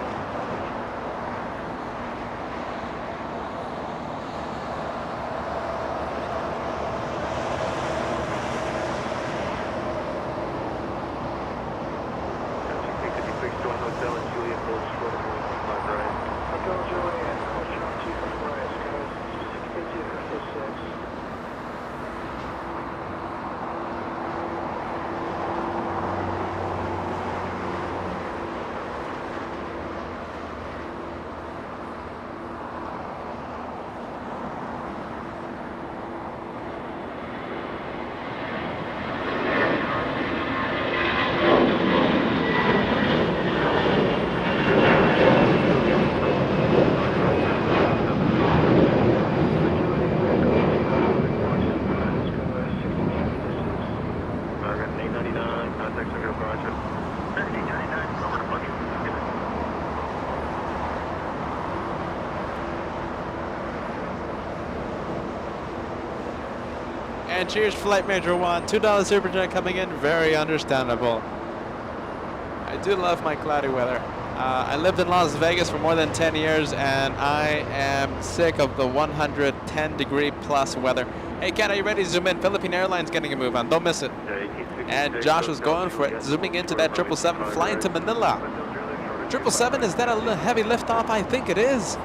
right, cheers, Flight Major 1. $2 super chat coming in, very understandable. I do love my cloudy weather. I lived in Las Vegas for more than 10 years, and I am sick of the 110-degree plus weather. Hey, Kat, are you ready to zoom in? Philippine Airlines getting a move on. Don't miss it. And Josh was going for it, zooming into that 777, flying to Manila. 777, is that a heavy liftoff? I think it is.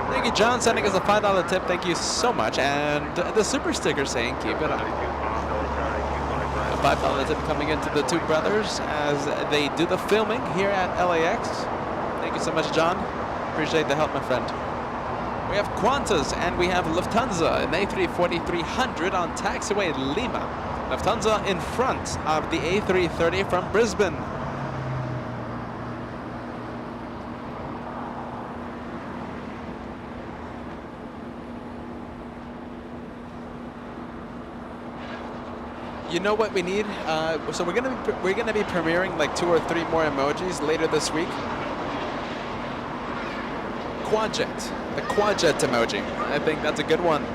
Thank you, John, sending us a $5 tip. Thank you so much. And the super sticker saying keep it up. A $5 tip coming into the two brothers as they do the filming here at LAX. Thank you so much, John. Appreciate the help, my friend. We have Qantas and we have Lufthansa, an A340-300 on taxiway Lima. Lufthansa in front of the A330 from Brisbane. You know what we need? So we're gonna be premiering like 2 or 3 more emojis later this week. Quadjet, the Quadjet emoji. I think that's a good one.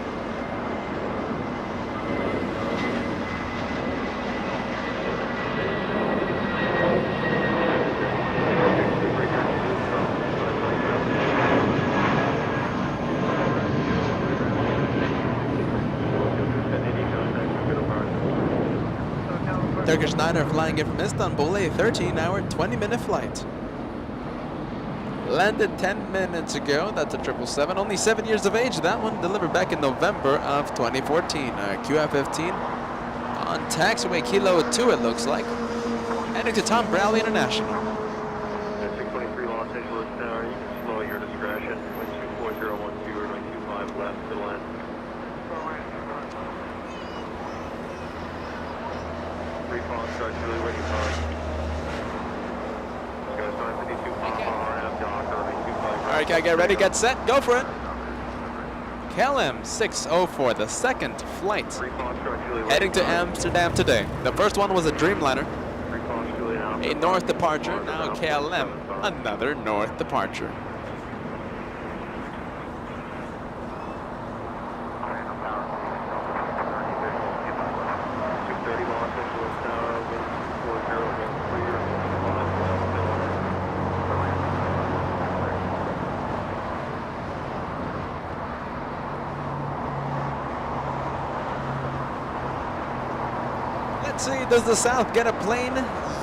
Turkish Niner flying in from Istanbul, a 13-hour, 20-minute flight. Landed 10 minutes ago. That's a 777. Only 7 years of age. That one delivered back in November of 2014. QF-15 on taxiway Kilo 2, it looks like. Heading to Tom Bradley International. 623 Los Angeles Tower. You can slow your discretion. Wind 24012 or 25 left to land. Starts really where you Alright, get ready, get set, go for it. KLM 604, the second flight. Heading to Amsterdam today. The first one was a Dreamliner. A north departure, now KLM, another north departure. See, does the South get a plane?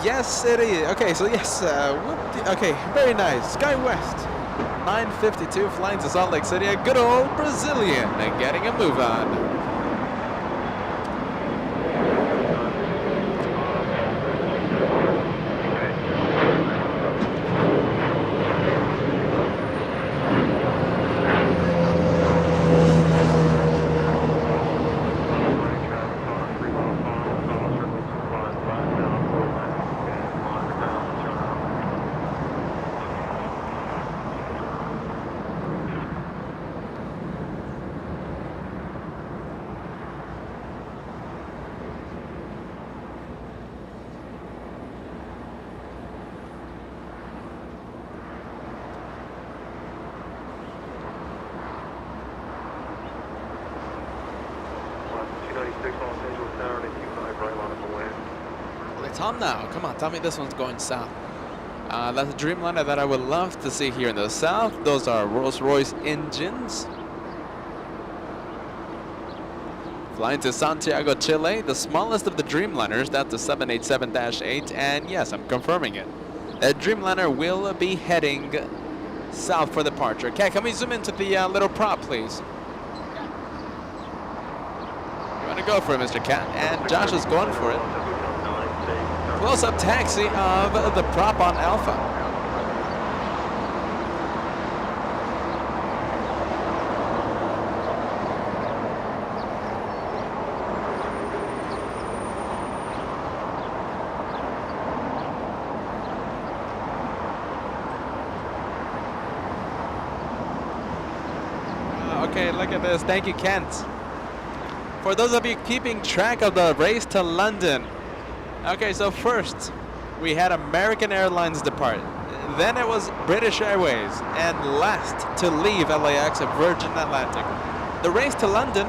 Yes, it is. Okay, so yes, okay, very nice. Sky West, 952 flying to Salt Lake City. A good old Brazilian and getting a move on. Tom now, come on, tell me this one's going south. That's a Dreamliner that I would love to see here in the south. Those are Rolls-Royce engines. Flying to Santiago, Chile, the smallest of the Dreamliners. That's the 787-8, and yes, I'm confirming it. That Dreamliner will be heading south for departure. Okay, can we zoom into the little prop, please? You want to go for it, Mr. Cat? And Josh is going for it. Close-up taxi of the prop on Alpha. Okay, look at this. Thank you, Kent. For those of you keeping track of the race to London. Okay, so first we had American Airlines depart. Then it was British Airways. And last to leave LAX, Virgin Atlantic. The race to London,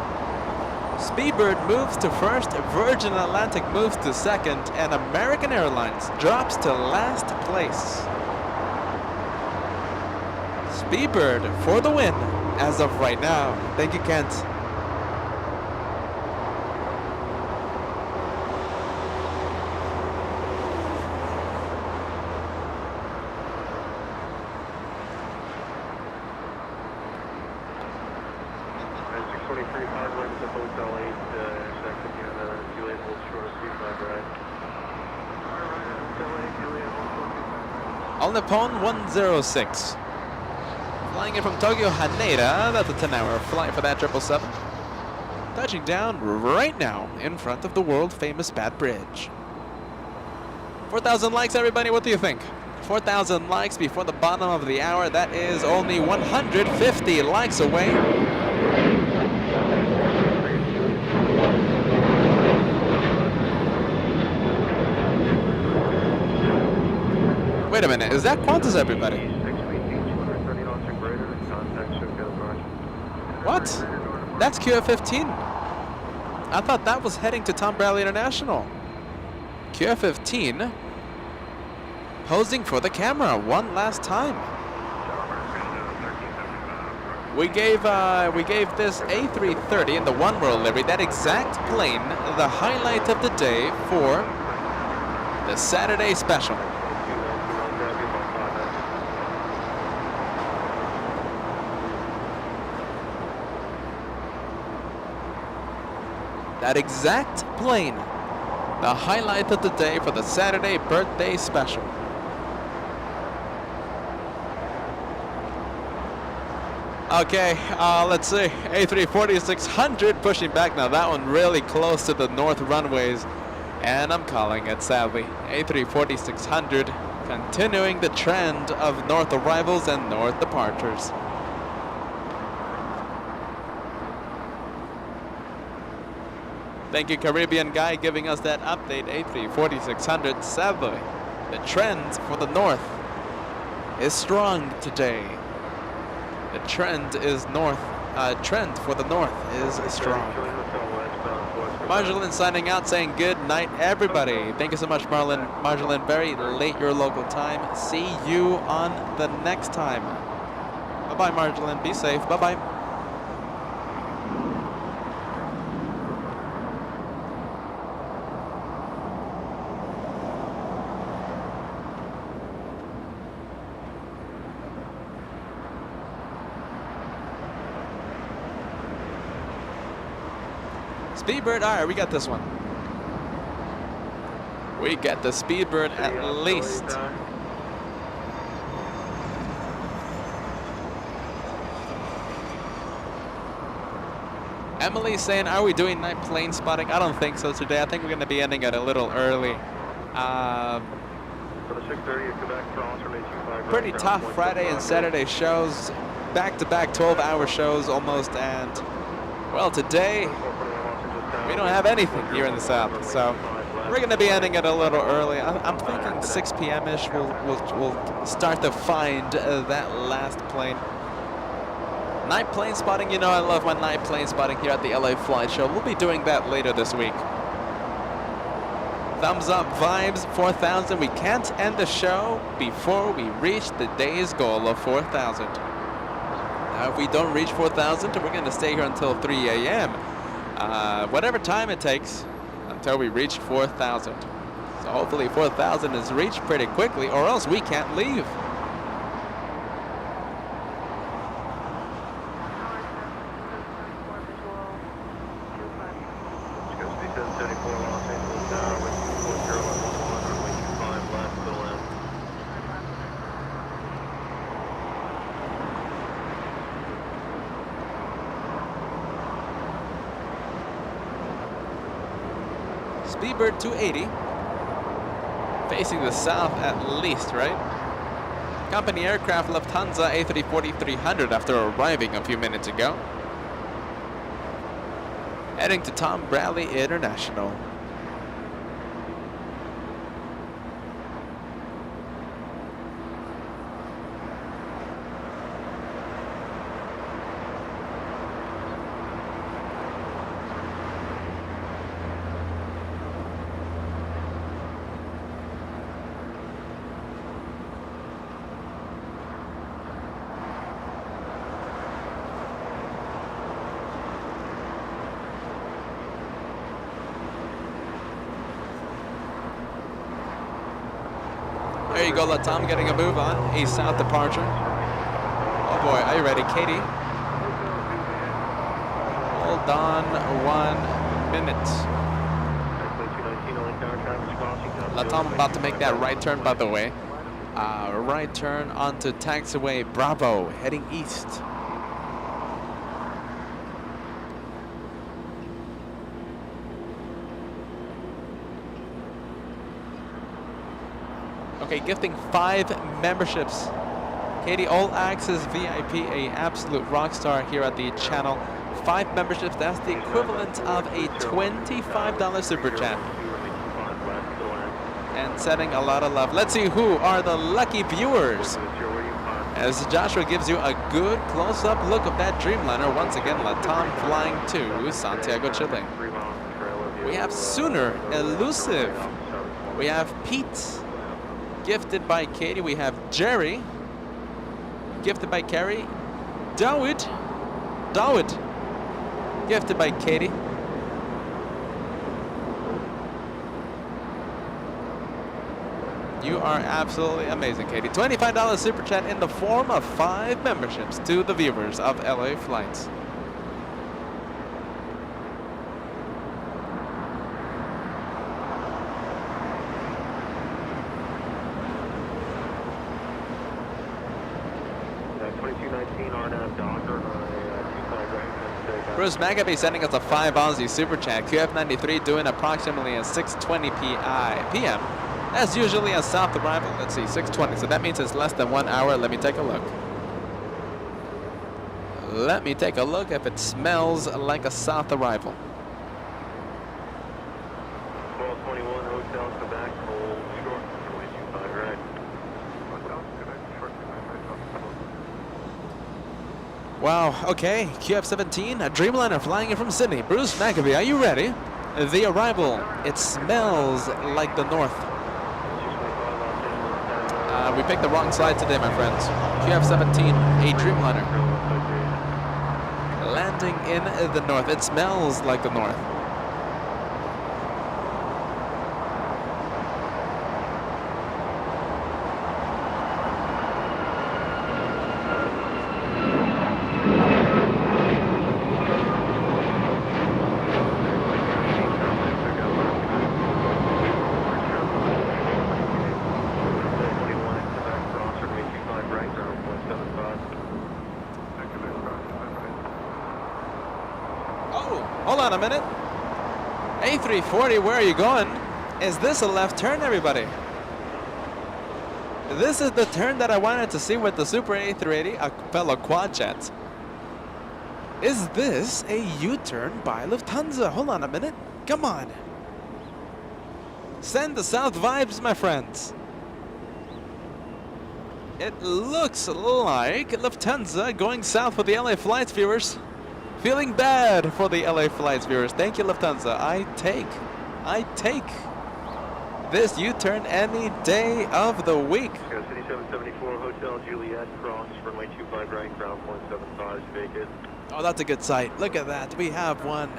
Speedbird moves to first, Virgin Atlantic moves to second, and American Airlines drops to last place. Speedbird for the win as of right now. Thank you, Kent. All Nippon 106. Flying in from Tokyo Haneda, that's a 10-hour flight for that 777. Touching down right now in front of the world famous Bat Bridge. 4,000 likes, everybody, what do you think? 4,000 likes before the bottom of the hour, that is only 150 likes away. Wait a minute, is that Qantas, everybody? What? That's QF15. I thought that was heading to Tom Bradley International. QF15 posing for the camera one last time. We gave this A330 in the One World livery, that exact plane, the highlight of the day for the Saturday special. That exact plane, the highlight of the day for the Saturday birthday special. Okay, let's see. A340-600 pushing back now. That one really close to the north runways. And I'm calling it, sadly. A340-600 continuing the trend of north arrivals and north departures. Thank you, Caribbean Guy, giving us that update. A340-600. Sadly, the trend for the north is strong today. The trend is north. Trend for the north is strong. Marjolein signing out, saying good night, everybody. Thank you so much, Marjolein. Very late your local time. See you on the next time. Bye-bye, Marjolein. Be safe. Bye-bye. Speedbird R, we got this one. We get the Speedbird at least. Emily's saying, are we doing night plane spotting? I don't think so today. I think we're going to be ending it a little early. Pretty tough Friday and Saturday shows. Back-to-back 12-hour shows almost. And, well, today we don't have anything here in the south. So we're going to be ending it a little early. I'm thinking 6 p.m.-ish we'll start to find that last plane. Night plane spotting, you know I love my night plane spotting here at the LA Flight Show. We'll be doing that later this week. Thumbs up vibes, 4,000. We can't end the show before we reach the day's goal of 4,000. Now, if we don't reach 4,000, we're going to stay here until 3 a.m. Whatever time it takes until we reach 4,000. So hopefully 4,000 is reached pretty quickly, or else we can't leave. Speedbird 280, facing the south at least, right? Company aircraft Lufthansa A340-300 after arriving a few minutes ago. heading to Tom Bradley International. There you go, Latam getting a move on. A south departure. Oh boy, are you ready, Katie? Hold on 1 minute. Latam about to make that right turn, by the way. Right turn onto taxiway Bravo, heading east. Okay, gifting 5 memberships. Katie, all access VIP, a absolute rock star here at the channel. 5 memberships, that's the equivalent of a $25 super chat. And sending a lot of love. Let's see who are the lucky viewers. As Joshua gives you a good close-up look of that Dreamliner. Once again, Latam flying to Santiago, Chile. We have Sooner, Elusive. We have Pete. Gifted by Katie, we have Jerry. Gifted by Carrie. Dawid. Gifted by Katie. You are absolutely amazing, Katie. $25 super chat in the form of 5 memberships to the viewers of LA Flights. Bruce Magaby sending us a 5 Aussie super chat. QF93 doing approximately a 6:20 p.m. That's usually a south arrival. Let's see, 6:20. So that means it's less than 1 hour. Let me take a look. Let me take a look if it smells like a south arrival. 1221 Hotel Quebec, hold short, runway 25 right. Hotel Quebec, short, 25 right. Wow, okay, QF17, a Dreamliner flying in from Sydney. Bruce McAfee, are you ready? The arrival, it smells like the north. We picked the wrong side today, my friends. QF17, a Dreamliner. Landing in the north, it smells like the north. Hold on a minute. A340, where are you going? Is this a left turn, everybody? This is the turn that I wanted to see with the Super A380, a fellow quad jet. Is this a U-turn by Lufthansa? Hold on a minute. Come on. Send the south vibes, my friends. It looks like Lufthansa going south with the LA Flights viewers. Feeling bad for the LA Flights viewers. Thank you, Lufthansa. I take this U-turn any day of the week. City 774 Hotel Juliet, cross, runway 25 right, ground 175 vacant. Oh, that's a good sight. Look at that. We have one.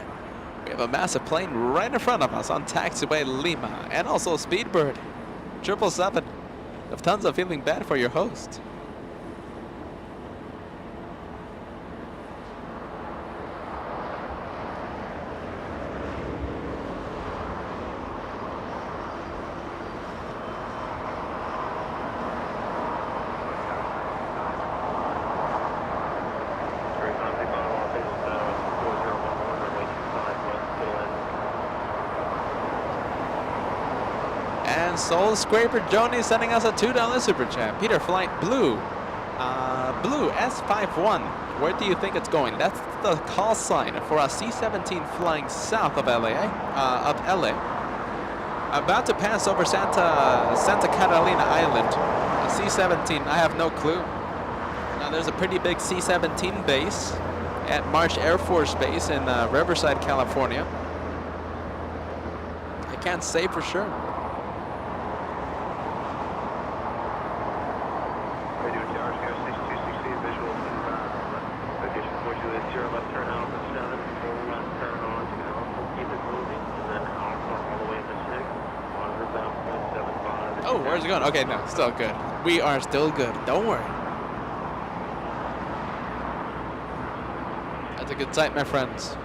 We have a massive plane right in front of us on taxiway Lima, and also Speedbird 777. Lufthansa feeling bad for your host. Soul Scraper Joni sending us a $2 super chat. Peter Flight Blue. Blue S51. Where do you think it's going? That's the call sign for a C-17 flying south of LA. About to pass over Santa Catalina Island. A C-17, I have no clue. Now there's a pretty big C-17 base at Marsh Air Force Base in Riverside, California. I can't say for sure. Radio Tower, 6260, visual to location 420, left turn Alpha 7, full left turn on to Alpha, keep it moving, and then Alpha all the way to 6, monitor about 0.75. Oh, where's it going? Okay, no, still good. We are still good. Don't worry. That's a good sight, my friends.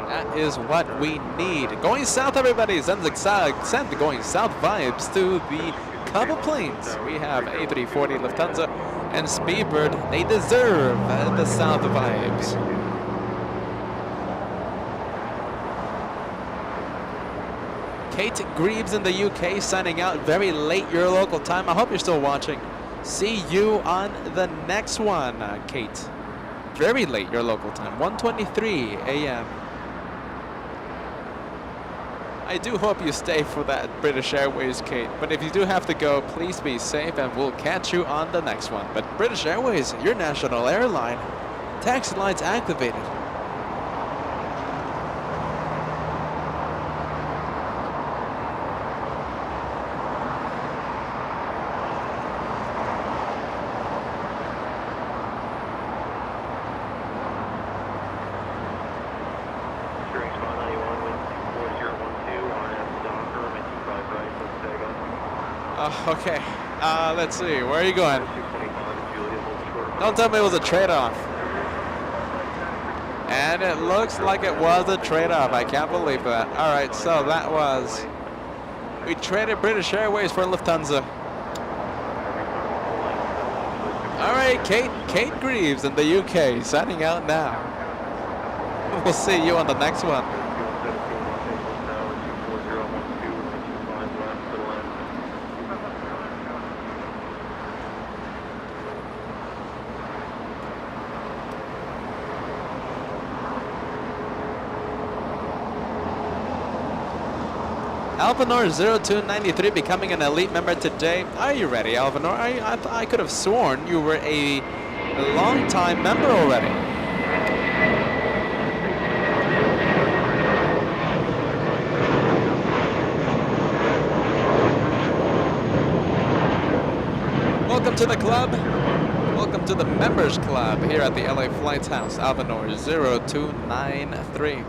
That is what we need. Going south, everybody. Send going south vibes to the couple planes. We have A340 Lufthansa and Speedbird. They deserve the south vibes. Kate Greaves in the UK signing out very late your local time. I hope you're still watching. See you on the next one, Kate. Very late your local time, 1:23 a.m. I do hope you stay for that British Airways, Kate. But if you do have to go, please be safe and we'll catch you on the next one. But British Airways, your national airline. Taxi lights activated. Okay, let's see, where are you going? Don't tell me it was a trade-off. And it looks like it was a trade-off. I can't believe that. All right, so that was... We traded British Airways for Lufthansa. All right, Kate Greaves in the UK, signing out now. We'll see you on the next one. Alvanor 0293 becoming an elite member today. Are you ready, Alvanor? I could have sworn you were a long-time member already. Welcome to the club. Welcome to the members club here at the LA Flights House. Alvanor 0293.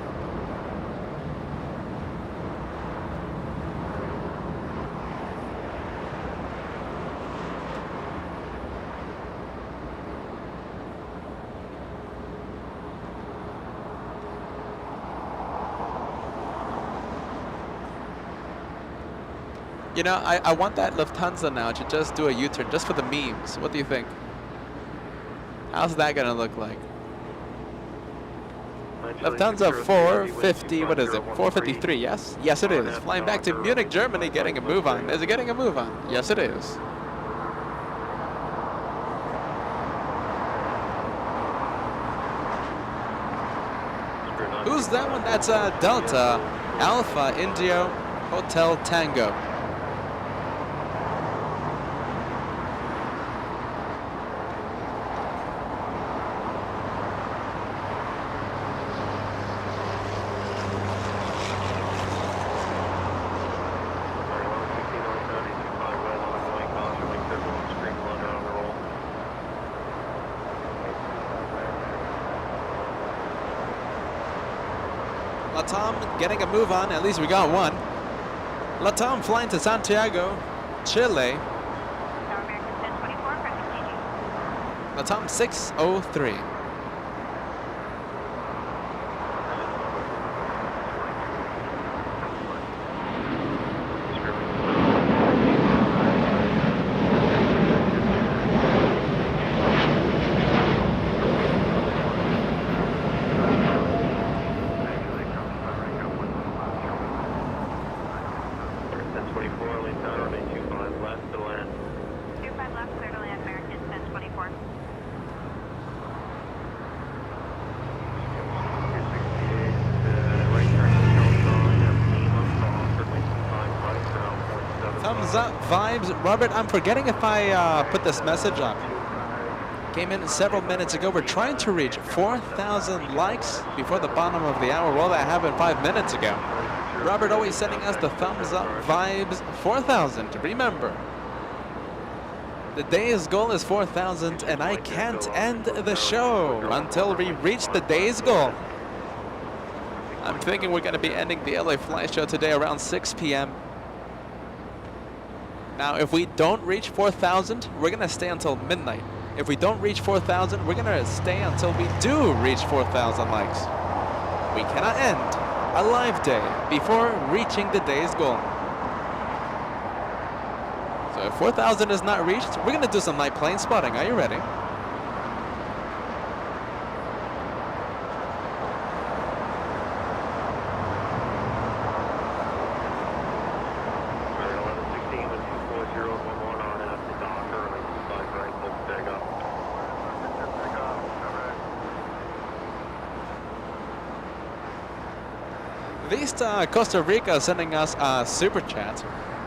You know, I want that Lufthansa now to just do a U-turn, just for the memes. What do you think? How's that gonna look like? Lufthansa 450, what is it? 453, yes? Yes, it is. Flying back to Munich, Germany, getting a move on. Is it getting a move on? Yes, it is. Who's that one? That's Delta Alpha Indio Hotel Tango. Latam getting a move on, at least we got one. Latam flying to Santiago, Chile. Latam 603. thumbs up vibes. Robert, I'm forgetting if I put this message up. Came in several minutes ago. We're trying to reach 4,000 likes before the bottom of the hour. Well, that happened 5 minutes ago. Robert always sending us the thumbs up vibes. 4,000. Remember, the day's goal is 4,000, and I can't end the show until we reach the day's goal. I'm thinking we're going to be ending the LA Flight Show today around 6 p.m. Now, if we don't reach 4,000, we're going to stay until midnight. If we don't reach 4,000, we're going to stay until we do reach 4,000 likes. We cannot end a live day before reaching the day's goal. So if 4,000 is not reached, we're going to do some night plane spotting. Are you ready? Vista Costa Rica sending us a super chat.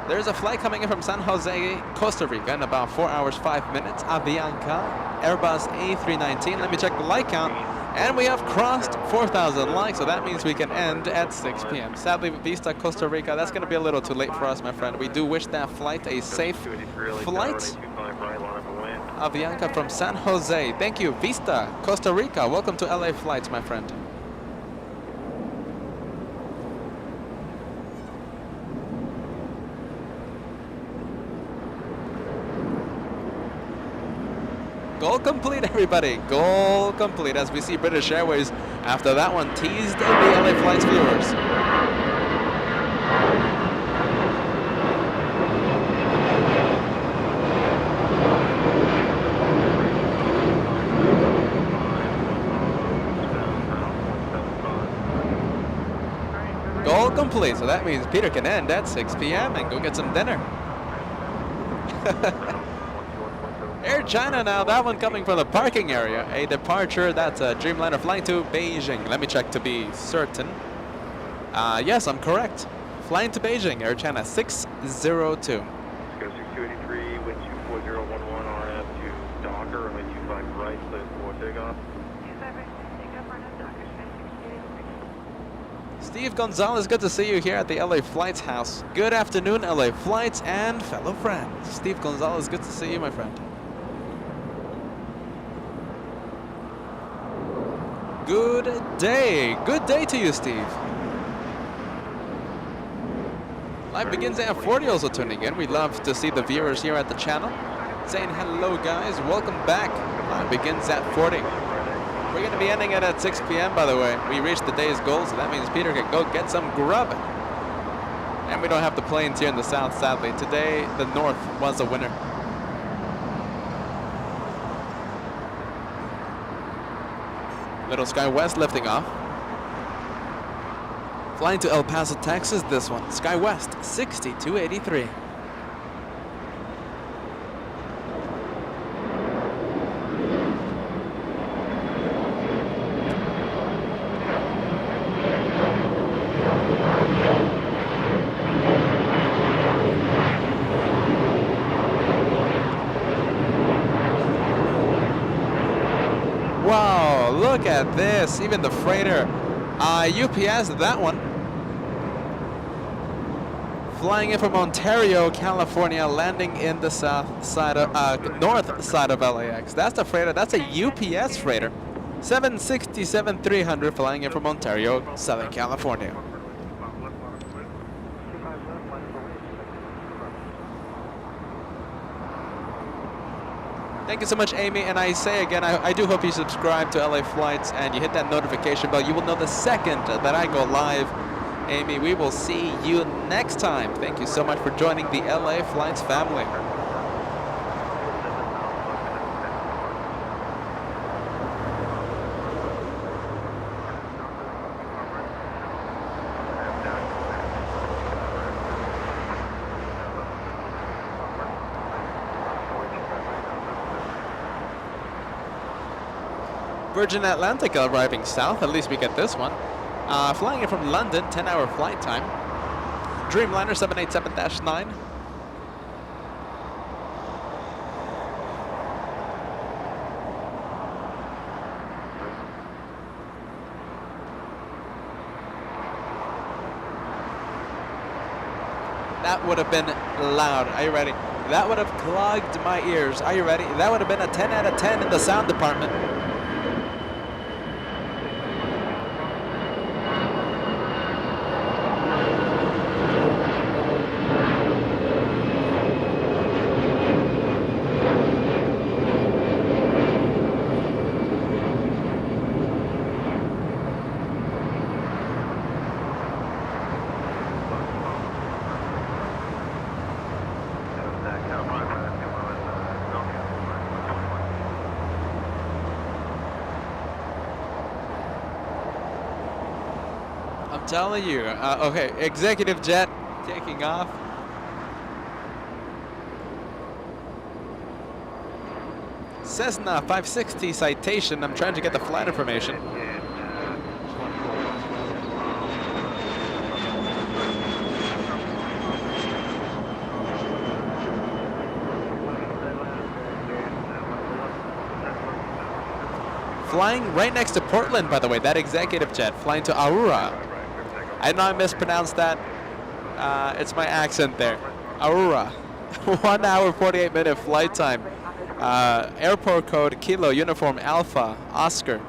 There's a flight coming in from San Jose, Costa Rica in about 4 hours, 5 minutes. Avianca, Airbus A319. Let me check the like count. And we have crossed 4,000 likes, so that means we can end at 6 p.m. Sadly, Vista Costa Rica, that's going to be a little too late for us, my friend. We do wish that flight a safe flight. Avianca from San Jose. Thank you, Vista Costa Rica. Welcome to LA Flights, my friend. Goal complete, everybody. Goal complete as we see British Airways after that one teased the LA Flights viewers. Goal complete, so that means Peter can end at 6 p.m. and go get some dinner. Air China now, that one coming from the parking area. A departure, that's a Dreamliner flying to Beijing. Let me check to be certain. Yes, I'm correct. Flying to Beijing, Air China 602. Go 6283, wind 24011 RF to Docker, runway 25 right, clear for takeoff. Steve Gonzalez, good to see you here at the LA Flights house. Good afternoon, LA Flights and fellow friends. Steve Gonzalez, good to see you, my friend. Good day. Good day to you, Steve. Live begins at 40 also tuning in. We love to see the viewers here at the channel. Saying hello, guys. Welcome back. Live begins at 40. We're going to be ending it at 6 p.m., by the way. We reached the day's goal, so that means Peter can go get some grub. And we don't have the planes here in the south, sadly. Today, the north was the winner. Little Sky West lifting off. Flying to El Paso, Texas, this one. Sky West, 6283. Wow, look at this. Even the freighter. UPS, that one. Flying in from Ontario, California, landing in the south side of, north side of LAX. That's the freighter. That's a UPS freighter. 767-300 flying in from Ontario, Southern California. Thank you so much, Amy. And I say again, I do hope you subscribe to LA Flights and you hit that notification bell. You will know the second that I go live. Amy, we will see you next time. Thank you so much for joining the LA Flights family. Virgin Atlantica arriving south, at least we get this one. Flying in from London, 10-hour flight time. Dreamliner 787-9. That would have been loud. Are you ready? That would have clogged my ears. Are you ready? That would have been a 10 out of 10 in the sound department. I'm telling you. Okay, executive jet taking off. Cessna 560 citation. I'm trying to get the flight information. Flying right next to Portland, by the way, that executive jet flying to Aurora. I know I mispronounced that. It's my accent there. Aurora. 1 hour, 48-minute flight time. Airport code Kilo Uniform Alpha Oscar.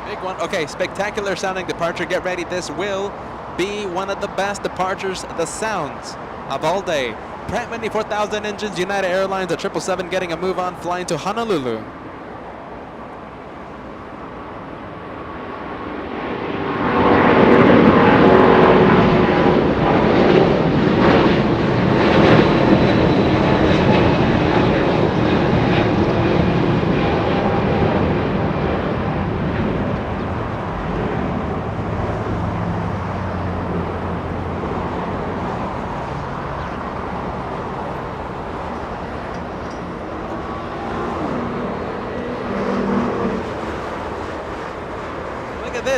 Big one. Okay, spectacular sounding departure. Get ready. This will be one of the best departures, the sounds of all day. Pratt Whitney 4000 engines, United Airlines, a 777 getting a move on, flying to Honolulu.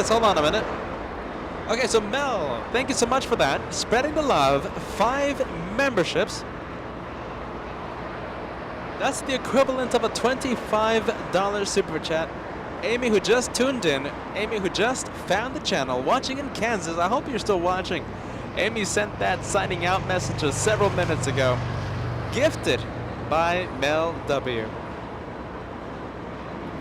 Hold on a minute. Okay, so Mel, thank you so much for that. Spreading the love, 5 memberships. That's the equivalent of a $25 super chat. Amy, who just tuned in, Amy, who just found the channel, watching in Kansas. I hope you're still watching. Amy sent that signing out message several minutes ago. Gifted by Mel W.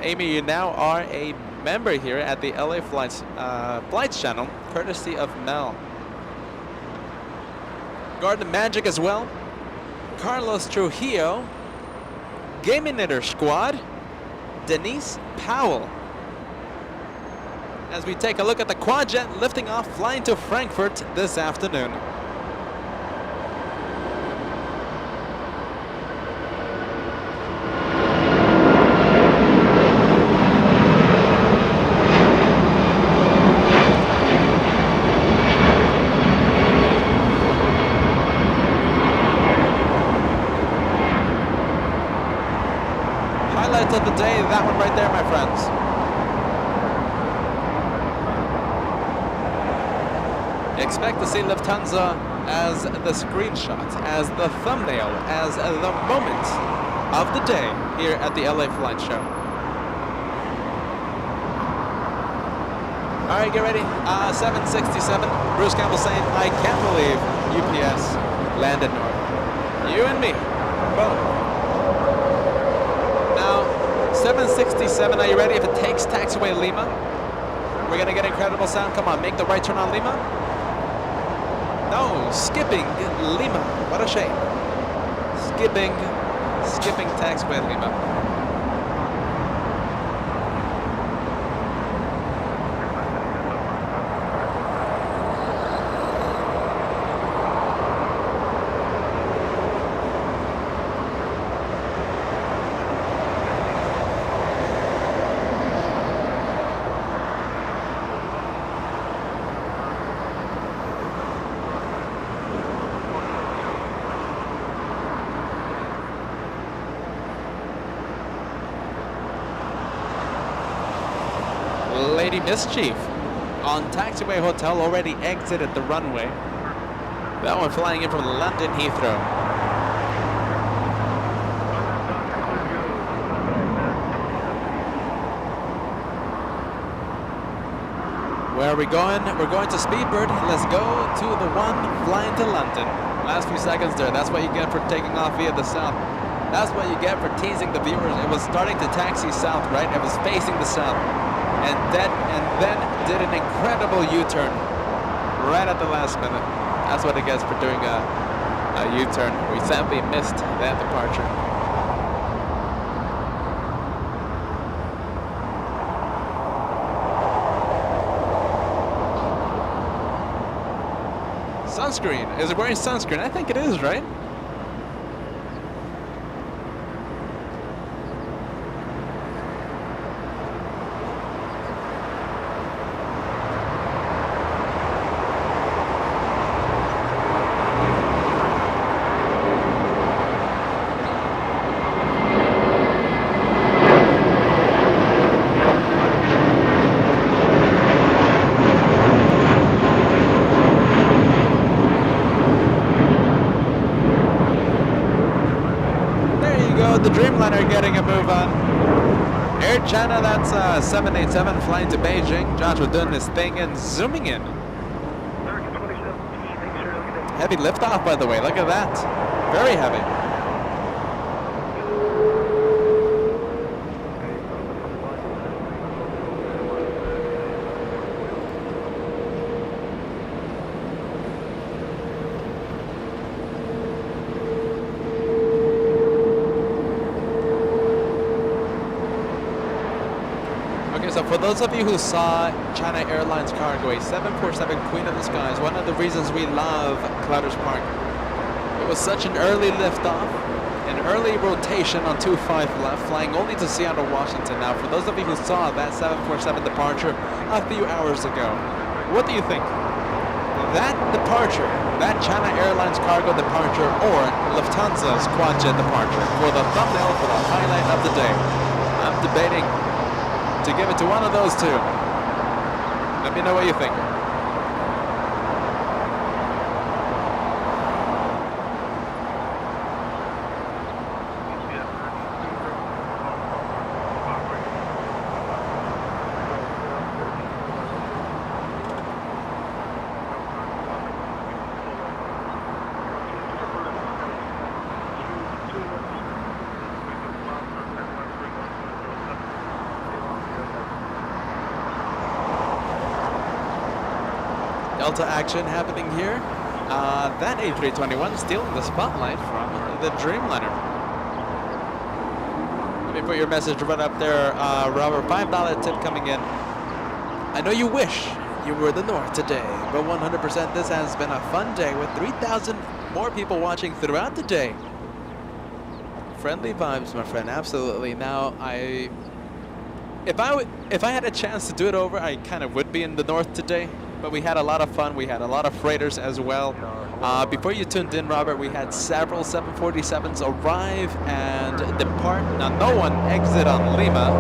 Amy, you now are a member here at the LA Flights channel, courtesy of Mel. Garden Magic as well. Carlos Trujillo. Gaming Knitter Squad. Denise Powell. As we take a look at the quad jet lifting off, flying to Frankfurt this afternoon. Of the day, that one right there, my friends. Expect to see Lufthansa as the screenshot, as the thumbnail, as the moment of the day here at the LA Flight Show. All right, get ready. 767. Bruce Campbell saying, I can't believe UPS landed north. You and me, both. 767, are you ready? If it takes taxiway Lima, we're gonna get incredible sound. Come on, make the right turn on Lima. No, skipping Lima. What a shame. Skipping taxiway Lima. Lady Mischief on taxiway hotel, already exited the runway. That one flying in from London Heathrow. Where are we going? We're going to Speedbird. Let's go to the one flying to London. Last few seconds there. That's what you get for taking off via the south. That's what you get for teasing the viewers. It was starting to taxi south, right? It was facing the south. And then did an incredible U-turn right at the last minute. That's what it gets for doing a U-turn. We sadly missed that departure. Sunscreen. Is it wearing sunscreen? I think it is, right? The Dreamliner getting a move on. Air China, that's 787 flying to Beijing. Joshua doing his thing and zooming in. Heavy liftoff, by the way. Look at that. Very heavy. So for those of you who saw China Airlines cargo, a 747 Queen of the Skies, one of the reasons we love Clouders Park. It was such an early liftoff, an early rotation on 25 left, flying only to Seattle, Washington. Now, for those of you who saw that 747 departure a few hours ago, what do you think? That departure, that China Airlines cargo departure, or Lufthansa's quad-jet departure, for the thumbnail for the highlight of the day? I'm debating to give it to one of those two. Let me know what you think. Delta action happening here. That A321 stealing the spotlight from the Dreamliner. Let me put your message right up there, Robert. $5 tip coming in. I know you wish you were in the north today, but 100% this has been a fun day with 3,000 more people watching throughout the day. Friendly vibes, my friend, absolutely. Now, if I had a chance to do it over, I kind of would be in the north today. But we had a lot of fun. We had a lot of freighters as well. Before you tuned in, Robert, we had several 747s arrive and depart. Now, no one exit on Lima.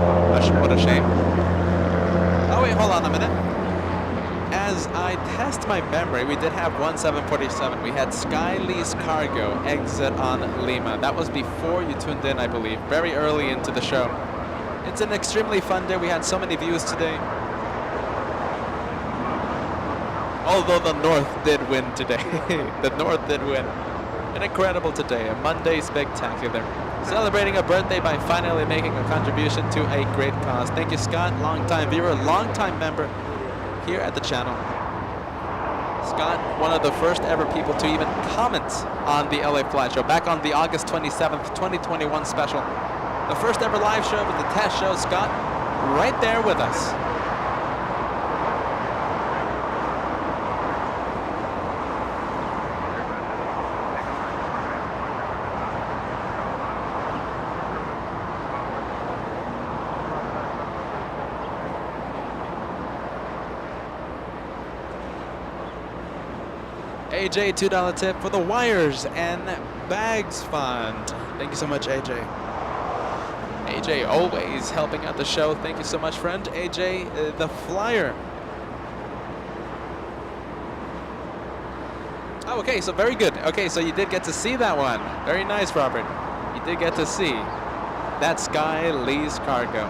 What a shame. Oh, wait, hold on a minute. As I test my memory, we did have one 747. We had Skylease Cargo exit on Lima. That was before you tuned in, I believe, very early into the show. It's an extremely fun day. We had so many views today. Although the North did win today. The North did win. An incredible today, a Monday spectacular. Celebrating a birthday by finally making a contribution to a great cause. Thank you, Scott, longtime viewer, longtime member here at the channel. Scott, one of the first ever people to even comment on the LA Flight Show, back on the August 27th, 2021 special. The first ever live show with the test show, Scott, right there with us. AJ, $2 tip for the Wires and Bags Fund. Thank you so much, AJ. AJ always helping out the show. Thank you so much, friend. AJ, the flyer. Oh, okay, so very good. Okay, so you did get to see that one. Very nice, Robert. You did get to see that Sky Lease cargo.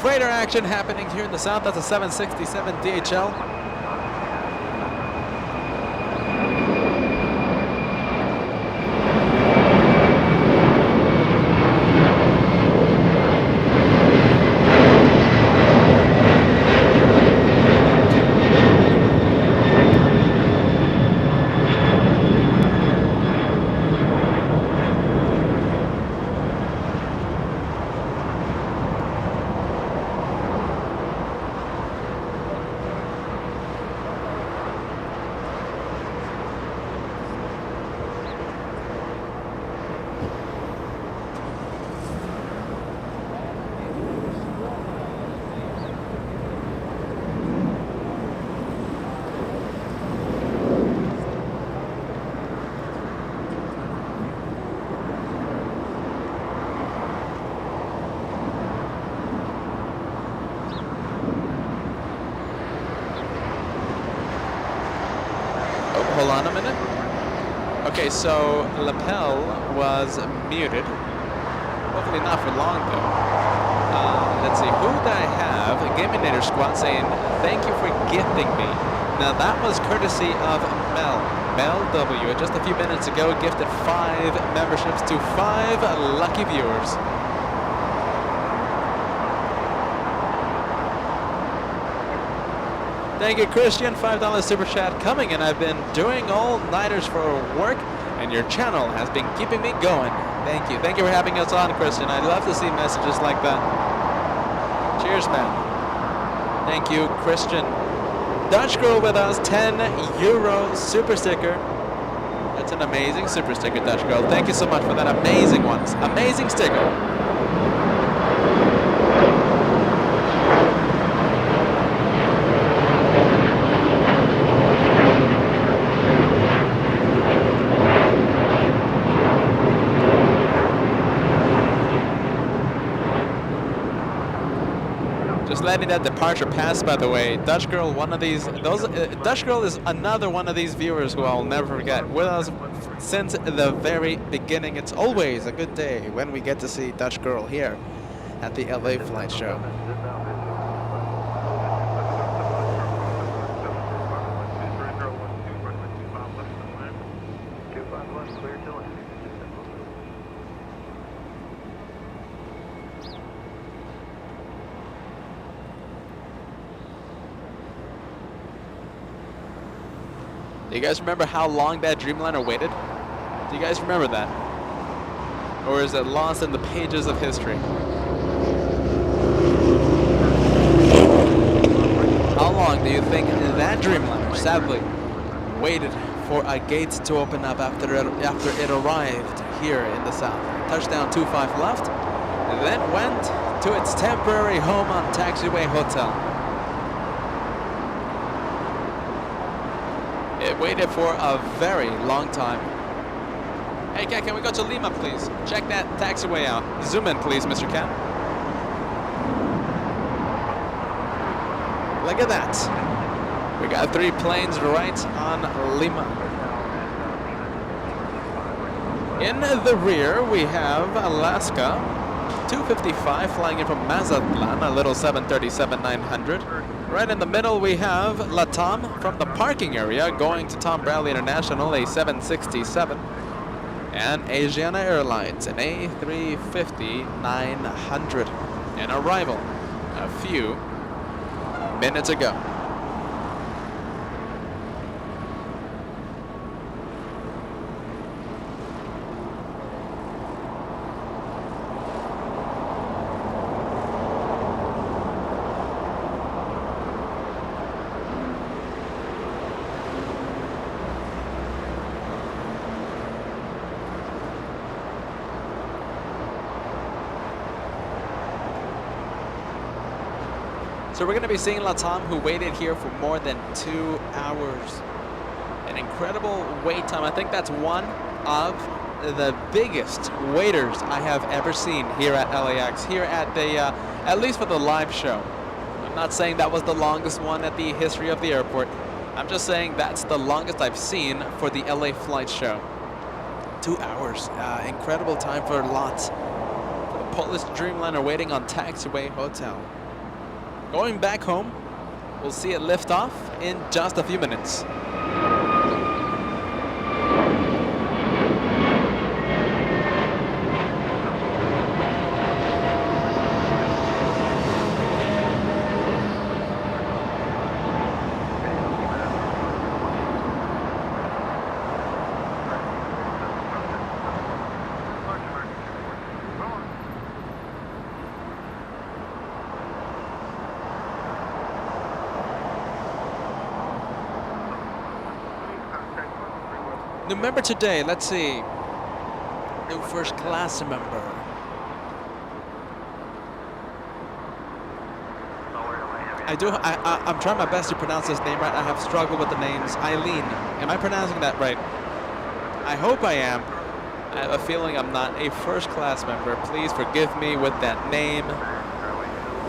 Freighter action happening here in the south. That's a 767 DHL. Hold on a minute. Okay, so lapel was muted. Hopefully not for long though. Let's see, who did I have? Gaminator Squad saying, thank you for gifting me. Now that was courtesy of Mel. Mel W, just a few minutes ago, gifted 5 memberships to 5 lucky viewers. Thank you, Christian. $5 super chat coming, and I've been doing all-nighters for work, and your channel has been keeping me going. Thank you. Thank you for having us on, Christian. I love to see messages like that. Cheers, man. Thank you, Christian. Dutch Girl with us, €10 super sticker. That's an amazing super sticker, Dutch Girl. Thank you so much for that amazing one. Amazing sticker. Letting that departure pass, by the way. Dutch Girl, one of these, Dutch Girl is another one of these viewers who I'll never forget. With us since the very beginning. It's always a good day when we get to see Dutch Girl here at the LA Flight Show. Do you guys remember how long that Dreamliner waited? Do you guys remember that? Or is it lost in the pages of history? How long do you think that Dreamliner sadly waited for a gate to open up after it arrived here in the south? Touchdown 25 left, and then went to its temporary home on Taxiway Hotel. It waited for a very long time. Hey, Cat, can we go to Lima, please? Check that taxiway out. Zoom in, please, Mr. Cat. Look at that. We got 3 planes right on Lima. In the rear, we have Alaska 255 flying in from Mazatlan, a little 737-900. Right in the middle, we have Latam from the parking area going to Tom Bradley International, a 767. And Asiana Airlines, an A350-900. An arrival a few minutes ago. So we're going to be seeing Latam, who waited here for more than 2 hours. An incredible wait time. I think that's one of the biggest waiters I have ever seen here at LAX, here at the, at least for the live show. I'm not saying that was the longest one at the history of the airport, I'm just saying that's the longest I've seen for the LA flight show. 2 hours. Incredible time for lots. For the Polish Dreamliner waiting on taxiway hotel. Going back home, we'll see it lift off in just a few minutes. New member today, let's see. New first class member. I'm trying my best to pronounce this name right. I have struggled with the names. Eileen, am I pronouncing that right? I hope I am. I have a feeling I'm not a first class member. Please forgive me with that name.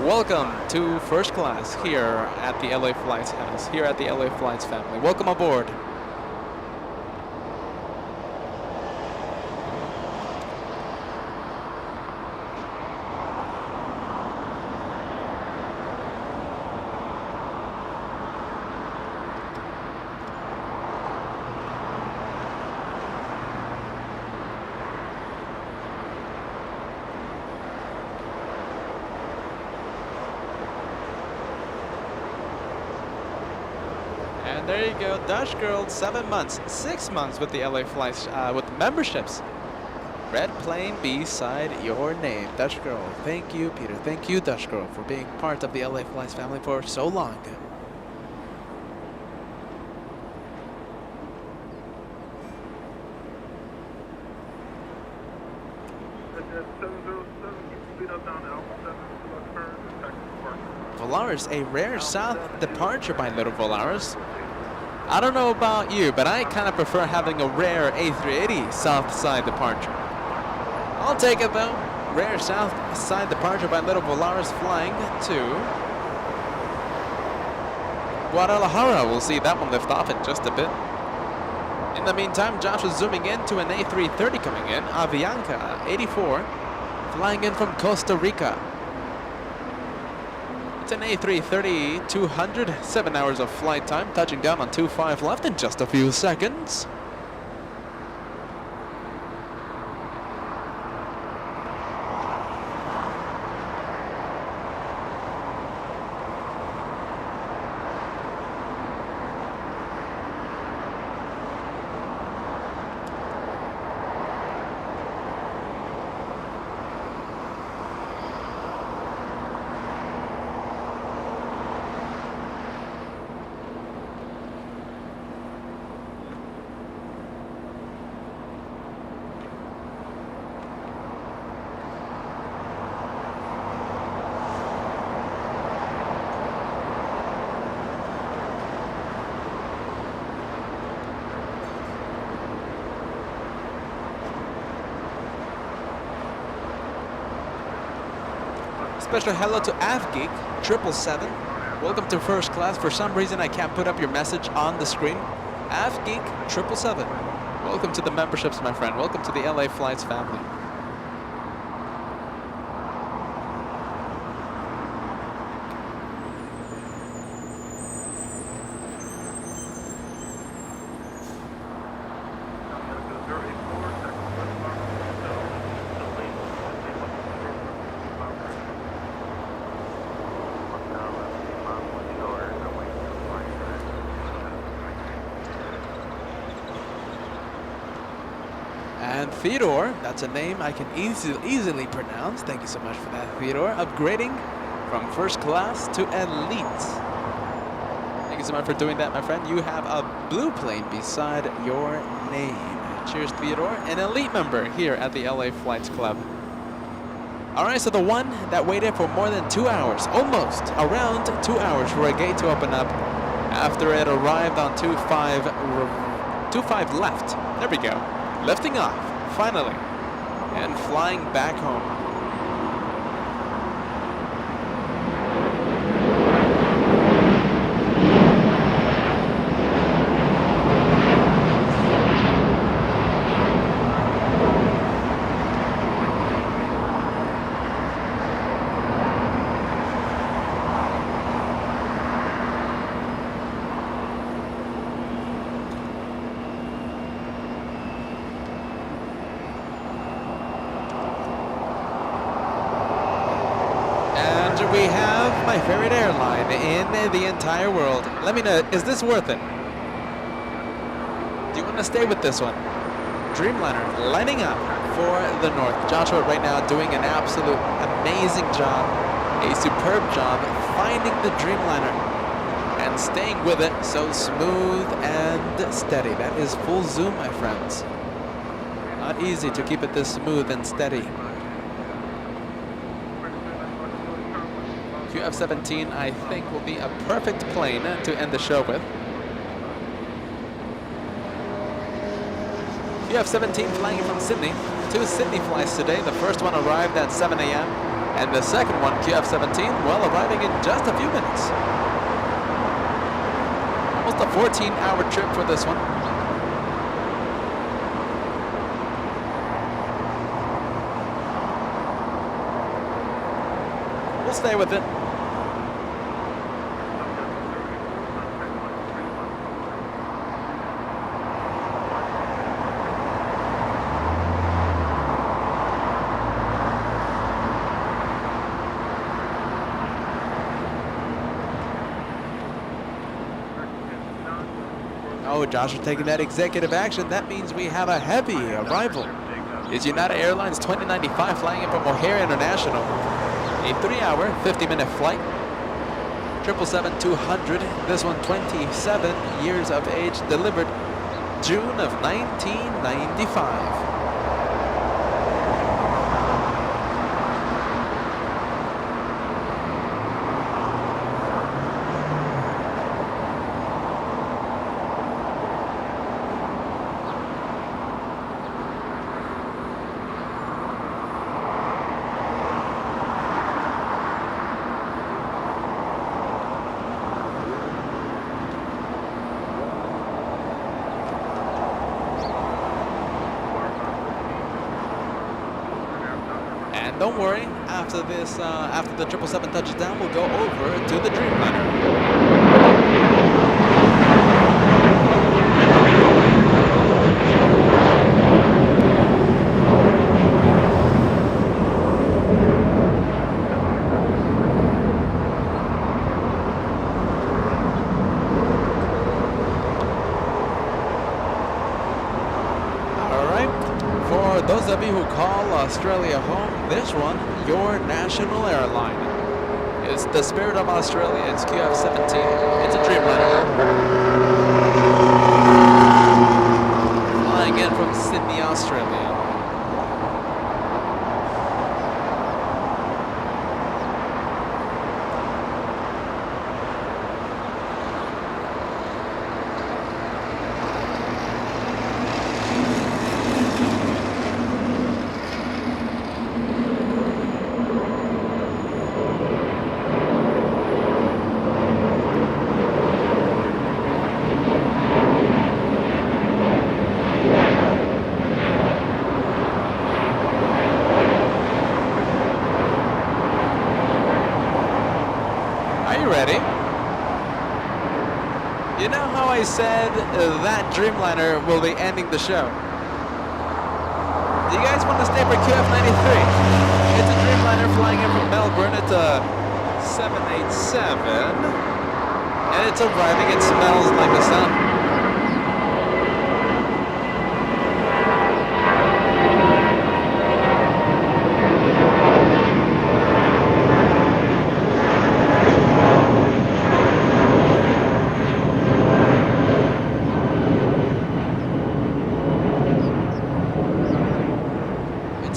Welcome to first class here at the LA Flights house, here at the LA Flights family. Welcome aboard. And there you go, Dutch girl, 7 months, 6 months with the LA Flights, with memberships. Red plane beside your name, Dutch girl. Thank you, Peter. Thank you, Dutch girl, for being part of the LA Flights family for so long. Volaris, a rare south departure by Little Volaris. I don't know about you, but I kind of prefer having a rare A380 south side departure. I'll take it though. Rare south side departure by Little Volaris flying to Guadalajara. We'll see that one lift off in just a bit. In the meantime, Josh is zooming in to an A330 coming in. Avianca 84 flying in from Costa Rica. It's an A330, 200, 7 hours of flight time, touching down on 25 left in just a few seconds. Special hello to Avgeek 777. Welcome to first class. For some reason I can't put up your message on the screen. Avgeek 777. Welcome to the memberships, my friend. Welcome to the LA Flights family. And Theodore, that's a name I can easily pronounce. Thank you so much for that, Theodore. Upgrading from first class to elite. Thank you so much for doing that, my friend. You have a blue plane beside your name. Cheers, Theodore. An elite member here at the LA Flights Club. All right, so the one that waited for more than 2 hours, almost around 2 hours for a gate to open up after it arrived on 25 left. There we go. Lifting off, finally, and flying back home. we have my favorite airline in the entire world. Let me know, is this worth it? Do you want to stay with this one? Dreamliner lining up for the north. Joshua right now doing an absolute amazing job, a superb job finding the Dreamliner and staying with it so smooth and steady. That is full zoom, my friends. Not easy to keep it this smooth and steady. QF-17, I think, will be a perfect plane to end the show with. QF-17 flying in from Sydney. 2 Sydney flights today. The first one arrived at 7 a.m. and the second one, QF-17, well, arriving in just a few minutes. Almost a 14-hour trip for this one. We'll stay with it. Oh, Josh is taking that executive action. That means we have a heavy arrival. It's United Airlines 2095 flying in from O'Hare International. A 3-hour, 50-minute flight. 777-200. This one 27 years of age, delivered June of 1995. Don't worry, after this, after the 777 touches down, we'll go over to the Dreamliner. Those of you who call Australia home, this one, your national airline. It's the Spirit of Australia. It's QF-17. It's a Dreamliner. Flying in from Sydney, Australia. You know how I said that Dreamliner will be ending the show? Do you guys want to stay for QF-93? It's a Dreamliner flying in from Melbourne. It's a 787. And it's arriving. It smells like the sun.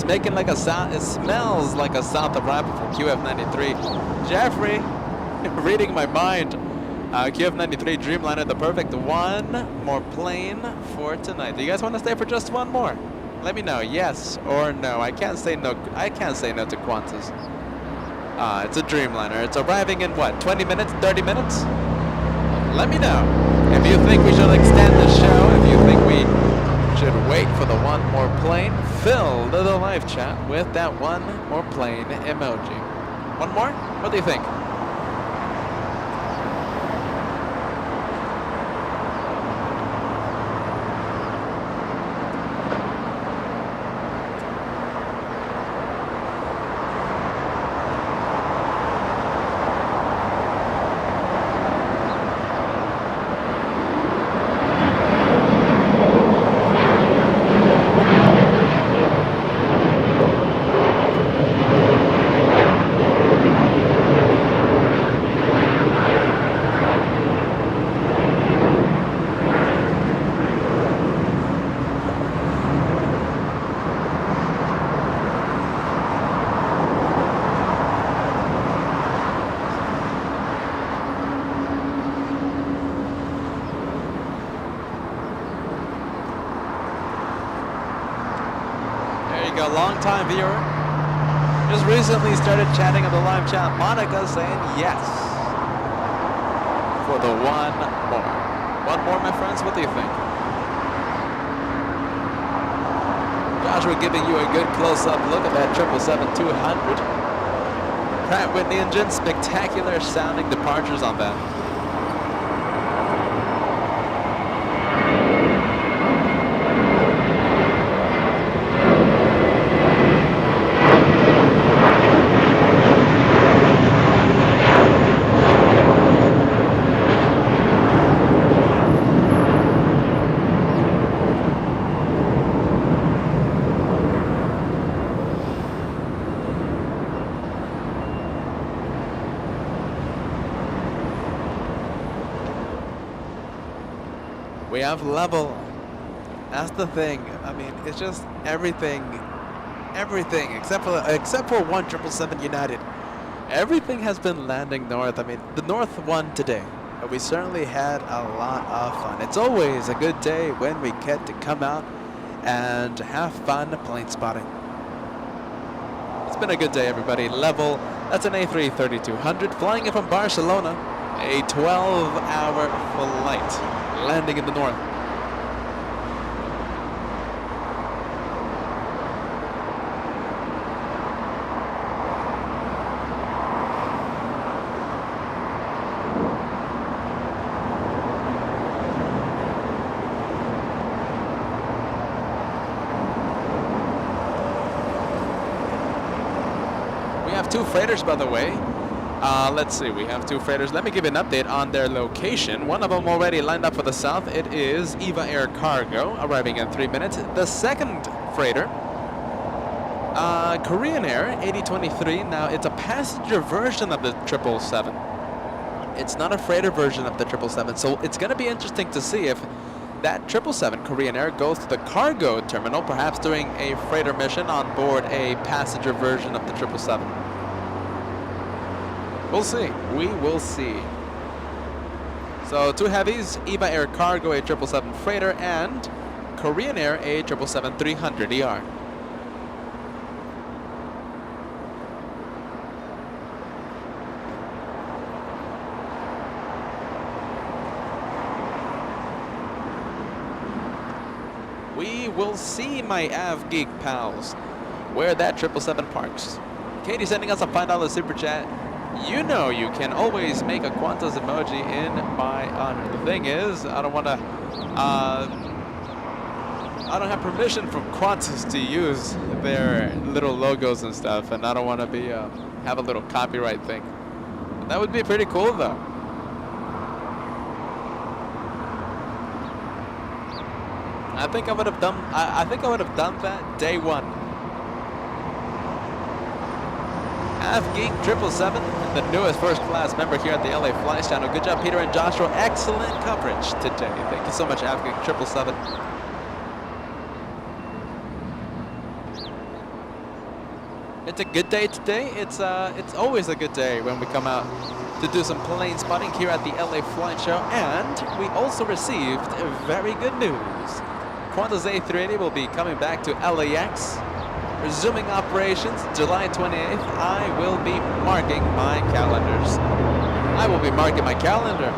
Making like a sound, it smells like a south arrival from QF-93. Jeffrey, reading my mind. QF-93 Dreamliner, the perfect one more plane for tonight. Do you guys want to stay for just one more? Let me know, yes or no. I can't say no. I can't say no to Qantas. It's a Dreamliner. It's arriving in what? 20 minutes? 30 minutes? Let me know if you think we should extend the show. If you think we should wait for the one more plane. Fill the live chat with that one more plane emoji. One more? What do you think? Erika, long-time viewer. Just recently started chatting on the live chat. Monica saying yes. For the one more. One more, my friends? What do you think? Joshua giving you a good close-up look at that 777-200. Pratt Whitney engine, spectacular sounding departures on that. We have level. That's the thing. I mean, it's just everything except for 777 United. Everything has been landing north. I mean, the north won today, but we certainly had a lot of fun. It's always a good day when we get to come out and have fun plane spotting. It's been a good day, everybody. Level. That's an A330-200 flying in from Barcelona. A 12-hour flight. Landing in the north. We have two freighters, by the way. Let's see, we have two freighters. Let me give you an update on their location. One of them already lined up for the south. It is Eva Air Cargo, arriving in 3 minutes. The second freighter, Korean Air 8023. Now, it's a passenger version of the 777. It's not a freighter version of the 777, so it's going to be interesting to see if that 777 Korean Air goes to the cargo terminal, perhaps doing a freighter mission on board a passenger version of the 777. We'll see. We will see. So two heavies, Eva Air Cargo, a 777 freighter, and Korean Air, a 777-300ER. We will see, my Av Geek pals, where that 777 parks. Katie sending us a $5 super chat. You know you can always make a Qantas emoji in my honor. The thing is, I don't want to, I don't have permission from Qantas to use their little logos and stuff, and I don't want to be, have a little copyright thing. That would be pretty cool though. I think I would have done, I think I would have done that day one. Geek 777, the newest first-class member here at the LA Flights channel. Good job, Peter and Joshua. Excellent coverage today. Thank you so much, Geek 777. It's a good day today. It's always a good day when we come out to do some plane spotting here at the LA Flight Show. And we also received very good news. Qantas A380 will be coming back to LAX. Resuming operations July 28th. I will be marking my calendars. I will be marking my calendar.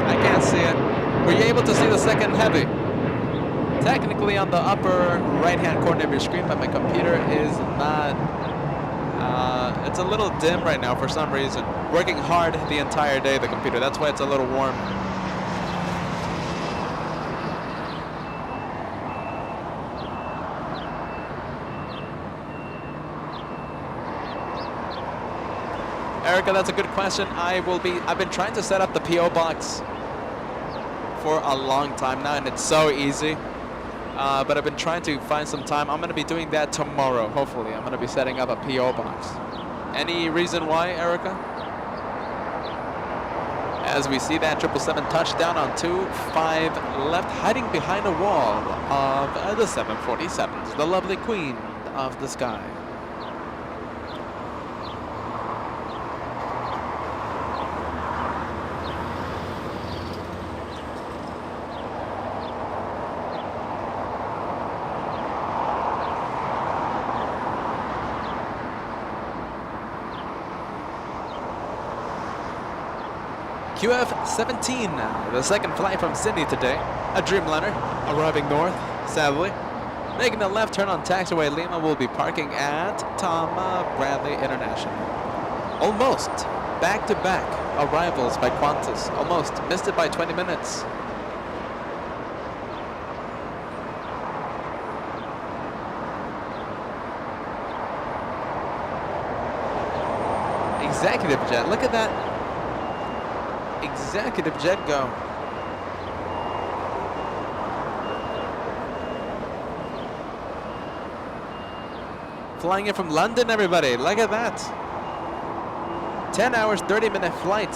I can't see it. Were you able to see the second heavy? Technically on the upper right-hand corner of your screen, but my computer is not. It's a little dim right now for some reason. Working hard the entire day, the computer. That's why it's a little warm. Erika, that's a good question. I've been trying to set up the P.O. box for a long time now, and it's so easy. But I've been trying to find some time. I'm going to be doing that tomorrow, hopefully. I'm going to be setting up a P.O. box. Any reason why, Erika? As we see that 777 touchdown on 2-5 left, hiding behind a wall of the 747s, the lovely queen of the sky. QF-17, the second flight from Sydney today. A Dreamliner, arriving north, sadly. Making a left turn on taxiway Lima, will be parking at Tom Bradley International. Almost back-to-back arrivals by Qantas. Almost missed it by 20 minutes. Executive jet, look at that executive jet go. Flying in from London, everybody, look at that. 10 hours, 30-minute flight.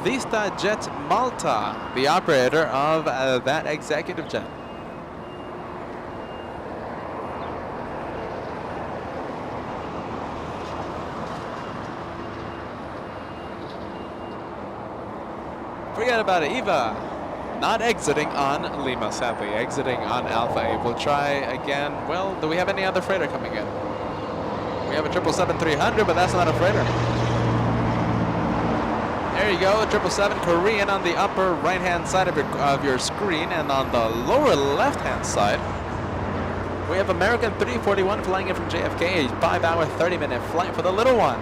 Vista Jet Malta, the operator of that executive jet. Forget about it, Eva. Not exiting on Lima, sadly. Exiting on Alpha 8. We'll try again. Well, do we have any other freighter coming in? We have a 777-300, but that's not a freighter. There you go, 777 Korean on the upper right-hand side of your screen, and on the lower left-hand side, we have American 341 flying in from JFK, a 5-hour, 30-minute flight for the little one.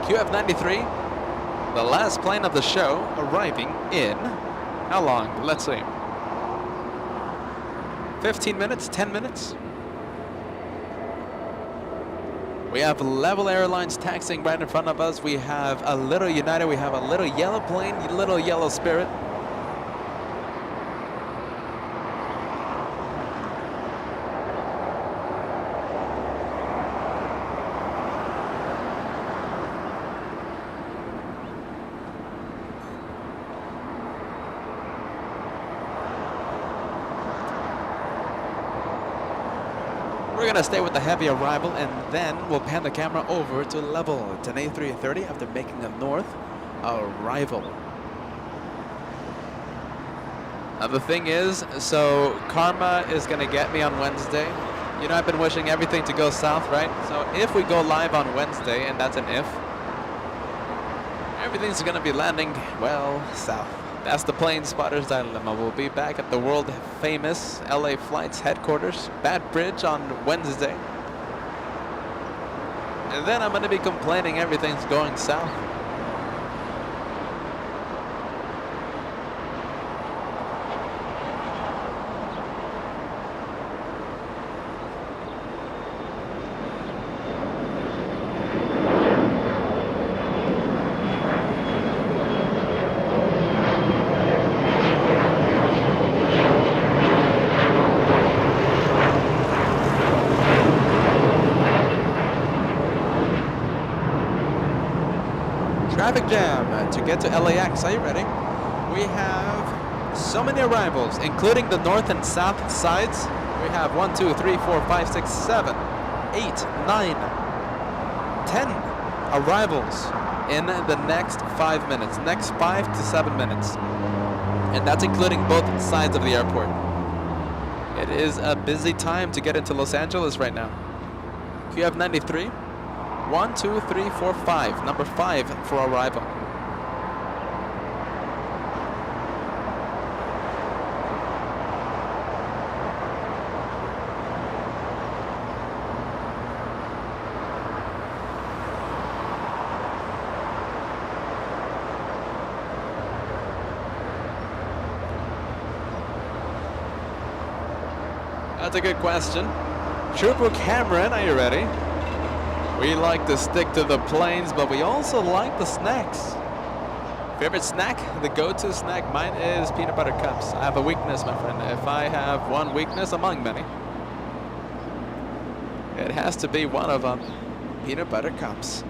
QF-93, the last plane of the show, arriving in, how long? Let's see. 15 minutes, 10 minutes? We have Level Airlines taxiing right in front of us. We have a little United, we have a little yellow plane, little yellow Spirit. We're going to stay with the heavy arrival, and then we'll pan the camera over to level 10A330 after making a north arrival. Now the thing is, so karma is going to get me on Wednesday. You know, I've been wishing everything to go south, right? So if we go live on Wednesday, and that's an if, everything's going to be landing, well, south. That's the plane spotter's dilemma. We'll be back at the world famous LA Flights headquarters, Bat Bridge, on Wednesday. And then I'm going to be complaining everything's going south. Traffic jam to get to LAX. Are you ready? We have so many arrivals, including the north and south sides. We have 1, 2, 3, 4, 5, 6, 7, 8, 9, 10 arrivals in the next 5 minutes. Next 5 to 7 minutes. And that's including both sides of the airport. It is a busy time to get into Los Angeles right now. QF-93. 1, 2, 3, 4, 5. Number 5 for arrival. That's a good question. Trooper Cameron, are you ready? We like to stick to the planes, but we also like the snacks. Favorite snack? The go-to snack? Mine is peanut butter cups. I have a weakness, my friend. If I have one weakness among many, it has to be one of them. Peanut butter cups.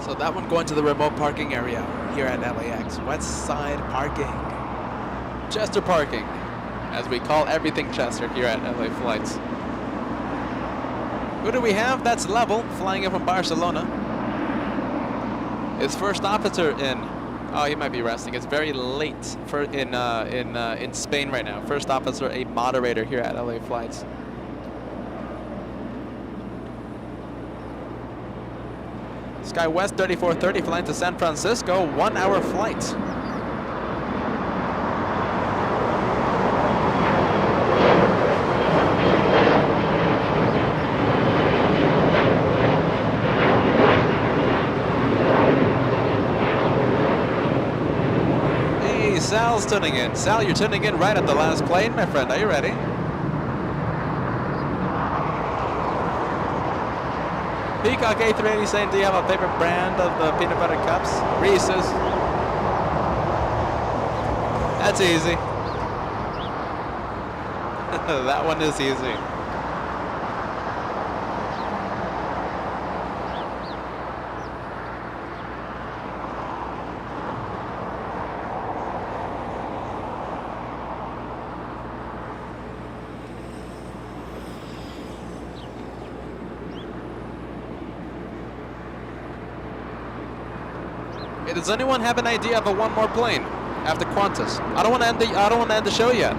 So that one going to the remote parking area here at LAX. West Side Parking. Chester Parking, as we call everything Chester here at LA Flights. Who do we have? That's Level, flying in from Barcelona. His first officer in. Oh, he might be resting. It's very late for in Spain right now. First officer, a moderator here at LA Flights. SkyWest 3430 flying to San Francisco, 1 hour flight. Hey, Sal's tuning in. Sal, you're tuning in right at the last plane, my friend. Are you ready? Peacock A380 saying, do you have a favorite brand of the peanut butter cups? Reese's. That's easy. That one is easy. Does anyone have an idea of a one more plane after Qantas? I don't want to end the show yet.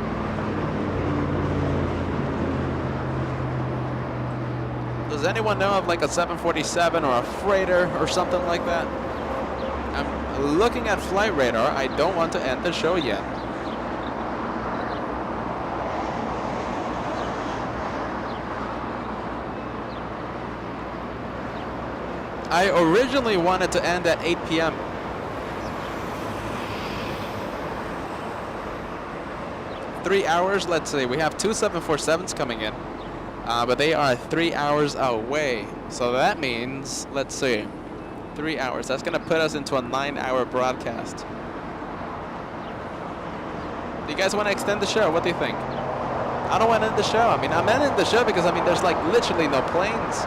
Does anyone know of like a 747 or a freighter or something like that? I'm looking at flight radar. I don't want to end the show yet. I originally wanted to end at 8 p.m. 3 hours, let's see, we have two 747s coming in, but they are 3 hours away. So that means, let's see, 3 hours. That's going to put us into a 9-hour broadcast. Do you guys want to extend the show? What do you think? I don't want to end the show. I mean, I'm ending the show because, I mean, there's like literally no planes.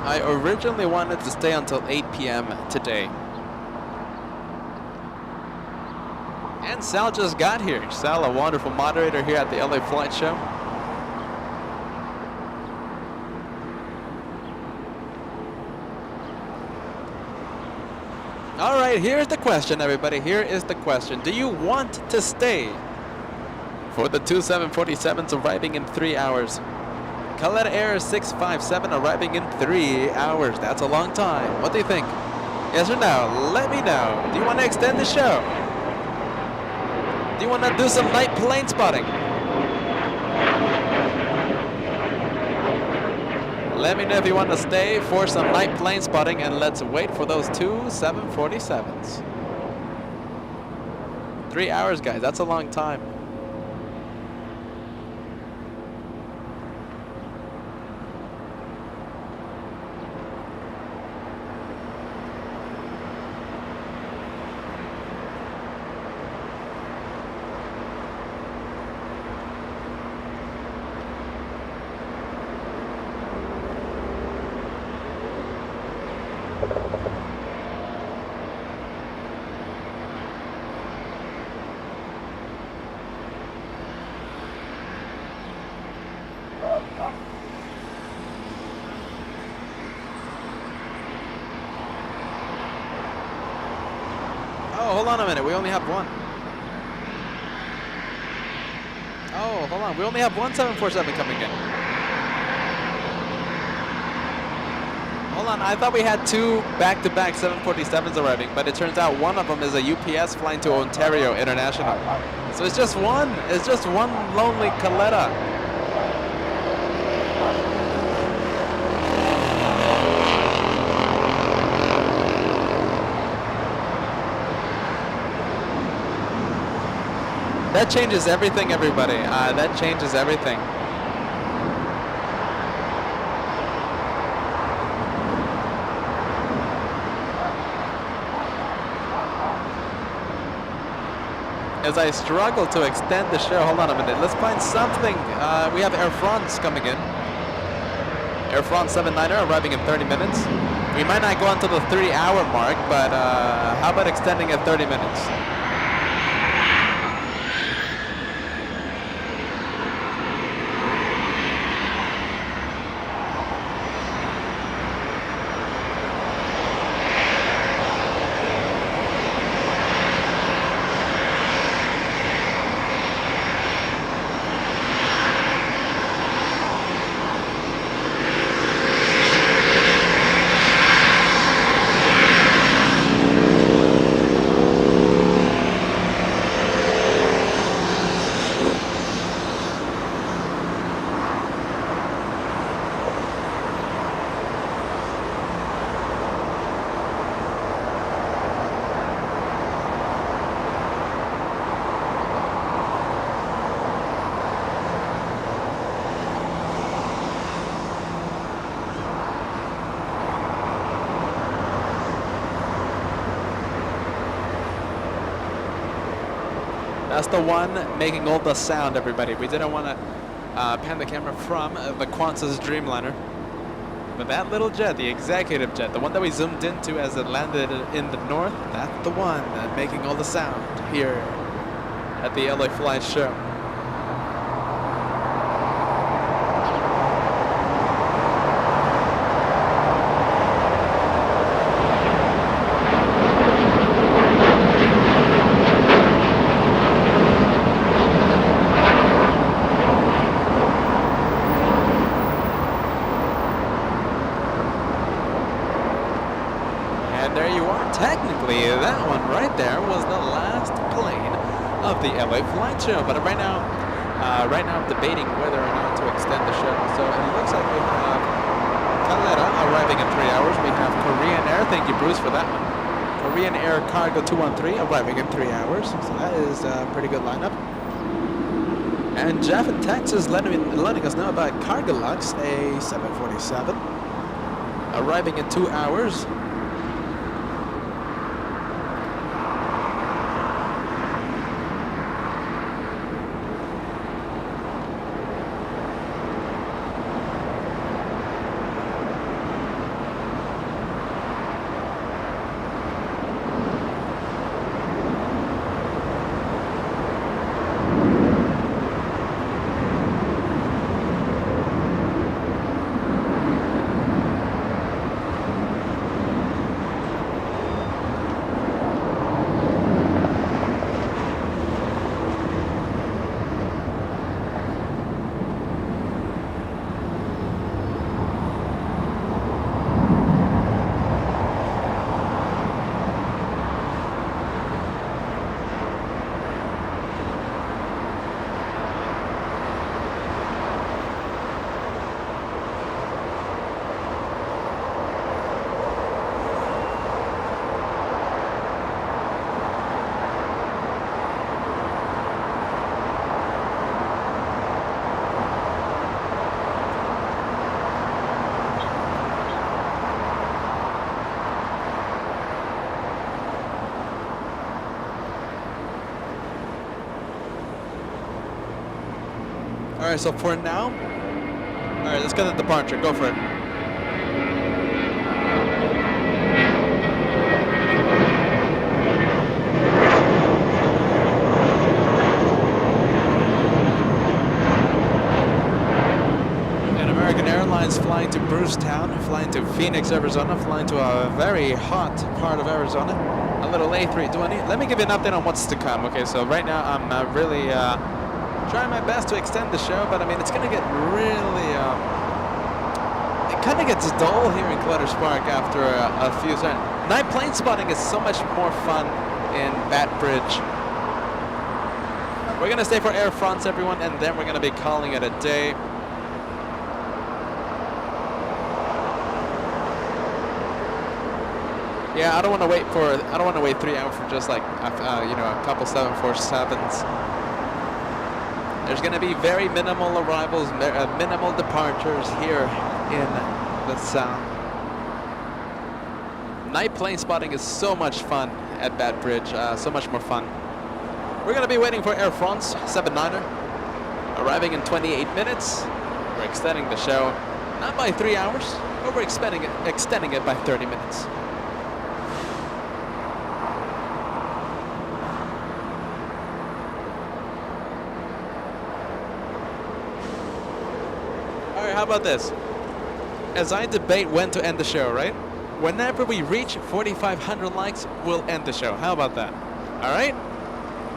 I originally wanted to stay until 8 p.m. today. And Sal just got here. Sal, a wonderful moderator here at the LA Flight Show. All right, here's the question, everybody. Here is the question. Do you want to stay for the two 747s arriving in 3 hours? Colette Air 657 arriving in 3 hours. That's a long time. What do you think? Yes or no? Let me know. Do you want to extend the show? Do you want to do some night plane spotting? Let me know if you want to stay for some night plane spotting, and let's wait for those two 747s. 3 hours, guys. That's a long time. Hold on a minute, we only have one. Oh, hold on, we only have one 747 coming in. Hold on, I thought we had two back-to-back 747s arriving, but it turns out one of them is a UPS flying to Ontario International. So it's just one. It's just one lonely Caletta. That changes everything, everybody. That changes everything. As I struggle to extend the show, hold on a minute, let's find something. We have Air France coming in. Air France 79er arriving in 30 minutes. We might not go until the 3-hour mark, but how about extending it 30 minutes? That's the one making all the sound, everybody. We didn't want to pan the camera from the Qantas Dreamliner. But that little jet, the executive jet, the one that we zoomed into as it landed in the north, that's the one making all the sound here at the LA Flight Show. Technically, that one right there was the last plane of the LA Flight Show. But right now I'm debating whether or not to extend the show. So it looks like we have Caletta arriving in 3 hours. We have Korean Air. Thank you, Bruce, for that one. Korean Air Cargo 213 arriving in 3 hours. So that is a pretty good lineup. And Jeff in Texas letting us know about Cargolux, a 747, arriving in 2 hours. Alright, so for now, alright, let's get the departure. Go for it. And American Airlines flying to Brucetown, flying to Phoenix, Arizona, flying to a very hot part of Arizona. A little A320. Let me give you an update on what's to come. Okay, so right now I'm really trying my best to extend the show, but I mean it's gonna get really kind of gets dull here in Clutter's Park after a few seconds. Night plane spotting is so much more fun in Bat Bridge. We're gonna stay for Air France, everyone, and then we're gonna be calling it a day. Yeah, I don't want to wait 3 hours for just like you know, a couple 747s. There's going to be very minimal arrivals, minimal departures here in the south. Night plane spotting is so much fun at Bat Bridge, so much more fun. We're going to be waiting for Air France 79er, arriving in 28 minutes. We're extending the show, not by 3 hours, but we're extending it by 30 minutes. How about this? As I debate when to end the show, right? Whenever we reach 4,500 likes, we'll end the show. How about that? All right?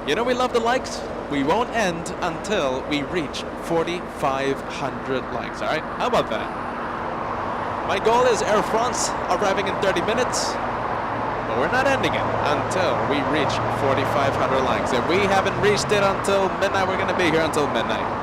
You know we love the likes. We won't end until we reach 4,500 likes. All right? How about that? My goal is Air France arriving in 30 minutes, but we're not ending it until we reach 4,500 likes. If we haven't reached it until midnight, we're going to be here until midnight.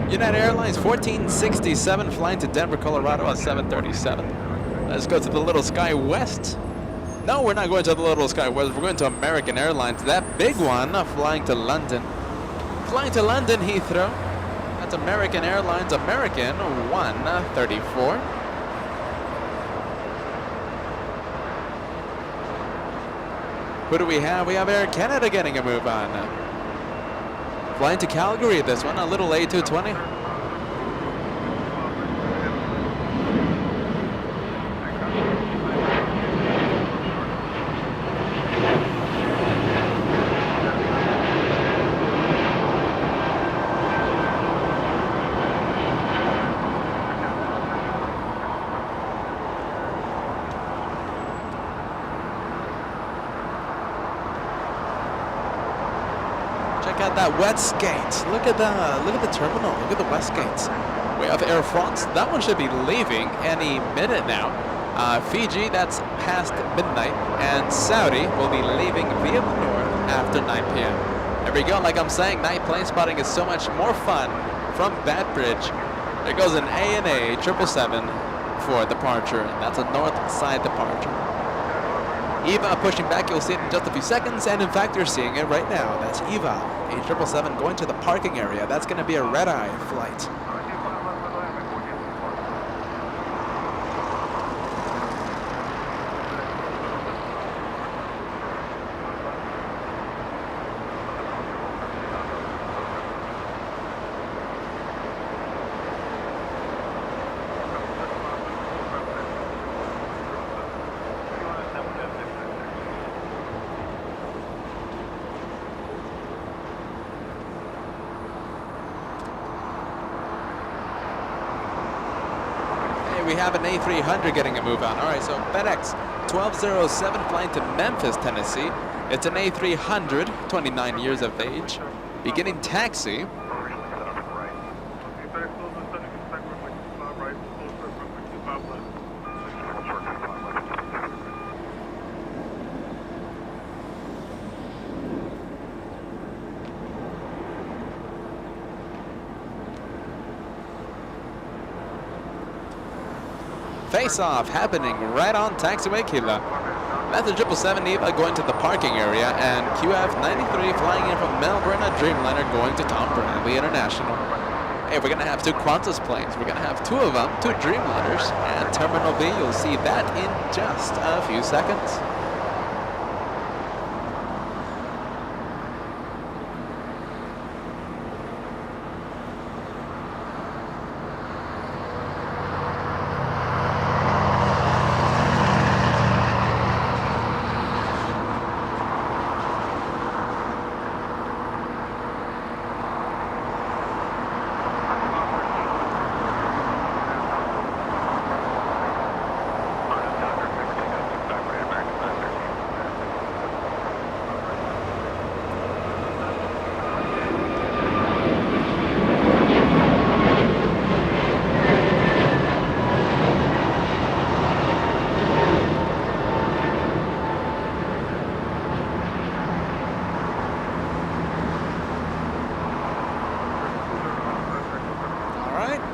United Airlines 1467 flying to Denver, Colorado at 7:37. Let's go to the Little Sky West. No, we're not going to the Little Sky West. We're going to American Airlines. That big one flying to London. Flying to London Heathrow. That's American Airlines. American 134. Who do we have? We have Air Canada getting a move on. Flying to Calgary, this one, a little A220. That west gate. Look at the terminal. Look at the west gates. We have Air France. That one should be leaving any minute now. Fiji, that's past midnight, and Saudi will be leaving via the north after 9 p.m. There we go. Like I'm saying, night plane spotting is so much more fun from Bat Bridge. There goes an ANA 777 for departure. That's a north side departure. Eva pushing back, you'll see it in just a few seconds, and in fact you're seeing it right now. That's Eva, a 777 going to the parking area. That's going to be a red-eye flight. We have an A300 getting a move on. All right, so FedEx 1207 flying to Memphis, Tennessee. It's an A300, 29 years of age. Beginning taxi. face-off happening right on taxiway Kila. That's the 777 Eva going to the parking area, and QF93 flying in from Melbourne, a Dreamliner going to Tom Bradley International. Hey, we're gonna have two Qantas planes. We're gonna have two of them, two Dreamliners, and Terminal B. You'll see that in just a few seconds.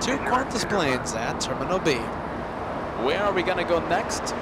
Two Qantas planes at Terminal B. Where are we going to go next?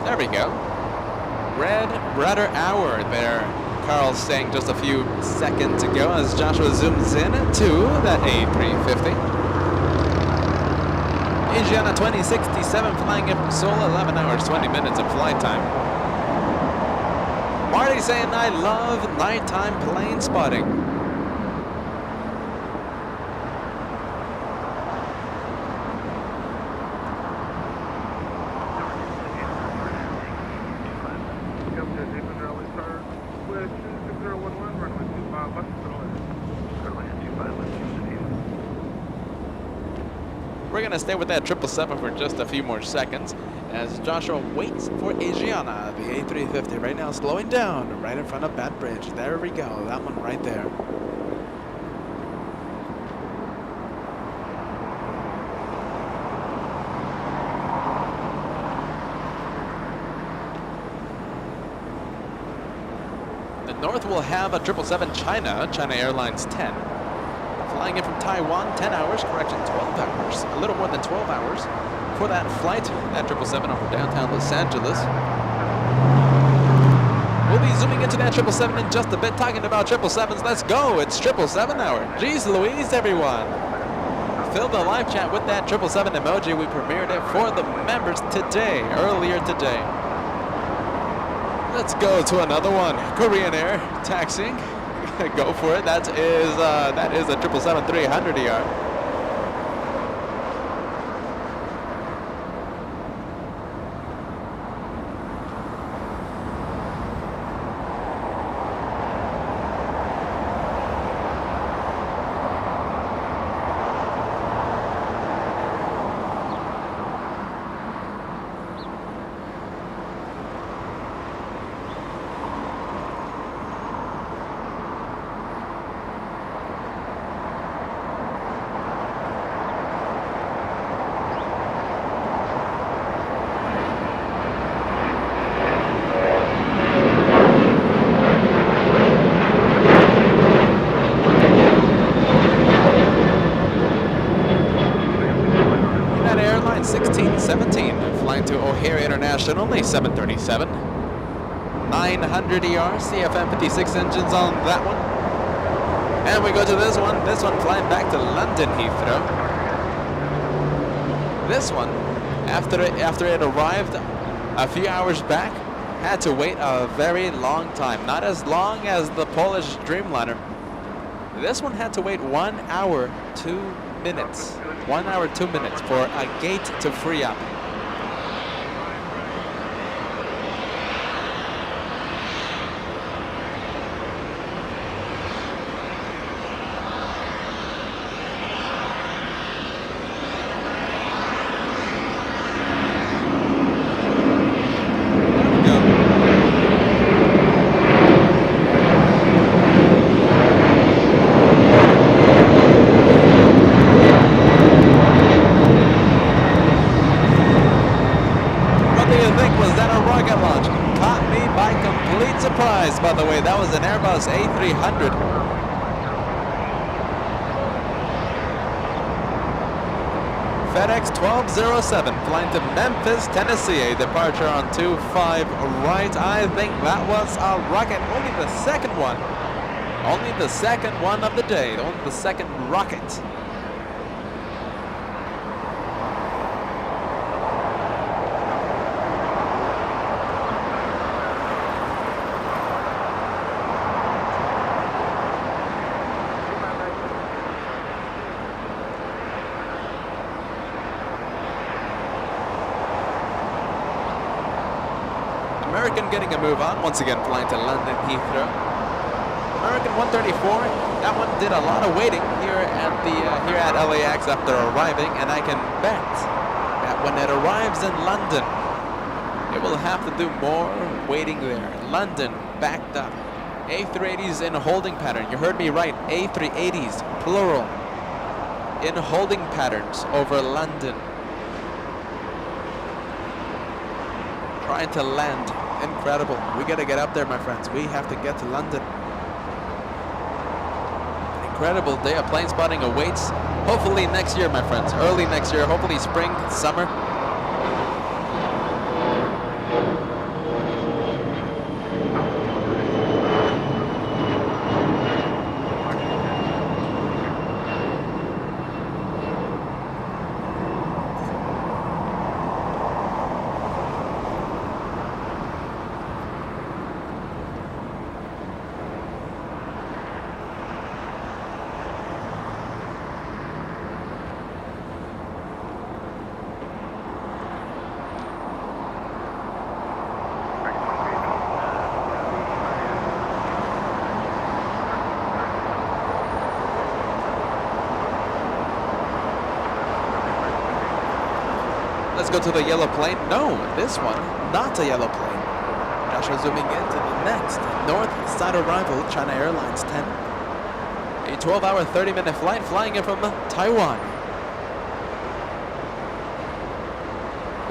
There we go. Britt R there. Carl saying just a few seconds ago as Joshua zooms in to that A350. Asiana 2067 flying in from Seoul, 11 hours, 20 minutes of flight time. Marty saying, I love nighttime plane spotting. We're going to stay with that 777 for just a few more seconds as Joshua waits for Asiana, the A350, right now slowing down right in front of Bat Bridge. There we go, that one right there. The North will have a 777 China Airlines 10. Flying in from Taiwan, 10 hours, correction, 12 hours, a little more than 12 hours for that flight, that 777 over downtown Los Angeles. We'll be zooming into that 777 in just a bit, talking about 777s. Let's go, it's 777 hour. Jeez Louise, everyone. Fill the live chat with that 777 emoji. We premiered it for the members today, earlier today. Let's go to another one. Korean Air, taxiing. Go for it. That is a 777-300ER. mission only, 737. 900 ER, CFM 56 engines on that one. And we go to this one flying back to London Heathrow. This one, after it arrived a few hours back, had to wait a very long time. Not as long as the Polish Dreamliner. This one had to wait 1 hour, 2 minutes. 1 hour, 2 minutes for a gate to free up. By the way, that was an Airbus A300. FedEx 1207 flying to Memphis, Tennessee. A departure on 25 right. I think that was a rocket. Only the second one. Only the second one of the day. Only the second rocket. American getting a move on, once again flying to London Heathrow. American 134, that one did a lot of waiting here at LAX after arriving, and I can bet that when it arrives in London, it will have to do more waiting there. London backed up. A380s in a holding pattern. You heard me right, A380s, plural, in holding patterns over London. Trying to land. Incredible. We gotta get up there, my friends. We have to get to London. An incredible day of plane spotting awaits. Hopefully next year, my friends. Early next year. Hopefully spring, summer. Let's go to the yellow plane. No, this one, not a yellow plane. Joshua zooming into the next north side arrival, China Airlines 10. A 12-hour, 30-minute flight flying in from Taiwan.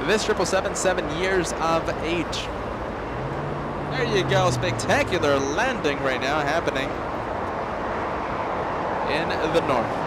This 777, 7 years of age. There you go, spectacular landing right now happening in the north.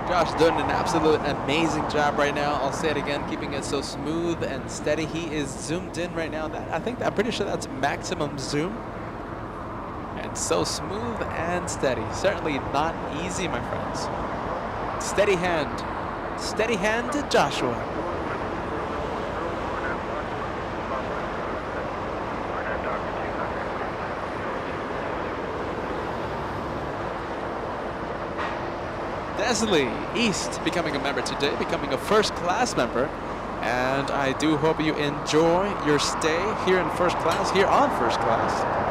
Josh doing an absolute amazing job right now. I'll say it again, keeping it so smooth and steady. He is zoomed in right now. I'm pretty sure that's maximum zoom. And so smooth and steady. Certainly not easy, my friends. Steady hand. Steady hand to Joshua. Deaky East becoming a member today, becoming a first-class member And I do hope you enjoy your stay here in first class, here on first class.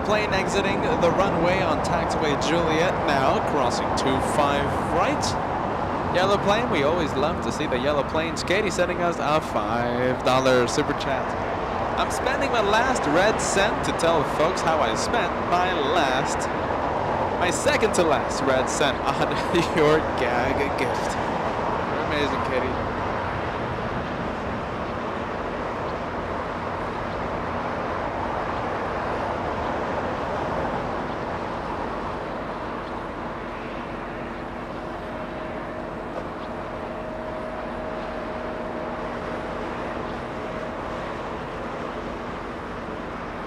Plane exiting the runway on taxiway Juliet now, crossing 25 right. Yellow plane, we always love to see the yellow planes. Katie sending us a $5 super chat. I'm spending my last red cent to tell folks how I spent my second to last red cent on your gag gift. You're amazing, Katie.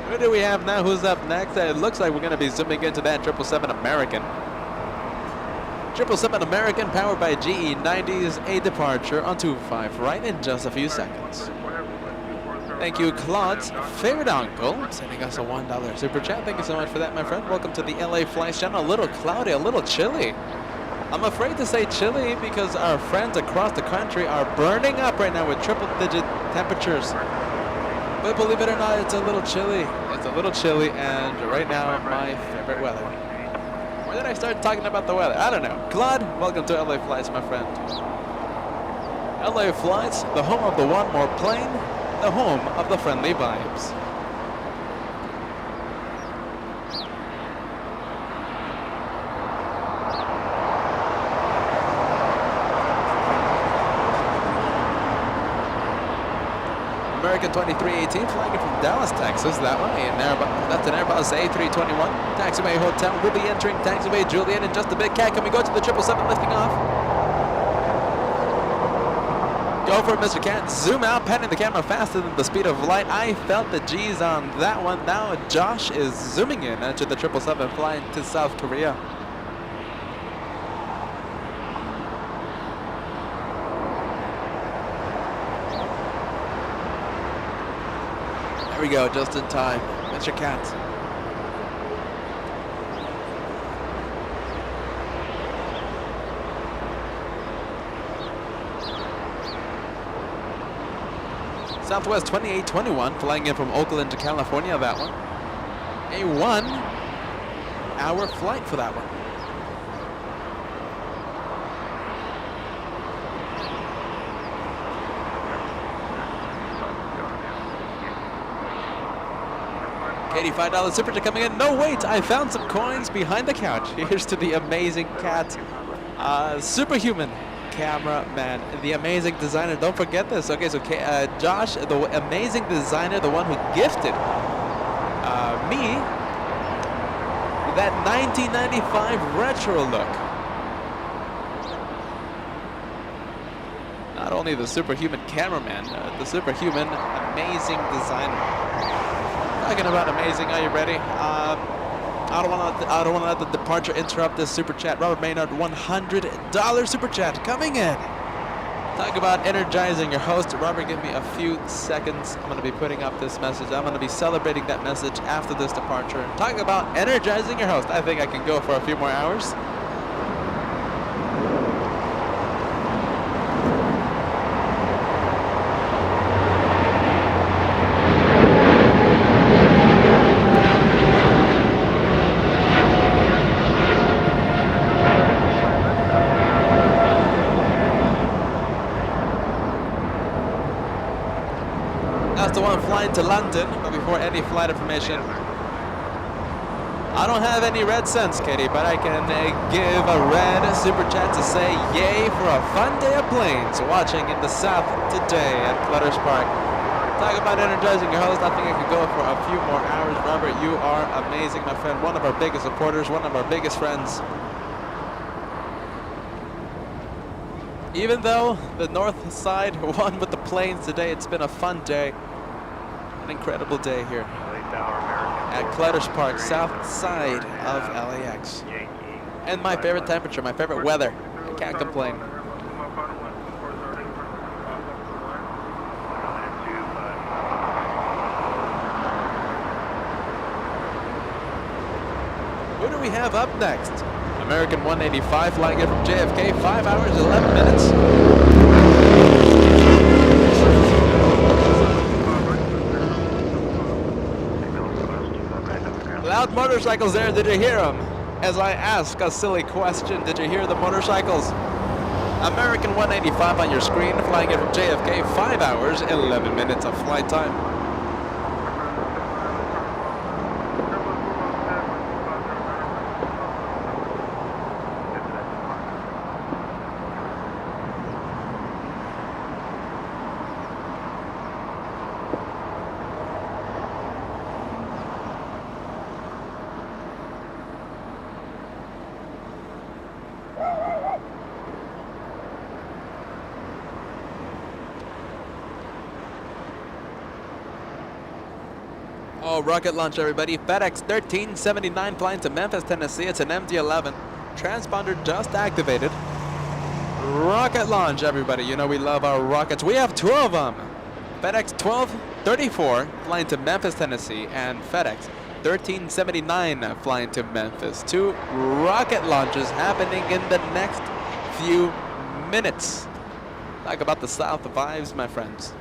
Who do we have now? Who's up next? It looks like we're going to be zooming into that 777 American. 777 American powered by GE90's a departure on 25 right in just a few seconds. Thank you, Claude's favorite uncle, sending us a $1 super chat. Thank you so much for that, my friend. Welcome to the LA Flights channel. A little cloudy, a little chilly. I'm afraid to say chilly because our friends across the country are burning up right now with triple-digit temperatures. But believe it or not, it's a little chilly. It's a little chilly, and right now, my favorite weather. Where did I start talking about the weather? I don't know. Claude, welcome to LA Flights, my friend. LA Flights, the home of the one more plane, the home of the friendly vibes. American 2318 flying in from Dallas, Texas. That one, that's an Airbus A321. Taxiway Hotel. We'll be entering Taxiway Juliet in just a bit. Cat, can we go to the 777 lifting off? Go for it, Mr. Cat. Zoom out, panning the camera faster than the speed of light. I felt the G's on that one. Now Josh is zooming in into the 777 flying to South Korea. There we go, just in time. Mr. Cat. Southwest 2821 flying in from Oakland to California, that one. A 1 hour flight for that one. $85 super chat coming in. No, wait, I found some coins behind the couch. Here's to the amazing Cat, superhuman cameraman, the amazing designer. Don't forget this. Okay, so Josh, the amazing designer, the one who gifted me that 1995 retro look. Not only the superhuman cameraman, the superhuman amazing designer. Talking about amazing, are you ready? I don't want to let the departure interrupt this super chat. Robert Maynard, $100 super chat coming in. Talk about energizing your host. Robert, give me a few seconds. I'm going to be putting up this message. I'm going to be celebrating that message after this departure. Talk about energizing your host. I think I can go for a few more hours. That's the one flying to London, but before any flight information, I don't have any red cents, Katie, but I can give a red super chat to say yay for a fun day of planes watching in the south today at Clutters Park. Talk about energizing your host. I think I could go for a few more hours. Robert, you are amazing, my friend. One of our biggest supporters, one of our biggest friends. Even though the north side won with the planes today, it's been a fun day. An incredible day here at Clutters Park, south side of LAX. And my favorite temperature, my favorite weather. I can't complain. Who do we have up next? American 185 flying in from JFK, 5 hours, 11 minutes. Loud motorcycles there, did you hear them? As I ask a silly question, did you hear the motorcycles? American 185 on your screen, flying in from JFK, 5 hours, 11 minutes of flight time. Oh, rocket launch, everybody. FedEx 1379 flying to Memphis, Tennessee. It's an MD-11. Transponder just activated. Rocket launch, everybody. You know we love our rockets. We have 2 of them. FedEx 1234 flying to Memphis, Tennessee, and FedEx 1379 flying to Memphis. 2 rocket launches happening in the next few minutes. Talk about the South vibes, my friends.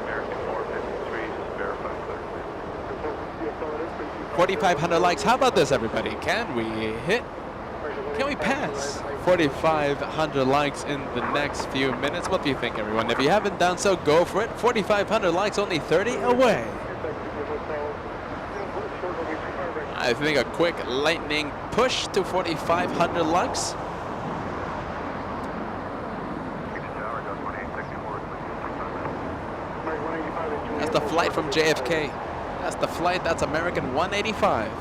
American 453, just verify clear. 4,500 likes. How about this, everybody? Can we pass 4,500 likes in the next few minutes? What do you think, everyone? If you haven't done so, go for it. 4,500 likes, only 30 away. I think a quick lightning push to 4,500 likes. That's the flight from JFK. That's the flight. That's American 185.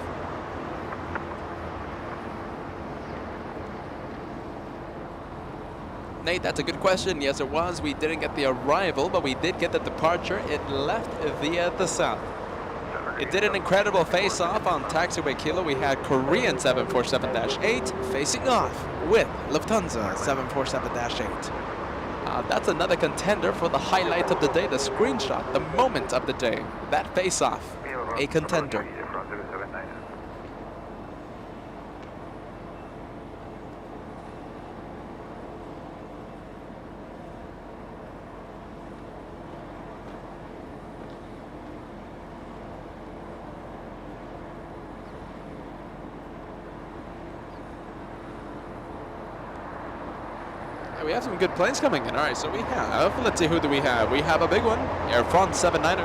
Nate, that's a good question. Yes, it was. We didn't get the arrival, but we did get the departure. It left via the south. It did an incredible face-off on taxiway Kilo. We had Korean 747-8 facing off with Lufthansa 747-8. That's another contender for the highlight of the day, the screenshot, the moment of the day. That face-off, a contender. We have some good planes coming in. All right, so we have, let's see, who do we have? We have a big one, Air France 79er.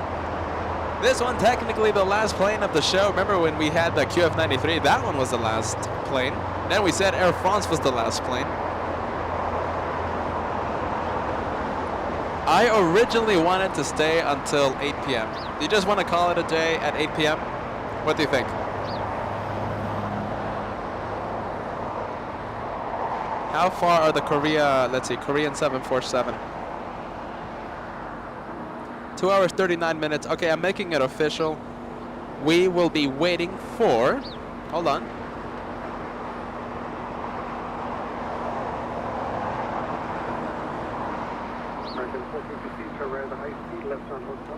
This one, technically the last plane of the show. Remember when we had the QF-93? That one was the last plane. Then we said Air France was the last plane. I originally wanted to stay until 8 p.m. Do you just want to call it a day at 8 p.m.? What do you think? How far are the Korean 747? 2 hours, 39 minutes. Okay, I'm making it official. We will be waiting for, hold on. American 450, turn right at the high speed, left turn hotel.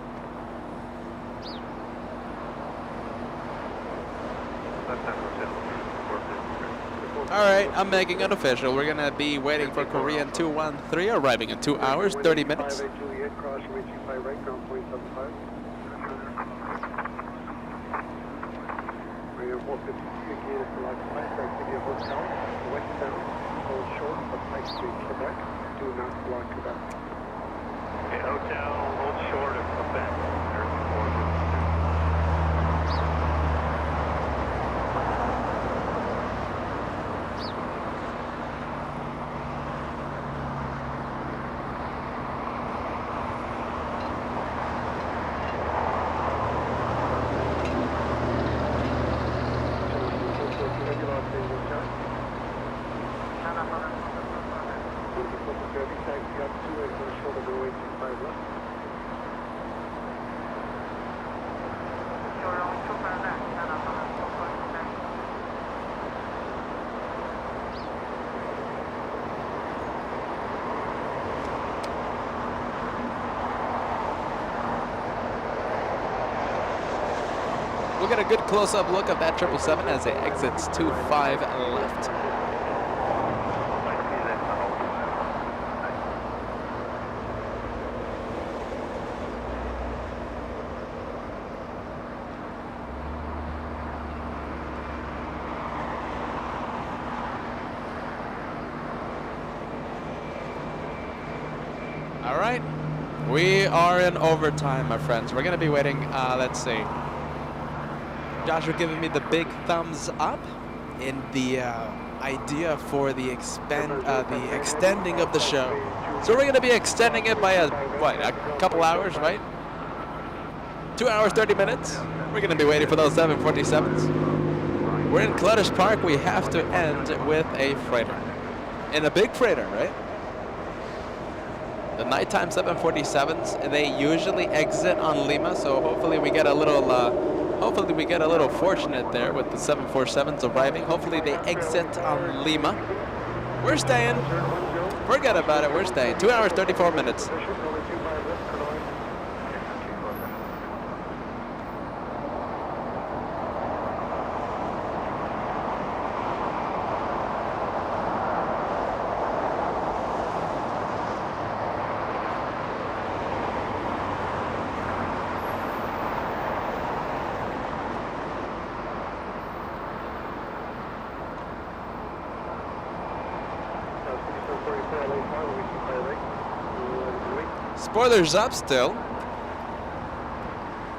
Left turn hotel. All right, I'm making it official. We're gonna be waiting for Korean 213, arriving in 2 hours, 30 minutes. Juliet, cross runway 25 right, ground 0.75. Radio 453, again, it's the last flight, City Hotel, westbound, hold short of High Street, Quebec, do not block Quebec. Hotel, hold short of Quebec. We'll get a good close-up look of that 777 as it exits 25 left. All right, we are in overtime, my friends. We're gonna be waiting, let's see. Joshua giving me the big thumbs up in the idea for the extending of the show. So we're going to be extending it by a couple hours, right? 2 hours, 30 minutes. We're going to be waiting for those 747s. We're in Clutter's Park. We have to end with a freighter. In a big freighter, right? The nighttime 747s, they usually exit on Lima, so hopefully we get a little fortunate there with the 747s arriving. Hopefully they exit on Lima. We're staying. Forget about it. We're staying. 2 hours, 34 minutes. Spoilers up still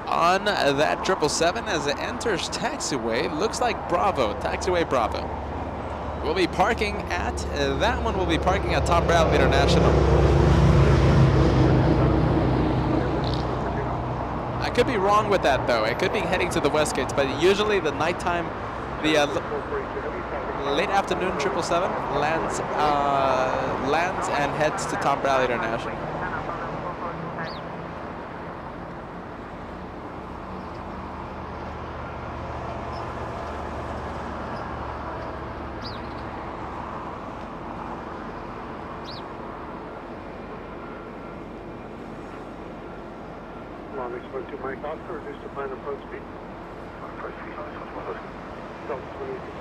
on that 777 as it enters taxiway. Looks like Bravo, taxiway Bravo. We'll be parking at, that one will be parking at Tom Bradley International. I could be wrong with that though. It could be heading to the West Gates, but usually the nighttime, the late afternoon 777 lands and heads to Tom Bradley International. To Mike Oscar, reduce the plan approach speed. Approach speed, Delta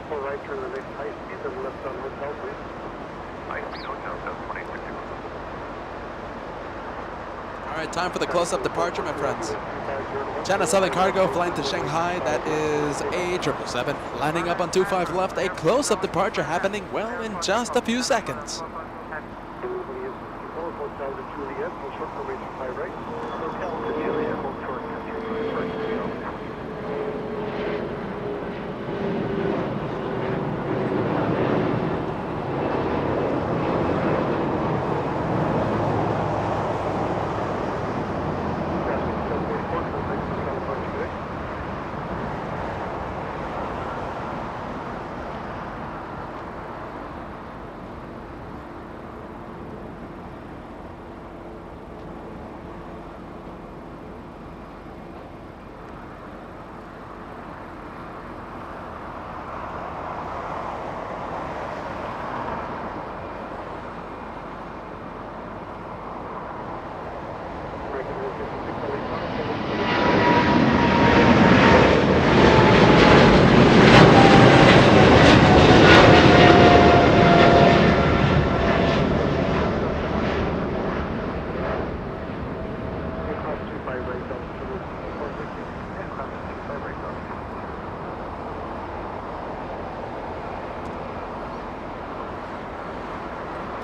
24 right, turn the next high speed, then left on hotel, please. High speed hotel, 720. All right, time for the close-up departure, my friends. China Southern Cargo flying to Shanghai. That is a 777 lining up on 25 left. A close-up departure happening well in just a few seconds. Hotel to Juliet, hold short for reaching 5 right. Hotel to Juliet, hold short for reaching 5 right.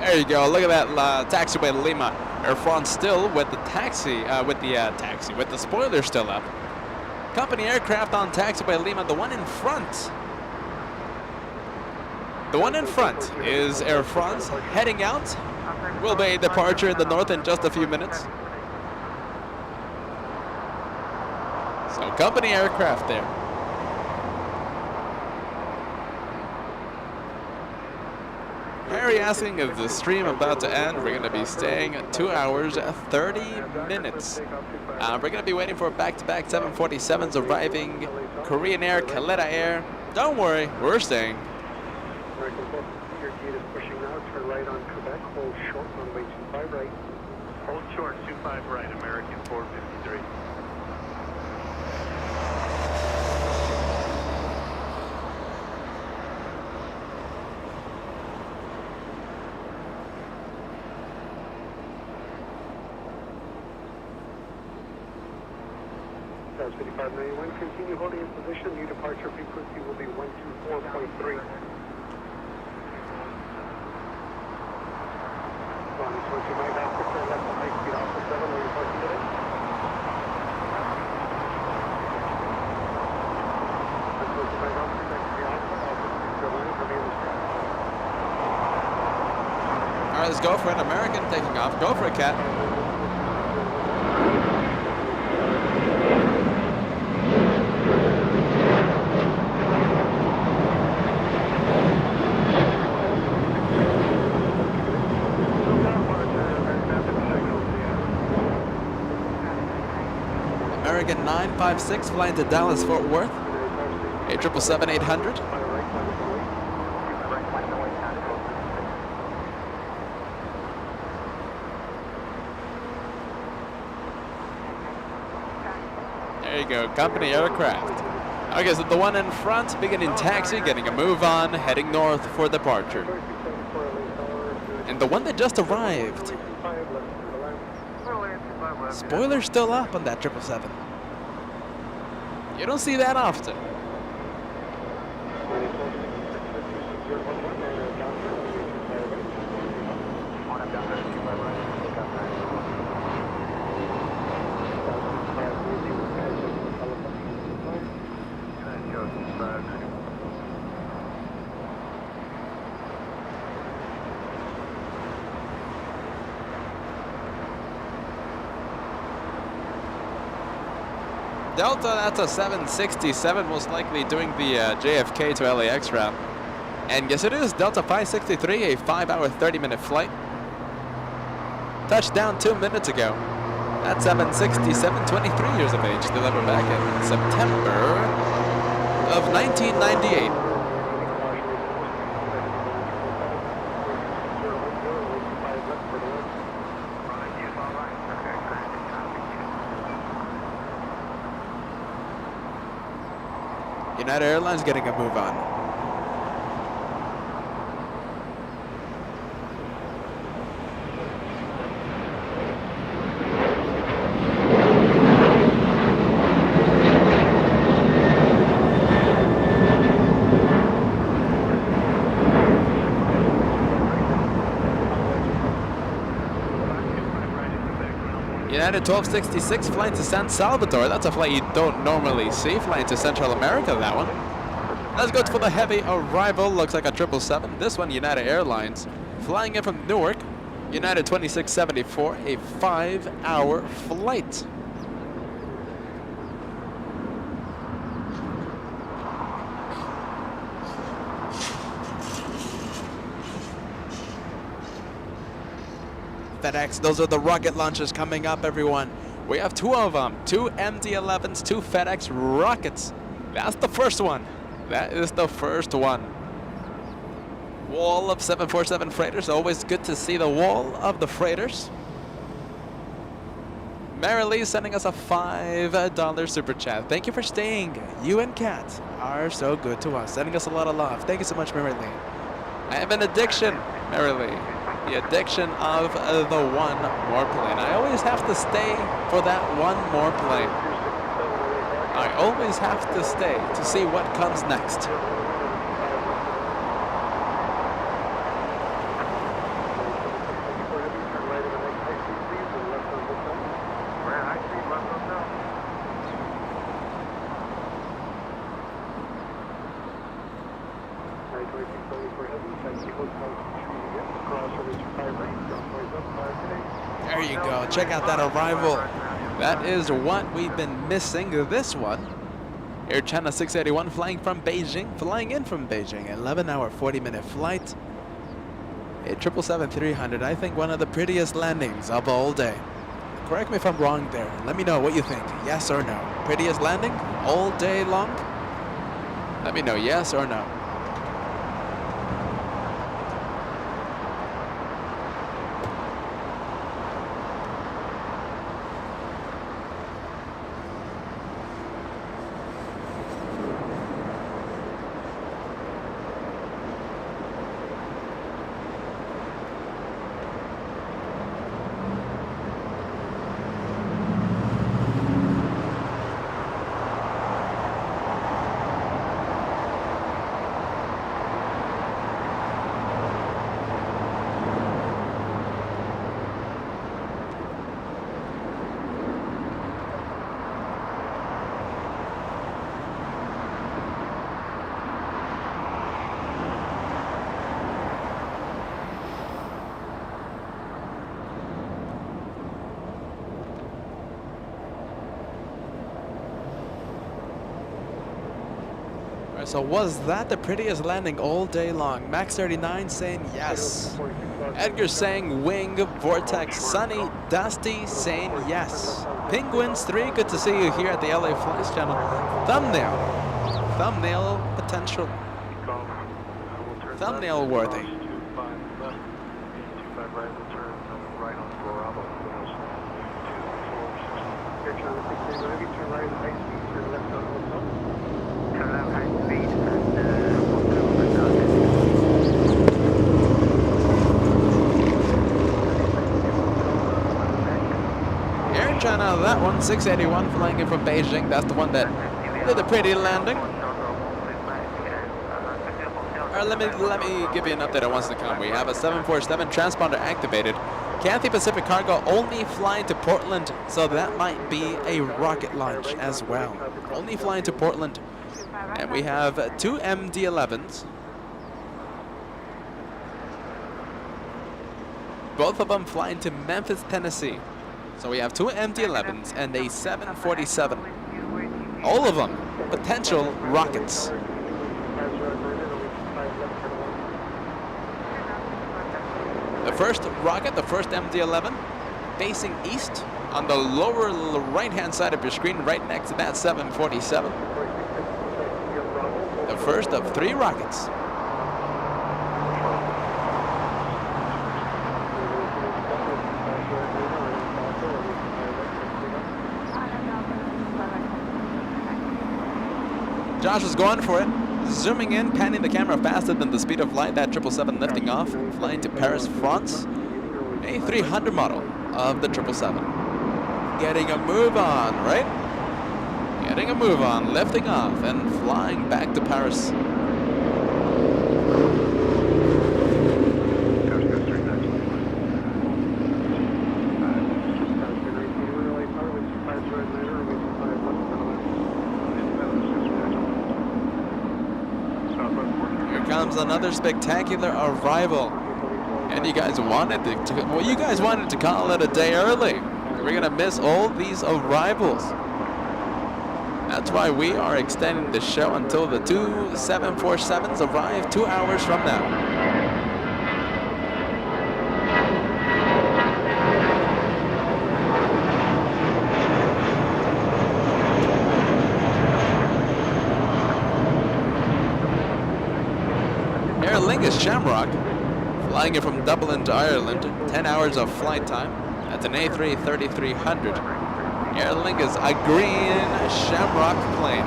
There you go. Look at that taxiway to Lima. Air France still with the with the spoiler still up. Company aircraft on taxiway Lima. The one in front. The one in front is Air France heading out. Will be a departure in the north in just a few minutes. So company aircraft there. Harry asking, is the stream about to end? We're going to be staying 2 hours, 30 minutes. We're going to be waiting for back-to-back 747s arriving. Korean Air, Kaleta Air. Don't worry, we're staying. Your gate is pushing now. Turn right on Quebec. Hold short runway 25 right. Hold short, 25 right, American 453. That's 5591. Continue holding in position. New departure frequency will be 124.3. All right, let's go for an American taking off. Go for it, Cat. American 956 flying to Dallas Fort Worth. A 777-800. There you go, company aircraft. Okay, so the one in front beginning taxi, getting a move on, heading north for departure. And the one that just arrived. Spoiler still up on that 777. You don't see that often. Delta, that's a 767, most likely doing the JFK to LAX route. And yes, it is Delta 563, a 5-hour, 30-minute flight. Touchdown 2 minutes ago. That 767, 23 years of age, delivered back in September of 1998. United Airlines getting a move on. United 1266 flying to San Salvador. That's a flight you don't normally see. Flying to Central America, that one. Let's go for the heavy arrival. Looks like a 777. This one, United Airlines. Flying in from Newark. United 2674, a 5-hour flight. FedEx, those are the rocket launches coming up, everyone. We have 2 of them, 2 MD-11s, 2 FedEx rockets. That's the first one. That is the first one. Wall of 747 freighters. Always good to see the wall of the freighters. Marilee sending us a $5 super chat. Thank you for staying. You and Kat are so good to us. Sending us a lot of love. Thank you so much, Marilee. I have an addiction, Marilee. The addiction of the one more plane. I always have to stay for that one more plane. I always have to stay to see what comes next. There you go. Check out that arrival. That is what we've been missing. This one. Air China 681 flying from Beijing, flying in from Beijing. 11-hour, 40-minute flight. A 777-300. I think one of the prettiest landings of all day. Correct me if I'm wrong there. Let me know what you think. Yes or no? Prettiest landing all day long? Let me know, yes or no. So was that the prettiest landing all day long? Max 39 saying yes. Edgar saying wing, vortex, sunny, dusty saying yes. Penguins 3, good to see you here at the LA Flights channel. Thumbnail potential. Thumbnail worthy. Air China, that one, 681 flying in from Beijing. That's the one that did the pretty landing. Let me give you an update on what's to come. We have a 747 transponder activated. Cathay Pacific Cargo only flying to Portland, so that might be a rocket launch as well. Only flying to Portland. And we have 2 MD-11s. Both of them flying to Memphis, Tennessee. So we have 2 MD-11s and a 747. All of them potential rockets. The first rocket, the first MD-11, facing east on the lower right-hand side of your screen, right next to that 747. The first of 3 rockets. Josh is going for it. Zooming in, panning the camera faster than the speed of light. That 777 lifting off, flying to Paris, France. A 300 model of the 777. Getting a move on, right? Getting a move on, lifting off and flying back to Paris. Another spectacular arrival, and you guys wanted to call it a day early. We're gonna miss all these arrivals. That's why we are extending the show until the 2 747s arrive 2 hours from now. Shamrock, flying it from Dublin to Ireland, 10 hours of flight time. That's an A330-300. Aer Lingus, a green Shamrock plane.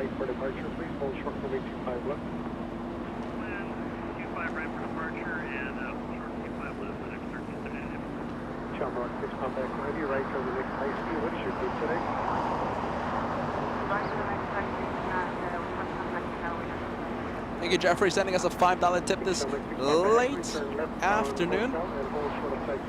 right for departure, please. Hold short runway 25 left. 25 right for departure and short 25 left for next circuit. John Rock 6, contact for heavy right on the next high speed. What's your group today? Thank you, Jeffrey, sending us a $5 tip this late afternoon.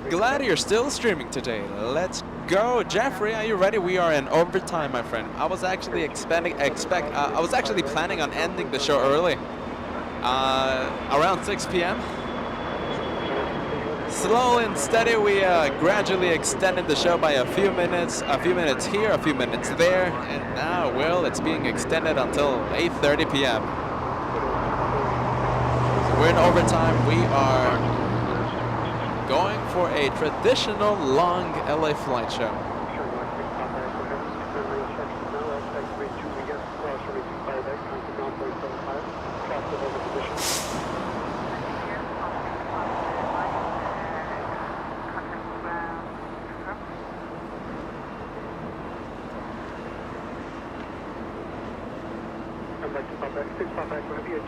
Glad you're still streaming today. Let's go, Jeffrey. Are you ready? We are in overtime, my friend. I was actually I was actually planning on ending the show early, around 6 p.m. Slowly and steady, we gradually extended the show by a few minutes here, a few minutes there, and now, well, it's being extended until 8:30 p.m. So we're in overtime. We are going for a traditional long LA flight show.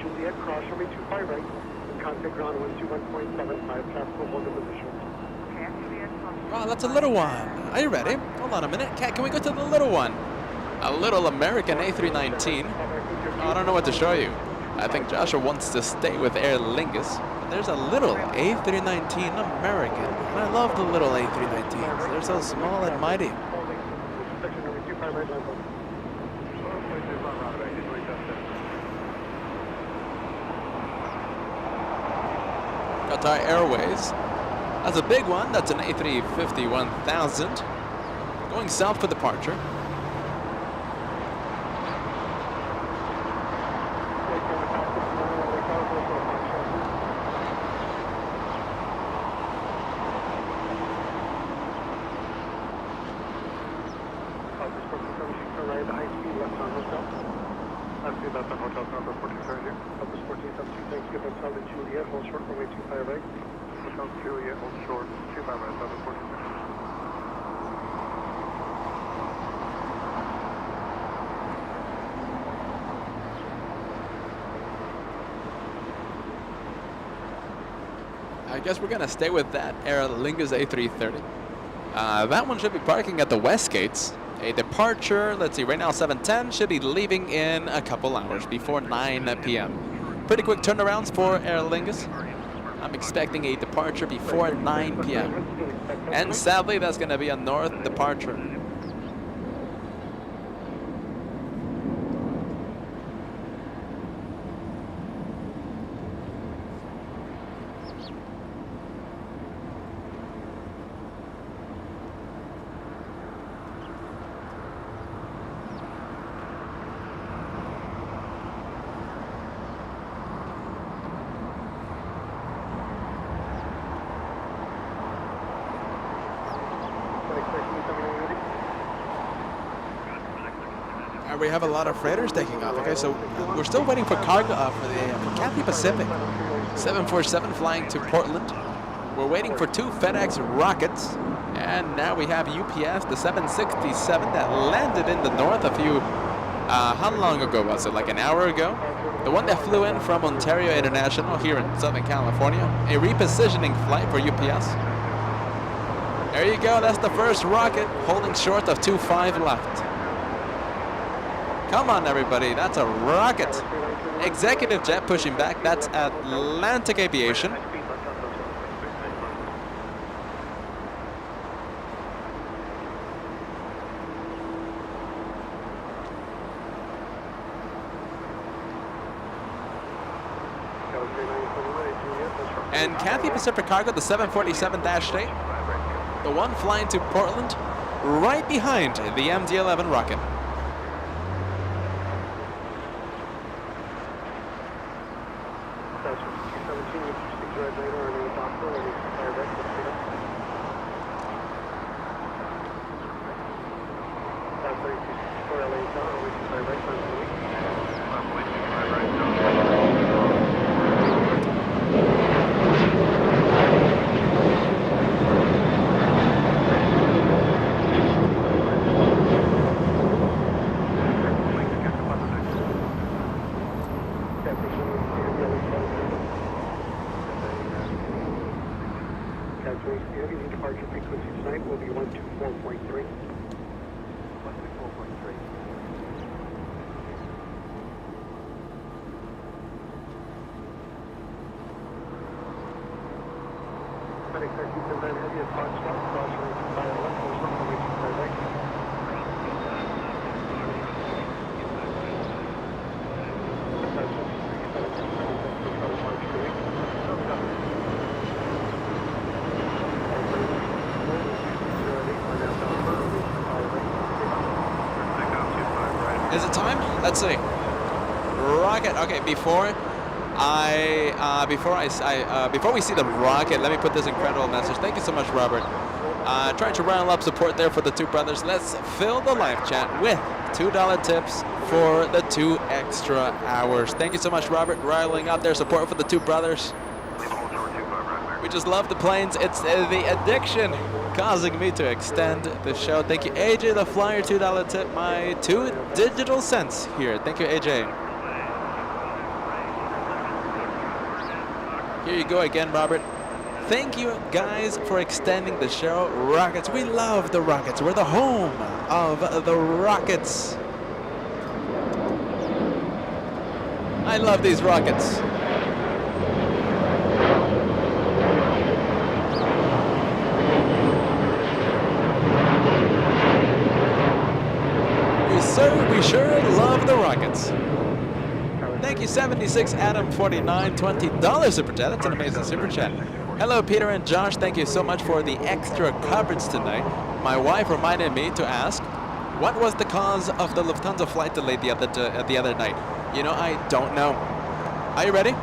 Juliet, cross runway 25 right, and contact ground 121.75, classical hold in position. Wow, that's a little one. Are you ready? Hold on a minute. Cat, can we go to the little one? A little American A319. Oh, I don't know what to show you. I think Joshua wants to stay with Aer Lingus. But there's a little A319 American. And I love the little A319s. They're so small and mighty. Qatar Airways. That's a big one. That's an A350 1000. Going south for departure. Juliet, hold short runway 25 right. Hotel Juliet, hold short 25 right, 746. I guess we're gonna stay with that Aer Lingus A330. That one should be parking at the west gates. A departure, let's see, right now 7:10, should be leaving in a couple hours before 9 p.m. Pretty quick turnarounds for Aer Lingus. I'm expecting a departure before 9 p.m. And sadly, that's going to be a north departure. We have a lot of freighters taking off. Okay, so we're still waiting for cargo for Cathay Pacific 747 flying to Portland. We're waiting for 2 FedEx rockets, and now we have UPS, the 767 that landed in the north a few. How long ago was it? Like an hour ago? The one that flew in from Ontario International here in Southern California. A repositioning flight for UPS. There you go. That's the first rocket, holding short of 25 left. Come on, everybody, that's a rocket. Executive jet pushing back, that's Atlantic Aviation. And Cathay Pacific Cargo, the 747-8, the one flying to Portland, right behind the MD-11 rocket. Is it time? Let's see. Rocket. Okay, before we see the rocket, let me put this incredible message. Thank you so much, Robert. Trying to round up support there for the two brothers. Let's fill the live chat with $2 tips for the 2 extra hours. Thank you so much, Robert, riling up their support for the two brothers. We just love the planes. It's the addiction causing me to extend the show. Thank you, AJ the Flyer, $2 tip. My 2 digital cents here. Thank you, AJ. Here you go again, Robert. Thank you guys for extending the show. Rockets, we love the Rockets. We're the home of the Rockets. I love these Rockets. We sure love the Rockets. Thank you, 76 Adam 49, $20 super chat. That's an amazing super chat. Hello, Peter and Josh. Thank you so much for the extra coverage tonight. My wife reminded me to ask, what was the cause of the Lufthansa flight delay the other night? You know, I don't know. Are you ready?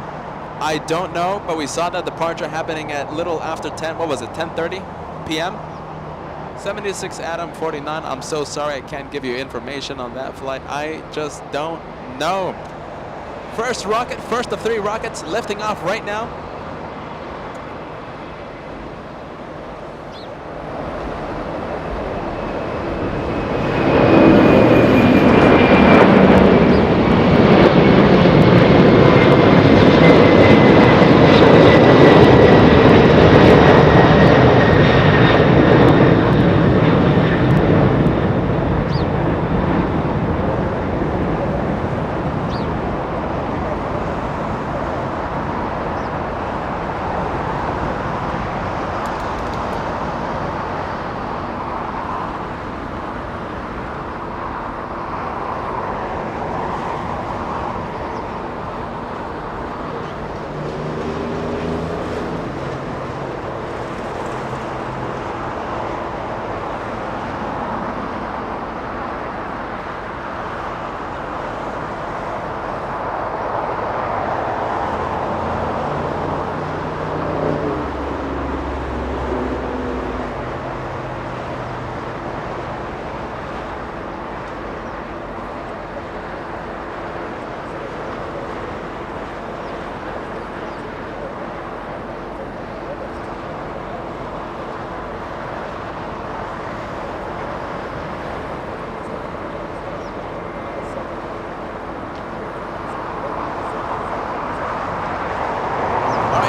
I don't know, but we saw that departure happening at little after 10. What was it? 10:30 p.m. 76 Adam 49. I'm so sorry I can't give you information on that flight. I just don't know. First rocket, first of 3 rockets lifting off right now.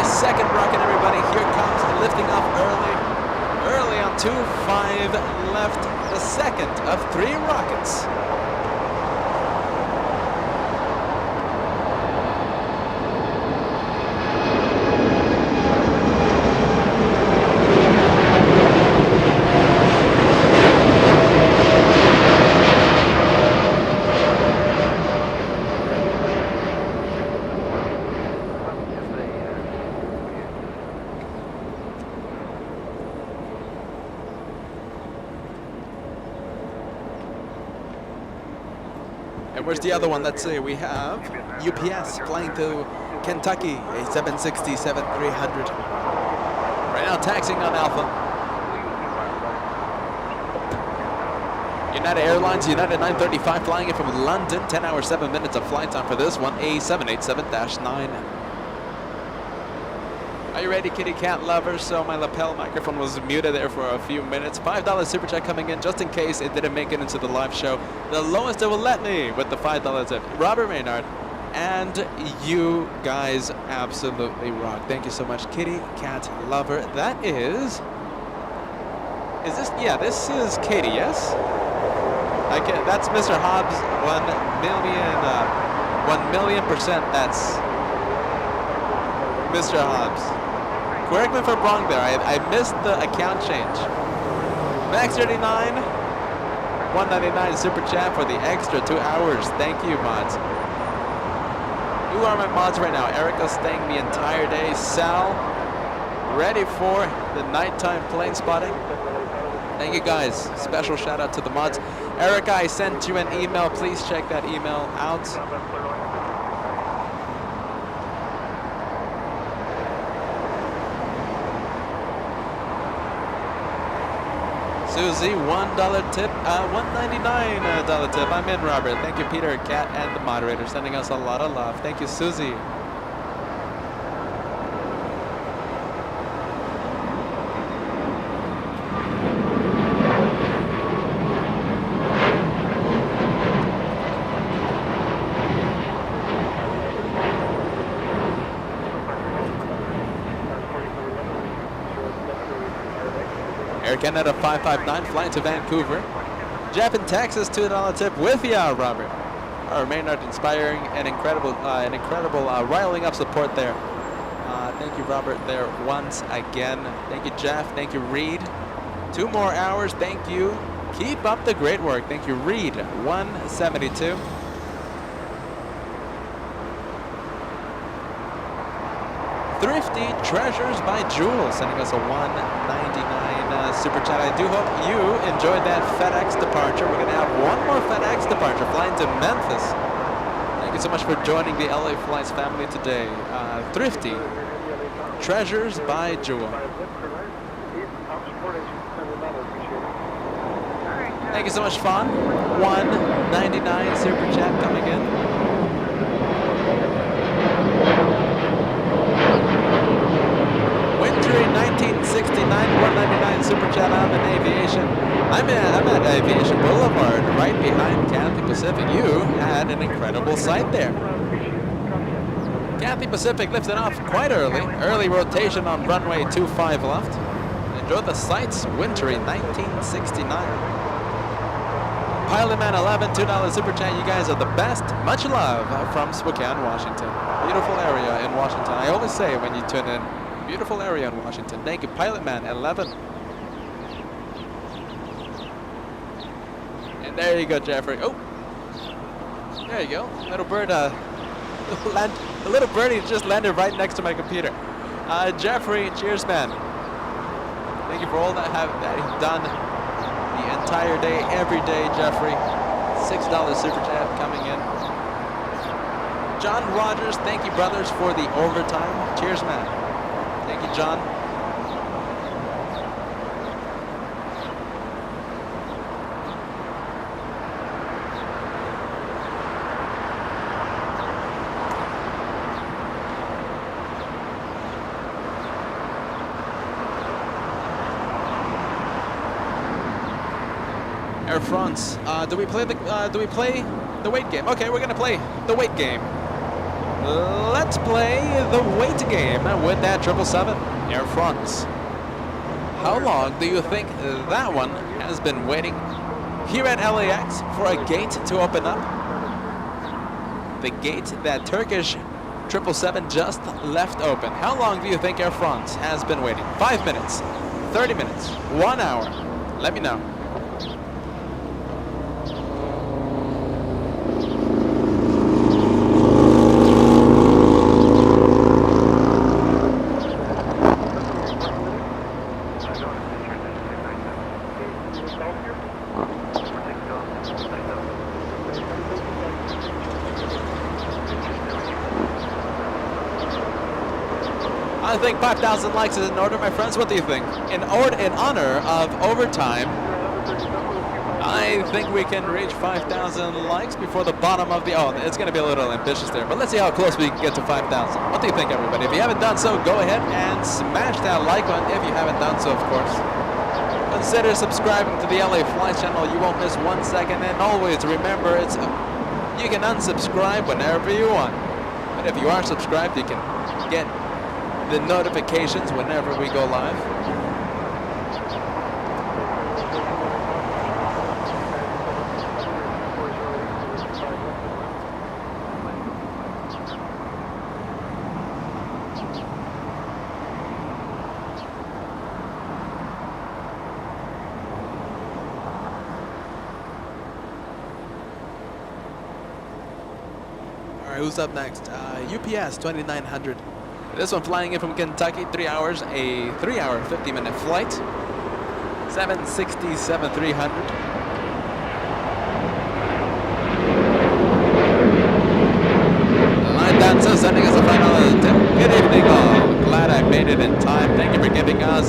Second rocket, everybody. Here comes lifting off early on 2.5 left. The second of 3 rockets. And where's the other one? Let's see. We have UPS flying to Kentucky, a 767-300. Right now taxiing on Alpha. United Airlines, United 935 flying in from London. 10 hours, 7 minutes of flight time for this one. A787-9. Are you ready, kitty cat lovers? So my lapel microphone was muted there for a few minutes. $5 super chat coming in just in case it didn't make it into the live show. The lowest it will let me with the $5 tip. Robert Maynard, and you guys absolutely rock. Thank you so much, kitty cat lover. That is this? Yeah, this is Katie. Yes. That's Mr. Hobbs. 1 million %. That's Mr. Hobbs. correct me if I'm wrong there. I missed the account change. Max 39, 199 super chat for the extra 2 hours. Thank you, mods. Who are my mods right now? Erika staying the entire day. Sal, ready for the nighttime plane spotting. Thank you guys. Special shout out to the mods. Erika, I sent you an email. Please check that email out. Susie, $1 tip, $1.99 tip. I'm in, Robert. Thank you, Peter, Kat, and the moderator, sending us a lot of love. Thank you, Susie. Air Canada 559 flying to Vancouver. Jeff in Texas, $2 tip with ya, Robert. Our Maynard inspiring and incredible riling up support there. Thank you, Robert, there once again. Thank you, Jeff. Thank you, Reed. 2 more hours. Thank you. Keep up the great work. Thank you, Reed. 172. Thrifty Treasures by Jewel sending us a $1.99 super chat. I do hope you enjoyed that FedEx departure. We're going to have one more FedEx departure flying to Memphis. Thank you so much for joining the LA Flights family today. Thrifty Treasures by Jewel. Thank you so much, Fawn. $1.99 super chat coming in. Wintry 1969 $1.99 super chat. I'm in aviation. I'm at Aviation Boulevard, right behind Cathay Pacific. You had an incredible sight there. Cathay Pacific lifted off quite early. Early rotation on runway 25 left. Enjoy the sights. Wintry 1969. Pilot Man 11 $2 super chat. You guys are the best. Much love from Spokane, Washington. Beautiful area in Washington. I always say when you tune in. Beautiful area in Washington. Thank you, Pilot Man 11. And there you go, Jeffrey. Oh, there you go. Little bird, a little birdie just landed right next to my computer. Jeffrey, cheers, man. Thank you for all that you've done the entire day, every day, Jeffrey. $6 super chat coming in. John Rogers, thank you, brothers, for the overtime. Cheers, man. Thank you, John. Air France. Do we play the weight game? Okay, we're gonna play the weight game. Let's play the weight game with that 777 Air France. How long do you think that one has been waiting here at LAX for a gate to open up? The gate that Turkish 777 just left open. How long do you think Air France has been waiting? 5 minutes, 30 minutes, 1 hour? Let me know. I think 5,000 likes is in order, my friends. What do you think? In honor of overtime, I think we can reach 5,000 likes before the bottom of the... Oh, it's going to be a little ambitious there, but let's see how close we can get to 5,000. What do you think, everybody? If you haven't done so, go ahead and smash that like button if you haven't done so, of course. Consider subscribing to the LA Flights channel. You won't miss 1 second. And always remember, you can unsubscribe whenever you want. But if you are subscribed, you can get the notifications whenever we go live. Alright, who's up next? UPS 2900. This one flying in from Kentucky, 3 hours, a 3-hour, 50-minute flight. 767-300. Line dancer sending us a final attempt. Good evening all. Glad I made it in time. Thank you for giving us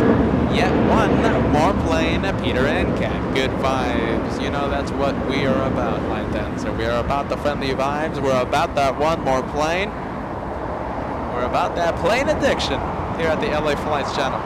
yet one more plane, Peter and Cat. Good vibes. You know, that's what we are about, line dancer. We are about the friendly vibes. We're about that one more plane. We're about that plane addiction here at the LA Flights channel.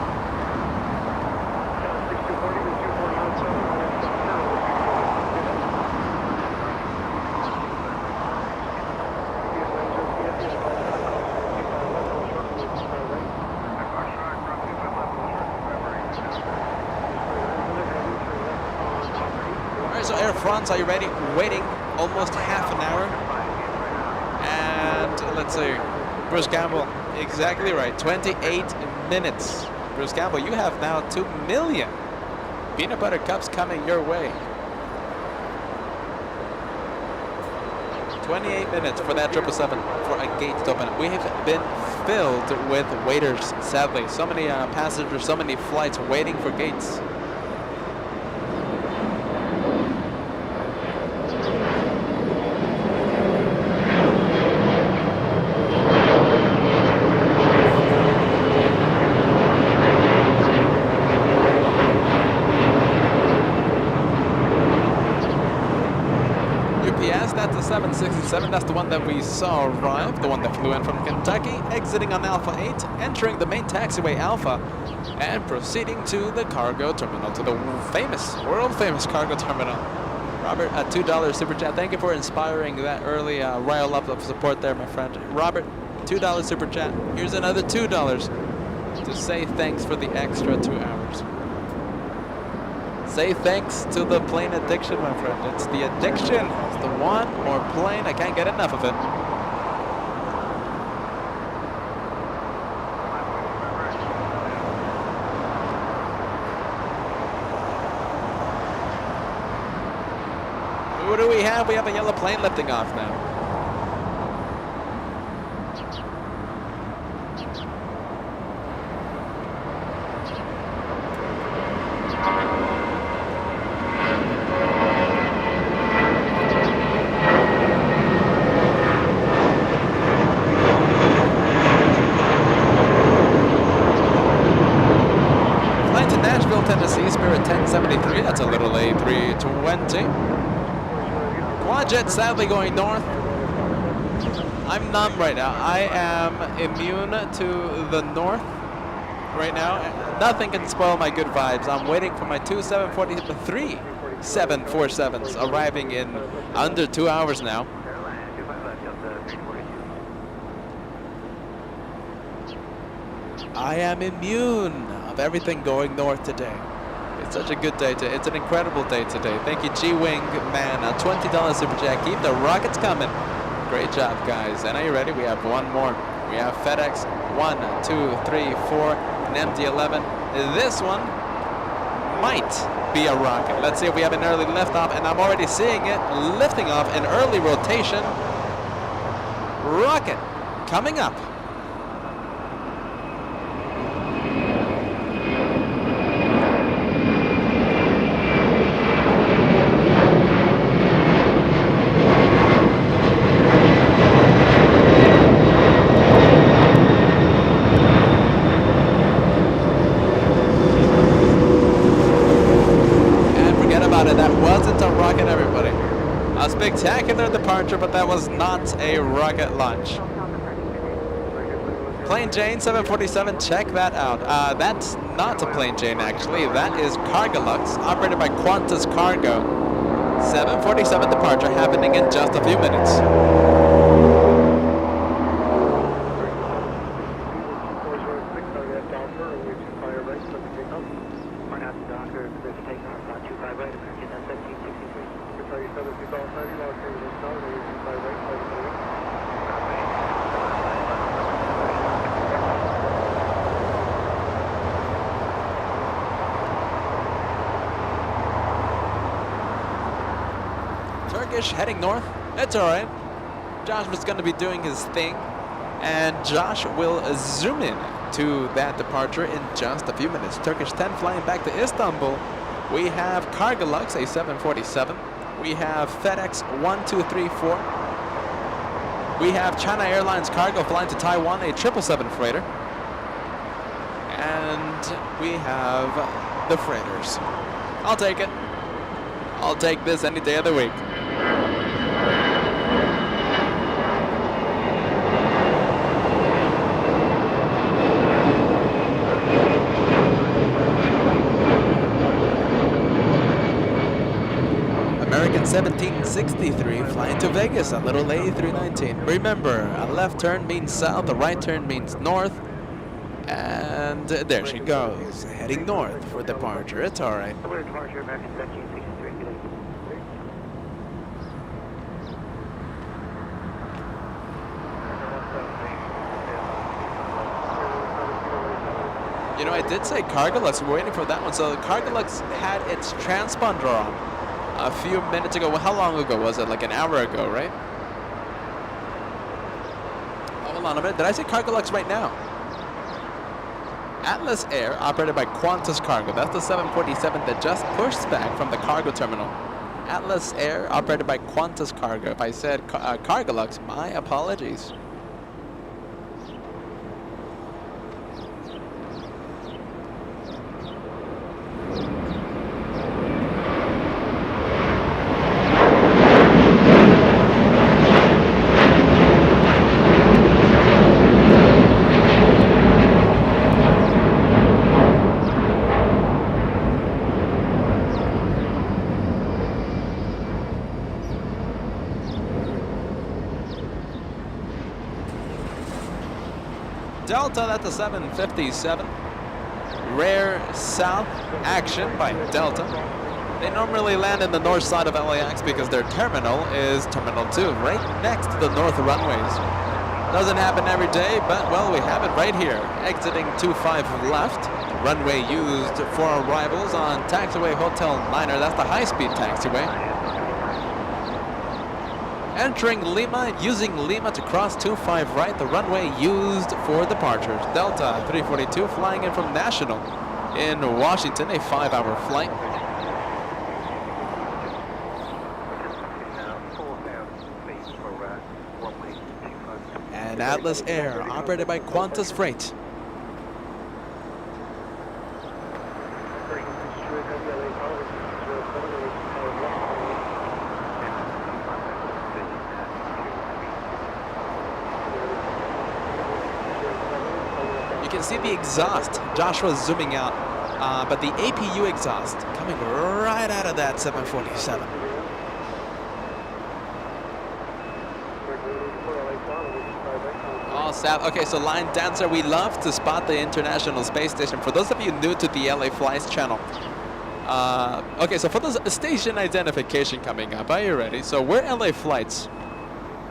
Alright, so Air France, are you ready? Waiting almost half an hour. And let's see. Bruce Campbell, exactly right, 28 minutes. Bruce Campbell, you have now 2 million peanut butter cups coming your way. 28 minutes for that 777 for a gate to open. We have been filled with waiters, sadly. So many passengers, so many flights waiting for gates. That's the 767, that's the one that we saw arrive, the one that flew in from Kentucky, exiting on Alpha 8, entering the main taxiway Alpha, and proceeding to the cargo terminal, to the famous, world-famous cargo terminal. Robert, a $2 super chat. Thank you for inspiring that early rile up of support there, my friend. Robert, $2 super chat. Here's another $2 to say thanks for the extra 2 hours. Say thanks to the plane addiction, my friend. It's the addiction. It's the one more plane. I can't get enough of it. What do we have? We have a yellow plane lifting off now. That's a little A320. Quadjet sadly going north. I'm numb right now. I am immune to the north right now. Nothing can spoil my good vibes. I'm waiting for my 3 747s arriving in under 2 hours now. I am immune of everything going north today. It's such a good day today. It's an incredible day today. Thank you, G-Wing Man. A $20 super chat. Keep the rockets coming. Great job, guys. And are you ready? We have one more. We have FedEx 1, 2, 3, 4, an MD-11. This one might be a rocket. Let's see if we have an early liftoff, and I'm already seeing it lifting off an early rotation. Rocket coming up. Spectacular departure, but that was not a rocket launch. Plain Jane 747, check that out. That's not a Plain Jane actually, that is Cargolux, operated by Qantas Cargo. 747 departure happening in just a few minutes. Heading north. It's all right. Josh was going to be doing his thing, and Josh will zoom in to that departure in just a few minutes. Turkish 10 flying back to Istanbul. We have Cargolux, a 747. We have FedEx 1234. We have China Airlines Cargo flying to Taiwan, a 777 freighter. And we have the freighters. I'll take it. I'll take this any day of the week. American 1763 flying to Vegas, a little A319. Remember, a left turn means south, a right turn means north. And there she goes, heading north for departure. It's all right. Departure, American 1763. You know, I did say Cargolux. We're waiting for that one. So Cargolux had its transponder on a few minutes ago. Well, how long ago was it? Like an hour ago, right? Hold on a minute. Did I say Cargolux right now? Atlas Air, operated by Qantas Cargo. That's the 747 that just pushed back from the cargo terminal. Atlas Air, operated by Qantas Cargo. If I said Cargolux, my apologies. Delta, that's a 757. Rare South action by Delta. They normally land in the north side of LAX because their terminal is Terminal 2, right next to the north runways. Doesn't happen every day, but well, we have it right here. Exiting 25 left, runway used for arrivals on taxiway Hotel Niner. That's the high-speed taxiway. Entering Lima, using Lima to cross 25 right, the runway used for departures. Delta 342 flying in from National in Washington, a 5-hour flight. And Atlas Air, operated by Qantas Freight. You can see the exhaust. Joshua's zooming out, but the APU exhaust coming right out of that 747. All south. Okay, so line dancer, we love to spot the International Space Station. For those of you new to the LA Flights channel, okay, so for those station identification coming up, are you ready? So we're LA Flights.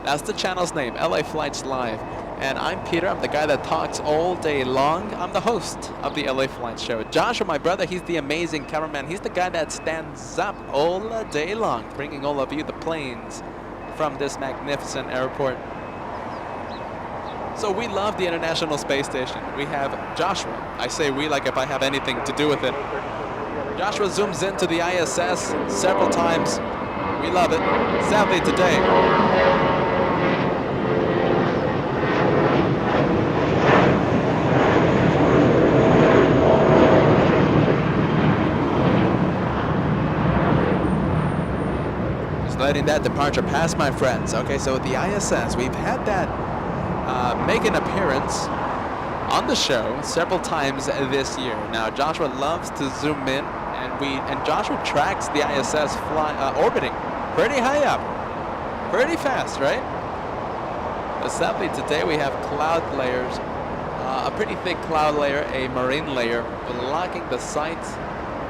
That's the channel's name, LA Flights Live. And I'm Peter, I'm the guy that talks all day long. I'm the host of the LA Flights show. Joshua, my brother, he's the amazing cameraman. He's the guy that stands up all day long, bringing all of you the planes from this magnificent airport. So we love the International Space Station. We have Joshua. I say we like if I have anything to do with it. Joshua zooms into the ISS several times. We love it. Sadly today, letting that departure pass, my friends. Okay, so the ISS, we've had that make an appearance on the show several times this year. Now, Joshua loves to zoom in, and Joshua tracks the ISS orbiting pretty high up, pretty fast, right? But sadly, today we have cloud layers, a pretty thick cloud layer, a marine layer, blocking the sight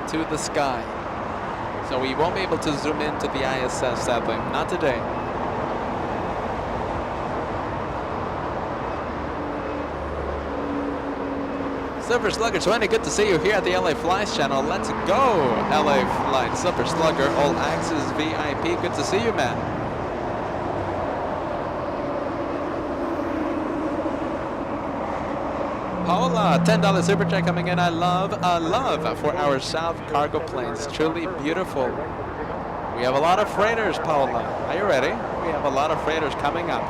to the sky. So we won't be able to zoom into the ISS, sadly. Not today. Super Slugger 20, good to see you here at the LA Flights channel. Let's go, LA Flights. Super Slugger, All Access VIP, good to see you, man. Paula, $10 super chat coming in. I love for our South cargo planes. Truly beautiful. We have a lot of freighters, Paula. Are you ready? We have a lot of freighters coming up.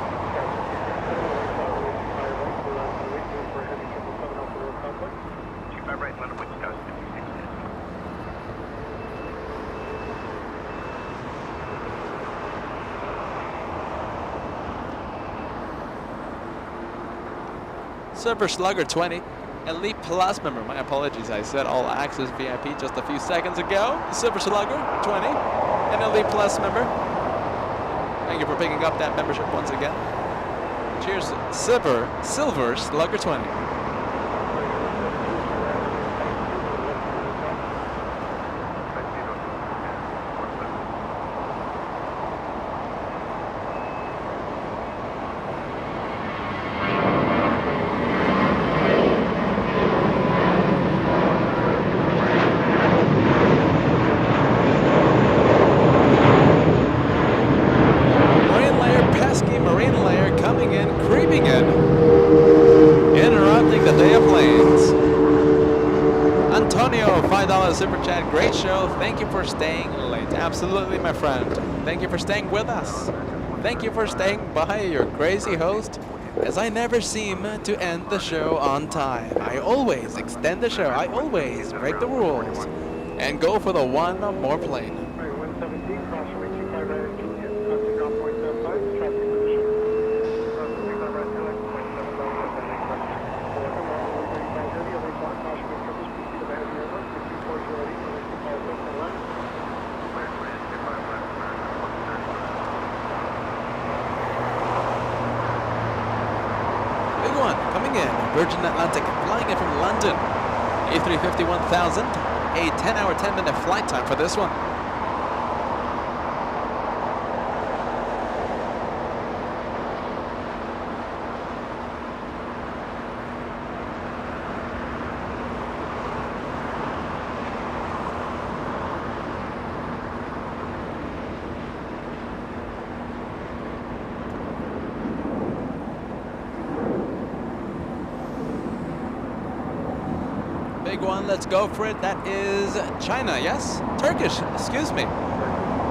Super Slugger 20, Elite Plus member. My apologies, I said all access VIP just a few seconds ago. Super Slugger 20, an Elite Plus member. Thank you for picking up that membership once again. Cheers, Silver Slugger 20. Super chat, great show. Thank you for staying late. Absolutely, my friend. Thank you for staying with us. Thank you for staying by your crazy host, as I never seem to end the show on time. I always extend the show. I always break the rules and go for the one more plane. 117, cross runway 25 right at Juliet, contact off point 75, traffic condition. Cross runway 25 right at Juliet, point 75, Big one coming in, Virgin Atlantic, flying in from London. A350 1000, a 10-hour, 10-minute flight time for this one. Let's go for it. That is China, yes? Turkish, excuse me.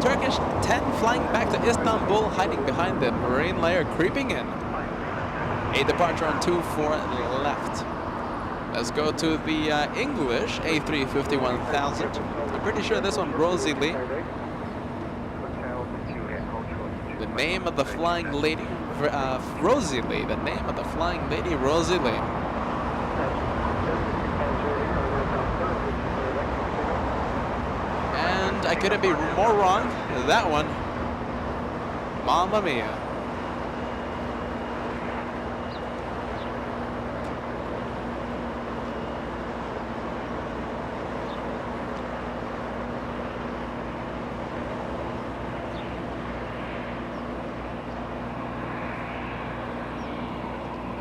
Turkish 10 flying back to Istanbul, hiding behind the marine layer, creeping in. A departure on 24 left. Let's go to the English A350 1000. I'm pretty sure this one, Rosie Lee. The name of the flying lady, Rosie Lee. The name of the flying lady, Rosie Lee. I couldn't be more wrong. That one, Mamma Mia.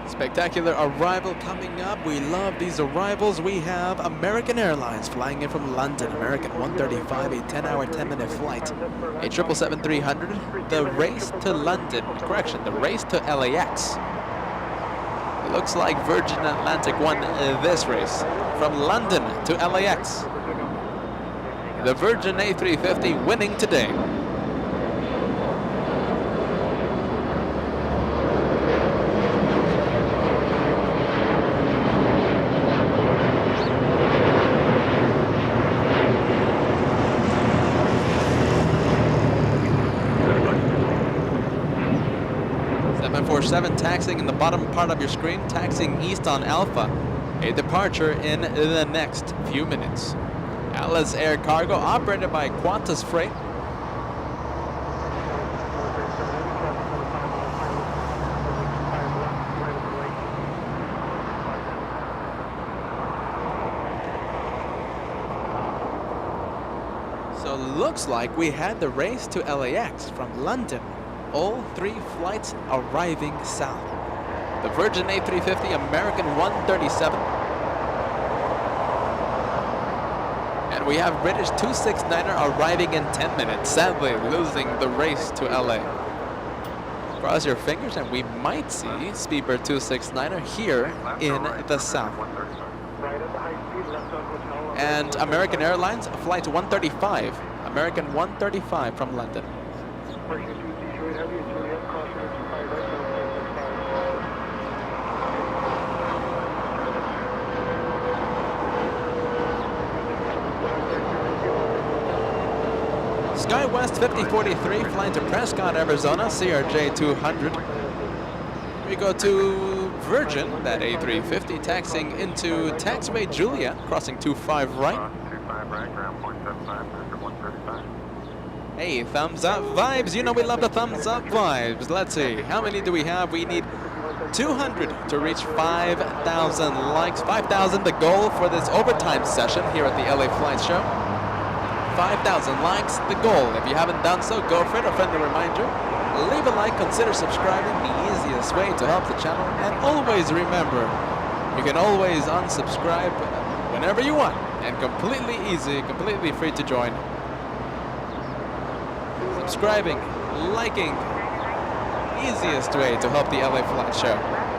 Spectacular arrival coming up. We love these arrivals. We have American Airlines flying in from London. American 135, a 10-hour, 10-minute flight. A 777-300. The race to London. Correction, the race to LAX. It looks like Virgin Atlantic won this race. From London to LAX. The Virgin A350 winning today. Taxing in the bottom part of your screen, taxing east on Alpha. A departure in the next few minutes. Alice Air Cargo, operated by Qantas Freight. So looks like we had the race to LAX from London. All three flights arriving south. The Virgin A350, American 137. And we have British 269er arriving in 10 minutes, sadly losing the race to LA. Of Cross your fingers and we might see Speedbird 269er here in the south. Right at the high speed, left on hotel. And American Airlines, flight 135. American 135 from London. Departure to Detroit Heavy, Juliet, caution at 25 right, 7565. SkyWest 5043 flying to Prescott, Arizona, CRJ 200. We go to Virgin, that A350, taxiing into taxiway Juliet, crossing 25 right. 25 right, ground 0.75, after 135. Hey, thumbs up vibes. You know we love the thumbs up vibes. Let's see, how many do we have? We need 200 to reach 5,000 likes. 5,000 the goal for this overtime session here at the LA Flight Show. 5,000 likes, the goal. If you haven't done so, go for it. A friendly reminder, leave a like, consider subscribing, the easiest way to help the channel. And always remember, you can always unsubscribe whenever you want. And completely easy, completely free to join. Subscribing, liking, easiest way to help the LA Flight Show.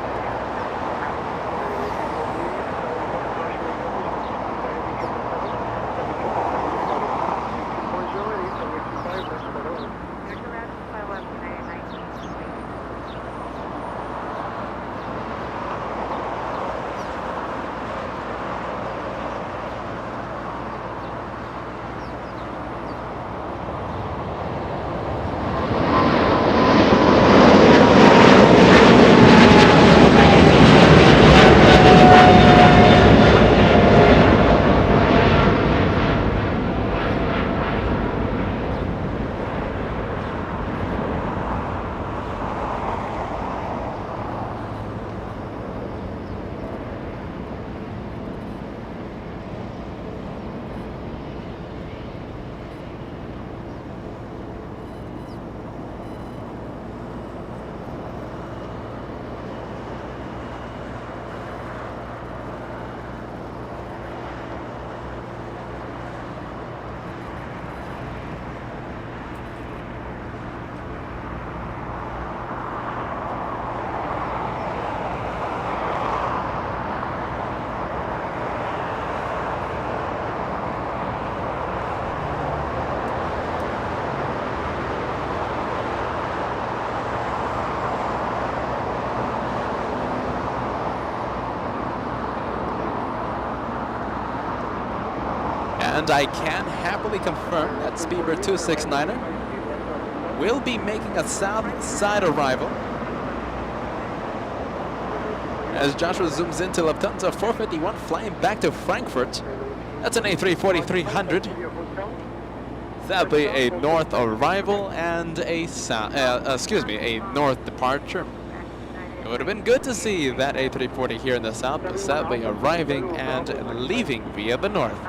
And I can happily confirm that Speedbird 269er will be making a south side arrival. As Joshua zooms into Lufthansa 451 flying back to Frankfurt. That's an A340-300. That'll be a north arrival and a south, a north departure. It would have been good to see that A340 here in the south, but sadly arriving and leaving via the north.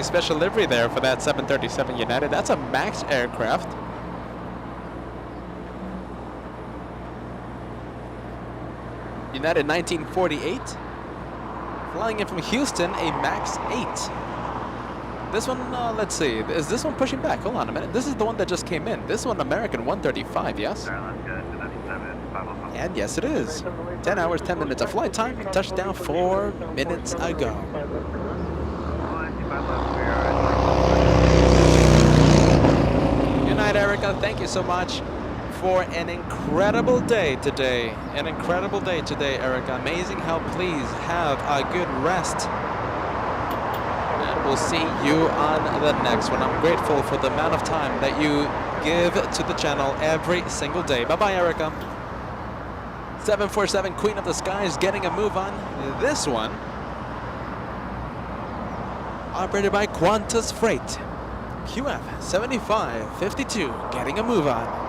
Special livery there for that 737 United. That's a MAX aircraft. United 1948. Flying in from Houston, a MAX 8. This one, let's see. Is this one pushing back? Hold on a minute. This is the one that just came in. This one, American 135, yes? And yes, it is. 10 hours, 10 minutes of flight time. Touchdown 4 minutes ago. Good night, Erika. Thank you so much for an incredible day today. An incredible day today, Erika. Amazing how please have a good rest. And we'll see you on the next one. I'm grateful for the amount of time that you give to the channel every single day. Bye-bye, Erika. 747 Queen of the Skies getting a move on. This one operated by Qantas Freight. QF 7552 getting a move on.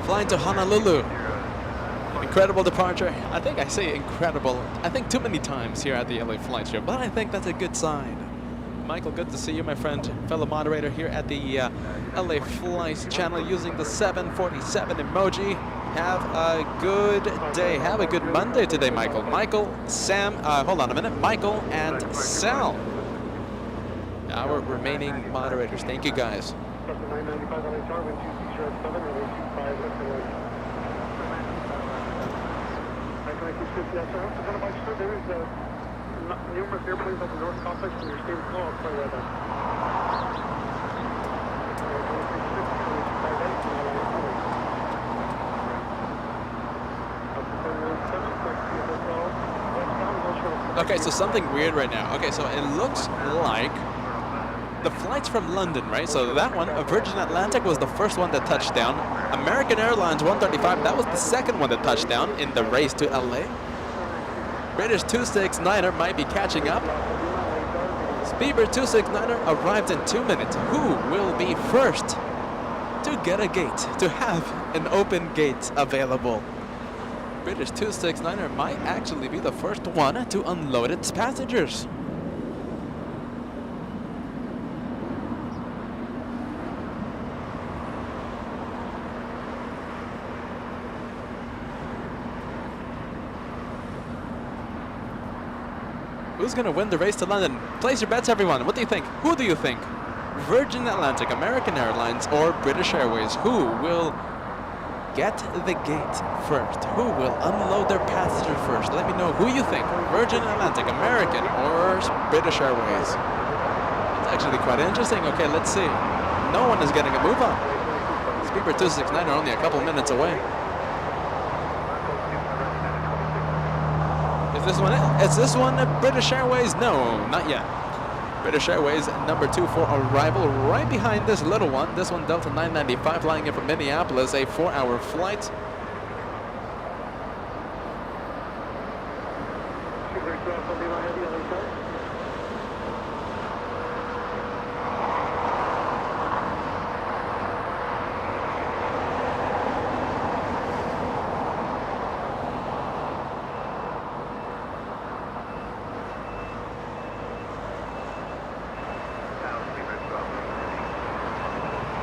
Flying to Honolulu. Incredible departure. I think I say incredible. I think too many times here at the LA Flight Show, but I think that's a good sign. Michael, good to see you, my friend, fellow moderator here at the LA Flight channel using the 747 emoji. Have a good day. Have a good Monday today, Michael. Michael, Sam, hold on a minute. Michael and Sal, our remaining moderators. Thank you, guys. There is numerous airplanes at the North Complex and your state call. Okay, so something weird right now. Okay, so it looks like the flights from London, right? So that one, Virgin Atlantic was the first one that touched down. American Airlines 135, that was the second one that touched down in the race to LA. British 269er might be catching up. Speedbird 269er arrived in 2 minutes. Who will be first to get a gate, to have an open gate available? British 269er might actually be the first one to unload its passengers. Who's going to win the race to London? Place your bets, everyone. What do you think? Who do you think? Virgin Atlantic, American Airlines, or British Airways? Who will get the gate first? Who will unload their passenger first? Let me know who you think. Virgin Atlantic, American, or British Airways? It's actually quite interesting. Okay, let's see. No one is getting a move on. Speedbird 269 are only a couple minutes away. Is this one British Airways? No, not yet. British Airways number 2 for arrival right behind this little one. This one Delta 995 flying in from Minneapolis, a 4-hour flight.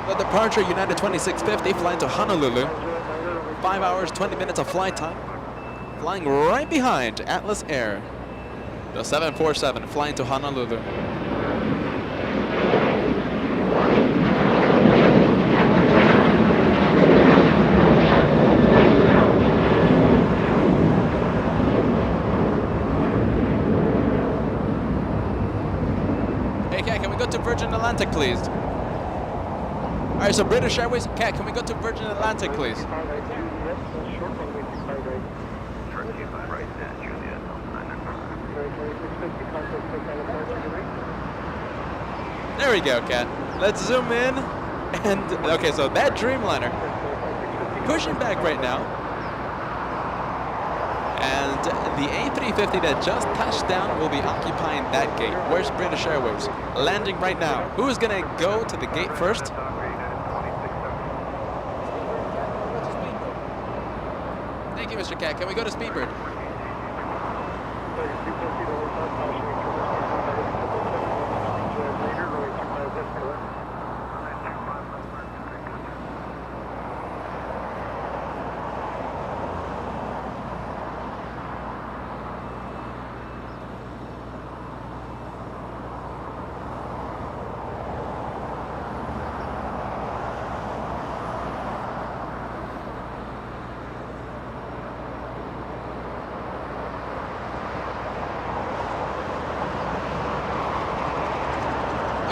The departure United 2650 flying to Honolulu. 5 hours, 20 minutes of flight time. Flying right behind Atlas Air. The 747 flying to Honolulu. Hey, can we go to Virgin Atlantic, please? All right, so British Airways, can we go to Virgin Atlantic, please? There we go, Kat. Let's zoom in. And, okay, so that Dreamliner pushing back right now. And the A350 that just touched down will be occupying that gate. Where's British Airways? Landing right now. Who's going to go to the gate first? Thank you, Mr. Cat. Can we go to Speedbird?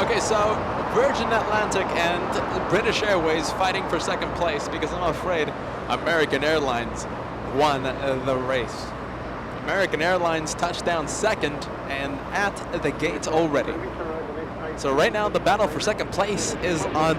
Okay, so Virgin Atlantic and British Airways fighting for second place because I'm afraid American Airlines won the race. American Airlines touched down second and at the gate already. So right now the battle for second place is on.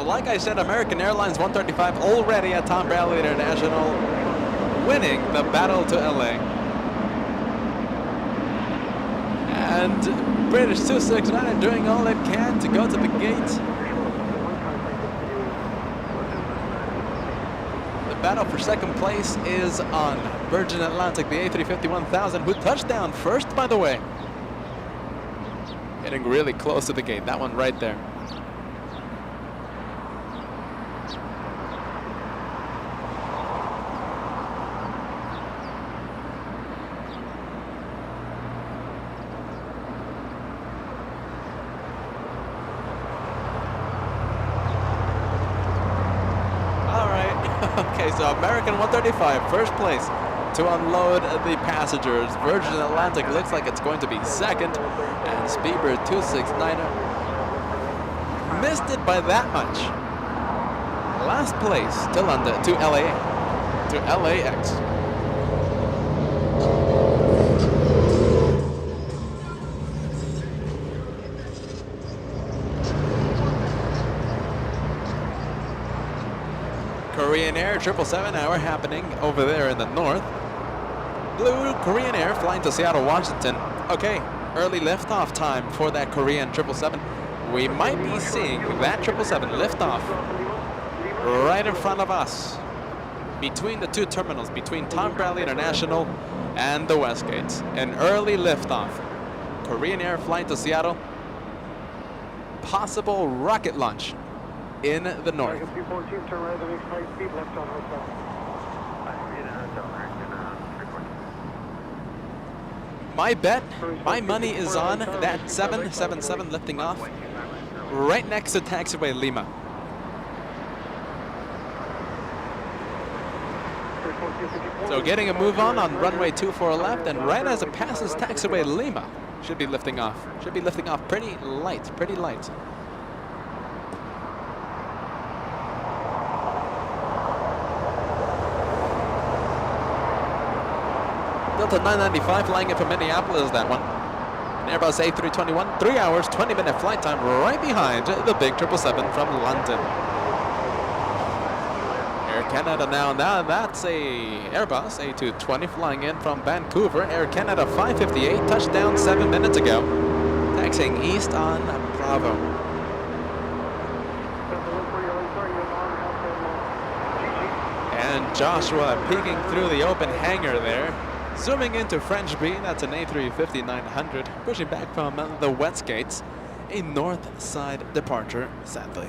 Like I said, American Airlines 135 already at Tom Bradley International, winning the battle to LA. And British 269 are doing all they can to go to the gate. The battle for second place is on. Virgin Atlantic, the A350-1000, who touched down first, by the way. Getting really close to the gate, that one right there. Okay, so American 135, first place to unload the passengers. Virgin Atlantic looks like it's going to be second, and Speedbird 269 missed it by that much. Last place to London, to LAX. Korean Air 777 hour happening over there in the north. Blue Korean Air flying to Seattle, Washington. Okay, early liftoff time for that Korean 777. We might be seeing that 777 liftoff right in front of us, between the two terminals, between Tom Bradley International and the Westgate. An early liftoff. Korean Air flying to Seattle. Possible rocket launch in the north. My bet, my money is on that 777 lifting off right next to taxiway Lima. So getting a move on runway 24 left, and right as it passes taxiway Lima, should be lifting off. Should be lifting off pretty light, pretty light. Delta 995 flying in from Minneapolis, that one. An Airbus A321, 3 hours, 20-minute flight time right behind the big 777 from London. Air Canada now that's a Airbus A220 flying in from Vancouver. Air Canada 558, touchdown 7 minutes ago. Taxiing east on Bravo. And Joshua peeking through the open hangar there. Zooming into French B, that's an A350-900, pushing back from the Westgates, a north side departure, sadly.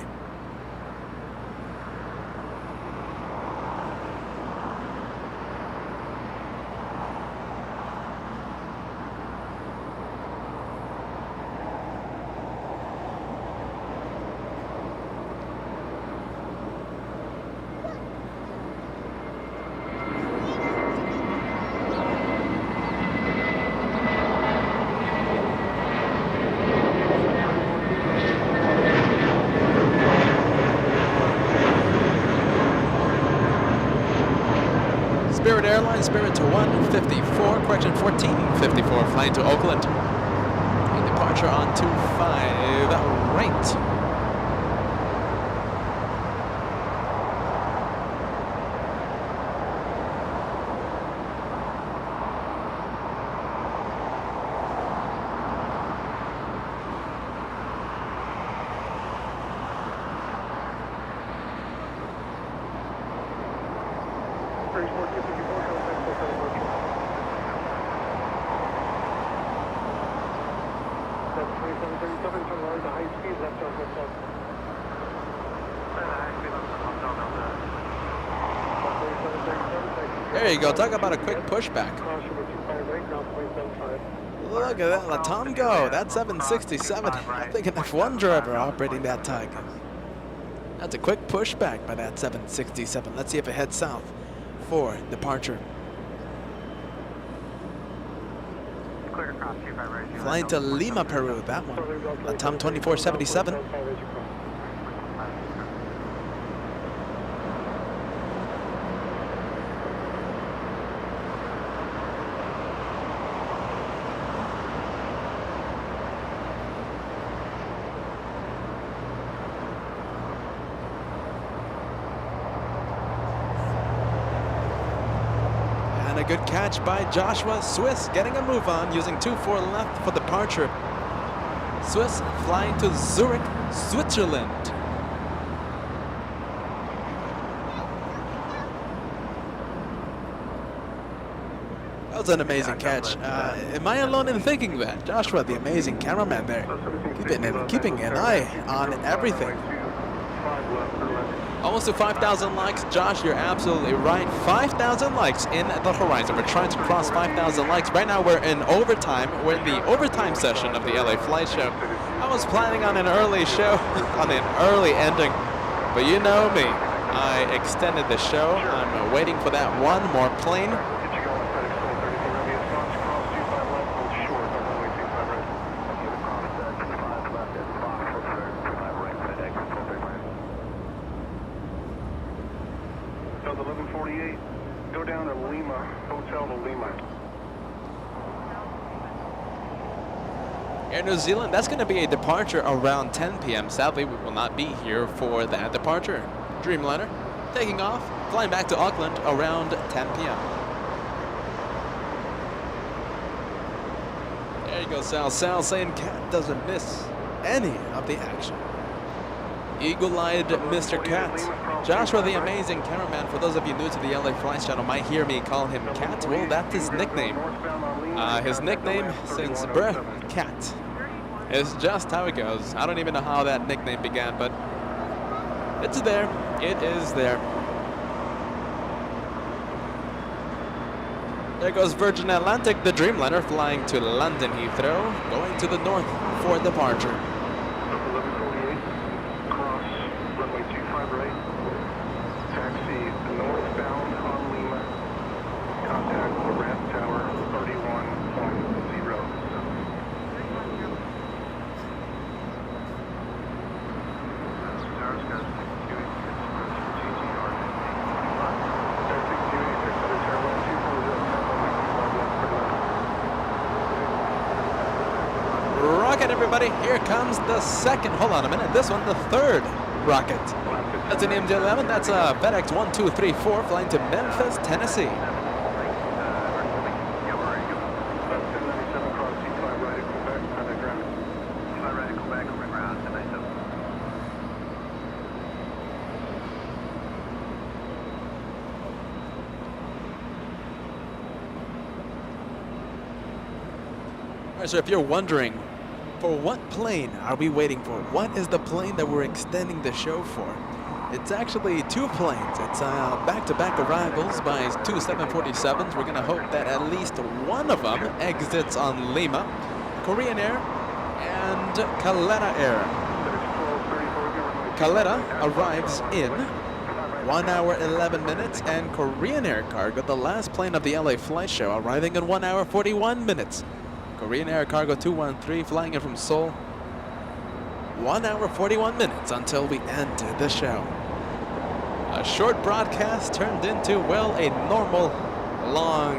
Airlines Spirit to 154, correction 1454, flying to Oakland. A departure on 25 right. There you go, talk about a quick pushback. Look at that, Latam go, that's 767. I think an F1 driver operating that tug. That's a quick pushback by that 767. Let's see if it heads south for departure. Flying to Lima, Peru, that one. Latam 2477. A good catch by Joshua Swiss, getting a move on, using 2-4 left for departure. Swiss flying to Zurich, Switzerland. That was an amazing catch. Am I alone in thinking that? Joshua, the amazing cameraman there, keeping an eye on everything. Almost to 5,000 likes. Josh, you're absolutely right. 5,000 likes in the horizon. We're trying to cross 5,000 likes. Right now we're in overtime. We're in the overtime session of the LA Flight Show. I was planning on an early show, on an early ending, but you know me. I extended the show. I'm waiting for that one more plane. Air New Zealand, that's going to be a departure around 10 p.m. Sadly, we will not be here for that departure. Dreamliner taking off, flying back to Auckland around 10 p.m. There you go, Sal. Sal saying Cat doesn't miss any of the action. Eagle-eyed Mr. Cat. Joshua, the amazing cameraman. For those of you new to the LA Flights channel, might hear me call him Cat. Well, that's his nickname. His nickname since birth, Cat. It's just how it goes. I don't even know how that nickname began, but it's there. It is there. There goes Virgin Atlantic, the Dreamliner, flying to London Heathrow, going to the north for departure. 1148, cross runway 25 right, taxi northbound on Lima, contact the ramp tower 31.0. Everybody, here comes the second, hold on a minute, this one, the third rocket. That's an MJ-11, that's a FedEx 1234 flying to Memphis, Tennessee. All right, so if you're wondering, for what plane are we waiting for? What is the plane that we're extending the show for? It's actually two planes. It's back-to-back arrivals by two 747s. We're going to hope that at least one of them exits on Lima, Korean Air, and Kaleta Air. Kaleta arrives in 1 hour 11 minutes, and Korean Air Cargo, the last plane of the LA Flight Show, arriving in 1 hour 41 minutes. Korean Air Cargo 213 flying in from Seoul. 1 hour 41 minutes until we end the show. A short broadcast turned into, well, a normal long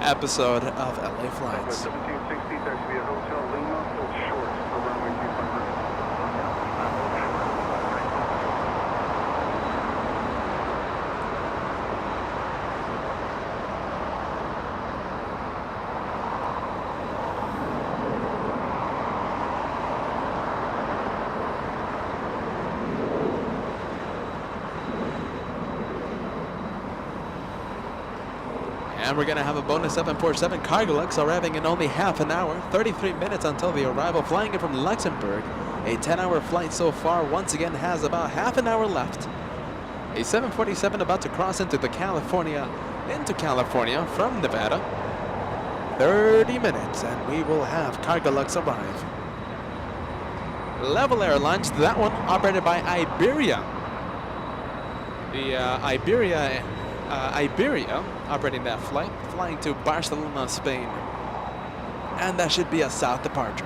episode of LA Flights. 1760, taxi via Hotel Lima, hold short for runway 25 right. And we're going to have a bonus 747 Cargolux arriving in only half an hour, 33 minutes until the arrival, flying in from Luxembourg. A 10-hour flight so far, once again has about half an hour left. A 747 about to cross into California from Nevada. 30 minutes and we will have Cargolux arrive. Level Airlines, that one operated by Iberia. The Iberia operating that flight, flying to Barcelona, Spain. And that should be a south departure.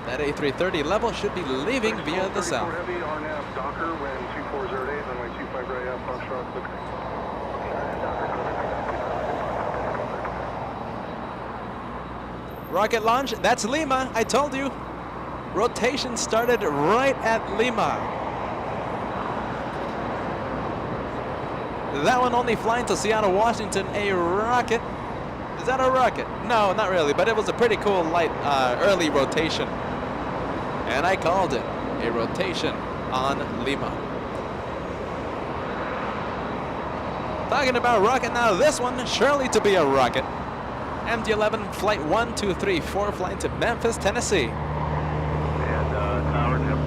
That A330 level should be leaving via the south. Heavy, RNAV, Docker, wind 2408, runway 25 right out, Foxtrot, Rocket launch, that's Lima, I told you. Rotation started right at Lima. That one only flying to Seattle, Washington, a rocket. Is that a rocket? No, not really, but it was a pretty cool light early rotation. And I called it a rotation on Lima. Talking about rocket now, this one surely to be a rocket. MD-11 flight 1234 flying to Memphis, Tennessee. And tower tip.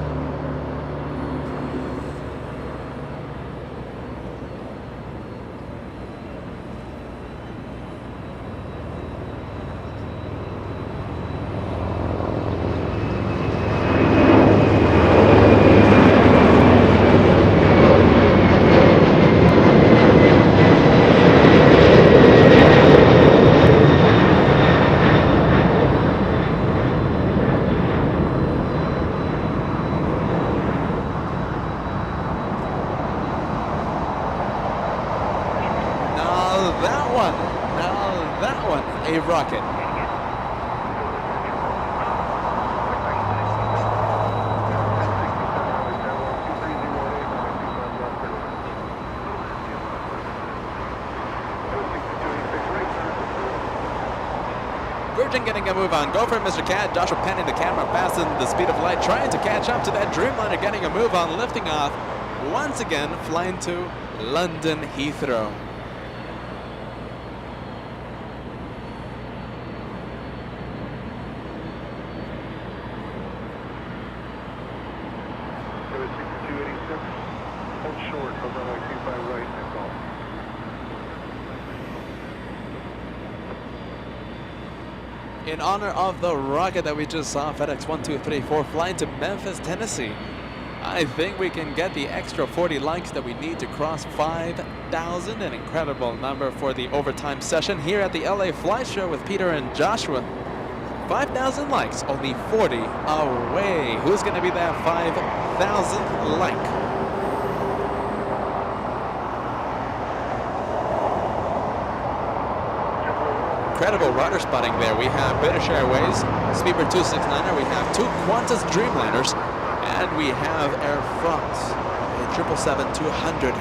A rocket. Virgin getting a move on. Go for it, Mr. Cat. Joshua panning the camera faster than the speed of light, trying to catch up to that Dreamliner, getting a move on, lifting off. Once again, flying to London Heathrow. In honor of the rocket that we just saw, FedEx 1234 flying to Memphis, Tennessee. I think we can get the extra 40 likes that we need to cross 5,000, an incredible number for the overtime session here at the LA Flight Show with Peter and Joshua. 5,000 likes, only 40 away. Who's going to be that 5,000 like? Incredible rudder spotting there. We have British Airways, Speedbird 269er, we have two Qantas Dreamliners, and we have Air France, a 777-200.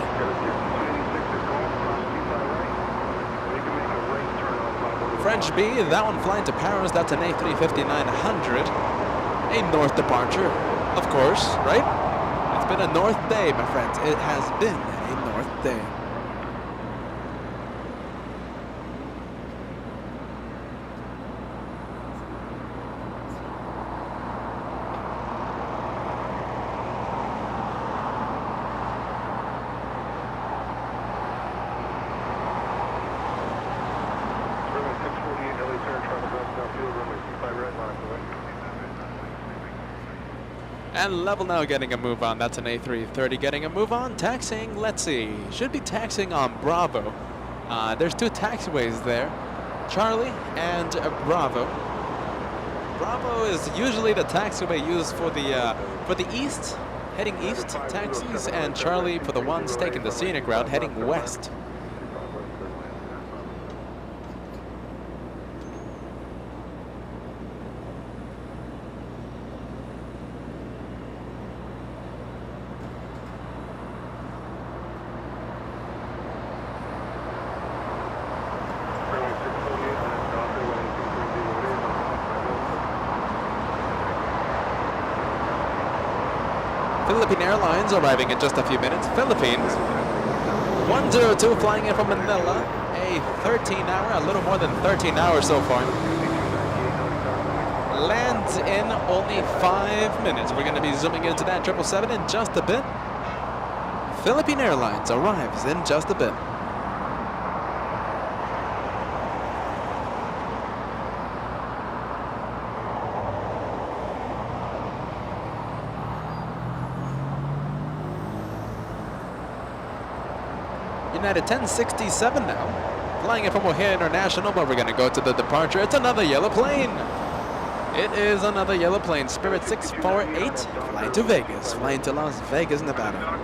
French B, that one flying to Paris, that's an A350-900, a north departure, of course, right? It's been a north day, my friends. It has been a north day. And level now getting a move on. That's an A330 getting a move on. Taxiing, let's see. Should be taxiing on Bravo. There's two taxiways there. Charlie and Bravo. Bravo is usually the taxiway used for the east, heading east taxis, and Charlie for the ones taking the scenic route heading west. Philippine Airlines arriving in just a few minutes. Philippines. 102 flying in from Manila. A 13-hour, a little more than 13 hours so far. Lands in only 5 minutes. We're going to be zooming into that 777 in just a bit. Philippine Airlines arrives in just a bit. United 1067 now, flying in from O'Hare International, but we're going to go to the departure. It's another yellow plane. It is another yellow plane, Spirit 648, flying to Vegas, flying to Las Vegas, Nevada.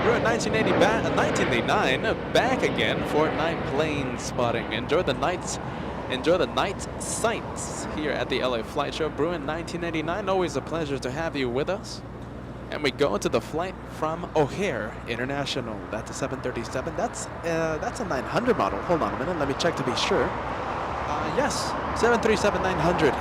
We're at 1989, back again for night plane spotting. Enjoy the night sights here at the LA Flight Show. Bruin 1989, always a pleasure to have you with us. And we go to the flight from O'Hare International. That's a 737. That's a 900 model. Hold on a minute, let me check to be sure. Yes, 737-900.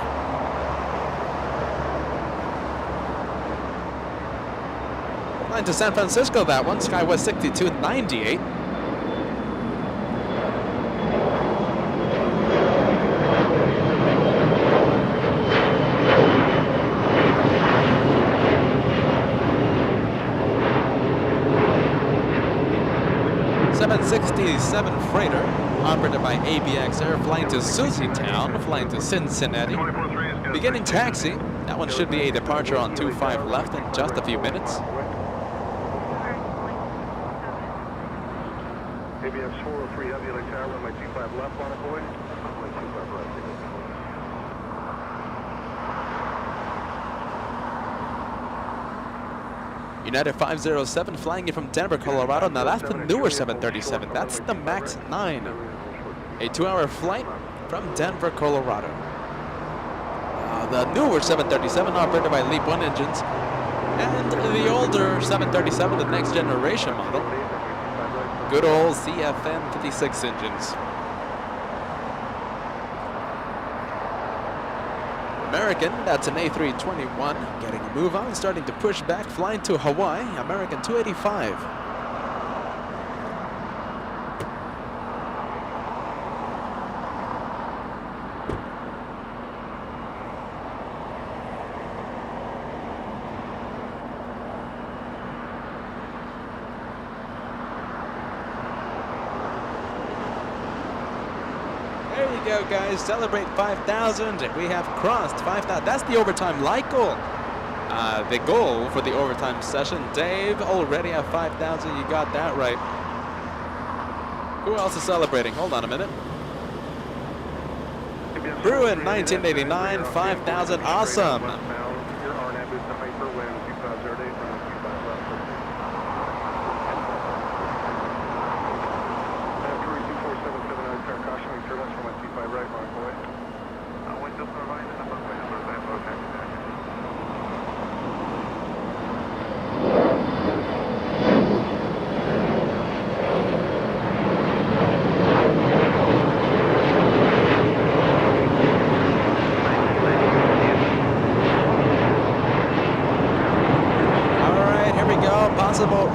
Flying to San Francisco, that one, SkyWest 6298. .67 freighter, operated by ABX Air, flying to Susie Town, flying to Cincinnati. Beginning taxi. That one should be a departure on 25 left in just a few minutes. ABX 403 heavy LA tower, runway 25 left on it, boy. Runway 25 left. United 507 flying in from Denver, Colorado. Now that's the newer 737. That's the MAX 9. A 2-hour flight from Denver, Colorado. The newer 737 operated by Leap 1 engines. And the older 737, the next generation model. Good old CFM 56 engines. American, that's an A321, getting a move on, starting to push back, flying to Hawaii, American 285. There you go, guys. Celebrate 5,000. We have crossed 5,000. That's the overtime light goal. The goal for the overtime session. Dave, already at 5,000. You got that right. Who else is celebrating? Hold on a minute. Bruin, 1989, 5,000. Awesome.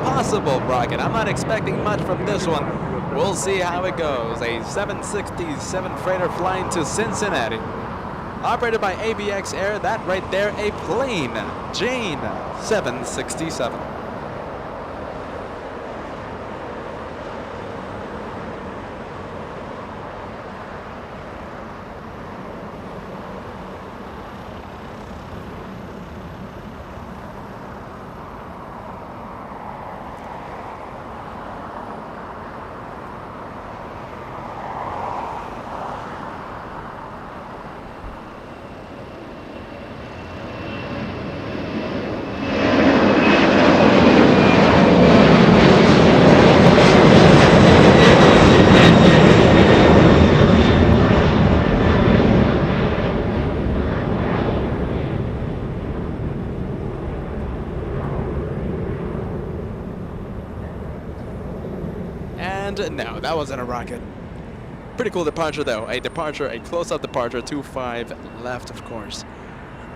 Possible rocket. I'm not expecting much from this one. We'll see how it goes. A 767 freighter flying to Cincinnati. Operated by ABX Air. That right there, a plane. Jane 767. And no, that wasn't a rocket. Pretty cool departure though. A departure, a close-up departure, 25 left, of course.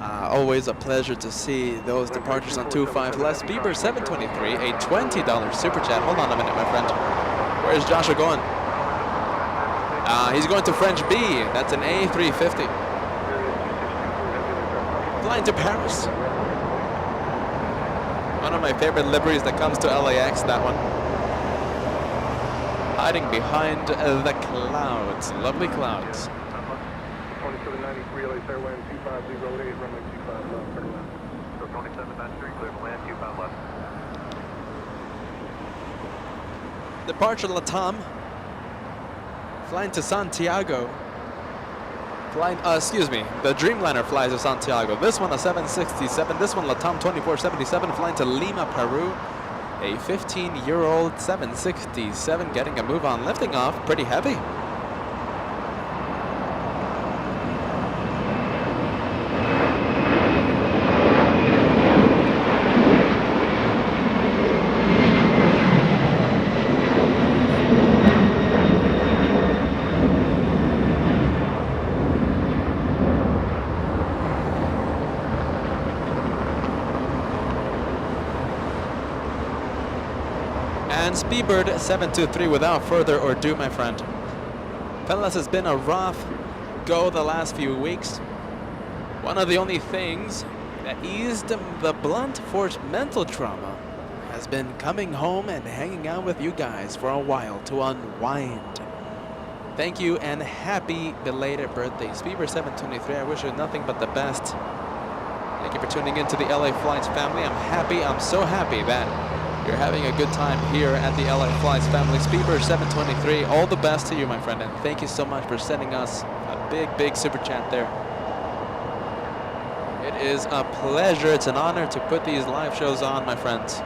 Always a pleasure to see those departures on 25 left. Bieber 723, a $20 super chat. Hold on a minute, my friend. Where's Joshua going? He's going to French B. That's an A350. Flying to Paris. One of my favorite liveries that comes to LAX, that one. Hiding behind the clouds. Lovely clouds. 2793 LAX Airlines 25008, runway 25 left, turn left. So 2793, clear to land, 25 left. Departure Latam. Flying to Santiago. Flying, excuse me, the Dreamliner flies to Santiago. This one a 767, this one Latam 2477 flying to Lima, Peru. A 15-year-old 767 getting a move on, lifting off, pretty heavy. And Speedbird 723 without further ado, my friend. Fellas, it's been a rough go the last few weeks. One of the only things that eased the blunt force mental trauma has been coming home and hanging out with you guys for a while to unwind. Thank you and happy belated birthday. Speedbird 723, I wish you nothing but the best. Thank you for tuning in to the LA Flights family. I'm so happy that you're having a good time here at the LA Flights family. Speedbird 723, all the best to you, my friend, and thank you so much for sending us a big super chat there. It is a pleasure, it's an honor to put these live shows on, my friends.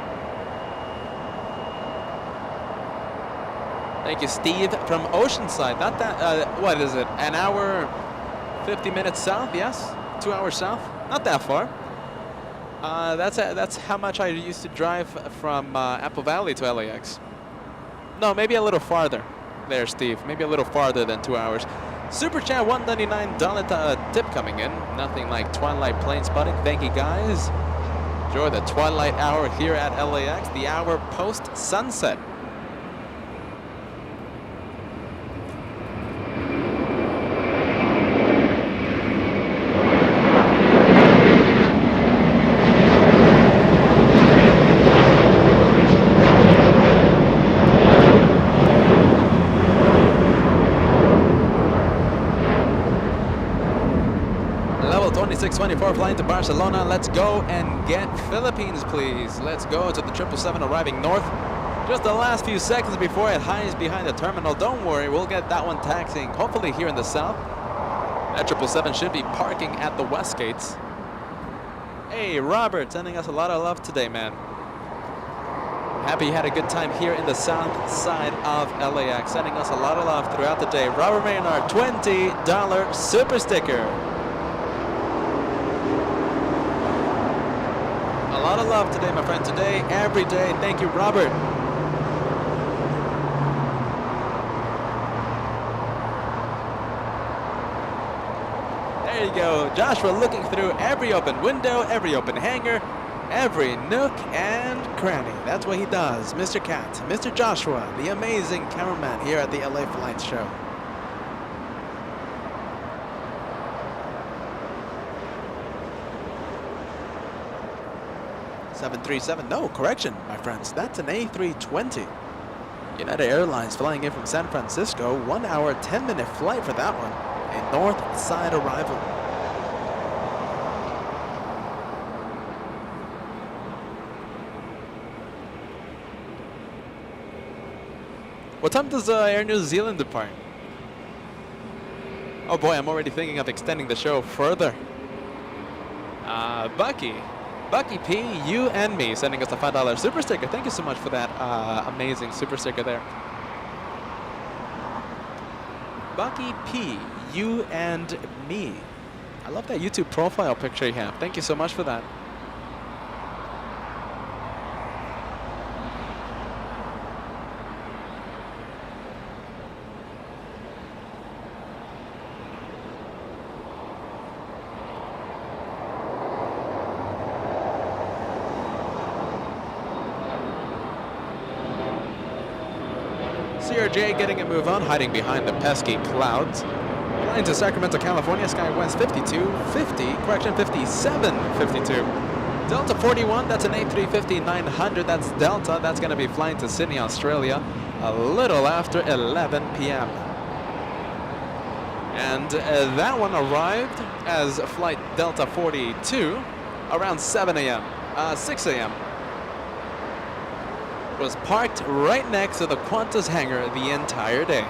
Thank you, Steve from Oceanside. Not that, what is it, an hour, 50 minutes south, yes? 2 hours south, not that far. That's how much I used to drive from Apple Valley to LAX. No, maybe a little farther. There, Steve. Maybe a little farther than 2 hours. Super chat $199 tip coming in. Nothing like twilight plane spotting. Thank you, guys. Enjoy the twilight hour here at LAX. The hour post sunset. Level 2624 flying to Barcelona. Let's go and get Philippines, please. Let's go to the 777 arriving north. Just the last few seconds before it hides behind the terminal. Don't worry, we'll get that one taxiing, hopefully here in the south. That 777 should be parking at the west gates. Hey, Robert, sending us a lot of love today, man. Happy you had a good time here in the south side of LAX. Sending us a lot of love throughout the day. Robert Maynard, $20 super sticker. A lot of love today, my friend. Today, every day. Thank you, Robert. There you go. Joshua looking through every open window, every open hangar, every nook and cranny. That's what he does. Mr. Cat, Mr. Joshua, the amazing cameraman here at the LA Flights show. $737, no, correction, my friends. That's an A320. United Airlines flying in from San Francisco. 1 hour, 10-minute flight for that one. A north side arrival. What time does Air New Zealand depart? Oh boy, I'm already thinking of extending the show further. Bucky P, you and me, sending us a $5 super sticker. Thank you so much for that amazing super sticker there. Bucky P, you and me. I love that YouTube profile picture you have. Thank you so much for that. CRJ getting a move on, hiding behind the pesky clouds. Flying to Sacramento, California, SkyWest 5250, correction 5752. Delta 41, that's an A350-900, that's Delta. That's going to be flying to Sydney, Australia, a little after 11 p.m. And that one arrived as flight Delta 42 around 7 a.m., 6 a.m. Was parked right next to the Qantas hangar the entire day.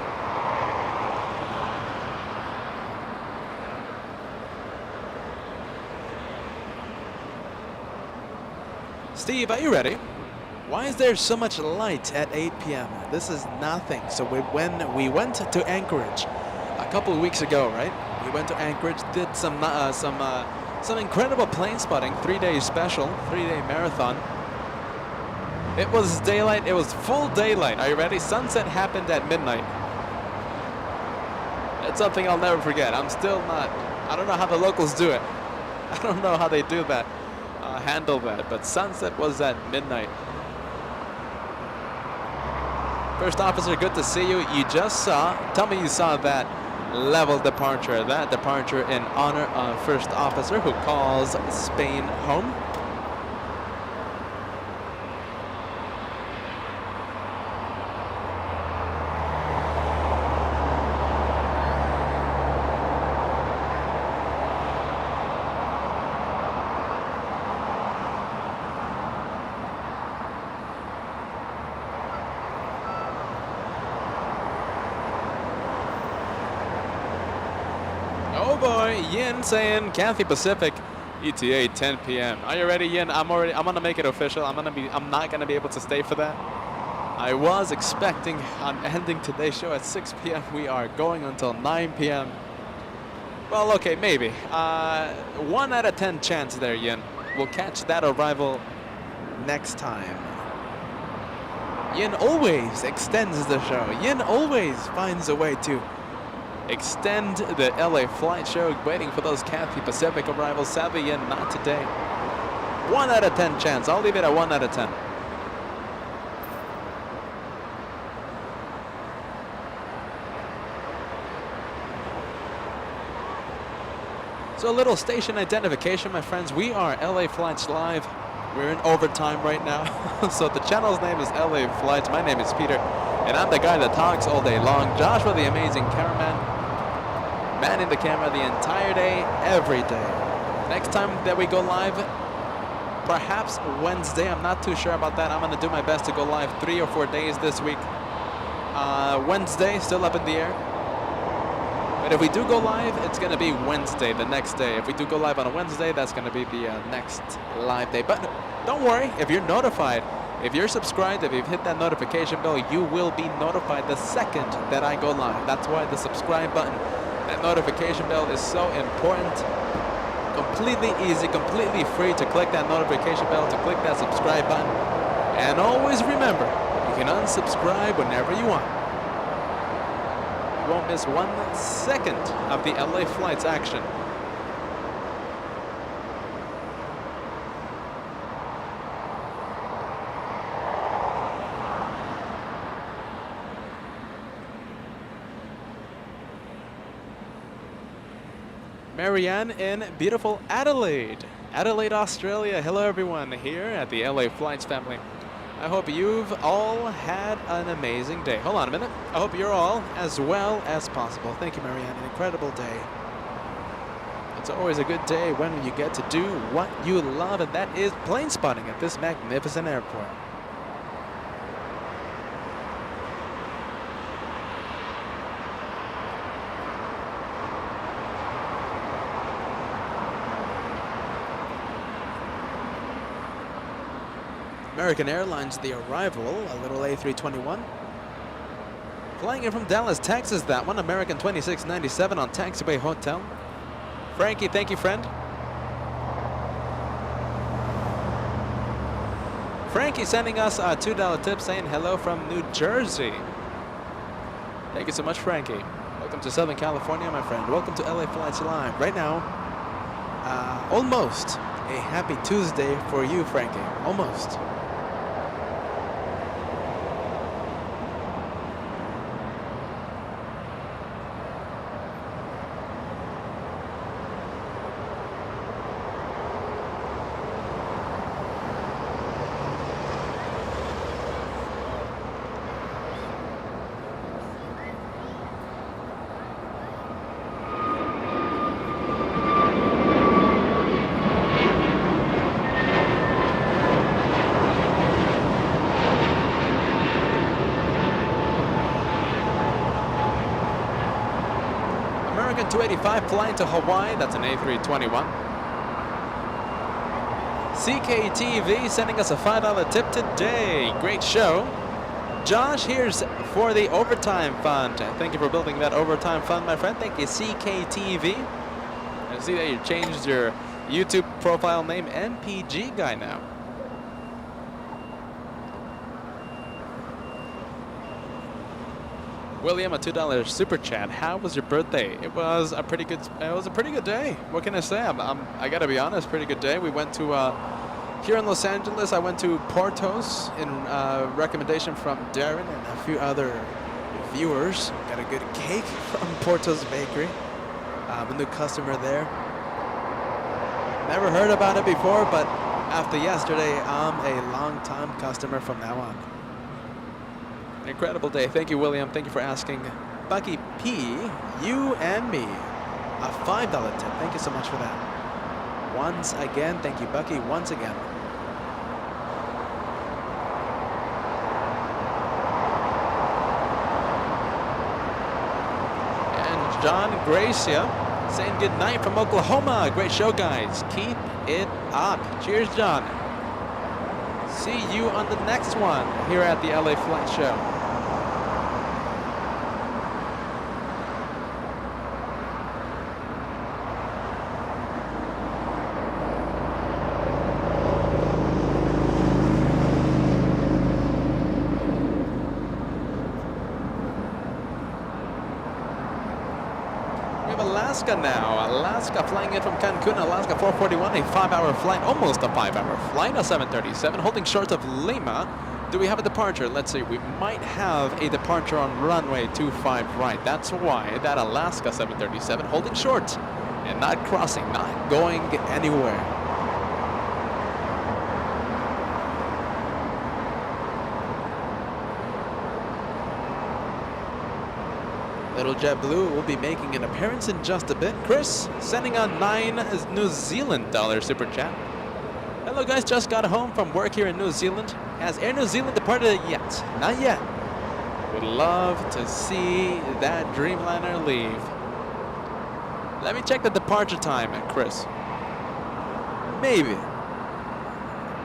Steve, are you ready? Why is there so much light at 8 p.m.? This is nothing. So when we went to Anchorage a couple of weeks ago, right? We went to Anchorage, did some incredible plane spotting, 3-day special, 3-day marathon. It was daylight. It was full daylight. Are you ready? Sunset happened at midnight. It's something I'll never forget. I'm still not. I don't know how the locals do it. I don't know how they do that. Handle that, but sunset was at midnight. First officer, good to see you. You just saw, tell me you saw that level departure, that departure in honor of first officer who calls Spain home. Yin saying Cathay Pacific ETA 10 p.m. Are you ready, Yin? I'm gonna make it official. I'm not gonna be able to stay for that. I was expecting on ending today's show at 6 p.m. We are going until 9 p.m. Well, okay, maybe. 1 out of 10 chance there, Yin. We'll catch that arrival next time. Yin always extends the show. Yin always finds a way to extend the LA flight show, waiting for those Cathay Pacific arrivals. Sadly, Yin, not today. 1 out of 10 chance. I'll leave it at 1 out of 10. So a little station identification, my friends. We are LA Flights Live. We're in overtime right now. So the channel's name is LA Flights. My name is Peter, and I'm the guy that talks all day long. Joshua, the amazing cameraman, manning the camera the entire day, every day. Next time that we go live, perhaps Wednesday. I'm not too sure about that. I'm going to do my best to go live 3 or 4 days this week. Wednesday, still up in the air. But if we do go live, it's going to be Wednesday, the next day. If we do go live on a Wednesday, that's going to be the next live day. But don't worry, if you're notified, if you're subscribed, if you've hit that notification bell, you will be notified the second that I go live. That's why the subscribe button, that notification bell is so important. Completely easy, completely free to click that notification bell, to click that subscribe button. And always remember, you can unsubscribe whenever you want. You won't miss 1 second of the LA Flights action. Marianne in beautiful Adelaide, Australia. Hello everyone here at the LA Flights family. I hope you've all had an amazing day. Hold on a minute. I hope you're all as well as possible. Thank you, Marianne. An incredible day. It's always a good day when you get to do what you love, and that is plane spotting at this magnificent airport. American Airlines, the arrival, a little A321. Flying in from Dallas, Texas, that one. American 2697 on Taxiway Hotel. Frankie, thank you, friend. Frankie sending us a $2 tip saying hello from New Jersey. Thank you so much, Frankie. Welcome to Southern California, my friend. Welcome to LA Flights Live. Right now, almost a happy Tuesday for you, Frankie. Almost. American 285 flying to Hawaii. That's an A321. CKTV sending us a $5 tip today. Great show. Josh, here's for the overtime fund. Thank you for building that overtime fund, my friend. Thank you, CKTV. I see that you changed your YouTube profile name, MPG guy now. William, a $2 super chat. How was your birthday? It was a pretty good. Day. What can I say? I gotta be honest. Pretty good day. We went to here in Los Angeles. I went to Portos in recommendation from Darren and a few other viewers. Got a good cake from Portos Bakery. I'm a new customer there. Never heard about it before, but after yesterday, I'm a long-time customer from now on. Incredible day. Thank you, William. Thank you for asking. Bucky P, you and me. A $5 tip. Thank you so much for that. Once again, thank you, Bucky. Once again. And John Gracia saying good night from Oklahoma. Great show, guys. Keep it up. Cheers, John. See you on the next one here at the LA Flight Show. We have Alaska now. Alaska flying in from Cancun, Alaska 441, a 5-hour flight, almost a 5-hour flight, a 737, holding short of Lima. Do we have a departure? Let's see, we might have a departure on runway 25 right. That's why that Alaska 737 holding short and not crossing, not going anywhere. Little JetBlue will be making an appearance in just a bit. Chris sending a $9 New Zealand super chat. Hello guys, just got home from work here in New Zealand. Has Air New Zealand departed yet? Not yet. Would love to see that Dreamliner leave. Let me check the departure time, Chris. Maybe.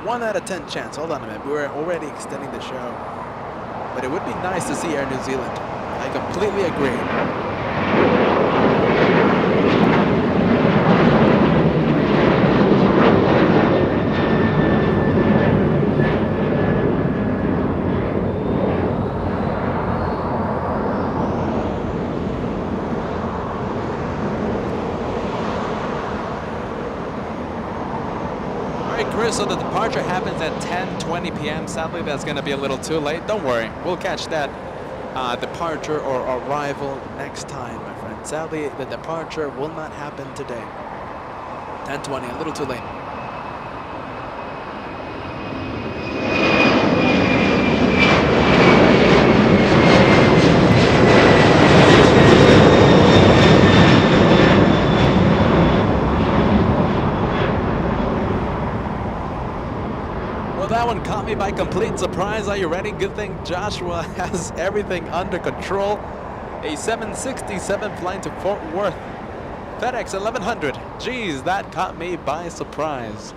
1 out of 10 chance. Hold on a minute. We're already extending the show. But it would be nice to see Air New Zealand. I completely agree. Chris, so the departure happens at 10:20 p.m. Sadly, that's going to be a little too late. Don't worry, we'll catch that departure or arrival next time, my friend. Sadly, the departure will not happen today. 10:20, a little too late. That one caught me by complete surprise. Are you ready? Good thing Joshua has everything under control. A 767 flying to Fort Worth. FedEx 1100. Geez, that caught me by surprise.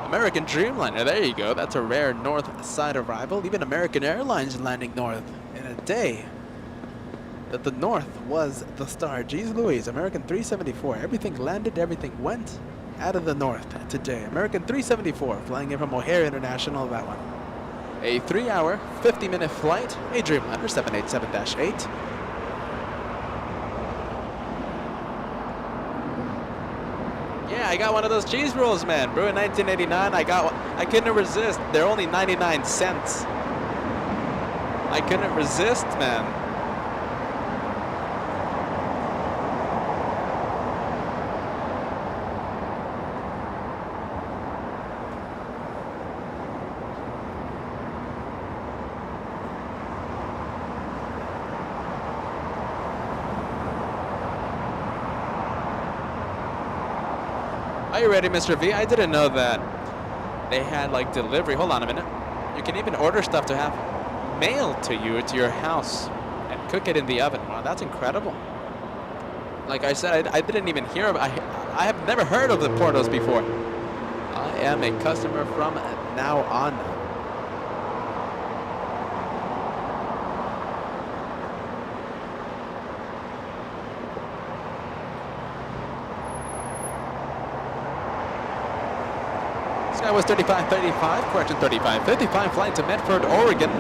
American Dreamliner, there you go. That's a rare north side arrival. Even American Airlines landing north in a day that the north was the star. Jeez Louise, American 374. Everything landed, everything went out of the north today. American 374 flying in from O'Hare International, that one. A 3-hour, 50-minute flight, a Dreamliner 787-8. Yeah, I got one of those cheese rolls, man. Brewed in 1989. I couldn't resist. They're only 99 cents. I couldn't resist, man. Are you ready, Mr. V? I didn't know that they had like delivery. Hold on a minute. You can even order stuff to have mailed to you to your house and cook it in the oven. Wow, that's incredible. Like I said, I didn't even hear of. I have never heard of the Portos before. I am a customer from now on. Sky was 3535, correction 3555, flight to Medford, Oregon.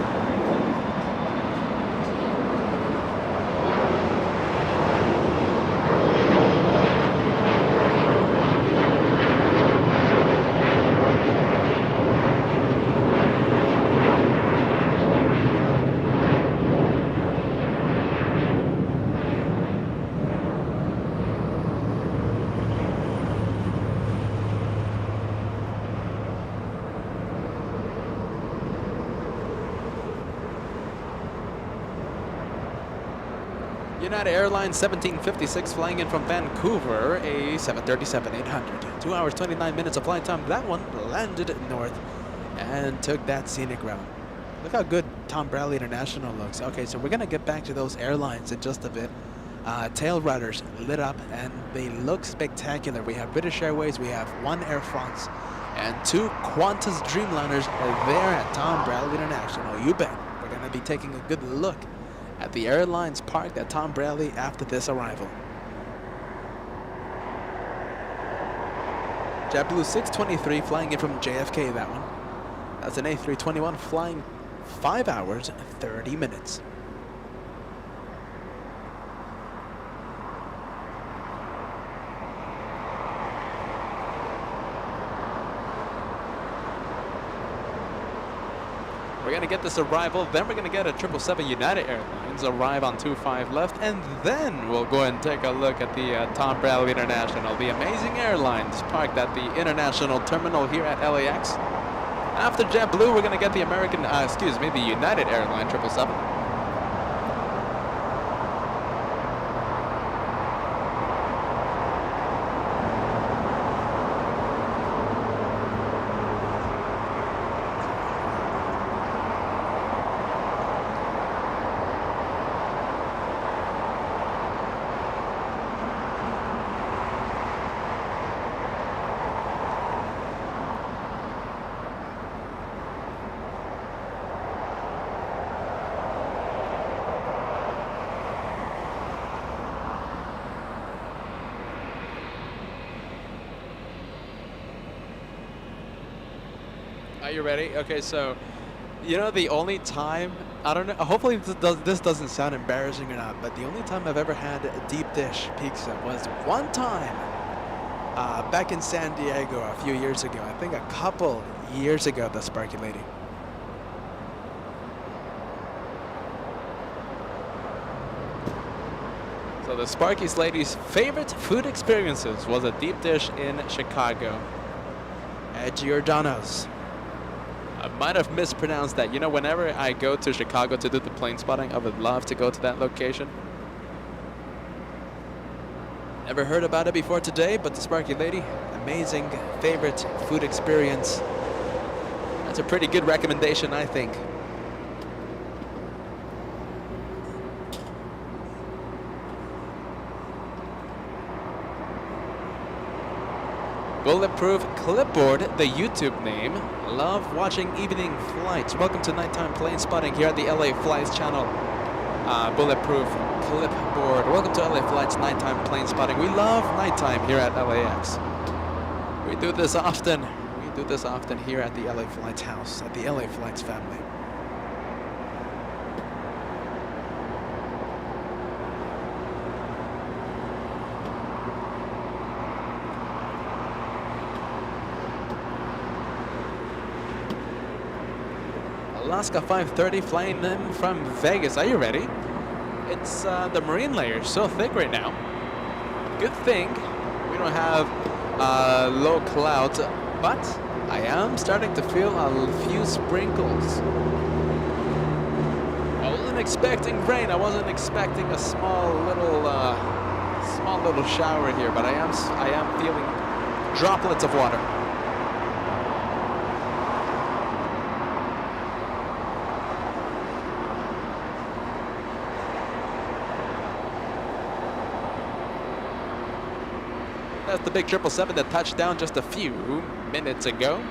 United Airlines 1756 flying in from Vancouver, a 737-800. 2 hours, 29 minutes of flight time. That one landed north and took that scenic route. Look how good Tom Bradley International looks. Okay, so we're going to get back to those airlines in just a bit. Tail rudders lit up and they look spectacular. We have British Airways, we have one Air France, and two Qantas Dreamliners there at Tom Bradley International. You bet. We're going to be taking a good look at the airlines parked at Tom Bradley after this arrival. JetBlue 623 flying in from JFK, that one. That's an A321 flying 5 hours, 30 minutes. We're going to get this arrival, then we're going to get a 777 United Airlines arrive on 25 left, and then we'll go and take a look at the Tom Bradley International, the amazing airlines parked at the international terminal here at LAX. After JetBlue, we're going to get the the United Airlines 777. Are you ready? Okay, so, you know, the only time, I don't know, hopefully this doesn't sound embarrassing or not, but the only time I've ever had a deep dish pizza was one time back in San Diego a few years ago. I think a couple years ago, the Sparky Lady. So the Sparky's Lady's favorite food experiences was a deep dish in Chicago at Giordano's. I might have mispronounced that. You know, whenever I go to Chicago to do the plane spotting, I would love to go to that location. Never heard about it before today, but the Sparky Lady, amazing favorite food experience. That's a pretty good recommendation, I think. Bulletproof Clipboard, the YouTube name. Love watching evening flights. Welcome to nighttime plane spotting here at the LA Flights channel. Bulletproof Clipboard. Welcome to LA Flights nighttime plane spotting. We love nighttime here at LAX. We do this often. We do this often here at the LA Flights house, at the LA Flights family. Alaska 530 flying in from Vegas. Are you ready? It's the marine layer so thick right now. Good thing we don't have low clouds, but I am starting to feel a few sprinkles. I wasn't expecting rain. I wasn't expecting a small little shower here, but I am feeling droplets of water. That's the big 777 that touched down just a few minutes ago.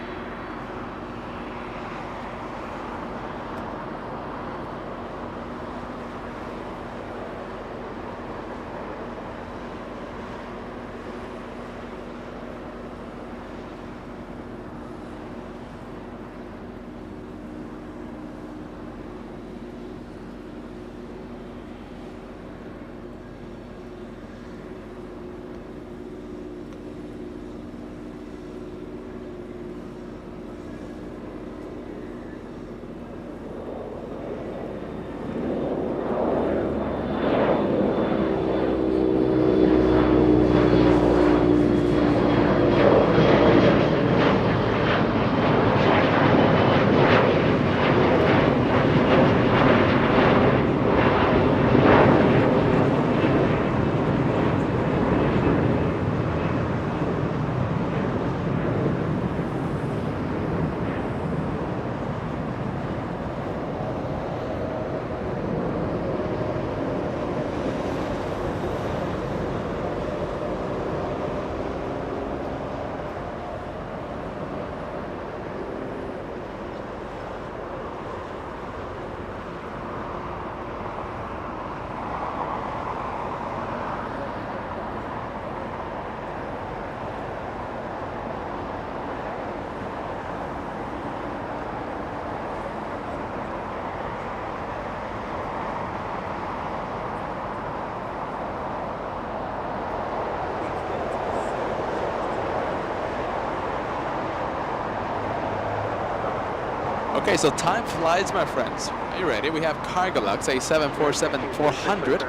Okay, so time flies, my friends. Are you ready? We have Cargolux, a 747-400,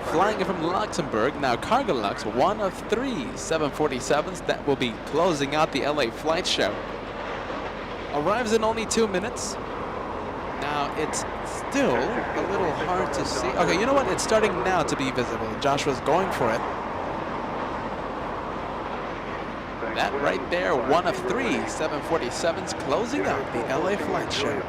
flying in from Luxembourg. Now, Cargolux, one of 3 747s that will be closing out the LA flight show. Arrives in only 2 minutes. Now, it's still a little hard to see. Okay, you know what? It's starting now to be visible. Joshua's going for it. That right there, one of 3 747s closing out the LA flight show.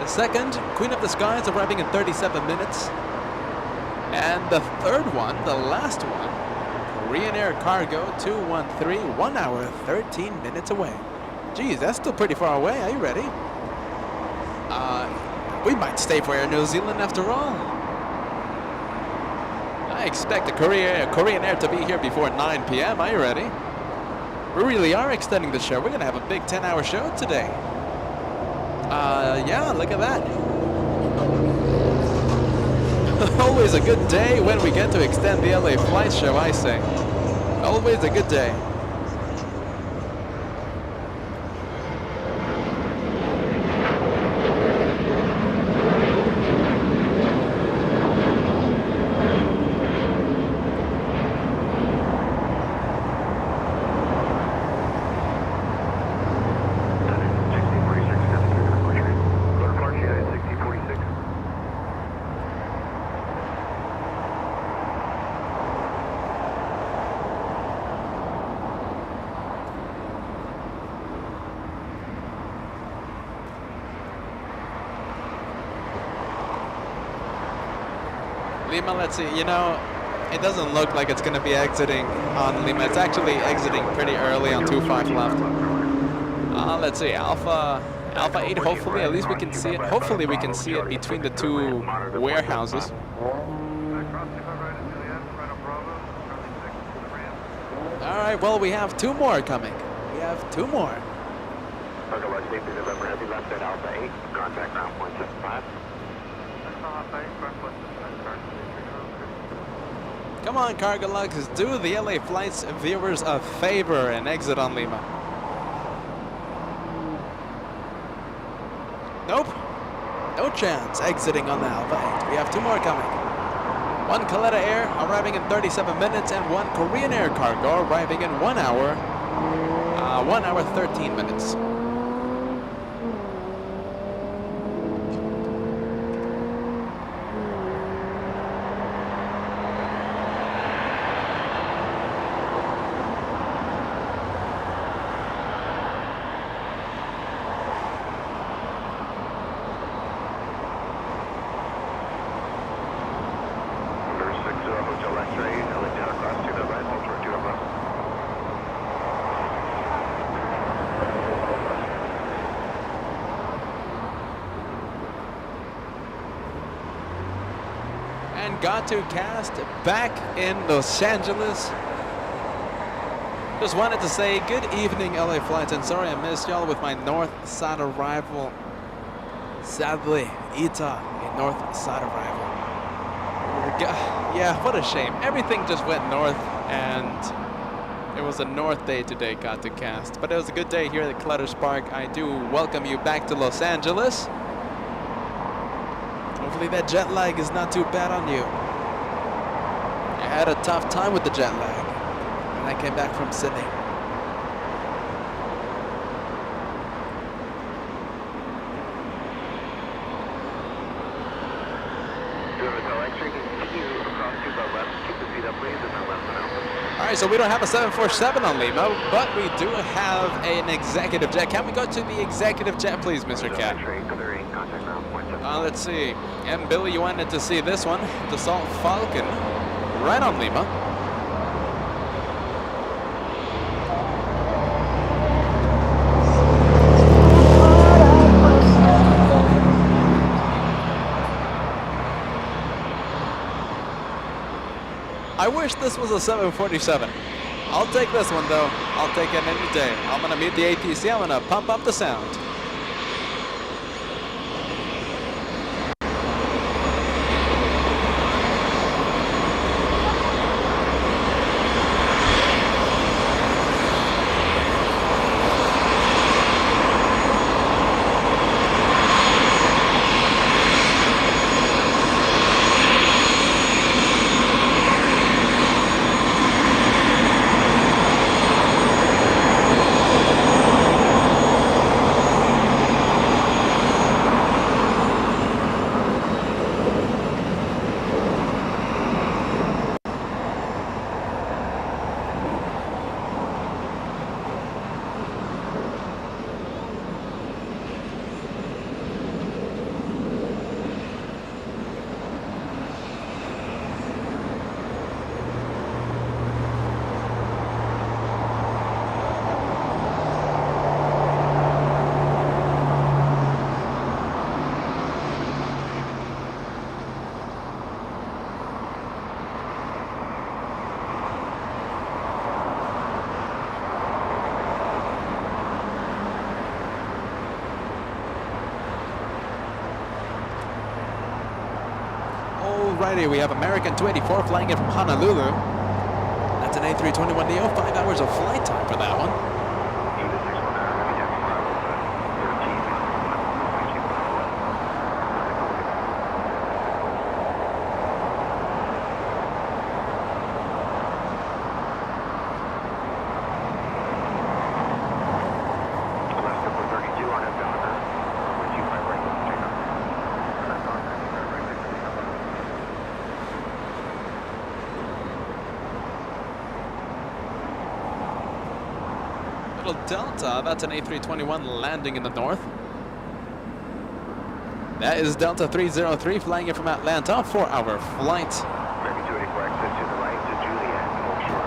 Second, Queen of the Skies arriving in 37 minutes. And the third one, the last one, Korean Air Cargo 213, 1 hour, 13 minutes away. Geez, that's still pretty far away. Are you ready? We might stay for Air New Zealand after all. I expect the Korean Air to be here before 9 p.m. Are you ready? We really are extending the show. We're going to have a big 10-hour show today. Yeah, look at that. Always a good day when we get to extend the LA flight show, I say. Always a good day. Lima, let's see, you know, it doesn't look like it's going to be exiting on Lima. It's actually exiting pretty early on 25 left. Let's see, Alpha 8, hopefully, at least we can see it. Hopefully we can see it between the 2 warehouses. All right, well, we have 2 more coming. We have 2 more. November Heavy left at Alpha 8, contact ground 175. Come on, Cargolux, do the LA Flights viewers a favor and exit on Lima. Nope. No chance exiting on the Alpha 8. We have 2 more coming. 1 Kaleta Air arriving in 37 minutes and 1 Korean Air cargo arriving in 1 hour, 1 hour 13 minutes. Got to cast back in Los Angeles. Just wanted to say good evening, LA flights, and sorry I missed y'all with my north side arrival. Sadly, Ita, a north side arrival. Yeah, what a shame. Everything just went north, and it was a north day today, got to cast. But it was a good day here at Clutter Spark. I do welcome you back to Los Angeles. Hopefully that jet lag is not too bad on you. I had a tough time with the jet lag when I came back from Sydney. Alright, so we don't have a 747 on Lima, but we do have an executive jet. Can we go to the executive jet, please, Mr. Cat? Let's see. And Billy, you wanted to see this one, the Dassault Falcon, right on Lima. I wish this was a 747. I'll take this one though. I'll take it any day. I'm gonna meet the ATC. I'm gonna pump up the sound. Alrighty, we have American 284 flying in from Honolulu. That's an A321neo, 5 hours of flight time for that one. Delta, that's an A321 landing in the north. That is Delta 303 flying in from Atlanta, 4-hour flight. American 284 access to the right to Juliet, hold short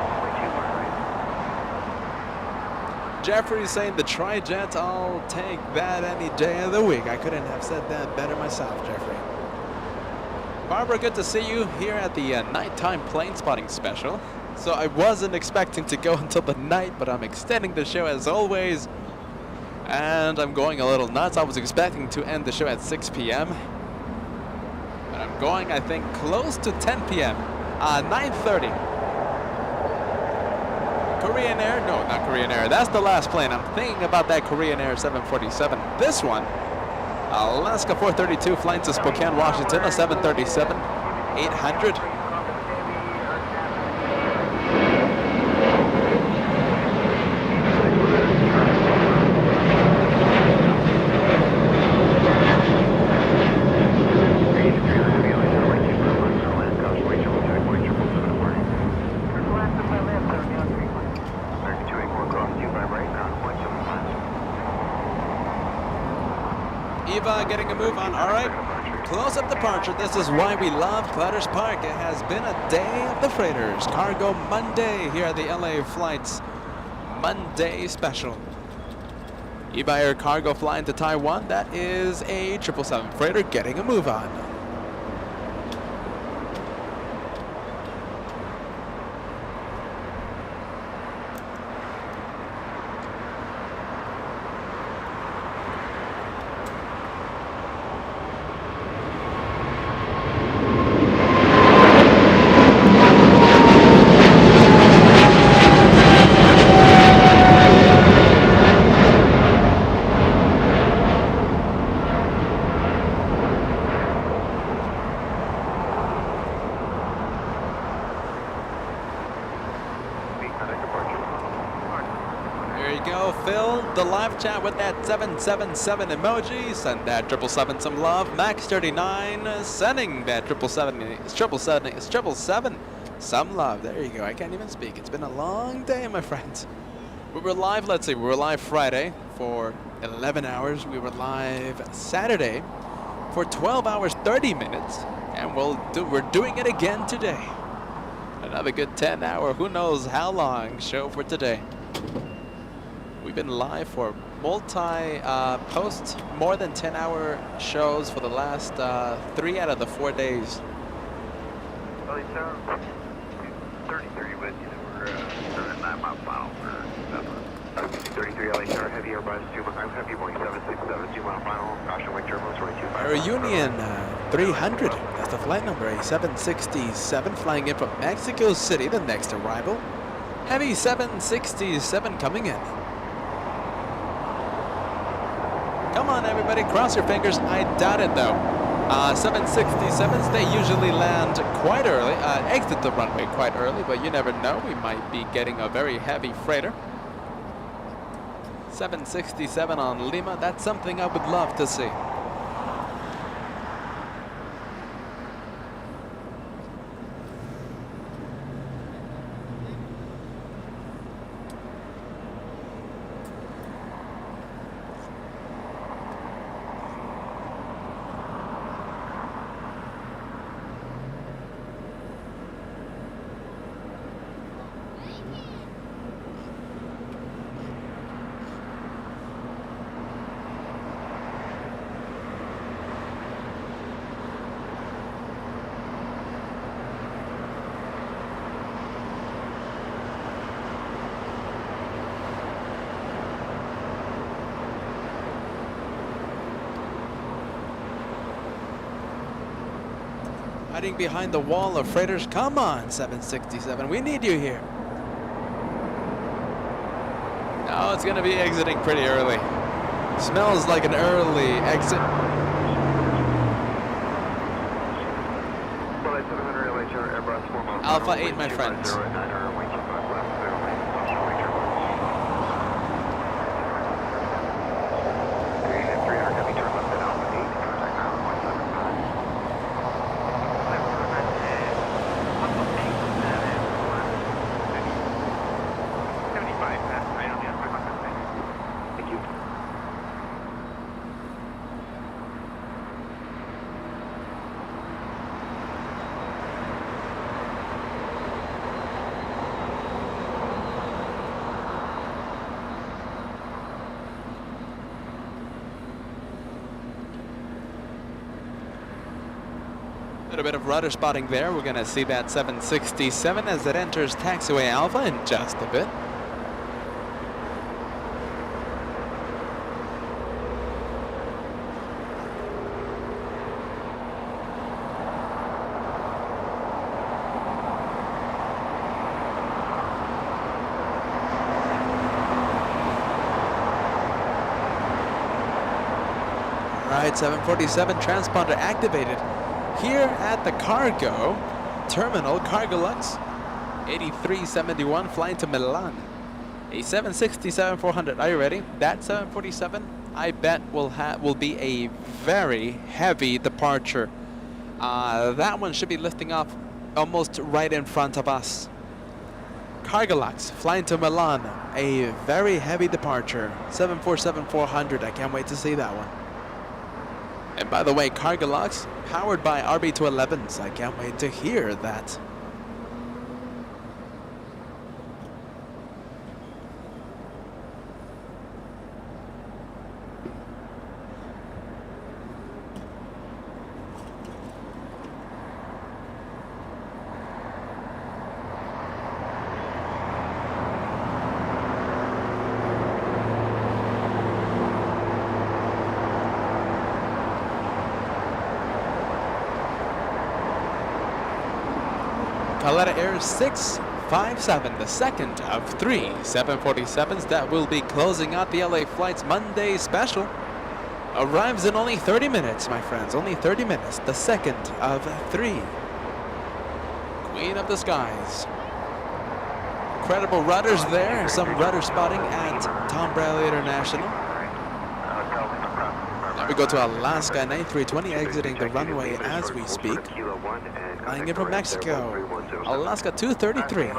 on 2 Jeffrey's saying the tri-jet, I'll take that any day of the week. I couldn't have said that better myself, Jeffrey. Barbara, good to see you here at the nighttime plane spotting special. So I wasn't expecting to go until the night, but I'm extending the show as always. And I'm going a little nuts. I was expecting to end the show at 6 p.m. But I'm going, I think, close to 10 p.m. 9:30. Korean Air? No, not Korean Air. That's the last plane. I'm thinking about that Korean Air 747. This one Alaska 432 flying to Spokane, Washington, a 737 800. Eva getting a move on. All right. Close-up departure. This is why we love Clutters Park. It has been a day of the freighters. Cargo Monday here at the LA Flights Monday special. Eva Air cargo flying to Taiwan. That is a 777 freighter getting a move on. The live chat with that 777 emoji. Send that 777 some love. Max 39 sending that 777 some love. There you go. I can't even speak. It's been a long day, my friends. We were live, let's see, we were live Friday for 11 hours. We were live Saturday for 12 hours, 30 minutes. And we're doing it again today. Another good 10-hour, who knows how long show for today. We've been live for post more than 10-hour shows for the last 3 out of the 4 days. Well, it sounds 33, but we're at 9 mile final for 33 LA Tower, heavy airbus, I'm heavy Boeing 767, 2 mile final, caution wing turbulence, 22. Our Union 300, that's the flight number, a 767 flying in from Mexico City, the next arrival. Heavy 767 coming in. Come on, everybody, cross your fingers. I doubt it, though. 767s, they usually land quite early, exit the runway quite early, but you never know. We might be getting a very heavy freighter. 767 on Lima, that's something I would love to see. Hiding behind the wall of freighters. Come on, 767. We need you here. No, it's going to be exiting pretty early. Smells like an early exit. Alpha 8, my friends. Little bit of rudder spotting there. We're going to see that 767 as it enters taxiway Alpha in just a bit. Right, 747 transponder activated here at the cargo terminal, Cargolux 8371 flying to Milan. A 767-400. Are you ready? That 747, I bet will be a very heavy departure. That one should be lifting off almost right in front of us. Cargolux flying to Milan, a very heavy departure. 747-400. I can't wait to see that one. And by the way, Cargolux powered by RB211s. I can't wait to hear that. Caleta Air 657, the second of 3 747s that will be closing out the LA Flights Monday special. Arrives in only 30 minutes, my friends, only 30 minutes, the second of 3. Queen of the skies. Incredible rudders there, some rudder spotting at Tom Bradley International. Now we go to Alaska 9320, exiting the runway as we speak. Flying in from Mexico, Alaska 233.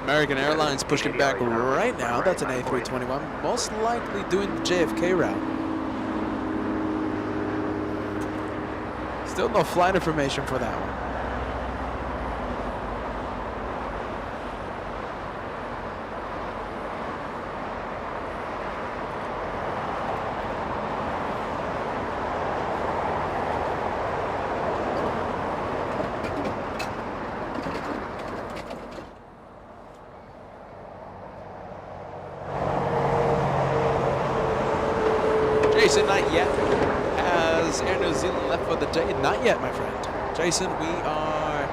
American Airlines pushing back right now. That's an A321, most likely doing the JFK route. Still no flight information for that one. Jason, not yet. Has Air New Zealand left for the day? Not yet, my friend. Jason, we are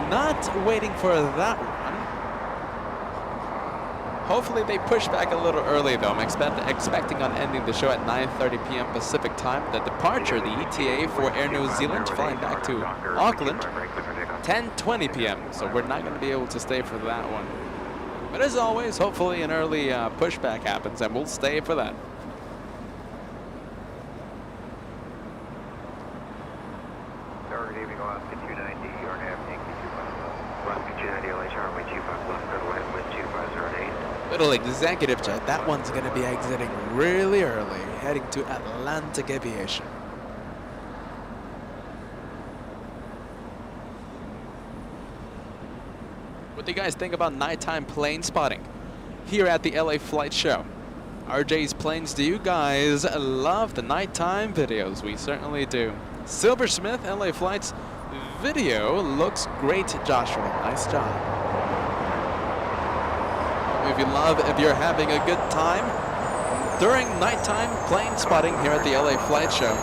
not waiting for that one. Hopefully they push back a little early, though. I'm expecting on ending the show at 9:30 p.m. Pacific time. The departure, the ETA for Air New Zealand, flying back to Auckland, 10:20 p.m. So we're not going to be able to stay for that one. But as always, hopefully an early pushback happens, and we'll stay for that. Little executive jet, that one's going to be exiting really early, heading to Atlantic Aviation. What do you guys think about nighttime plane spotting here at the LA Flight Show? RJ's Planes, do you guys love the nighttime videos? We certainly do. Silversmith, LA Flights video looks great, Joshua. Nice job. If you're having a good time during nighttime plane spotting here at the LA Flight Show.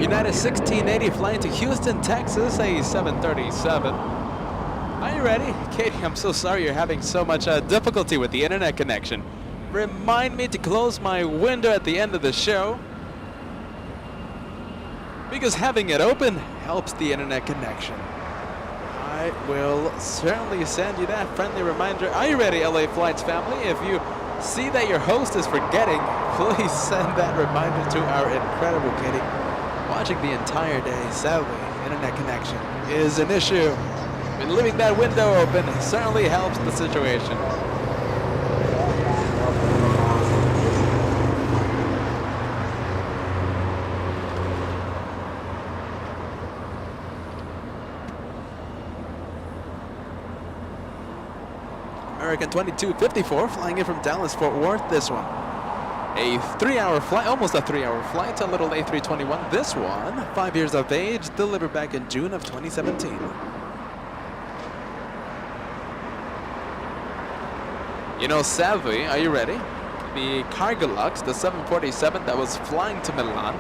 United 1680 flying to Houston, Texas, a 737. Are you ready? Katie, I'm so sorry you're having so much difficulty with the internet connection. Remind me to close my window at the end of the show, because having it open helps the internet connection. I will certainly send you that friendly reminder. Are you ready, LA Flights family? If you see that your host is forgetting, please send that reminder to our incredible Katie. Watching the entire day, sadly, internet connection is an issue. But leaving that window open certainly helps the situation. American 2254 flying in from Dallas Fort Worth, this one. A 3-hour flight, almost a 3-hour flight, a little A321. This one, 5 years of age, delivered back in June of 2017. You know, sadly, are you ready? The Cargolux, the 747 that was flying to Milan,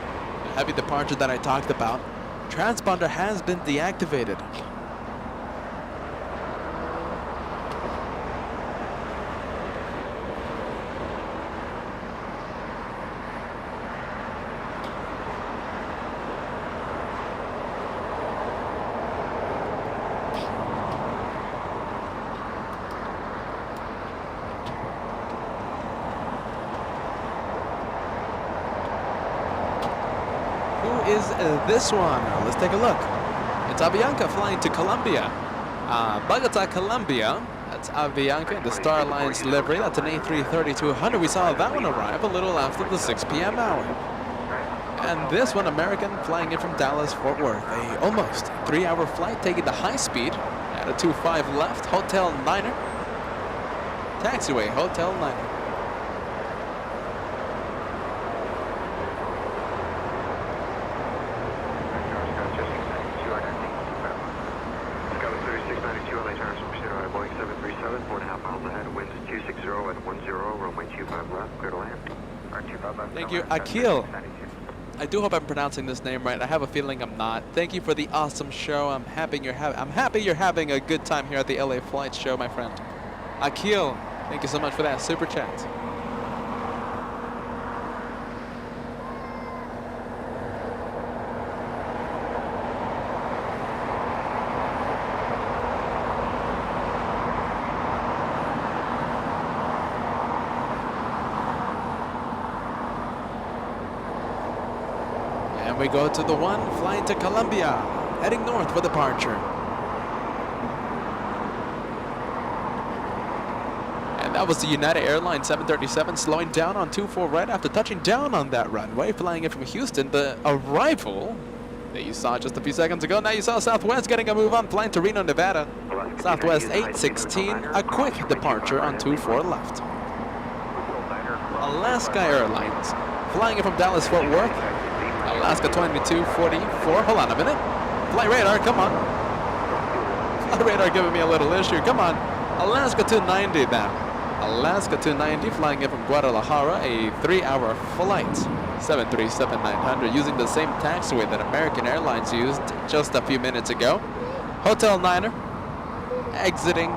the heavy departure that I talked about, transponder has been deactivated. Is this one? Let's take a look. It's Avianca flying to Colombia. Bogota, Colombia. That's Avianca in the Star Alliance livery. That's an A330-200. We saw that one arrive a little after the 6 p.m. hour. And this one, American, flying in from Dallas, Fort Worth. A almost 3-hour flight, taking the high speed at a 25 left, Hotel Niner. Taxiway, Hotel Niner. Thank you, Akil. I do hope I'm pronouncing this name right. I have a feeling I'm not. Thank you for the awesome show. I'm happy you're having a good time here at the LA Flights show, my friend. Akil, thank you so much for that super chat. We go to the one flying to Colombia, heading north for departure. And that was the United Airlines 737 slowing down on 24 right after touching down on that runway, flying in from Houston. The arrival that you saw just a few seconds ago. Now you saw Southwest getting a move on, flying to Reno, Nevada. Southwest 816, a quick departure on 24 left. Alaska Airlines, flying in from Dallas Fort Worth. Alaska 2244, hold on a minute. Flight radar, come on. Flight radar giving me a little issue, come on. Alaska 290 then. Alaska 290 flying in from Guadalajara, a 3-hour flight. 737-900 using the same taxiway that American Airlines used just a few minutes ago. Hotel Niner exiting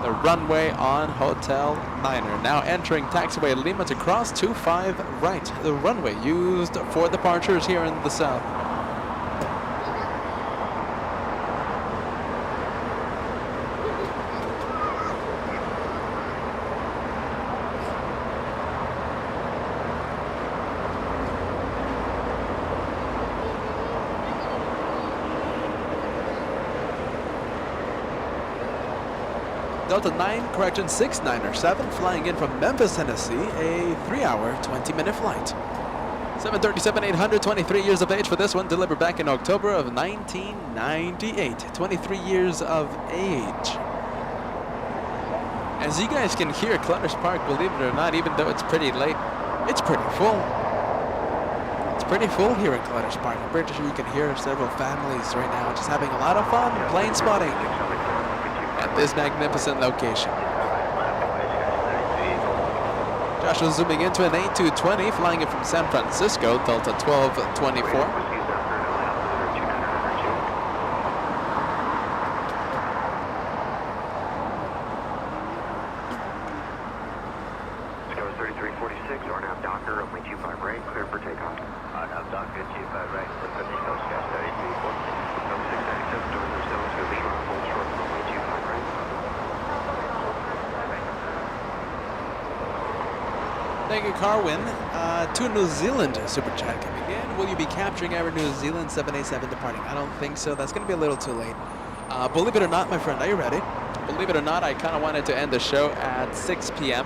the runway on Hotel Niner. Now entering taxiway Lima to cross 25 right. The runway used for departures here in the south. Delta 9, correction 6907, flying in from Memphis, Tennessee, a 3-hour, 20-minute flight. 737-800, 23 years of age for this one, delivered back in October of 1998. 23 years of age. As you guys can hear, Clutter's Park, believe it or not, even though it's pretty late, it's pretty full. It's pretty full here in Clutter's Park. I'm pretty sure you can hear several families right now just having a lot of fun plane spotting at this magnificent location. Joshua zooming into an A220, flying in from San Francisco, Delta 1224. clear for takeoff. I'm done. Good, Chief. Right. We're finished. No sky. 33, 14. No 697, doors are still to Lima, hold short runway 25 right. Thank you, Carwin. To New Zealand, Super Chat coming in. Will you be capturing Air New Zealand 787 departing? I don't think so. That's going to be a little too late. Believe it or not, my friend, are you ready? Believe it or not, I kind of wanted to end the show at 6 p.m.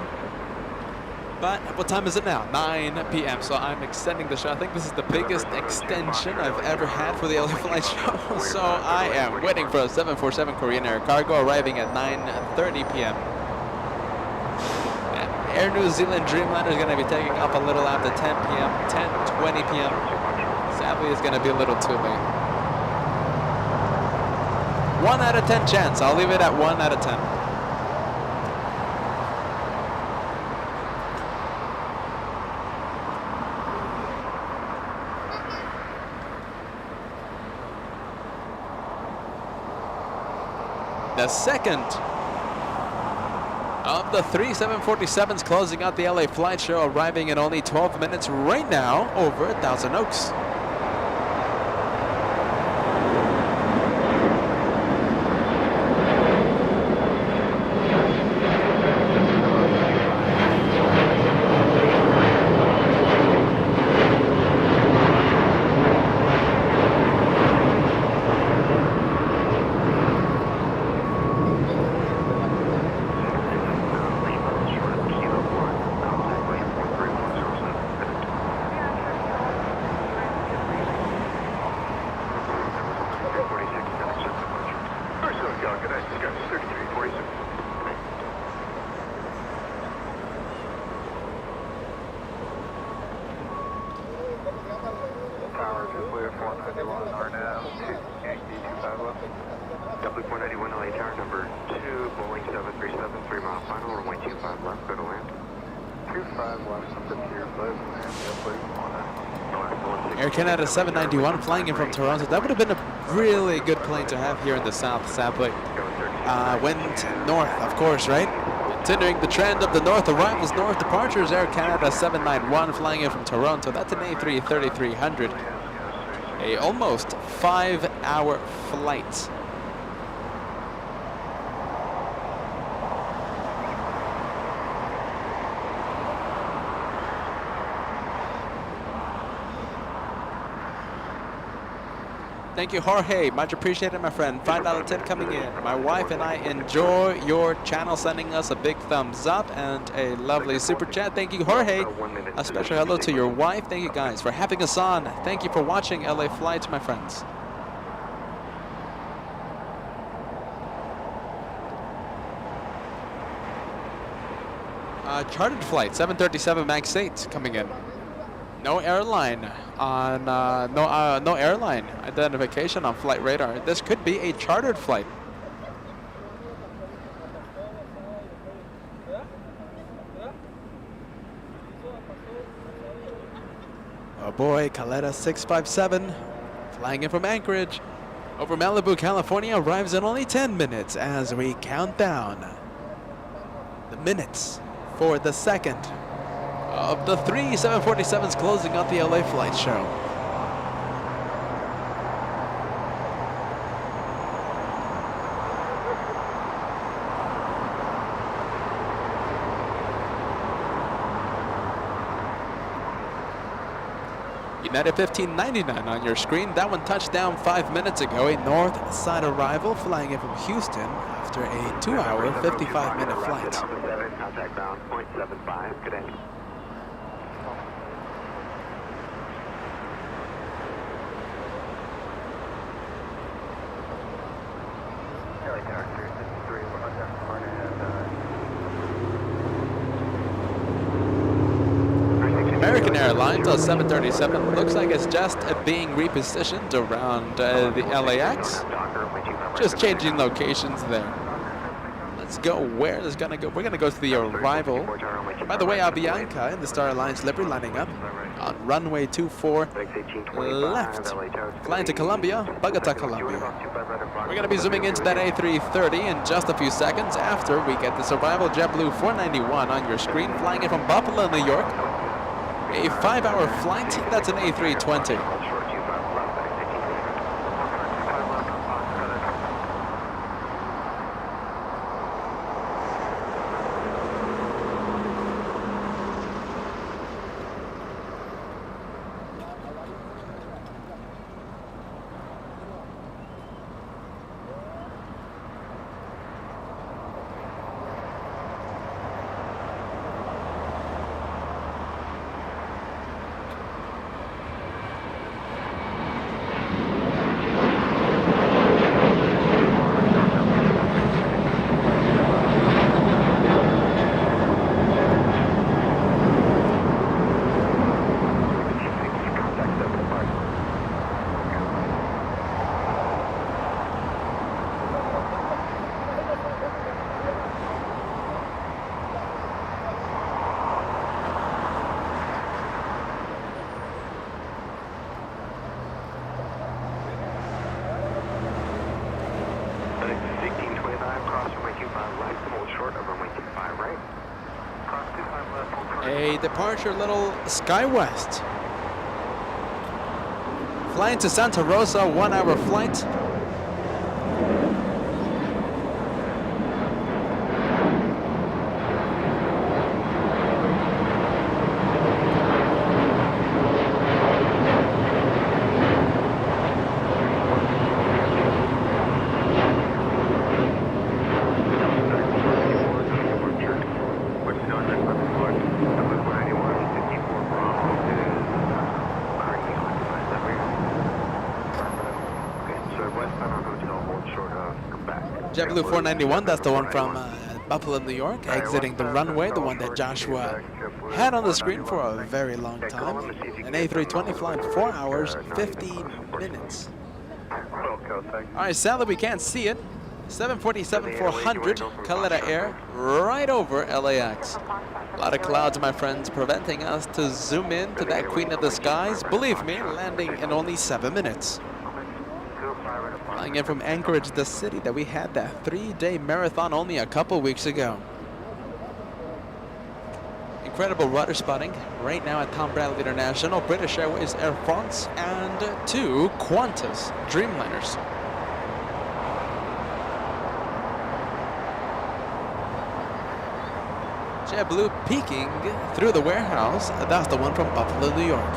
But what time is it now? 9 p.m. So I'm extending the show. I think this is the biggest extension I've ever had for the LA Flight show. So I am waiting for a 747 Korean Air cargo arriving at 9:30 p.m. Air New Zealand Dreamliner is going to be taking up a little after 10 p.m., 10:20 p.m. Sadly, it's going to be a little too late. 1 out of 10 chance. I'll leave it at 1 out of 10. The second of the 3 747s closing out the LA Flight Show, arriving in only 12 minutes right now over Thousand Oaks. Air Canada 791 flying in from Toronto. That would have been a really good plane to have here in the south, sadly. Went north, of course, right? Continuing the trend of the north arrivals, north departures, Air Canada 791 flying in from Toronto. That's an A330-300. A almost 5-hour flight. Thank you, Jorge. Much appreciated, my friend. $5 tip coming in. My wife and I enjoy your channel, sending us a big thumbs up and a lovely super chat. Thank you, Jorge. A special hello to your wife. Thank you, guys, for having us on. Thank you for watching LA Flights, my friends. Chartered flight, 737 MAX 8 coming in. No airline on no airline identification on flight radar. This could be a chartered flight. Oh boy, Caleta 657 flying in from Anchorage over Malibu, California, arrives in only 10 minutes as we count down the minutes for the second of the 3 747s closing out the LA Flight Show. United 1599 on your screen. That one touched down 5 minutes ago. A north side arrival flying in from Houston after a 2-hour, 55-minute flight. Contact bound 0.75. Good day. American Airlines on 737 looks like it's just being repositioned around the LAX. Just changing locations there. Let's go. Where is gonna go? We're gonna go to the arrival. By the way, Avianca in the Star Alliance livery lining up on runway 24 left, flying to Colombia, Bogota, Colombia. We're gonna be zooming into that A330 in just a few seconds after we get this arrival. JetBlue 491 on your screen, flying in from Buffalo, New York. A 5-hour flight, that's an A320. Hold short 25 left, back 15. A departure little SkyWest. Flying to Santa Rosa, 1-hour flight. JetBlue 491, that's the one from Buffalo, New York, exiting the runway, the one that Joshua had on the screen for a very long time. An A320 flying 4 hours, 50 minutes. Alright, sadly we can't see it. 747-400, Caleta Air, right over LAX. A lot of clouds, my friends, preventing us to zoom in to that queen of the skies. Believe me, landing in only 7 minutes. Flying in from Anchorage, the city that we had that 3-day marathon only a couple weeks ago. Incredible rudder spotting right now at Tom Bradley International, British Airways, Air France, and 2 Qantas Dreamliners. JetBlue peeking through the warehouse, that's the one from Buffalo, New York.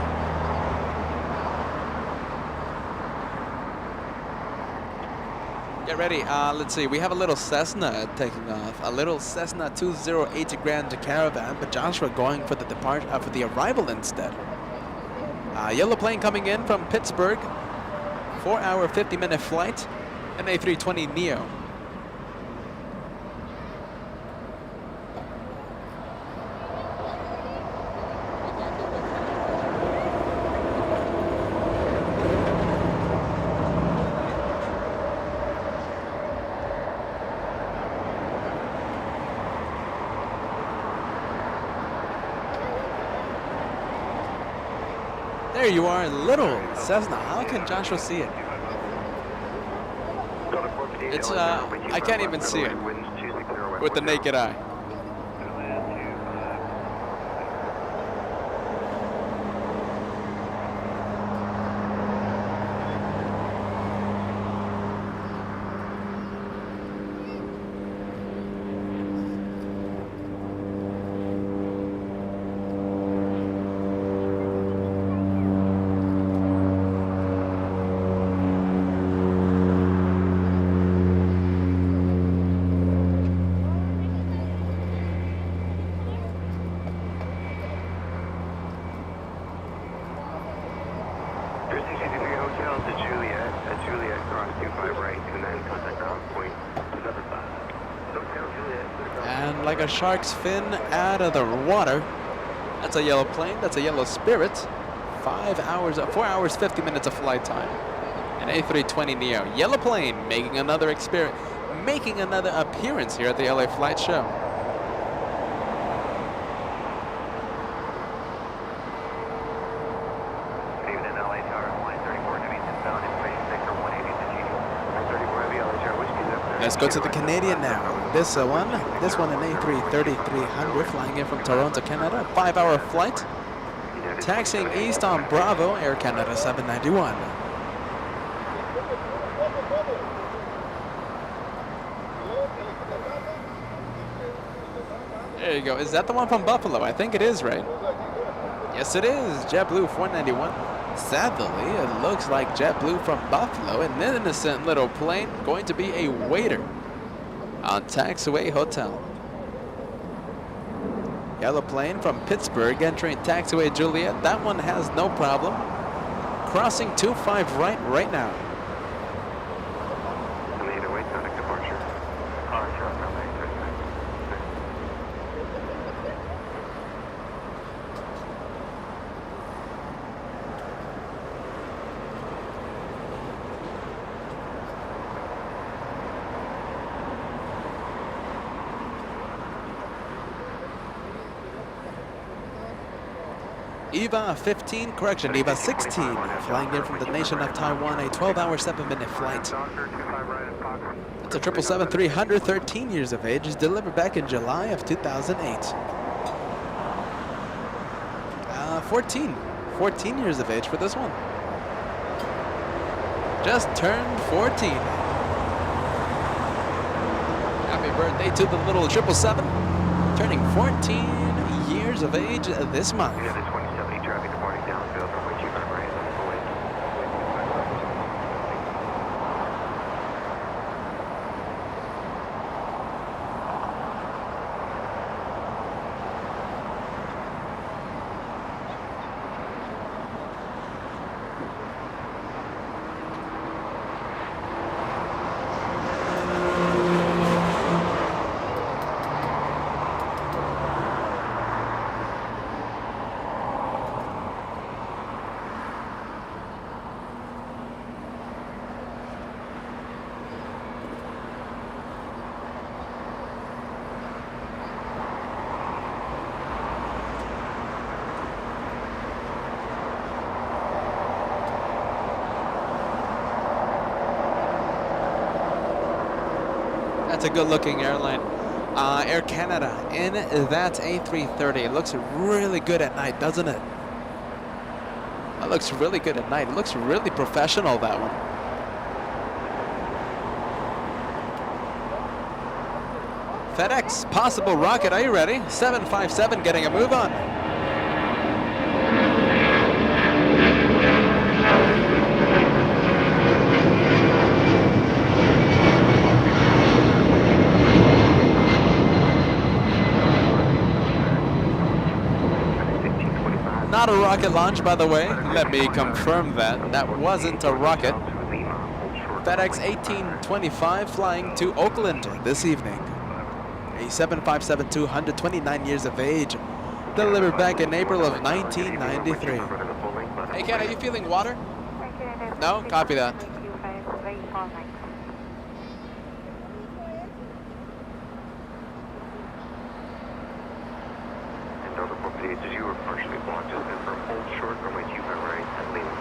Get ready, let's see, we have a little Cessna taking off, a little Cessna 208 Grand Caravan, but Joshua going for the departure, for the arrival instead. Yellow plane coming in from Pittsburgh, 4-hour, 50-minute flight, an A320 Neo. There you are, little Cessna. How can Joshua see it? It's, I can't even see it with the naked eye. And like a shark's fin out of the water, that's a yellow plane, that's a yellow Spirit. 4 hours, 50 minutes of flight time. An A320 Neo, yellow plane, making another appearance here at the LA Flight Show. Let's go to the Canadian now. This one an A330-300 flying in from Toronto, Canada. 5-hour flight. taxiing east on Bravo, Air Canada 791. There you go. Is that the one from Buffalo? I think it is, right? Yes, it is. JetBlue 491. Sadly, it looks like JetBlue from Buffalo, an innocent little plane, going to be a waiter on Taxiway Hotel. Yellow plane from Pittsburgh entering Taxiway Juliet. That one has no problem. Crossing 25 right now. And the 808 contact departure. EVA 15, correction, EVA 16, flying in from the nation of Taiwan, a 12-hour, 7-minute flight. It's a 777-300, 13 years of age, is delivered back in July of 2008. 14 years of age for this one. Just turned 14. Happy birthday to the little 777, turning 14 years of age this month. Traffic departing downfield from which you got right away. That's a good-looking airline. Air Canada in that A330. It looks really good at night, doesn't it? That looks really good at night. It looks really professional, that one. FedEx, possible rocket. Are you ready? 757 getting a move on. Not a rocket launch, by the way. Let me confirm that. That wasn't a rocket. FedEx 1825 flying to Oakland this evening. A 757-200, 29 years of age. Delivered back in April of 1993. Hey, Ken, are you feeling water? No? Copy that. As you were partially blocked, just confirm hold short runway 25 right at Lima.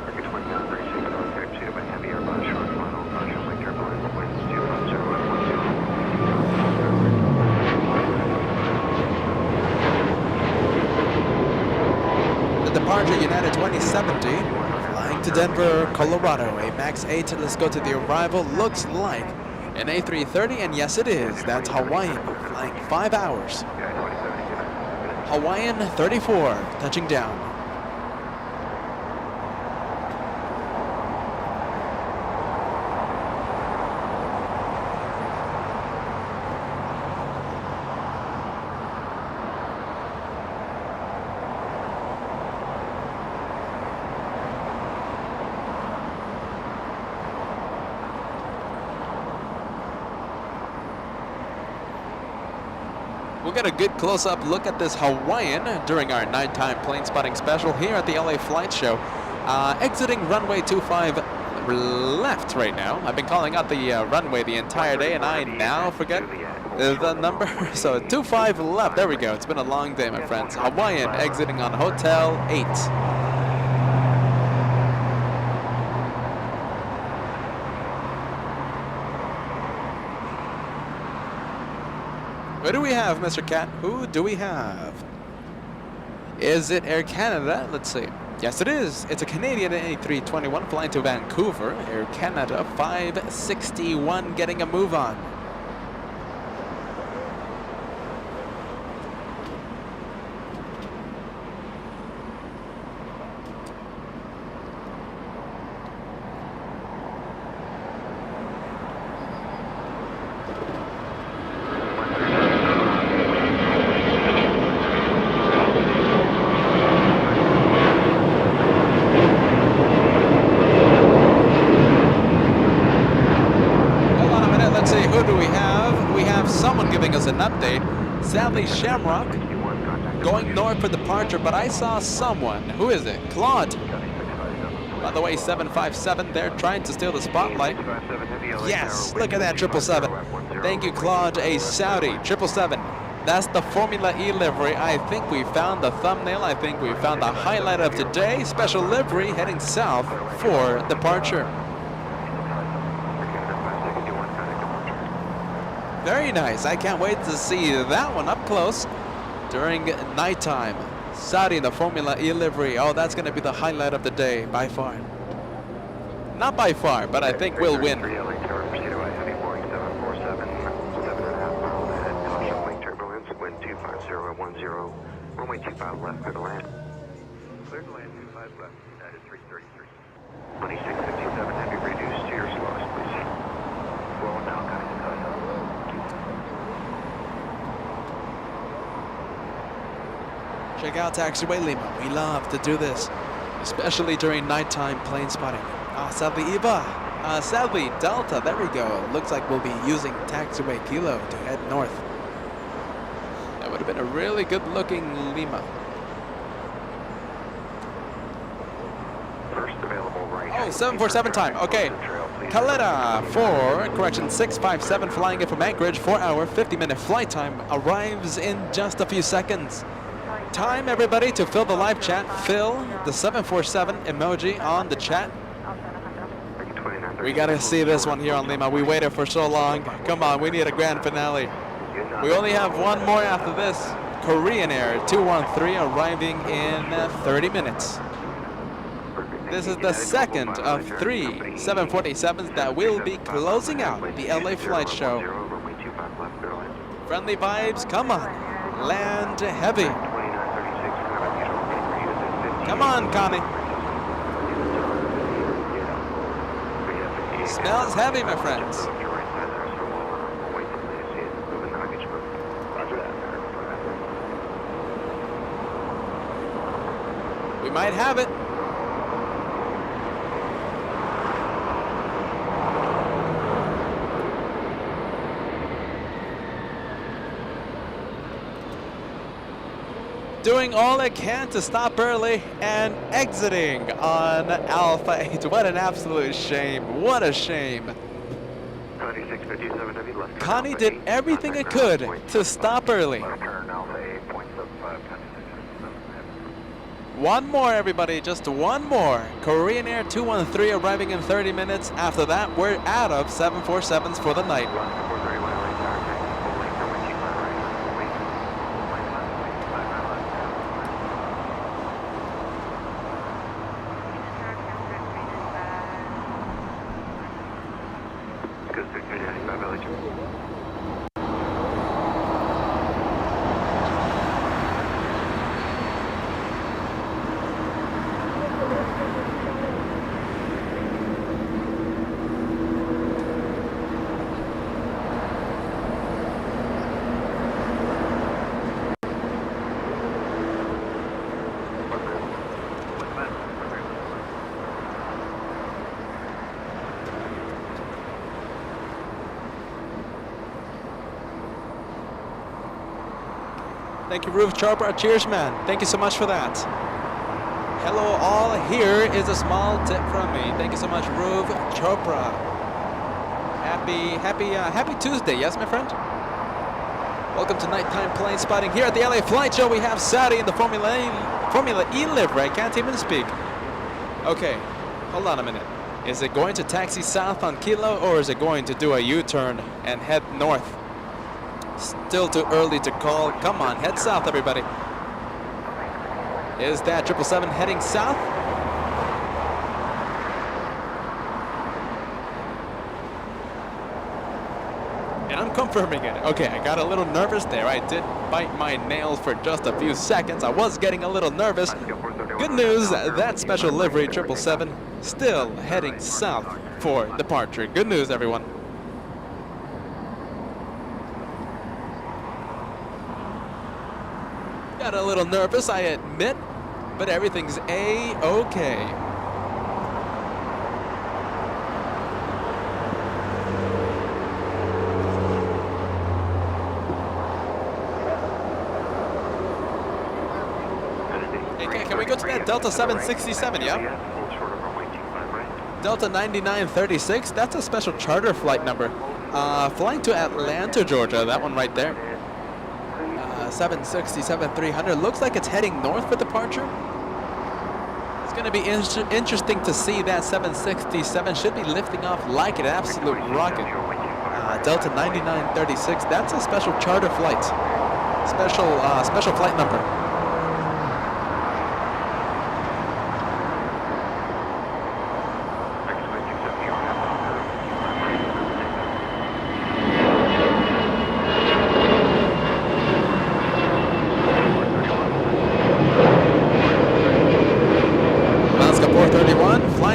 Market 2936, contact shaded by heavy airbound short final, partial link turbulence, winds 250. The departure United 2070. To Denver, Colorado, a MAX 8. Let's go to the arrival. Looks like an A330, and yes it is. That's Hawaiian, flying 5 hours. Hawaiian 34, touching down. We'll get a good close-up look at this Hawaiian during our nighttime plane spotting special here at the LA Flight Show. Exiting runway 25 left right now. I've been calling out the runway the entire day, and I now forget the number. So 25 left. There we go. It's been a long day, my friends. Hawaiian exiting on Hotel 8. Who do we have, Mr. Cat? Who do we have? Is it Air Canada? Let's see. Yes, it is. It's a Canadian A321 flying to Vancouver. Air Canada 561 getting a move on. An update. Sadly, Shamrock going north for departure, but I saw someone. Who is it? Claude. By the way, 757, they're trying to steal the spotlight. Yes, look at that 777. Thank you, Claude, a Saudi 777. That's the Formula E livery. I think we found the thumbnail. I think we found the highlight of today. Special livery heading south for departure. Very nice. I can't wait to see that one up close during nighttime. Saudi in the Formula E livery. Oh, that's going to be the highlight of the day by far. Not by far, but I think we'll win. Runway 25 left for the land. Clear to land 25 left, United 333. 2667, have you reduced to your slowest, please? Slow now, kind of Check out Taxiway Lima. We love to do this, especially during nighttime plane spotting. Sadly, Eva. Sadly, Delta. There we go. Looks like we'll be using Taxiway Kilo to head north. That would have been a really good-looking Lima. First available right. Oh, 747 time. Okay. Caleta for correction 657 flying in from Anchorage. 4-hour, 50-minute flight time arrives in just a few seconds. Time, everybody, to fill the live chat. Fill the 747 emoji on the chat. We gotta see this one here on Lima. We waited for so long. Come on, we need a grand finale. We only have one more after this. Korean Air 213 arriving in 30 minutes. This is the second of 3 747s that will be closing out the LA flight show. Friendly vibes, come on. Land heavy. Come on, Connie. Smells heavy, my friends. We might have it. Doing all I can to stop early and exiting on Alpha 8. What an absolute shame. What a shame. Connie did everything it could to stop early. One more, everybody. Just one more. Korean Air 213 arriving in 30 minutes. After that, we're out of 747s for the night. Thank you, Roof Chopra. Cheers, man. Thank you so much for that. Hello, all. Here is a small tip from me. Thank you so much, Roof Chopra. Happy Tuesday. Yes, my friend? Welcome to nighttime plane spotting. Here at the LA Flight Show, we have Saudi in the Formula E livery. I can't even speak. Okay, hold on a minute. Is it going to taxi south on Kilo, or is it going to do a U-turn and head north? Still too early to call. Come on, head south, everybody. Is that 777 heading south? And I'm confirming it. Okay, I got a little nervous there. I did bite my nails for just a few seconds. I was getting a little nervous. Good news, that special livery 777 still heading south for departure. Good news, everyone. Got a little nervous, I admit, but everything's A-okay. Okay, can we go to that Delta 767, yeah? Delta 9936, that's a special charter flight number. Flying to Atlanta, Georgia, that one right there. 767-300, looks like it's heading north for departure. It's going to be interesting to see that 767 should be lifting off like an absolute rocket. Delta 9936, that's a special charter flight. Special flight number.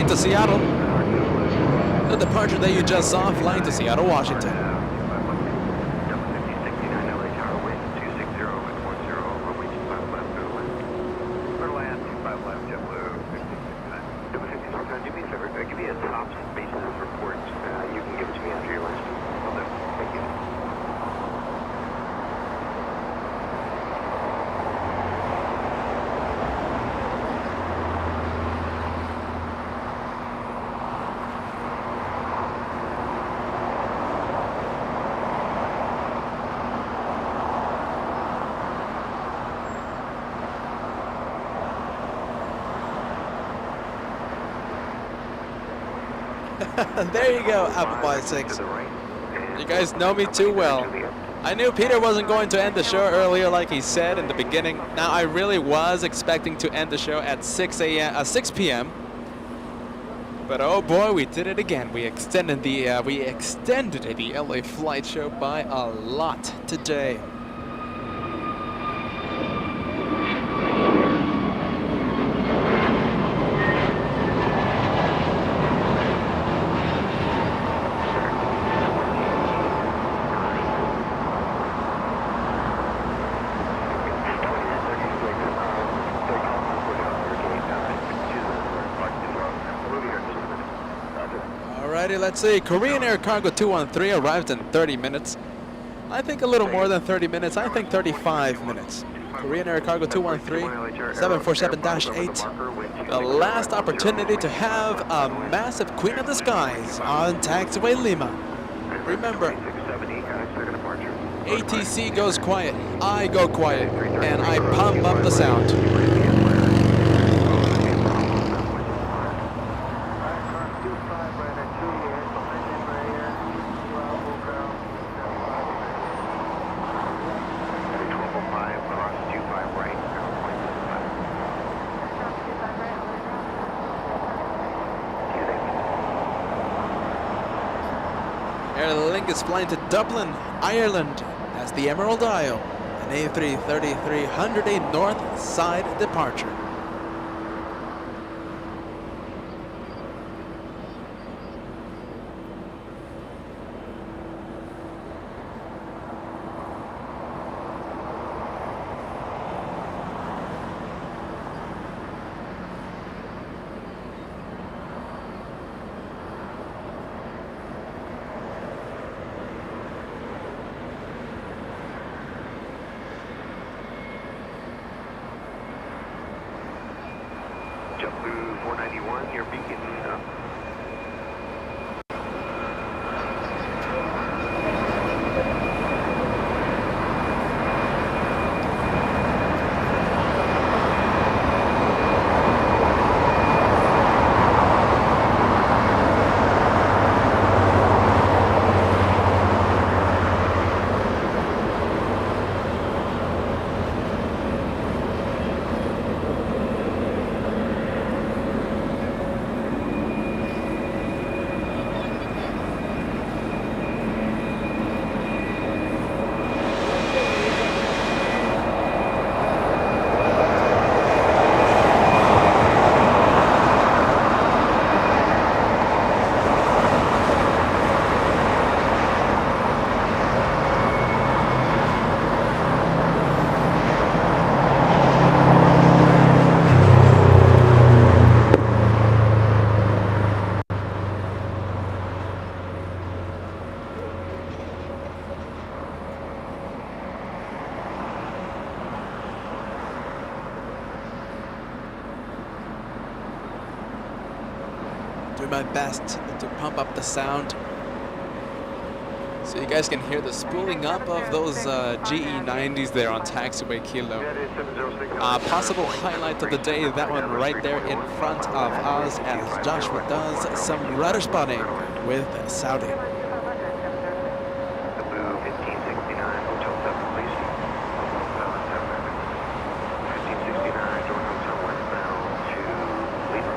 To Seattle. The departure that you just saw, flying to Seattle, Washington. Give me a top basis report. You can give it to me after your lunch. Thank you. There you go, Apple Pie 6. You guys know me too well. I knew Peter wasn't going to end the show earlier like he said in the beginning. Now, I really was expecting to end the show at 6 p.m. But oh boy, we did it again. We extended the LA flight show by a lot today. Alrighty, let's see. Korean Air Cargo 213 arrived in 30 minutes. I think a little more than 30 minutes. I think 35 minutes. Korean Air Cargo 213, 747-8. The last opportunity to have a massive Queen of the Skies on taxiway Lima. Remember, ATC goes quiet, I go quiet, and I pump up the sound. Is flying to Dublin, Ireland. That's the Emerald Isle. An A330-300 north side departure. JetBlue 491, your beacon up. doing my best to pump up the sound so you guys can hear the spooling up of those GE90s there on taxiway Kilo. Possible highlight of the day, that one right there in front of us as Joshua does some rudder spotting with Saudi. 1569, Hotel 7, please. 1569, Jordan Hotel westbound to Lima.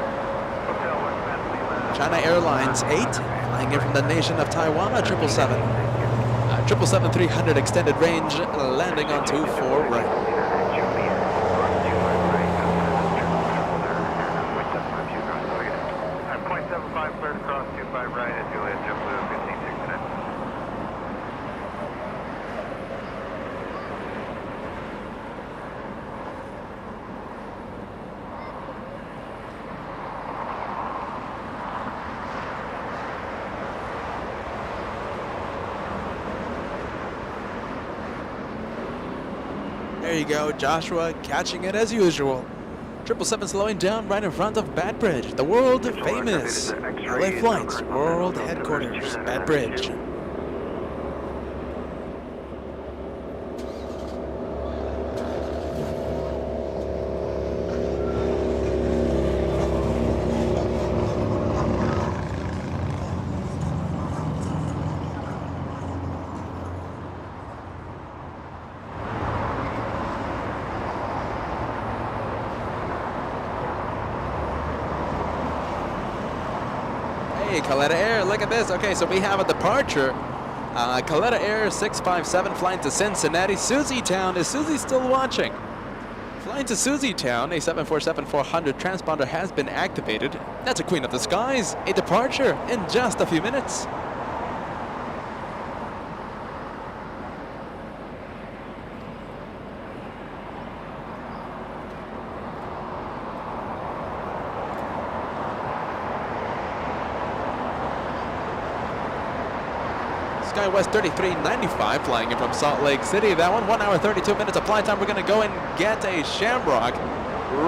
Hotel westbound to Lima. China Airlines 8, flying in from the nation of Taiwan, a 777. 777-300 extended range, landing on 24 right. At 0.75, cleared across 25 right at Juliet, JetBlue 1569. There you go, Joshua catching it as usual. 777 slowing down right in front of Bad Bridge, the world famous LA Flights World Headquarters, Bad Bridge. Hey, Caleta Air, look at this. Okay, so we have a departure. Caleta Air 657 flying to Cincinnati. Susie Town, is Susie still watching? Flying to Susie Town, a 747-400 transponder has been activated. That's a Queen of the Skies, a departure in just a few minutes. SkyWest 3395 flying in from Salt Lake City. That one, 1 hour 32 minutes of flight time. We're going to go and get a Shamrock.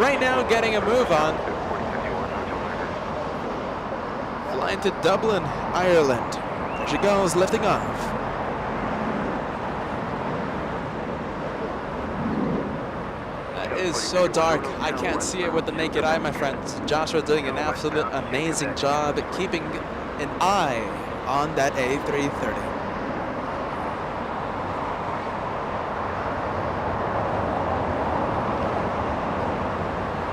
Right now, getting a move on. Flying to Dublin, Ireland. There she goes, lifting off. That is so dark. I can't see it with the naked eye, my friends. Joshua doing an absolute amazing job keeping an eye on that A330.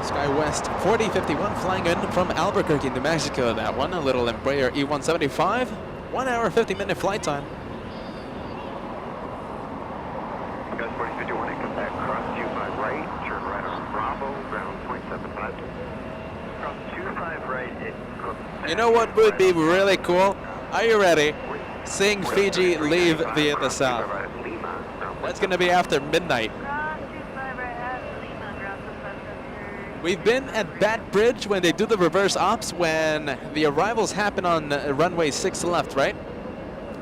SkyWest 4051 flying in from Albuquerque, New Mexico. That one, a little Embraer E175. 1 hour 50-minute flight time. Gus 4051, come back, cross 25 right, turn right on Bravo, ground 0.75. Cross 25 right, You know what would be really cool? Are you ready? Seeing Fiji leave via the south. That's going to be after midnight. We've been at Bat Bridge when they do the reverse ops, when the arrivals happen on runway 6 left, right?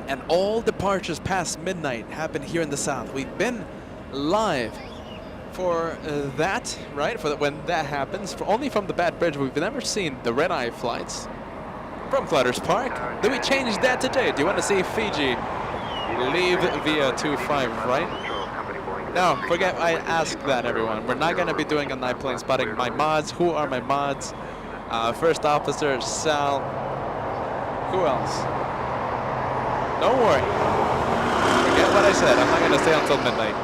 And all departures past midnight happen here in the south. We've been live for that, right? For when that happens, only from the Bat Bridge. We've never seen the red-eye flights from Flutters Park. Do we change that today? Do you want to see Fiji leave via 25, right? No, forget I asked that, everyone. We're not going to be doing a night plane spotting. My mods, who are my mods? First Officer, Sal. Who else? Don't worry. Forget what I said. I'm not going to stay until midnight.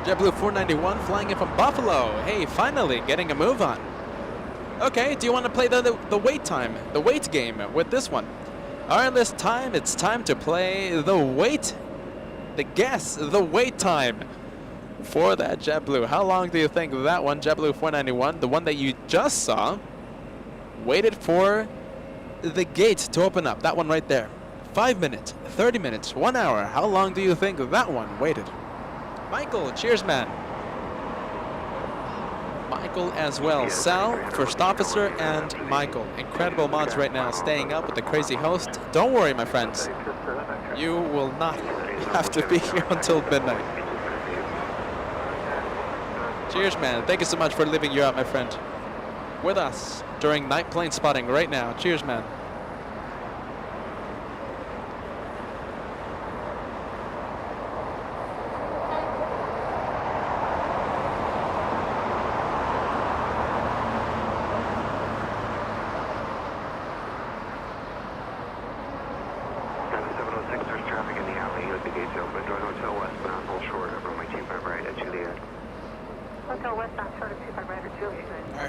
JetBlue 491 flying in from Buffalo. Hey, finally getting a move on. Okay, do you want to play the wait time, the wait game with this one? All right, this time it's time to play the wait, the guess, the wait time for that JetBlue. How long do you think that one, JetBlue 491, the one that you just saw, waited for the gate to open up? That one right there. 5 minutes, 30 minutes, 1 hour. How long do you think that one waited? Michael, cheers, man. Michael as well. Sal, first officer, and Michael. Incredible mods right now, staying up with the crazy host. Don't worry, my friends. You will not have to be here until midnight. Cheers, man. Thank you so much for living you out, my friend. With us during night plane spotting right now. Cheers, man.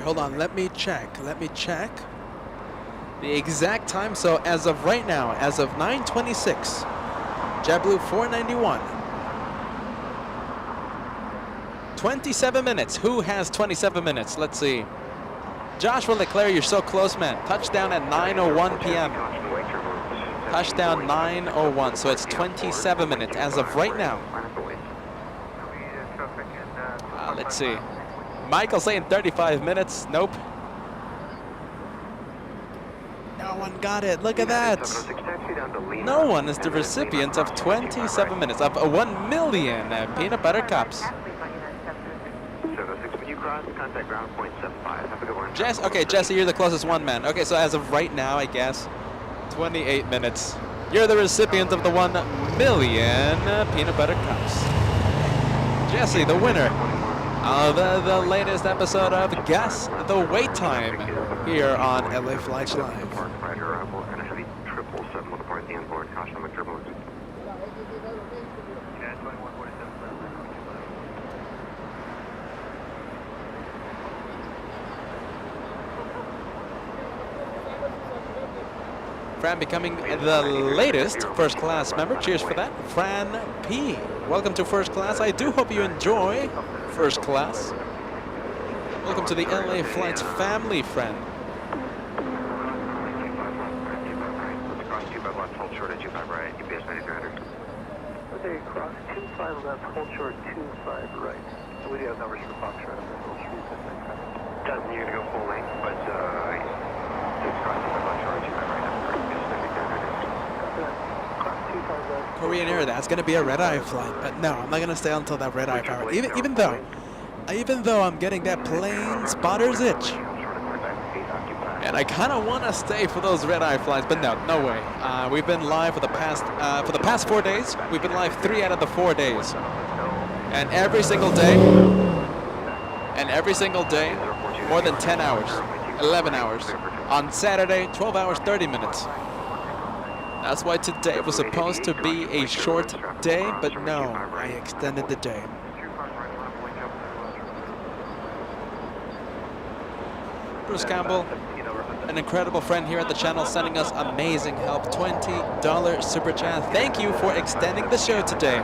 Hold on, let me check the exact time. So as of right now, as of 9:26, JetBlue 491, 27 minutes. Who has 27 minutes? Let's see. Joshua Leclerc, you're so close, man. Touchdown at 9:01 p.m. Touchdown 9:01, so it's 27 minutes as of right now. Let's see. Michael saying 35 minutes. Nope. No one got it. Look at that. No one is the recipient of 27 minutes of 1 million peanut butter cups. Jess, okay, Jesse, you're the closest one, man. Okay, so as of right now, I guess 28 minutes. You're the recipient of the 1 million peanut butter cups. Jesse, the winner of the latest episode of Guess the Wait Time here on LA Flights Live. Fran becoming the latest first class member. Cheers for that. Fran P. Welcome to first class. I do hope you enjoy first class. Welcome to the LA Flights family, friend. Okay, cross 25 left, hold short 25 right. We do have numbers for Foxtrot. Doesn't you're gonna go full length, but just cross 25 left, short 25 right. Korean Air, that's gonna be a red-eye flight, but no, I'm not gonna stay until that red-eye power. Even though I'm getting that plane spotter's itch, and I kind of want to stay for those red-eye flights, but no way. We've been live for the past 4 days. We've been live 3 out of the 4 days, and every single day, more than 10 hours, 11 hours. On Saturday, 12 hours, 30 minutes. That's why today was supposed to be a short day, but no, I extended the day. Bruce Campbell, an incredible friend here at the channel, sending us amazing help. $20 super chat. Thank you for extending the show today.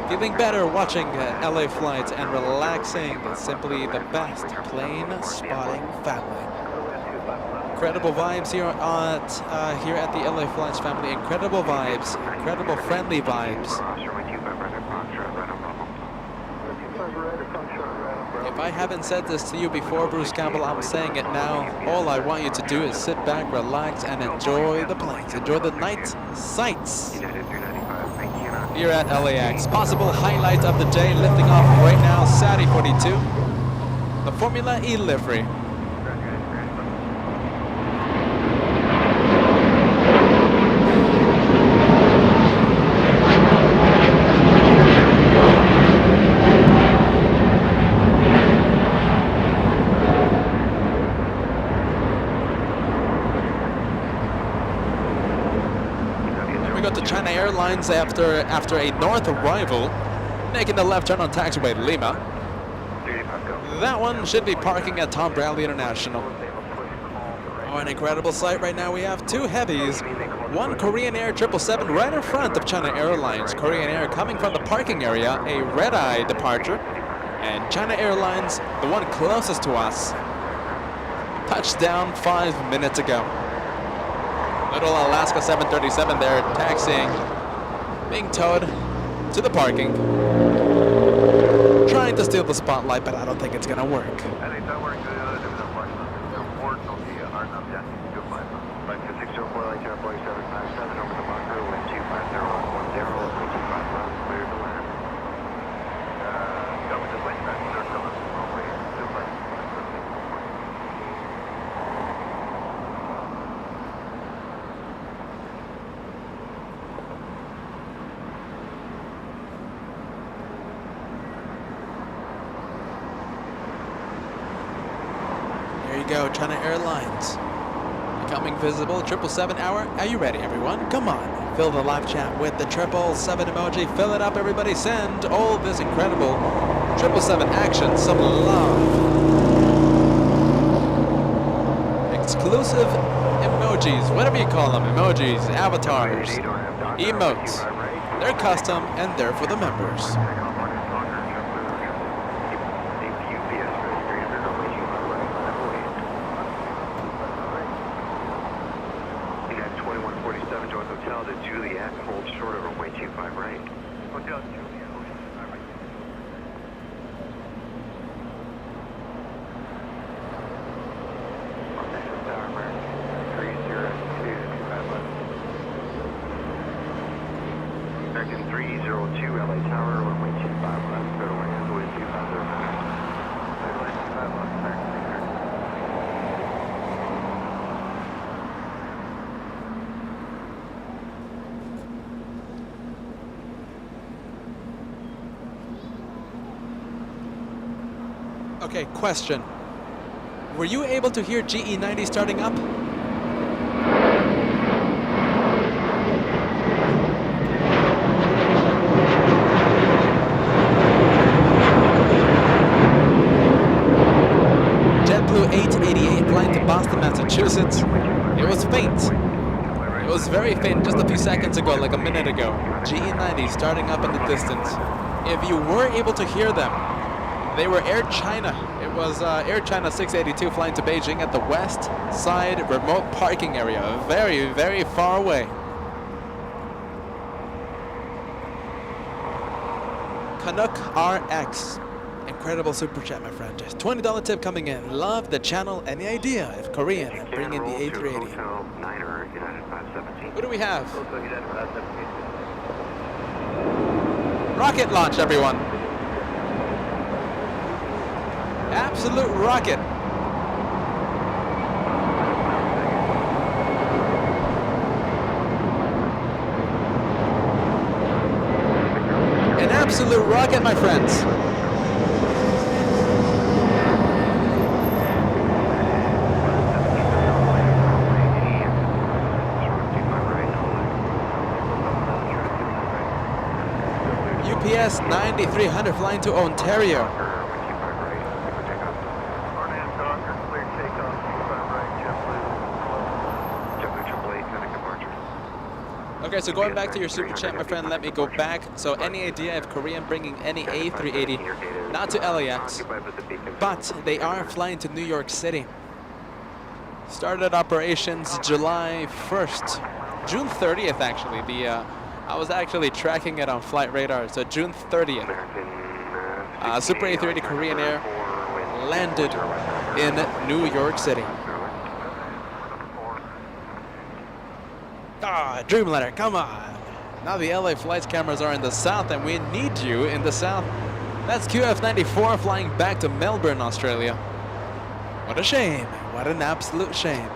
Feeling better watching LA Flights and relaxing. Simply the best plane spotting family. Incredible vibes here at the LA Flights family. Incredible vibes, incredible friendly vibes. If I haven't said this to you before, Bruce Campbell, I'm saying it now. All I want you to do is sit back, relax, and enjoy the planes. Enjoy the night sights here at LAX. Possible highlight of the day, lifting off right now, Saudi 42, the Formula E livery. China Airlines after a north arrival, making the left turn on taxiway Lima. That one should be parking at Tom Bradley International. Oh, an incredible sight right now. We have 2 heavies, 1 Korean Air 777 right in front of China Airlines. Korean Air coming from the parking area, a red-eye departure, and China Airlines, the one closest to us, touched down 5 minutes ago. Little Alaska 737 there, taxiing, being towed to the parking. Trying to steal the spotlight, but I don't think it's gonna work. There you go, China Airlines. Becoming visible, 777 hour. Are you ready, everyone? Come on, fill the live chat with the 777 emoji. Fill it up, everybody. Send all this incredible 777 action some love. Exclusive emojis, whatever you call them, emojis, avatars, emotes. They're custom and they're for the members. Okay, question. Were you able to hear GE90 starting up? JetBlue 888 flying to Boston, Massachusetts. It was faint. It was very faint just a few seconds ago, like a minute ago. GE90 starting up in the distance. If you were able to hear them, they were Air China. It was Air China 682 flying to Beijing at the west side remote parking area. Very, very far away. Canuck RX. Incredible super chat, my friend. $20 tip coming in. Love the channel. Any idea if Korean bring in the A380? Who do we have? Rocket launch, everyone. Absolute rocket. An absolute rocket, my friends. UPS 9300 flying to Ontario. Okay, so going back to your super chat, my friend, let me go back. So any idea if Korean bringing any A380, not to LAX, but they are flying to New York City. Started operations July 1st, June 30th actually. I was actually tracking it on flight radar, so June 30th. Super A380 Korean Air landed in New York City. Ah, Dreamliner, come on. Now the LA flights cameras are in the south and we need you in the south. That's QF94 flying back to Melbourne, Australia. What a shame. What an absolute shame.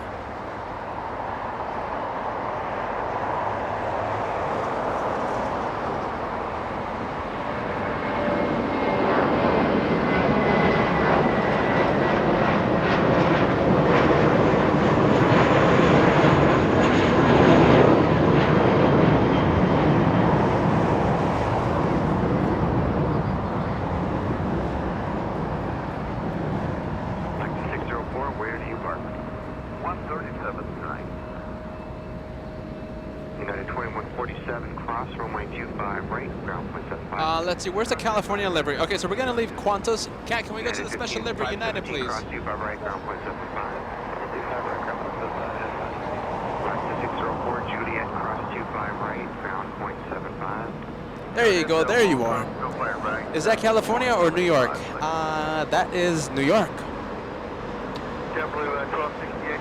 Let's see, where's the California livery? Okay, so we're gonna leave Qantas. Cat, can we go to the special livery United, please? There you go. There you are. Is that California or New York? That is New York. JetBlue 1268,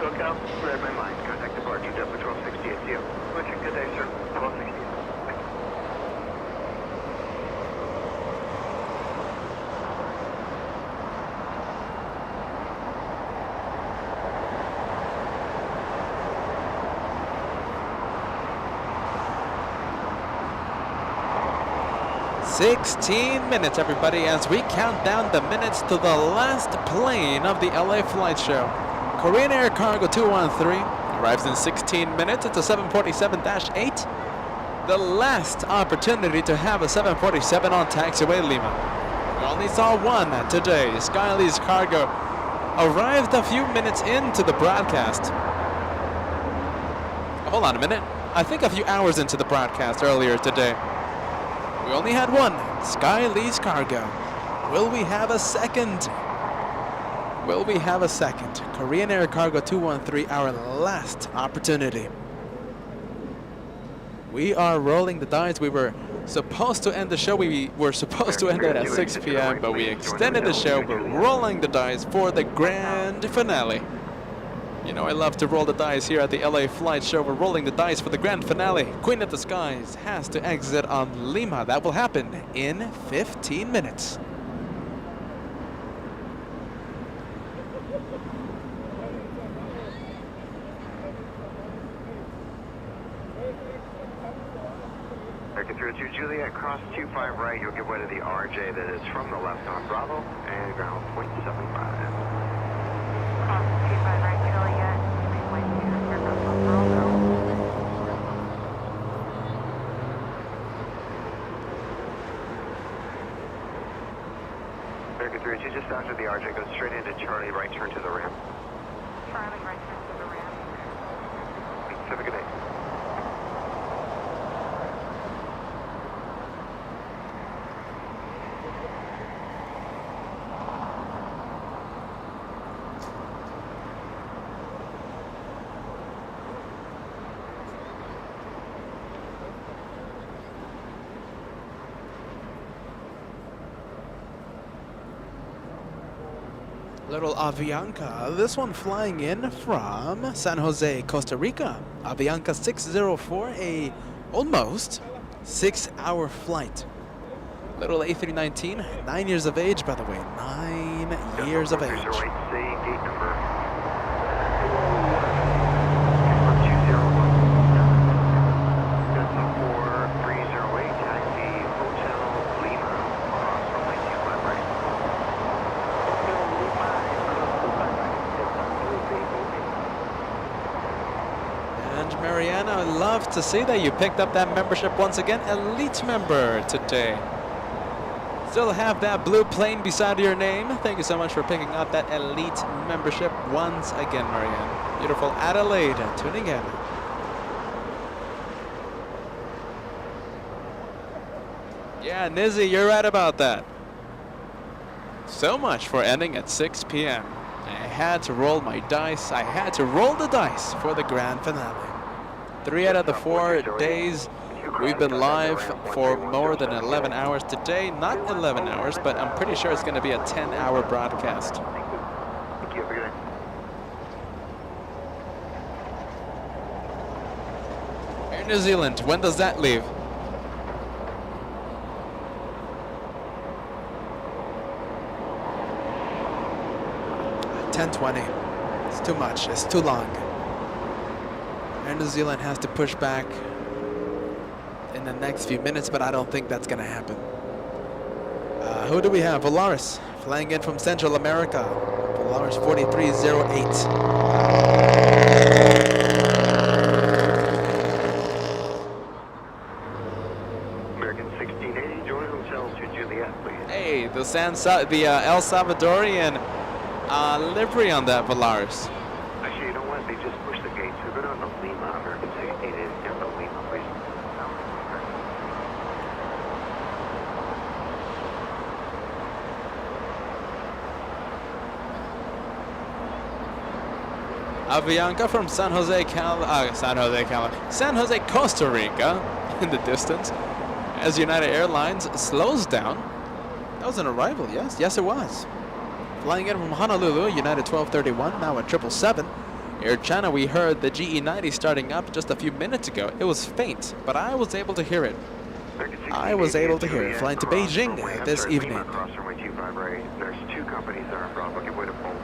SoCal, read my mind. Contact departure, JetBlue 1268, see you. Richard, good day, sir. 1268. 16 minutes, everybody, as we count down the minutes to the last plane of the LA flight show. Korean Air Cargo 213 arrives in 16 minutes. It's a 747-8. The last opportunity to have a 747 on taxiway Lima. We only saw one today. Skylee's Cargo arrived a few minutes into the broadcast. Hold on a minute. I think a few hours into the broadcast earlier today. We only had one, Skylee's Cargo. Will we have a second? Will we have a second? Korean Air Cargo 213, our last opportunity. We are rolling the dice. We were supposed to end the show. We were supposed to end it at 6 p.m., but we extended the show. We're rolling the dice for the grand finale. You know I love to roll the dice here at the LA Flight Show. We're rolling the dice for the grand finale. Queen of the Skies has to exit on Lima. That will happen in 15 minutes. Erika 302 Juliet, cross 25 right. You'll give way to the RJ that is from the left on Bravo and ground 0.75. Cross 25 right, Juliet. 3.2, aircraft on Bravo. Erika 302, just after the RJ, go straight into Charlie, right turn to the ramp. Charlie, right turn to the ramp. Have a good day. Little Avianca, this one flying in from San Jose, Costa Rica. Avianca 604, a almost 6-hour flight. Little A319, 9 years of age, by the way, 9 years of age. Right, say gate number 4308, taxi Hotel Lima, cross runway 25 right. And Mariana, I love to see that you picked up that membership once again. Elite member today. Still have that blue plane beside your name. Thank you so much for picking up that elite membership once again, Mariana. Beautiful Adelaide tuning in. Yeah, Nizzy, you're right about that. So much for ending at 6 p.m. I had to roll my dice. I had to roll the dice for the grand finale. 3 out of the 4 days we've been live for more than 11 hours today. Not 11 hours, but I'm pretty sure it's going to be a 10-hour broadcast. Thank you. Have a good day. Air New Zealand, when does that leave? $10:20. It's too much. It's too long. Air New Zealand has to push back in the next few minutes, but I don't think that's going to happen. Who do we have? Volaris, flying in from Central America. Volaris 4308. American 1680, join Hotel to Juliet, please. Hey, the El Salvadorian livery on that Volaris. Actually, you know what? They just pushed the gate, so go down to Lima. American 1680, down to Lima, please. Avianca from San Jose, Costa Rica, in the distance. as United Airlines slows down. That was an arrival, yes? Yes, it was. Flying in from Honolulu, United 1231, now at 777. Air China, we heard the GE90 starting up just a few minutes ago. It was faint, but I was able to hear it. I was able to hear it flying to Beijing this evening. Cross runway 25 right. There's two companies there in Bravo. Give way to Pole.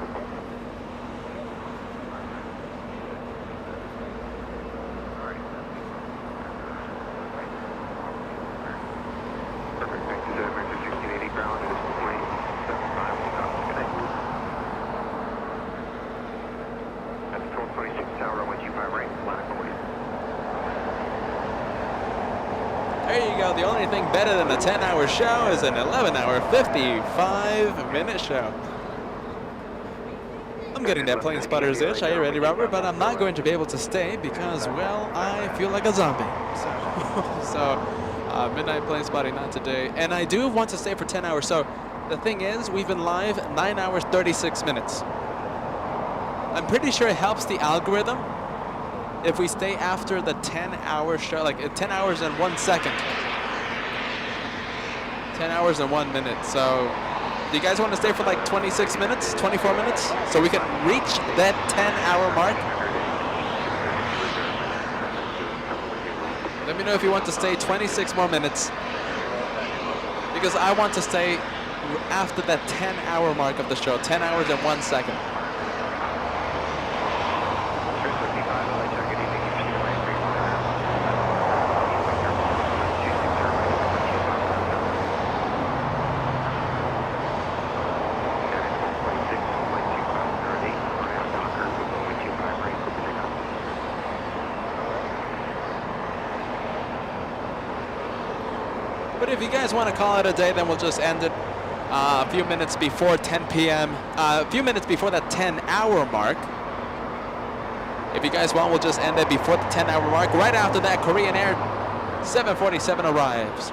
Perfect. Thank you, American 1680 ground at this point. 75 will come. Good night. That's 1226 tower, runway 25 right. Line up away. There you go. The only thing better than a 10-hour show is an 11-hour, 55-minute show. I'm getting that plane spotter's itch. Are you ready, Robert? But I'm not going to be able to stay because, well, I feel like a zombie. So midnight plane spotting, not today. And I do want to stay for 10 hours. So the thing is, we've been live 9 hours, 36 minutes. I'm pretty sure it helps the algorithm if we stay after the 10-hour show, like 10 hours and 1 second. 10 hours and 1 minute. So do you guys want to stay for like 26 minutes, 24 minutes? So we can reach that 10-hour mark? Let me know if you want to stay 26 more minutes. Because I want to stay after that 10-hour mark of the show. 10 hours and 1 second. But if you guys want to call it a day, then we'll just end it a few minutes before 10 p.m. A few minutes before that 10-hour mark. If you guys want, we'll just end it before the 10-hour mark. Right after that, Korean Air 747 arrives.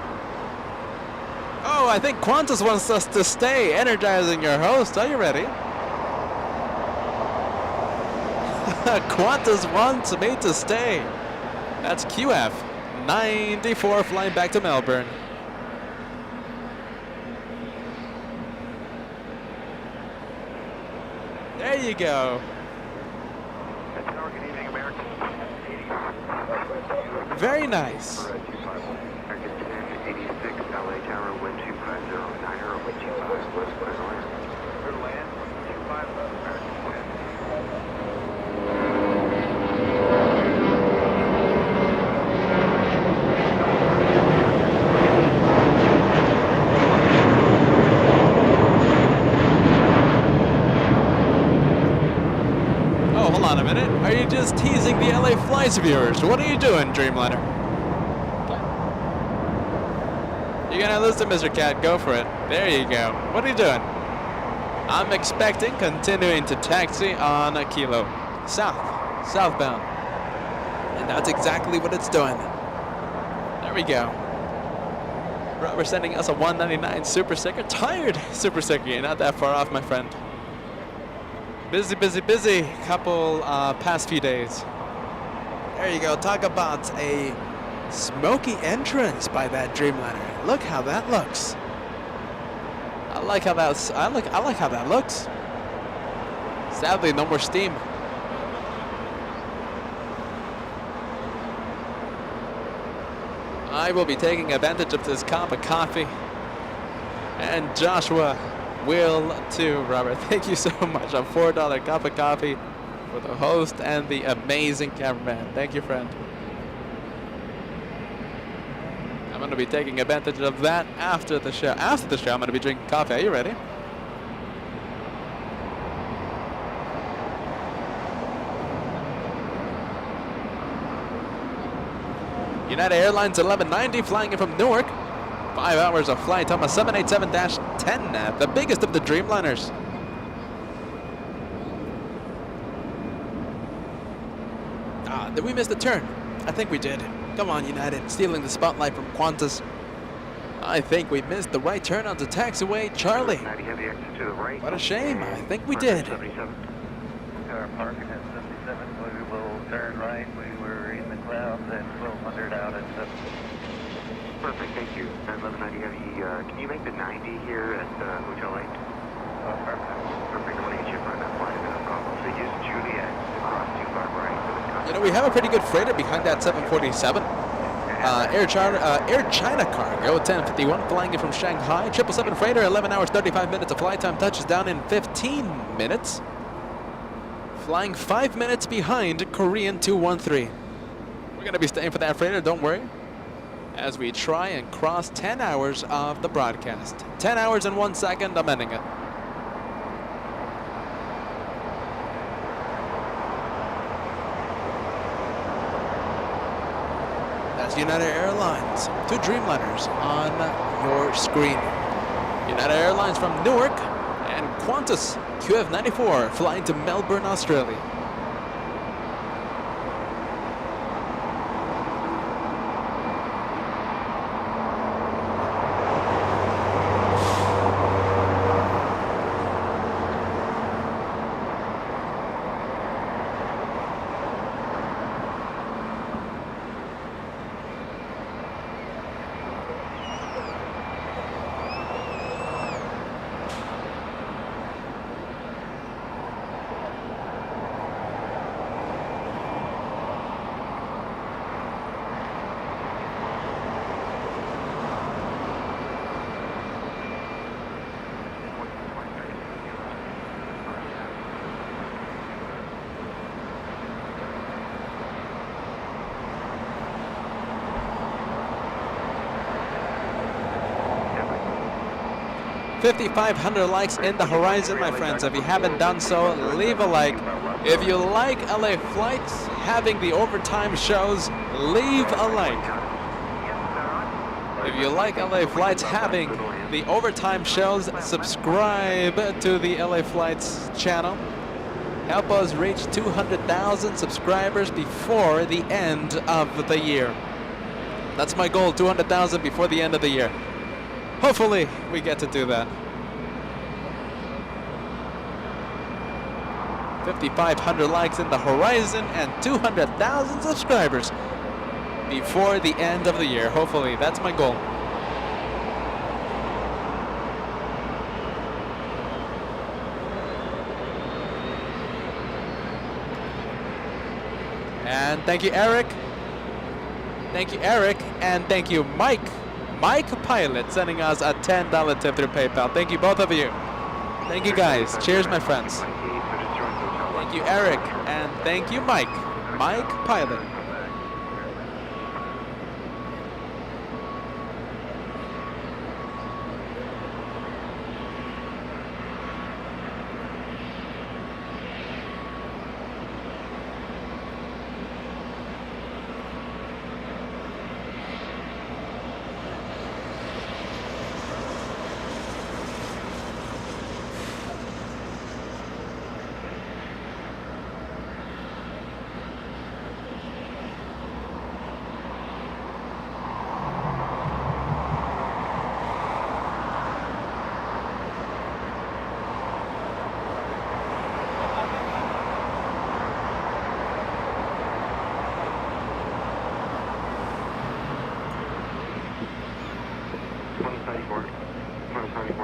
Oh, I think Qantas wants us to stay. Energizing your host. Are you ready? Qantas wants me to stay. That's QF 94 flying back to Melbourne. There you go. Very nice. On a minute. Are you just teasing the LA Flights viewers? What are you doing, Dreamliner? You're gonna lose to Mr. Cat. Go for it. There you go. What are you doing? I'm expecting continuing to taxi on a kilo. Southbound. And that's exactly what it's doing. There we go. Robert sending us a 199 super sticker. Tired super sticker. You're not that far off, my friend. Busy, busy, busy couple past few days. There you go. Talk about a smoky entrance by that Dreamliner. Look how that looks. I like how that's. I like how that looks. Sadly, no more steam. I will be taking advantage of this cup of coffee, and Joshua will too, Robert. Thank you so much. A $4 cup of coffee for the host and the amazing cameraman. Thank you, friend. I'm going to be taking advantage of that after the show. After the show, I'm going to be drinking coffee. Are you ready? United Airlines 1190 flying in from Newark. 5 hours of flight on a 787-10, the biggest of the Dreamliners. Did we miss the turn? I think we did. Come on, United, stealing the spotlight from Qantas. I think we missed the right turn onto taxiway Charlie. What a shame. I think we did. We are parking at 77. We will turn right. We were in the clouds at 1200 out at 7. Perfect, thank you. 1190 Heavy, can you make the 90 here at Hotel 8? Perfect. Perfect, I want to get you in front of that flight, no problem. So use Juliet to cross 25 right. You know, we have a pretty good freighter behind that 747. Air China cargo, 1051, flying in from Shanghai. 777 freighter, 11 hours, 35 minutes of flight time, touches down in 15 minutes. Flying 5 minutes behind Korean 213. We're going to be staying for that freighter, don't worry, as we try and cross 10 hours of the broadcast. 10 hours and 1 second, I'm ending it. That's United Airlines, 2 Dreamliners on your screen. United Airlines from Newark and Qantas QF94 flying to Melbourne, Australia. $5,500 likes in the horizon, my friends. If you haven't done so, leave a like. If you like LA Flights having the overtime shows, leave a like. If you like LA Flights having the overtime shows, subscribe to the LA Flights channel. Help us reach 200,000 subscribers before the end of the year. That's my goal, 200,000 before the end of the year. Hopefully, we get to do that. 5,500 likes in the horizon and 200,000 subscribers before the end of the year. Hopefully, that's my goal. And thank you, Eric. Thank you, Eric. And thank you, Mike. Mike Pilot sending us a $10 tip through PayPal. Thank you, both of you. Thank you, guys. Cheers, my friends. Thank you, Eric. And thank you, Mike. Mike Pilot.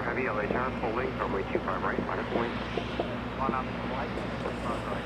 Heavy, LA Tower, holding, runway 25 right, minus point. On up to the light, right.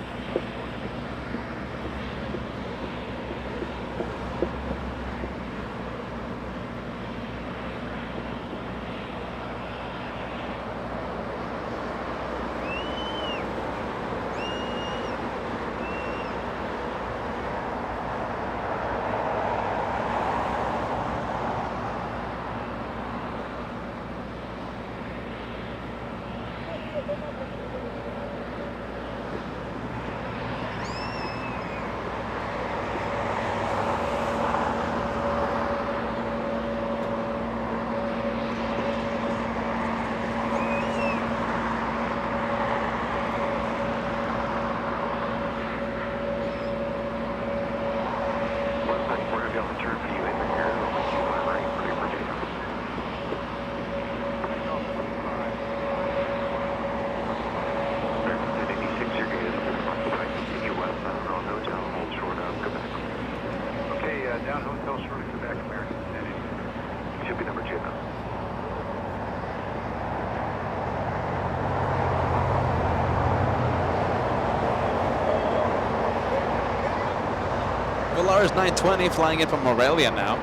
hours, 9:20, flying in from Morelia now.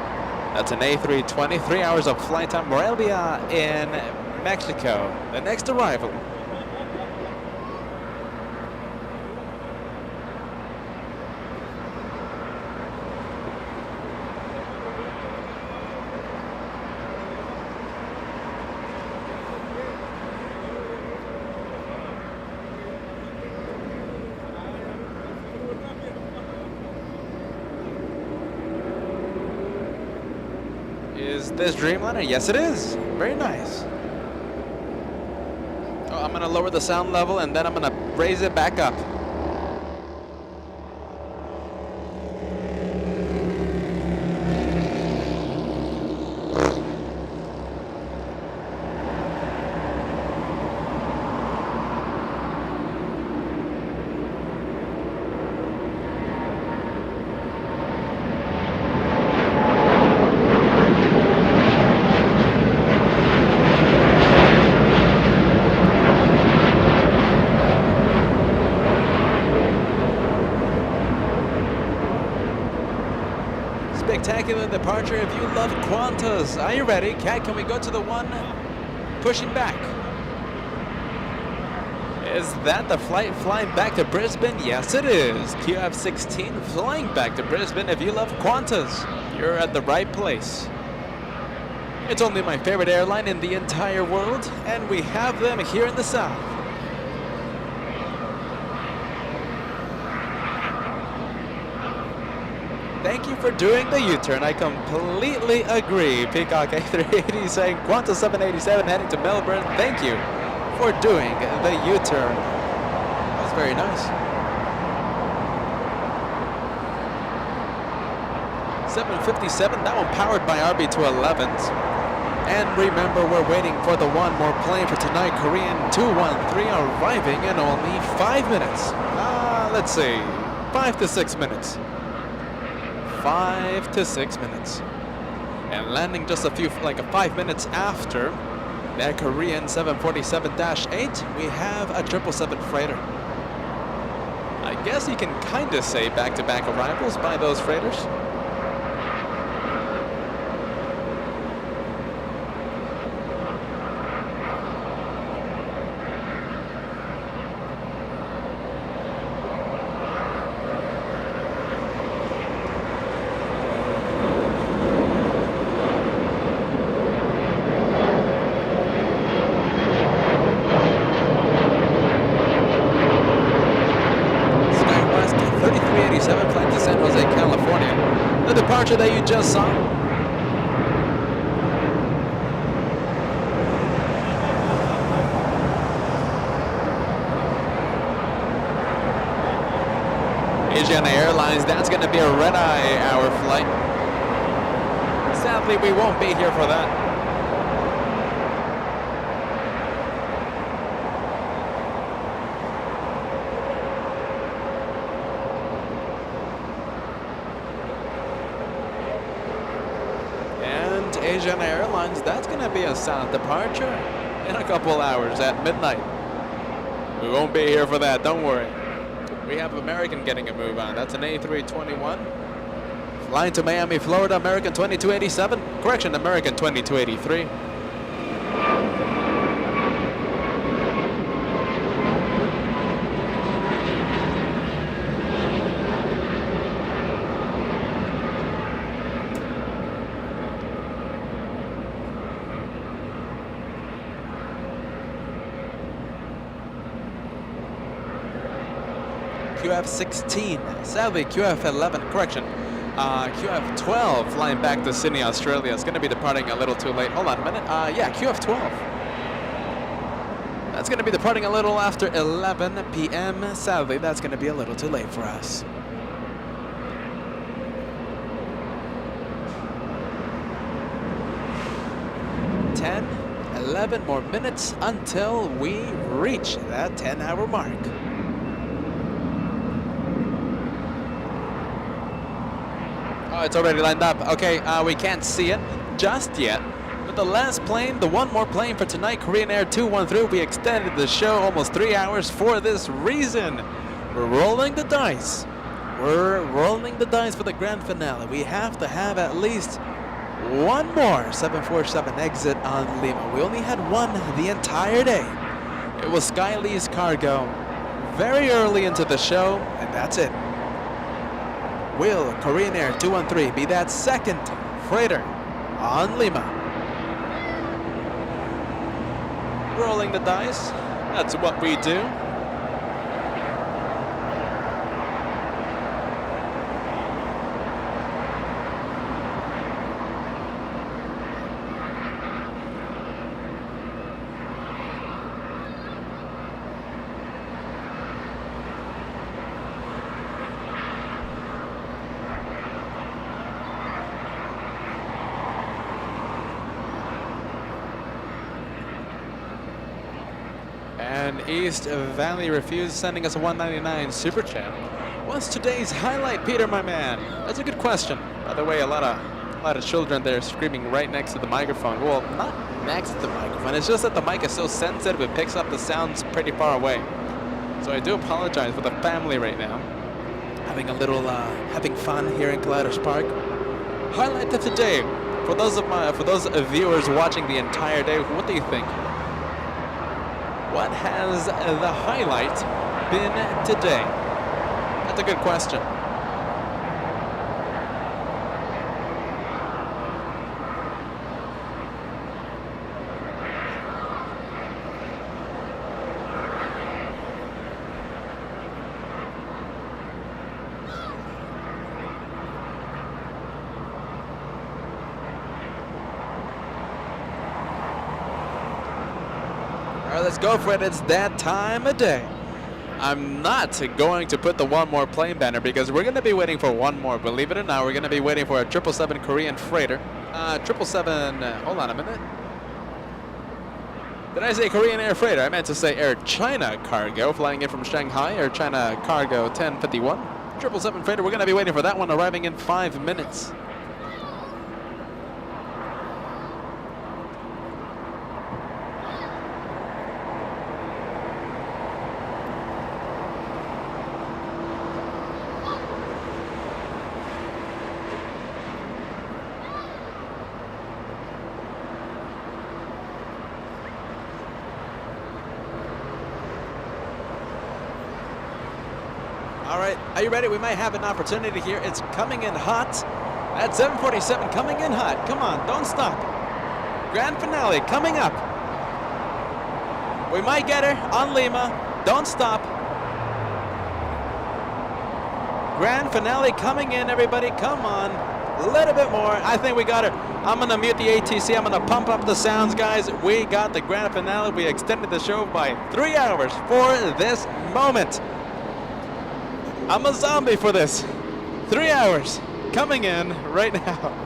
That's an A320, 3 hours of flight time. Morelia in Mexico, the next arrival. Is this Dreamliner? Yes, it is. Very nice. Oh, I'm gonna lower the sound level and then I'm gonna raise it back up. Spectacular departure if you love Qantas. Are you ready? Cat, can we go to the one pushing back? Is that the flight flying back to Brisbane? Yes, it is. QF16 flying back to Brisbane. If you love Qantas, you're at the right place. It's only my favorite airline in the entire world, and we have them here in the south. Thank you for doing the U-turn. I completely agree. Peacock A380 saying Qantas 787 heading to Melbourne. Thank you for doing the U-turn. That was very nice. 757, that one powered by RB211s. And remember, we're waiting for the one more plane for tonight. Korean 213 arriving in only 5 minutes. Let's see, 5 to 6 minutes. 5 to 6 minutes. And landing just like 5 minutes after that Korean 747-8, we have a 777 freighter. I guess you can kind of say back-to-back arrivals by those freighters. That you just saw. Asiana Airlines, that's going to be a red-eye hour flight. Sadly, we won't be here for that. Asiana Airlines, that's going to be a south departure in a couple hours at midnight. We won't be here for that, don't worry. We have American getting a move on. That's an A321. Flying to Miami, Florida, American 2287. Correction, American 2283. QF16, sadly QF11, correction, QF12 flying back to Sydney, Australia. It's going to be departing a little too late. Hold on a minute. Yeah, QF12. That's going to be departing a little after 11 p.m. Sadly, that's going to be a little too late for us. Ten, 11 more minutes until we reach that 10-hour mark. Oh, it's already lined up. Okay, we can't see it just yet. But the last plane, the one more plane for tonight, Korean Air 213, we extended the show almost 3 hours for this reason. We're rolling the dice We're rolling the dice for the grand finale. We have to have at least one more 747 exit on Lima. We only had one the entire day. It was Skylee's cargo very early into the show, and that's it. Will Korean Air 213 be that second freighter on Lima? Rolling the dice, that's what we do. And East Valley refused sending us a 199 super chat. What's today's highlight, Peter, my man? That's a good question. By the way, a lot of children there screaming right next to the microphone. Well, not next to the microphone. It's just that the mic is so sensitive it picks up the sounds pretty far away. So I do apologize for the family right now. Having a little having fun here in Kaleidoscope Park. Highlight of today. For those viewers watching the entire day, what do you think? What has the highlight been today? That's a good question. Let's go for it. It's that time of day. I'm not going to put the one more plane banner because we're going to be waiting for one more. Believe it or not, we're going to be waiting for a 777 Korean freighter. 777, hold on a minute. Did I say Korean Air freighter? I meant to say Air China cargo flying in from Shanghai. Air China cargo 1051. 777 freighter. We're going to be waiting for that one arriving in 5 minutes. All right, are you ready? We might have an opportunity here. It's coming in hot. At 747, coming in hot. Come on, don't stop. Grand finale coming up. We might get her on Lima. Don't stop. Grand finale coming in, everybody. Come on. A little bit more. I think we got her. I'm going to mute the ATC. I'm going to pump up the sounds, guys. We got the grand finale. We extended the show by 3 hours for this moment. I'm a zombie for this. 3 hours coming in right now.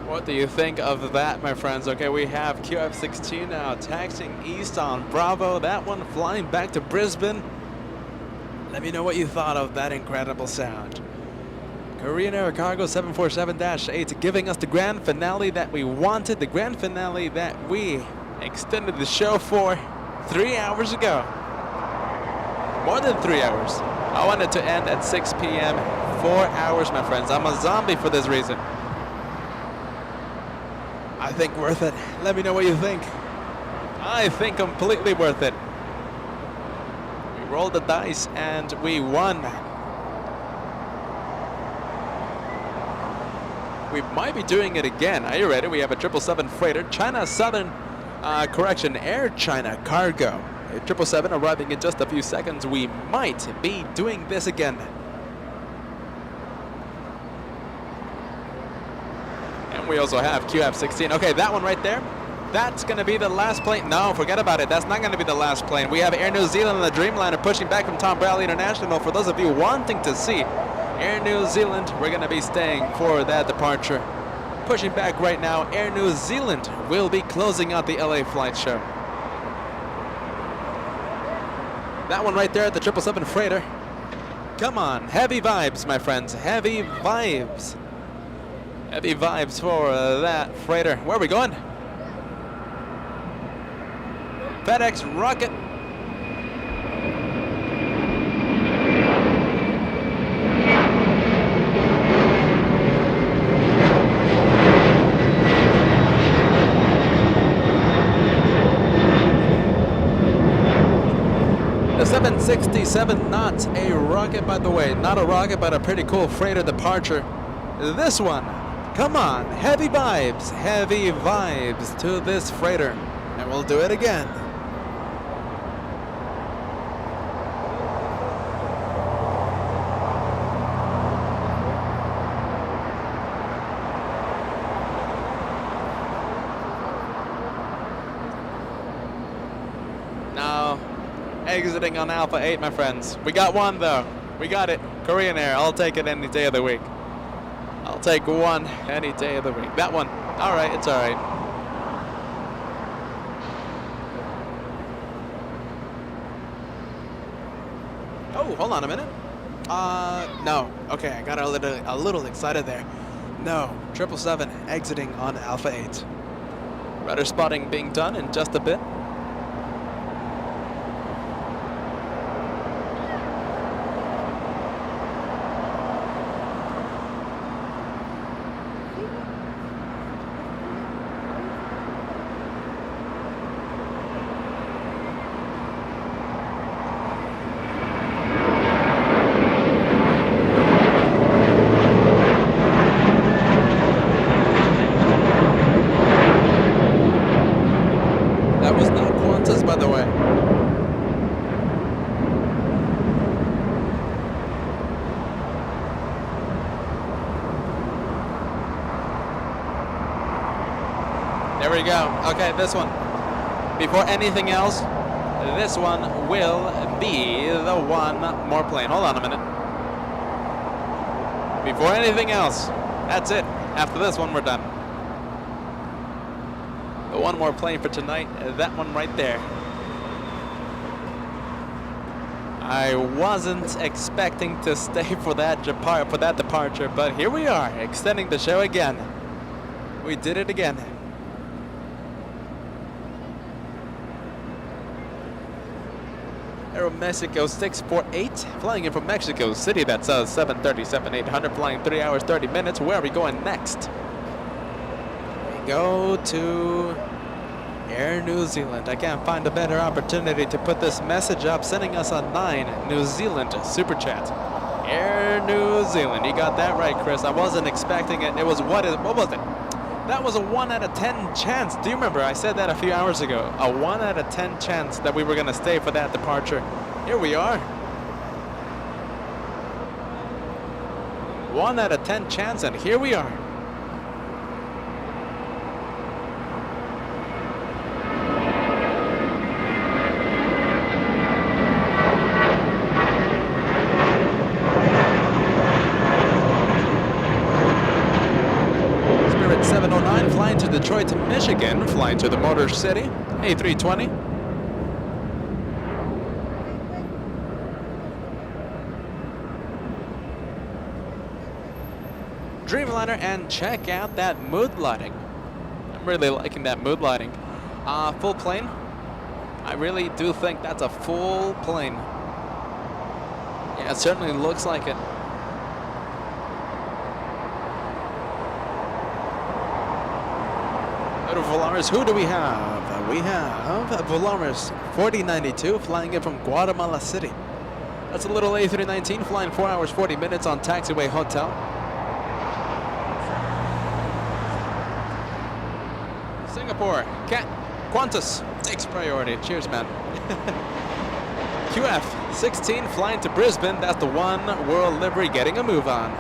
What do you think of that, my friends? Okay, we have QF-16 now taxiing east on Bravo. That one flying back to Brisbane. Let me know what you thought of that incredible sound. Korean Air Cargo 747-8 giving us the grand finale that we wanted, the grand finale that we extended the show for 3 hours ago. More than 3 hours. I wanted to end at 6 p.m. 4 hours, my friends. I'm a zombie for this reason. I think worth it. Let me know what you think. I think completely worth it. We rolled the dice and we won. We might be doing it again. Are you ready? We have a 777 freighter, China Southern, Air China Cargo. A 777 arriving in just a few seconds. We might be doing this again. And we also have QF-16. Okay, that one right there. That's going to be the last plane. No, forget about it. That's not going to be the last plane. We have Air New Zealand and the Dreamliner pushing back from Tom Bradley International. For those of you wanting to see Air New Zealand, we're going to be staying for that departure. Pushing back right now, Air New Zealand will be closing out the LA flight show. That one right there at the 777 freighter. Come on, heavy vibes, my friends, heavy vibes. Heavy vibes for that freighter. Where are we going? FedEx rocket. The 767, not a rocket, by the way. Not a rocket, but a pretty cool freighter departure. This one. Come on, heavy vibes to this freighter. And we'll do it again. Now, exiting on Alpha 8, my friends. We got one, though. We got it. Korean Air. I'll take it any day of the week. I'll take one any day of the week. That one. All right, it's all right. Oh, hold on a minute. No. Okay, I got a little excited there. No, 777 exiting on Alpha 8. Rudder spotting being done in just a bit. There we go. Okay, this one. Before anything else, this one will be the one more plane. Hold on a minute. Before anything else, that's it. After this one, we're done. The one more plane for tonight, that one right there. I wasn't expecting to stay for that departure, but here we are, extending the show again. We did it again. Mexico 648, flying in from Mexico City. That's 737-800, flying 3 hours 30 minutes. Where are we going next? We go to Air New Zealand. I can't find a better opportunity to put this message up, sending us a 9 New Zealand super chat. Air New Zealand. You got that right, Chris. I wasn't expecting it. It was what was it? That was a 1 out of 10 chance. Do you remember? I said that a few hours ago. A 1 out of 10 chance that we were going to stay for that departure. Here we are. 1 out of 10 chance, and here we are. Detroit, Michigan, flying to the Motor City, A320. Dreamliner, and check out that mood lighting. I'm really liking that mood lighting. Full plane. I really do think that's a full plane. Yeah, it certainly looks like it. Out of Volaris, who do we have? We have Volaris 4092 flying in from Guatemala City. That's a little A319 flying 4 hours 40 minutes on taxiway hotel. Singapore, Qantas takes priority. Cheers, man. QF 16 flying to Brisbane. That's the one world livery getting a move on.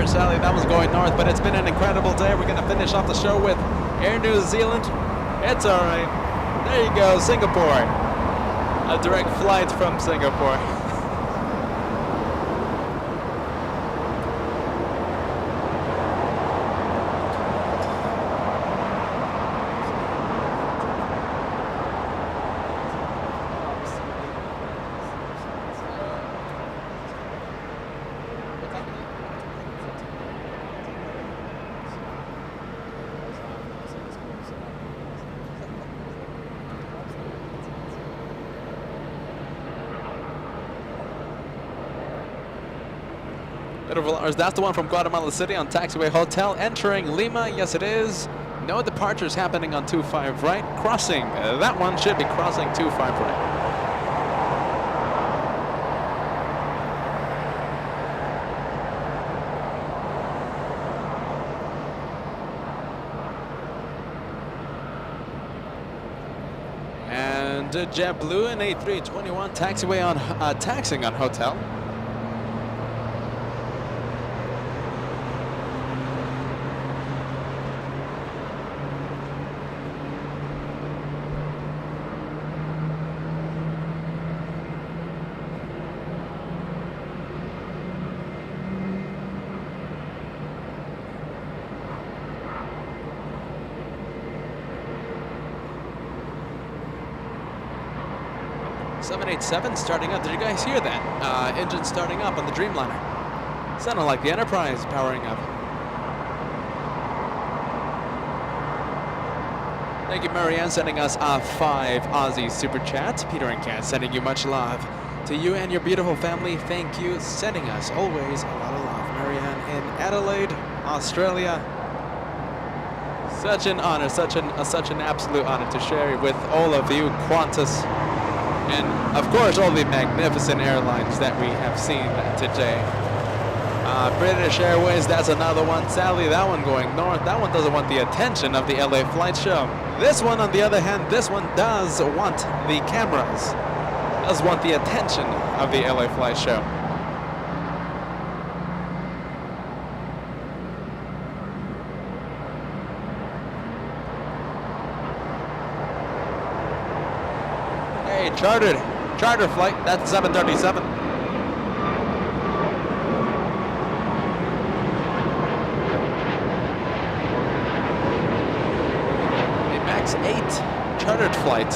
Sally, that was going north, but it's been an incredible day. We're going to finish off the show with Air New Zealand. It's all right. There you go, Singapore. A direct flight from Singapore. That's the one from Guatemala City on taxiway hotel entering Lima. Yes, it is. No departures happening on 25 right. Crossing. That one should be crossing 25 right. And JetBlue and A321 taxiway on taxing on hotel. .787 starting up. Did you guys hear that? Engine starting up on the Dreamliner. Sounded like the Enterprise powering up. Thank you, Marianne, sending us 5 Aussie super chats. Peter and Kat sending you much love. To you and your beautiful family, thank you. Sending us always a lot of love. Marianne in Adelaide, Australia. Such an honor, such an absolute honor to share with all of you, Qantas. And of course, all the magnificent airlines that we have seen today. British Airways, that's another one. Sadly, that one going north. That one doesn't want the attention of the LA flight show. This one, on the other hand, this one does want the cameras. Does want the attention of the LA flight show. Charter flight, that's 737. A MAX 8 chartered flight.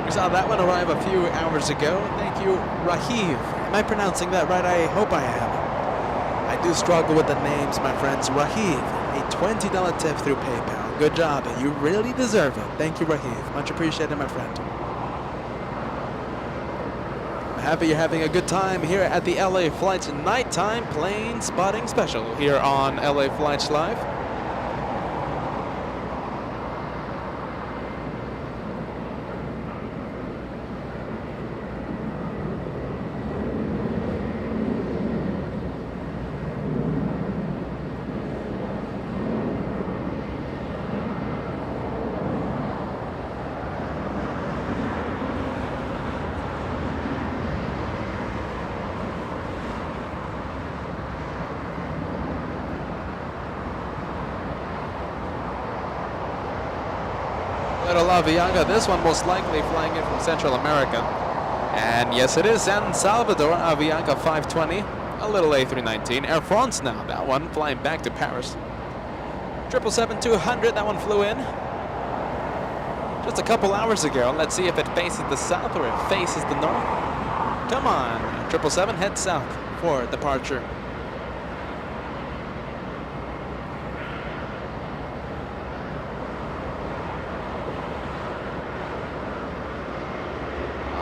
We saw that one arrive a few hours ago. Thank you, Rahiv. Am I pronouncing that right? I hope I am. I do struggle with the names, my friends. Rahiv, a $20 tip through PayPal. Good job, you really deserve it. Thank you, Rahiv. Much appreciated, my friend. Happy you're having a good time here at the LA Flights Nighttime Plane Spotting Special here on LA Flights Live. Little Avianca, this one most likely flying in from Central America. And yes, it is San Salvador, Avianca 520, a little A319. Air France now, that one flying back to Paris. 777-200, that one flew in just a couple hours ago. Let's see if it faces the south or it faces the north. Come on, 777, head south for departure.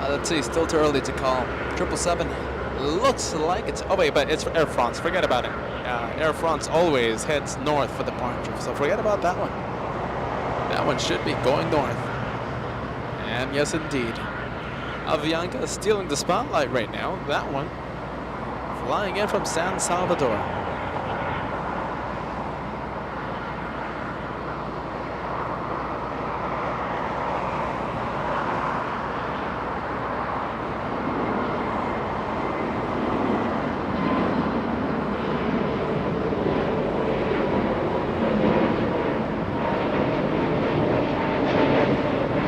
Let's see, still too early to call. 777 looks like it's, oh wait, but it's Air France, forget about it. Air France always heads north for departure, so forget about that one. That one should be going north. And yes, indeed. Avianca is stealing the spotlight right now. That one flying in from San Salvador.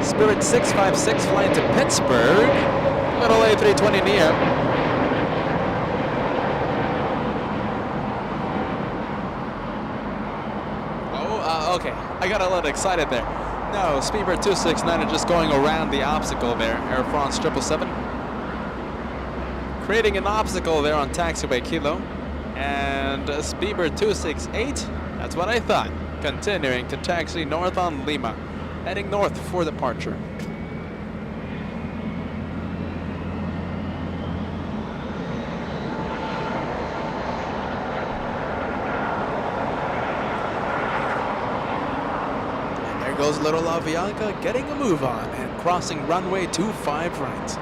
Spirit 656 flying to Pittsburgh. Little A320 near. Oh, okay. I got a little excited there. No, Speedbird 269 is just going around the obstacle there. Air France 777. Creating an obstacle there on taxiway Kilo. And Speedbird 268, that's what I thought. Continuing to taxi north on Lima. Heading north for departure. And there goes little Avianca getting a move on and crossing runway 25 right.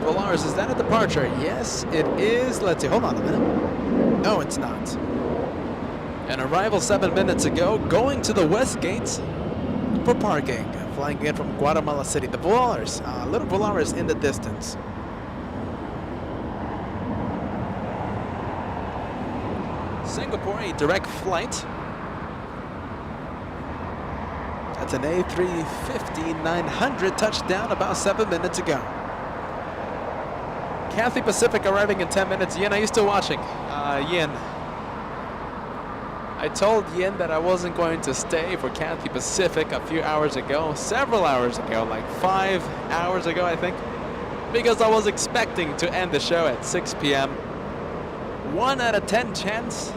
Polaris, is that a departure? Yes, it is. Let's see, hold on a minute. No, it's not. An arrival 7 minutes ago, going to the west gates for parking. Flying in from Guatemala City. The Polaris, little Polaris in the distance. Singapore, a direct flight. That's an A350-900 touchdown about 7 minutes ago. Cathay Pacific arriving in 10 minutes. Yin, are you still watching? Yin. I told Yin that I wasn't going to stay for Cathay Pacific a few hours ago. Several hours ago, like 5 hours ago, I think. Because I was expecting to end the show at 6 p.m. 1 out of 10 chance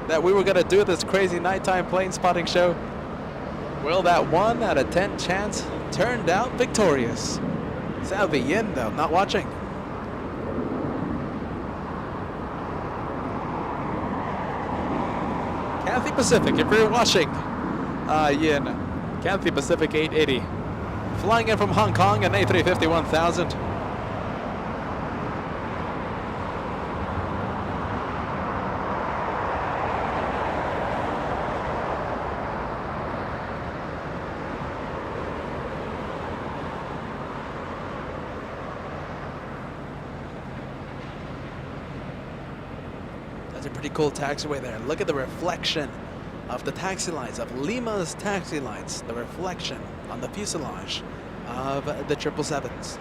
that we were going to do this crazy nighttime plane spotting show. Well, that 1 out of 10 chance turned out victorious. Sadly, Yin, though, not watching. Cathay Pacific, if you're watching, Yin, Cathay Pacific 880, flying in from Hong Kong, an A350 1000. That's a pretty cool taxiway there. Look at the reflection of the taxi lights, of Lima's taxi lights, the reflection on the fuselage of the 777s.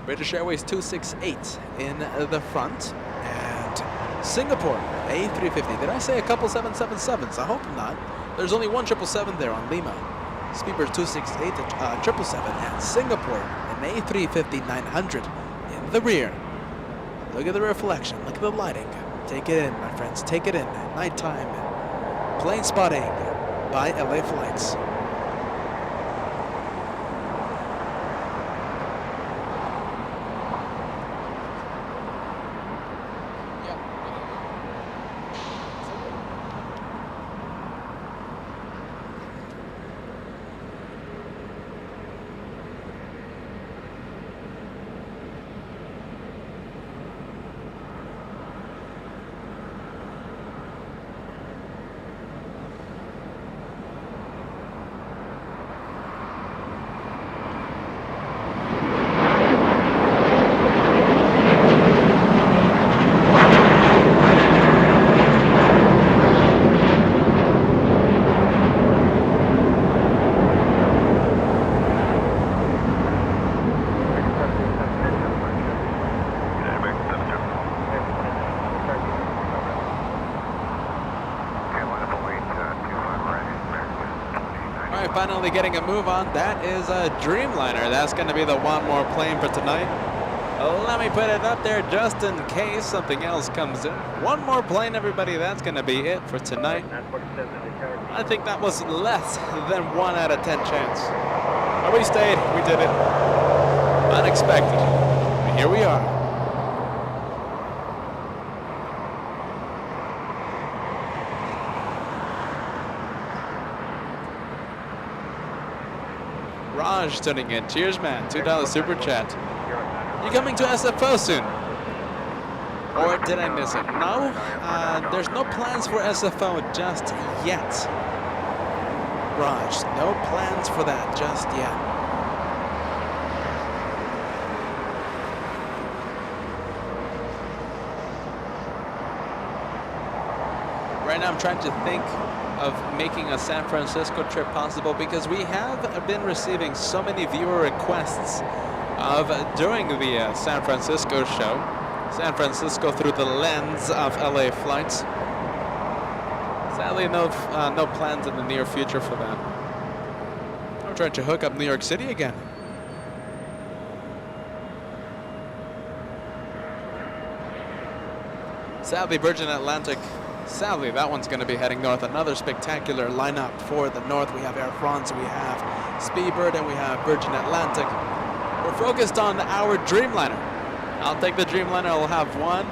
British Airways 268 in the front, and Singapore A350. Did I say a couple 777s? I hope not. There's only one 777 there on Lima. Speedbird 268, 777, and Singapore an A350-900 in the rear. Look at the reflection, look at the lighting. Take it in, my friends, take it in. Nighttime plane spotting by LA Flights. finally getting a move on. That is a Dreamliner. That's going to be the one more plane for tonight. Let me put it up there just in case something else comes in. One more plane, everybody. That's going to be it for tonight. I think that was less than 1 out of 10 chance. But we stayed. We did it. Unexpected. And here we are. Raj tuning in. Cheers, man. $2 super chat. You coming to SFO soon? Or did I miss it? No, there's no plans for SFO just yet. Raj, no plans for that just yet. Right now I'm trying to think of making a San Francisco trip possible because we have been receiving so many viewer requests of during the San Francisco show. San Francisco through the lens of LA flights. Sadly, no plans in the near future for that. I'm trying to hook up New York City again. Sadly, Virgin Atlantic. Sadly, that one's going to be heading north. Another spectacular lineup for the north. We have Air France, we have Speedbird, and we have Virgin Atlantic. We're focused on our Dreamliner. I'll take the Dreamliner. I'll have one.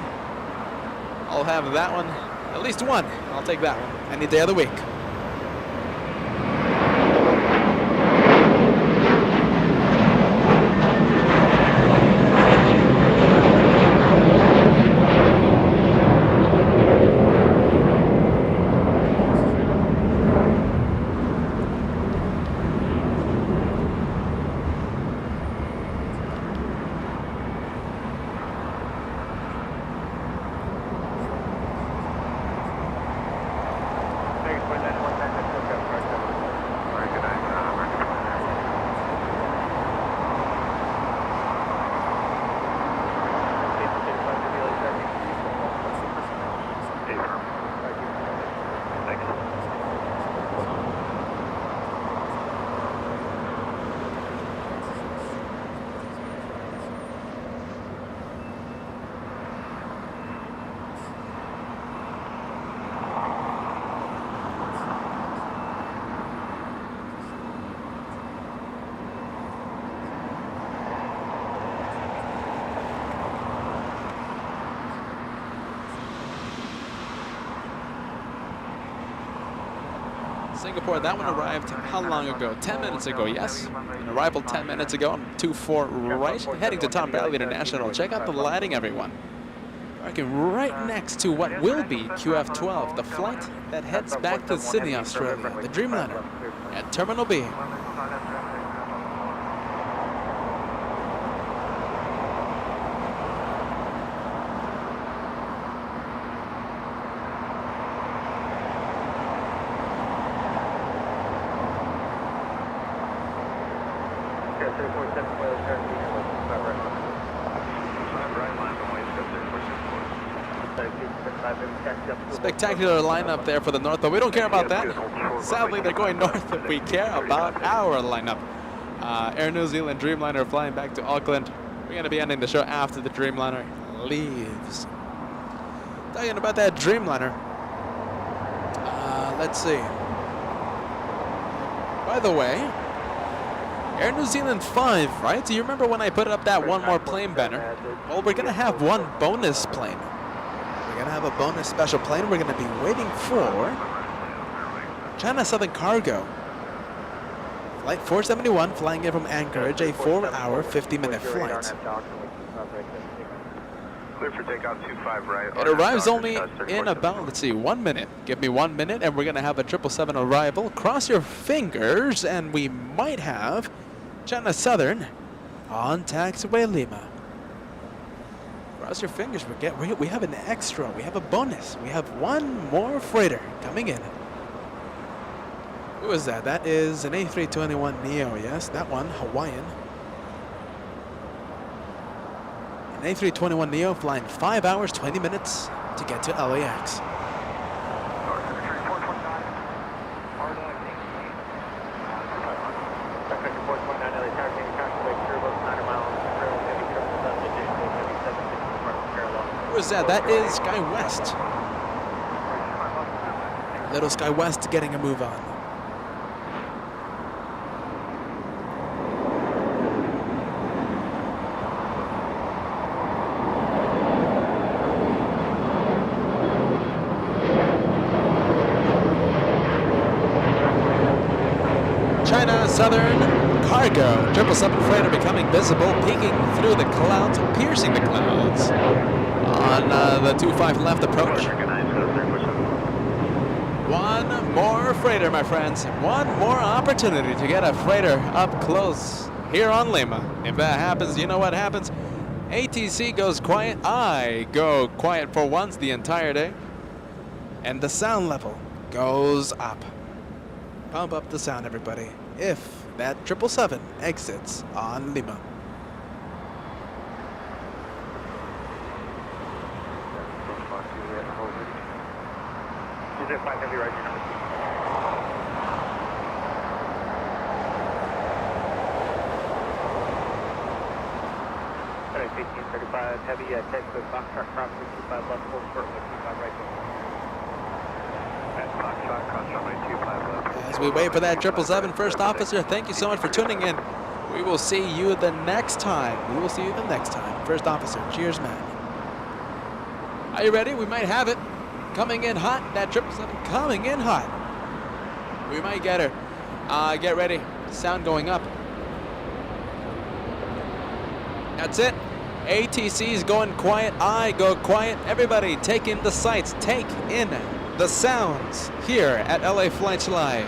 I'll have that one. At least one. I'll take that one. Any day of the week. Singapore, that one arrived how long ago? 10 minutes ago, yes. An arrival 10 minutes ago on 24 right. Heading to Tom Bradley International. Check out the lighting, everyone. Parking right next to what will be QF12, the flight that heads back to Sydney, Australia. The Dreamliner at Terminal B. Spectacular lineup there for the north, but we don't care about that. Sadly, they're going north, and we care about our lineup. Air New Zealand Dreamliner flying back to Auckland. We're going to be ending the show after the Dreamliner leaves. Talking about that Dreamliner. Let's see. By the way, Air New Zealand 5, right? Do you remember when I put up that one more plane banner? Well, we're going to have one bonus plane. We're going to have a bonus special plane. We're going to be waiting for China Southern Cargo. Flight 471 flying in from Anchorage, a 4-hour, 50-minute flight. Clear for takeoff 25 right. It arrives only in about, let's see, 1 minute. Give me 1 minute and we're going to have a 777 arrival. Cross your fingers and we might have China Southern on taxiway Lima. Cross your fingers, we have an extra, we have a bonus. We have one more freighter coming in. Who is that? That is an A321neo, yes, that one, Hawaiian. An A321neo flying 5 hours, 20 minutes to get to LAX. Who is that? That is Sky West. Little Sky West getting a move on. China Southern Cargo 777 freighter becoming visible, peeking through the clouds, piercing the clouds on the 25 left approach. One more freighter, my friends. One more opportunity to get a freighter up close here on Lima. If that happens, you know what happens. ATC goes quiet. I go quiet for once the entire day. And the sound level goes up. Pump up the sound, everybody, if that 777 exits on Lima. Is it 5 heavy right here? Alright, 1835 heavy at Texas, Foxtrot crossing 25 left, full short, 25 right there. That's Foxtrot, cross runway 25 left. As we wait for that 777, first officer, thank you so much for tuning in. We will see you the next time. We will see you the next time. First officer, cheers, man. Are you ready? We might have it. Coming in hot, that 777 coming in hot. We might get her. Get ready. Sound going up. That's it. ATC is going quiet. I go quiet. Everybody take in the sights. Take in the sounds here at LA Flights Live.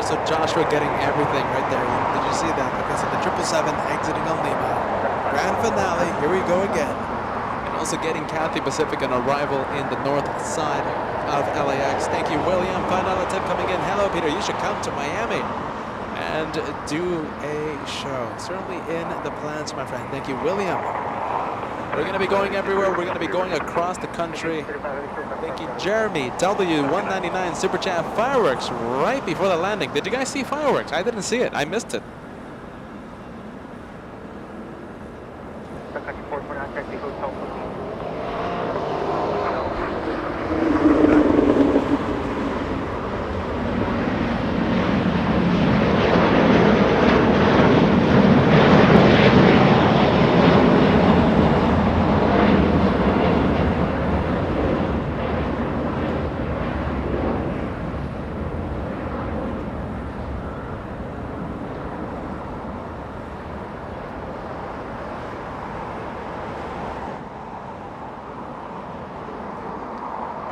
So Joshua getting everything right there. Did you see that? Okay, so the 777 exiting on Lima. Grand finale, here we go again. And also getting Cathay Pacific an arrival in the north side of LAX. Thank you, William. $5 tip coming in. Hello, Peter. You should come to Miami and do a show. Certainly in the plans, my friend. Thank you, William. We're going to be going everywhere. We're going to be going across the country. Thank you, Jeremy. W199 Super Chat. Fireworks right before the landing. Did you guys see fireworks? I didn't see it. I missed it.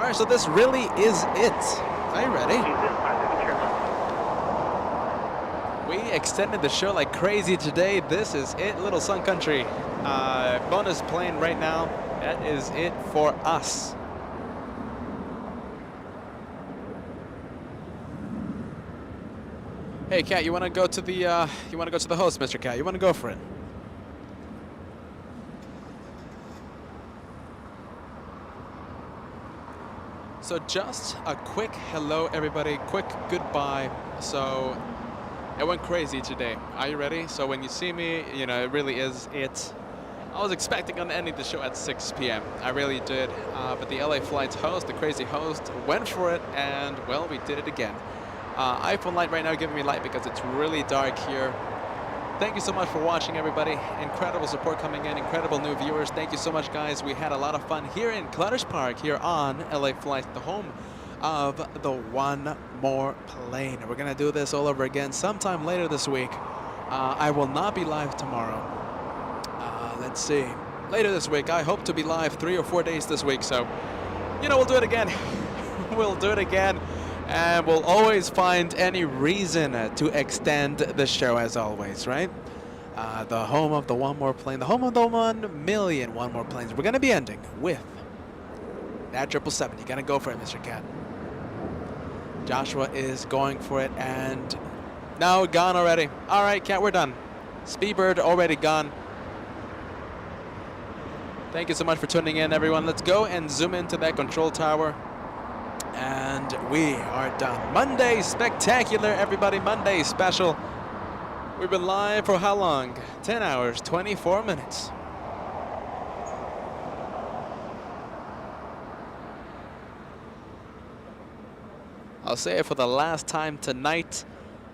Alright, so this really is it. Are you ready? We extended the show like crazy today. This is it, Little Sun Country. Bonus plane right now. That is it for us. Hey, Cat, you want to go to the host, Mr. Cat? You want to go for it? So just a quick hello, everybody. Quick goodbye. So it went crazy today. Are you ready? So when you see me, you know, it really is it. I was expecting on ending the show at 6 p.m. I really did. But the LA Flight's host, the crazy host, went for it, and well, we did it again. iPhone light right now giving me light because it's really dark here. Thank you so much for watching, everybody. Incredible support coming in, incredible new viewers. Thank you so much, guys. We had a lot of fun here in Clutter's Park here on LA Flight, the home of the One More Plane. We're gonna do this all over again sometime later this week. I will not be live tomorrow. Let's see. Later this week, I hope to be live 3 or 4 days this week. So, you know, we'll do it again. We'll do it again. And we'll always find any reason to extend the show as always, right? The home of the One More Plane, the home of the 1 million One More Planes. We're going to be ending with that 777. You got to go for it, Mr. Cat. Joshua is going for it, and no, gone already. All right, Cat, we're done. Speedbird already gone. Thank you so much for tuning in, everyone. Let's go and zoom into that control tower. And we are done. Monday spectacular, everybody. Monday special. We've been live for how long? 10 hours, 24 minutes. I'll say it for the last time tonight.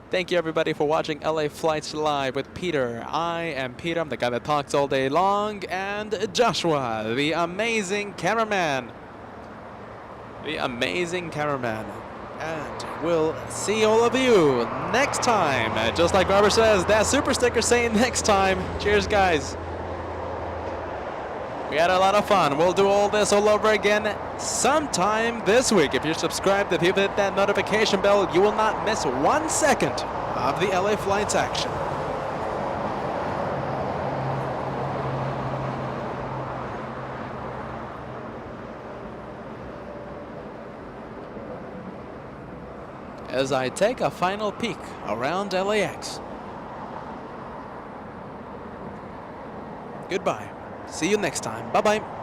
Thank you, everybody, for watching LA Flights Live with Peter. I am Peter. I'm the guy that talks all day long. And Joshua, the amazing cameraman. The amazing cameraman. And we'll see all of you next time. Just like Robert says, that super sticker saying next time. Cheers, guys. We had a lot of fun. We'll do all this all over again sometime this week. If you're subscribed, if you hit that notification bell, you will not miss 1 second of the LA Flights action. As I take a final peek around LAX. Goodbye. See you next time. Bye-bye.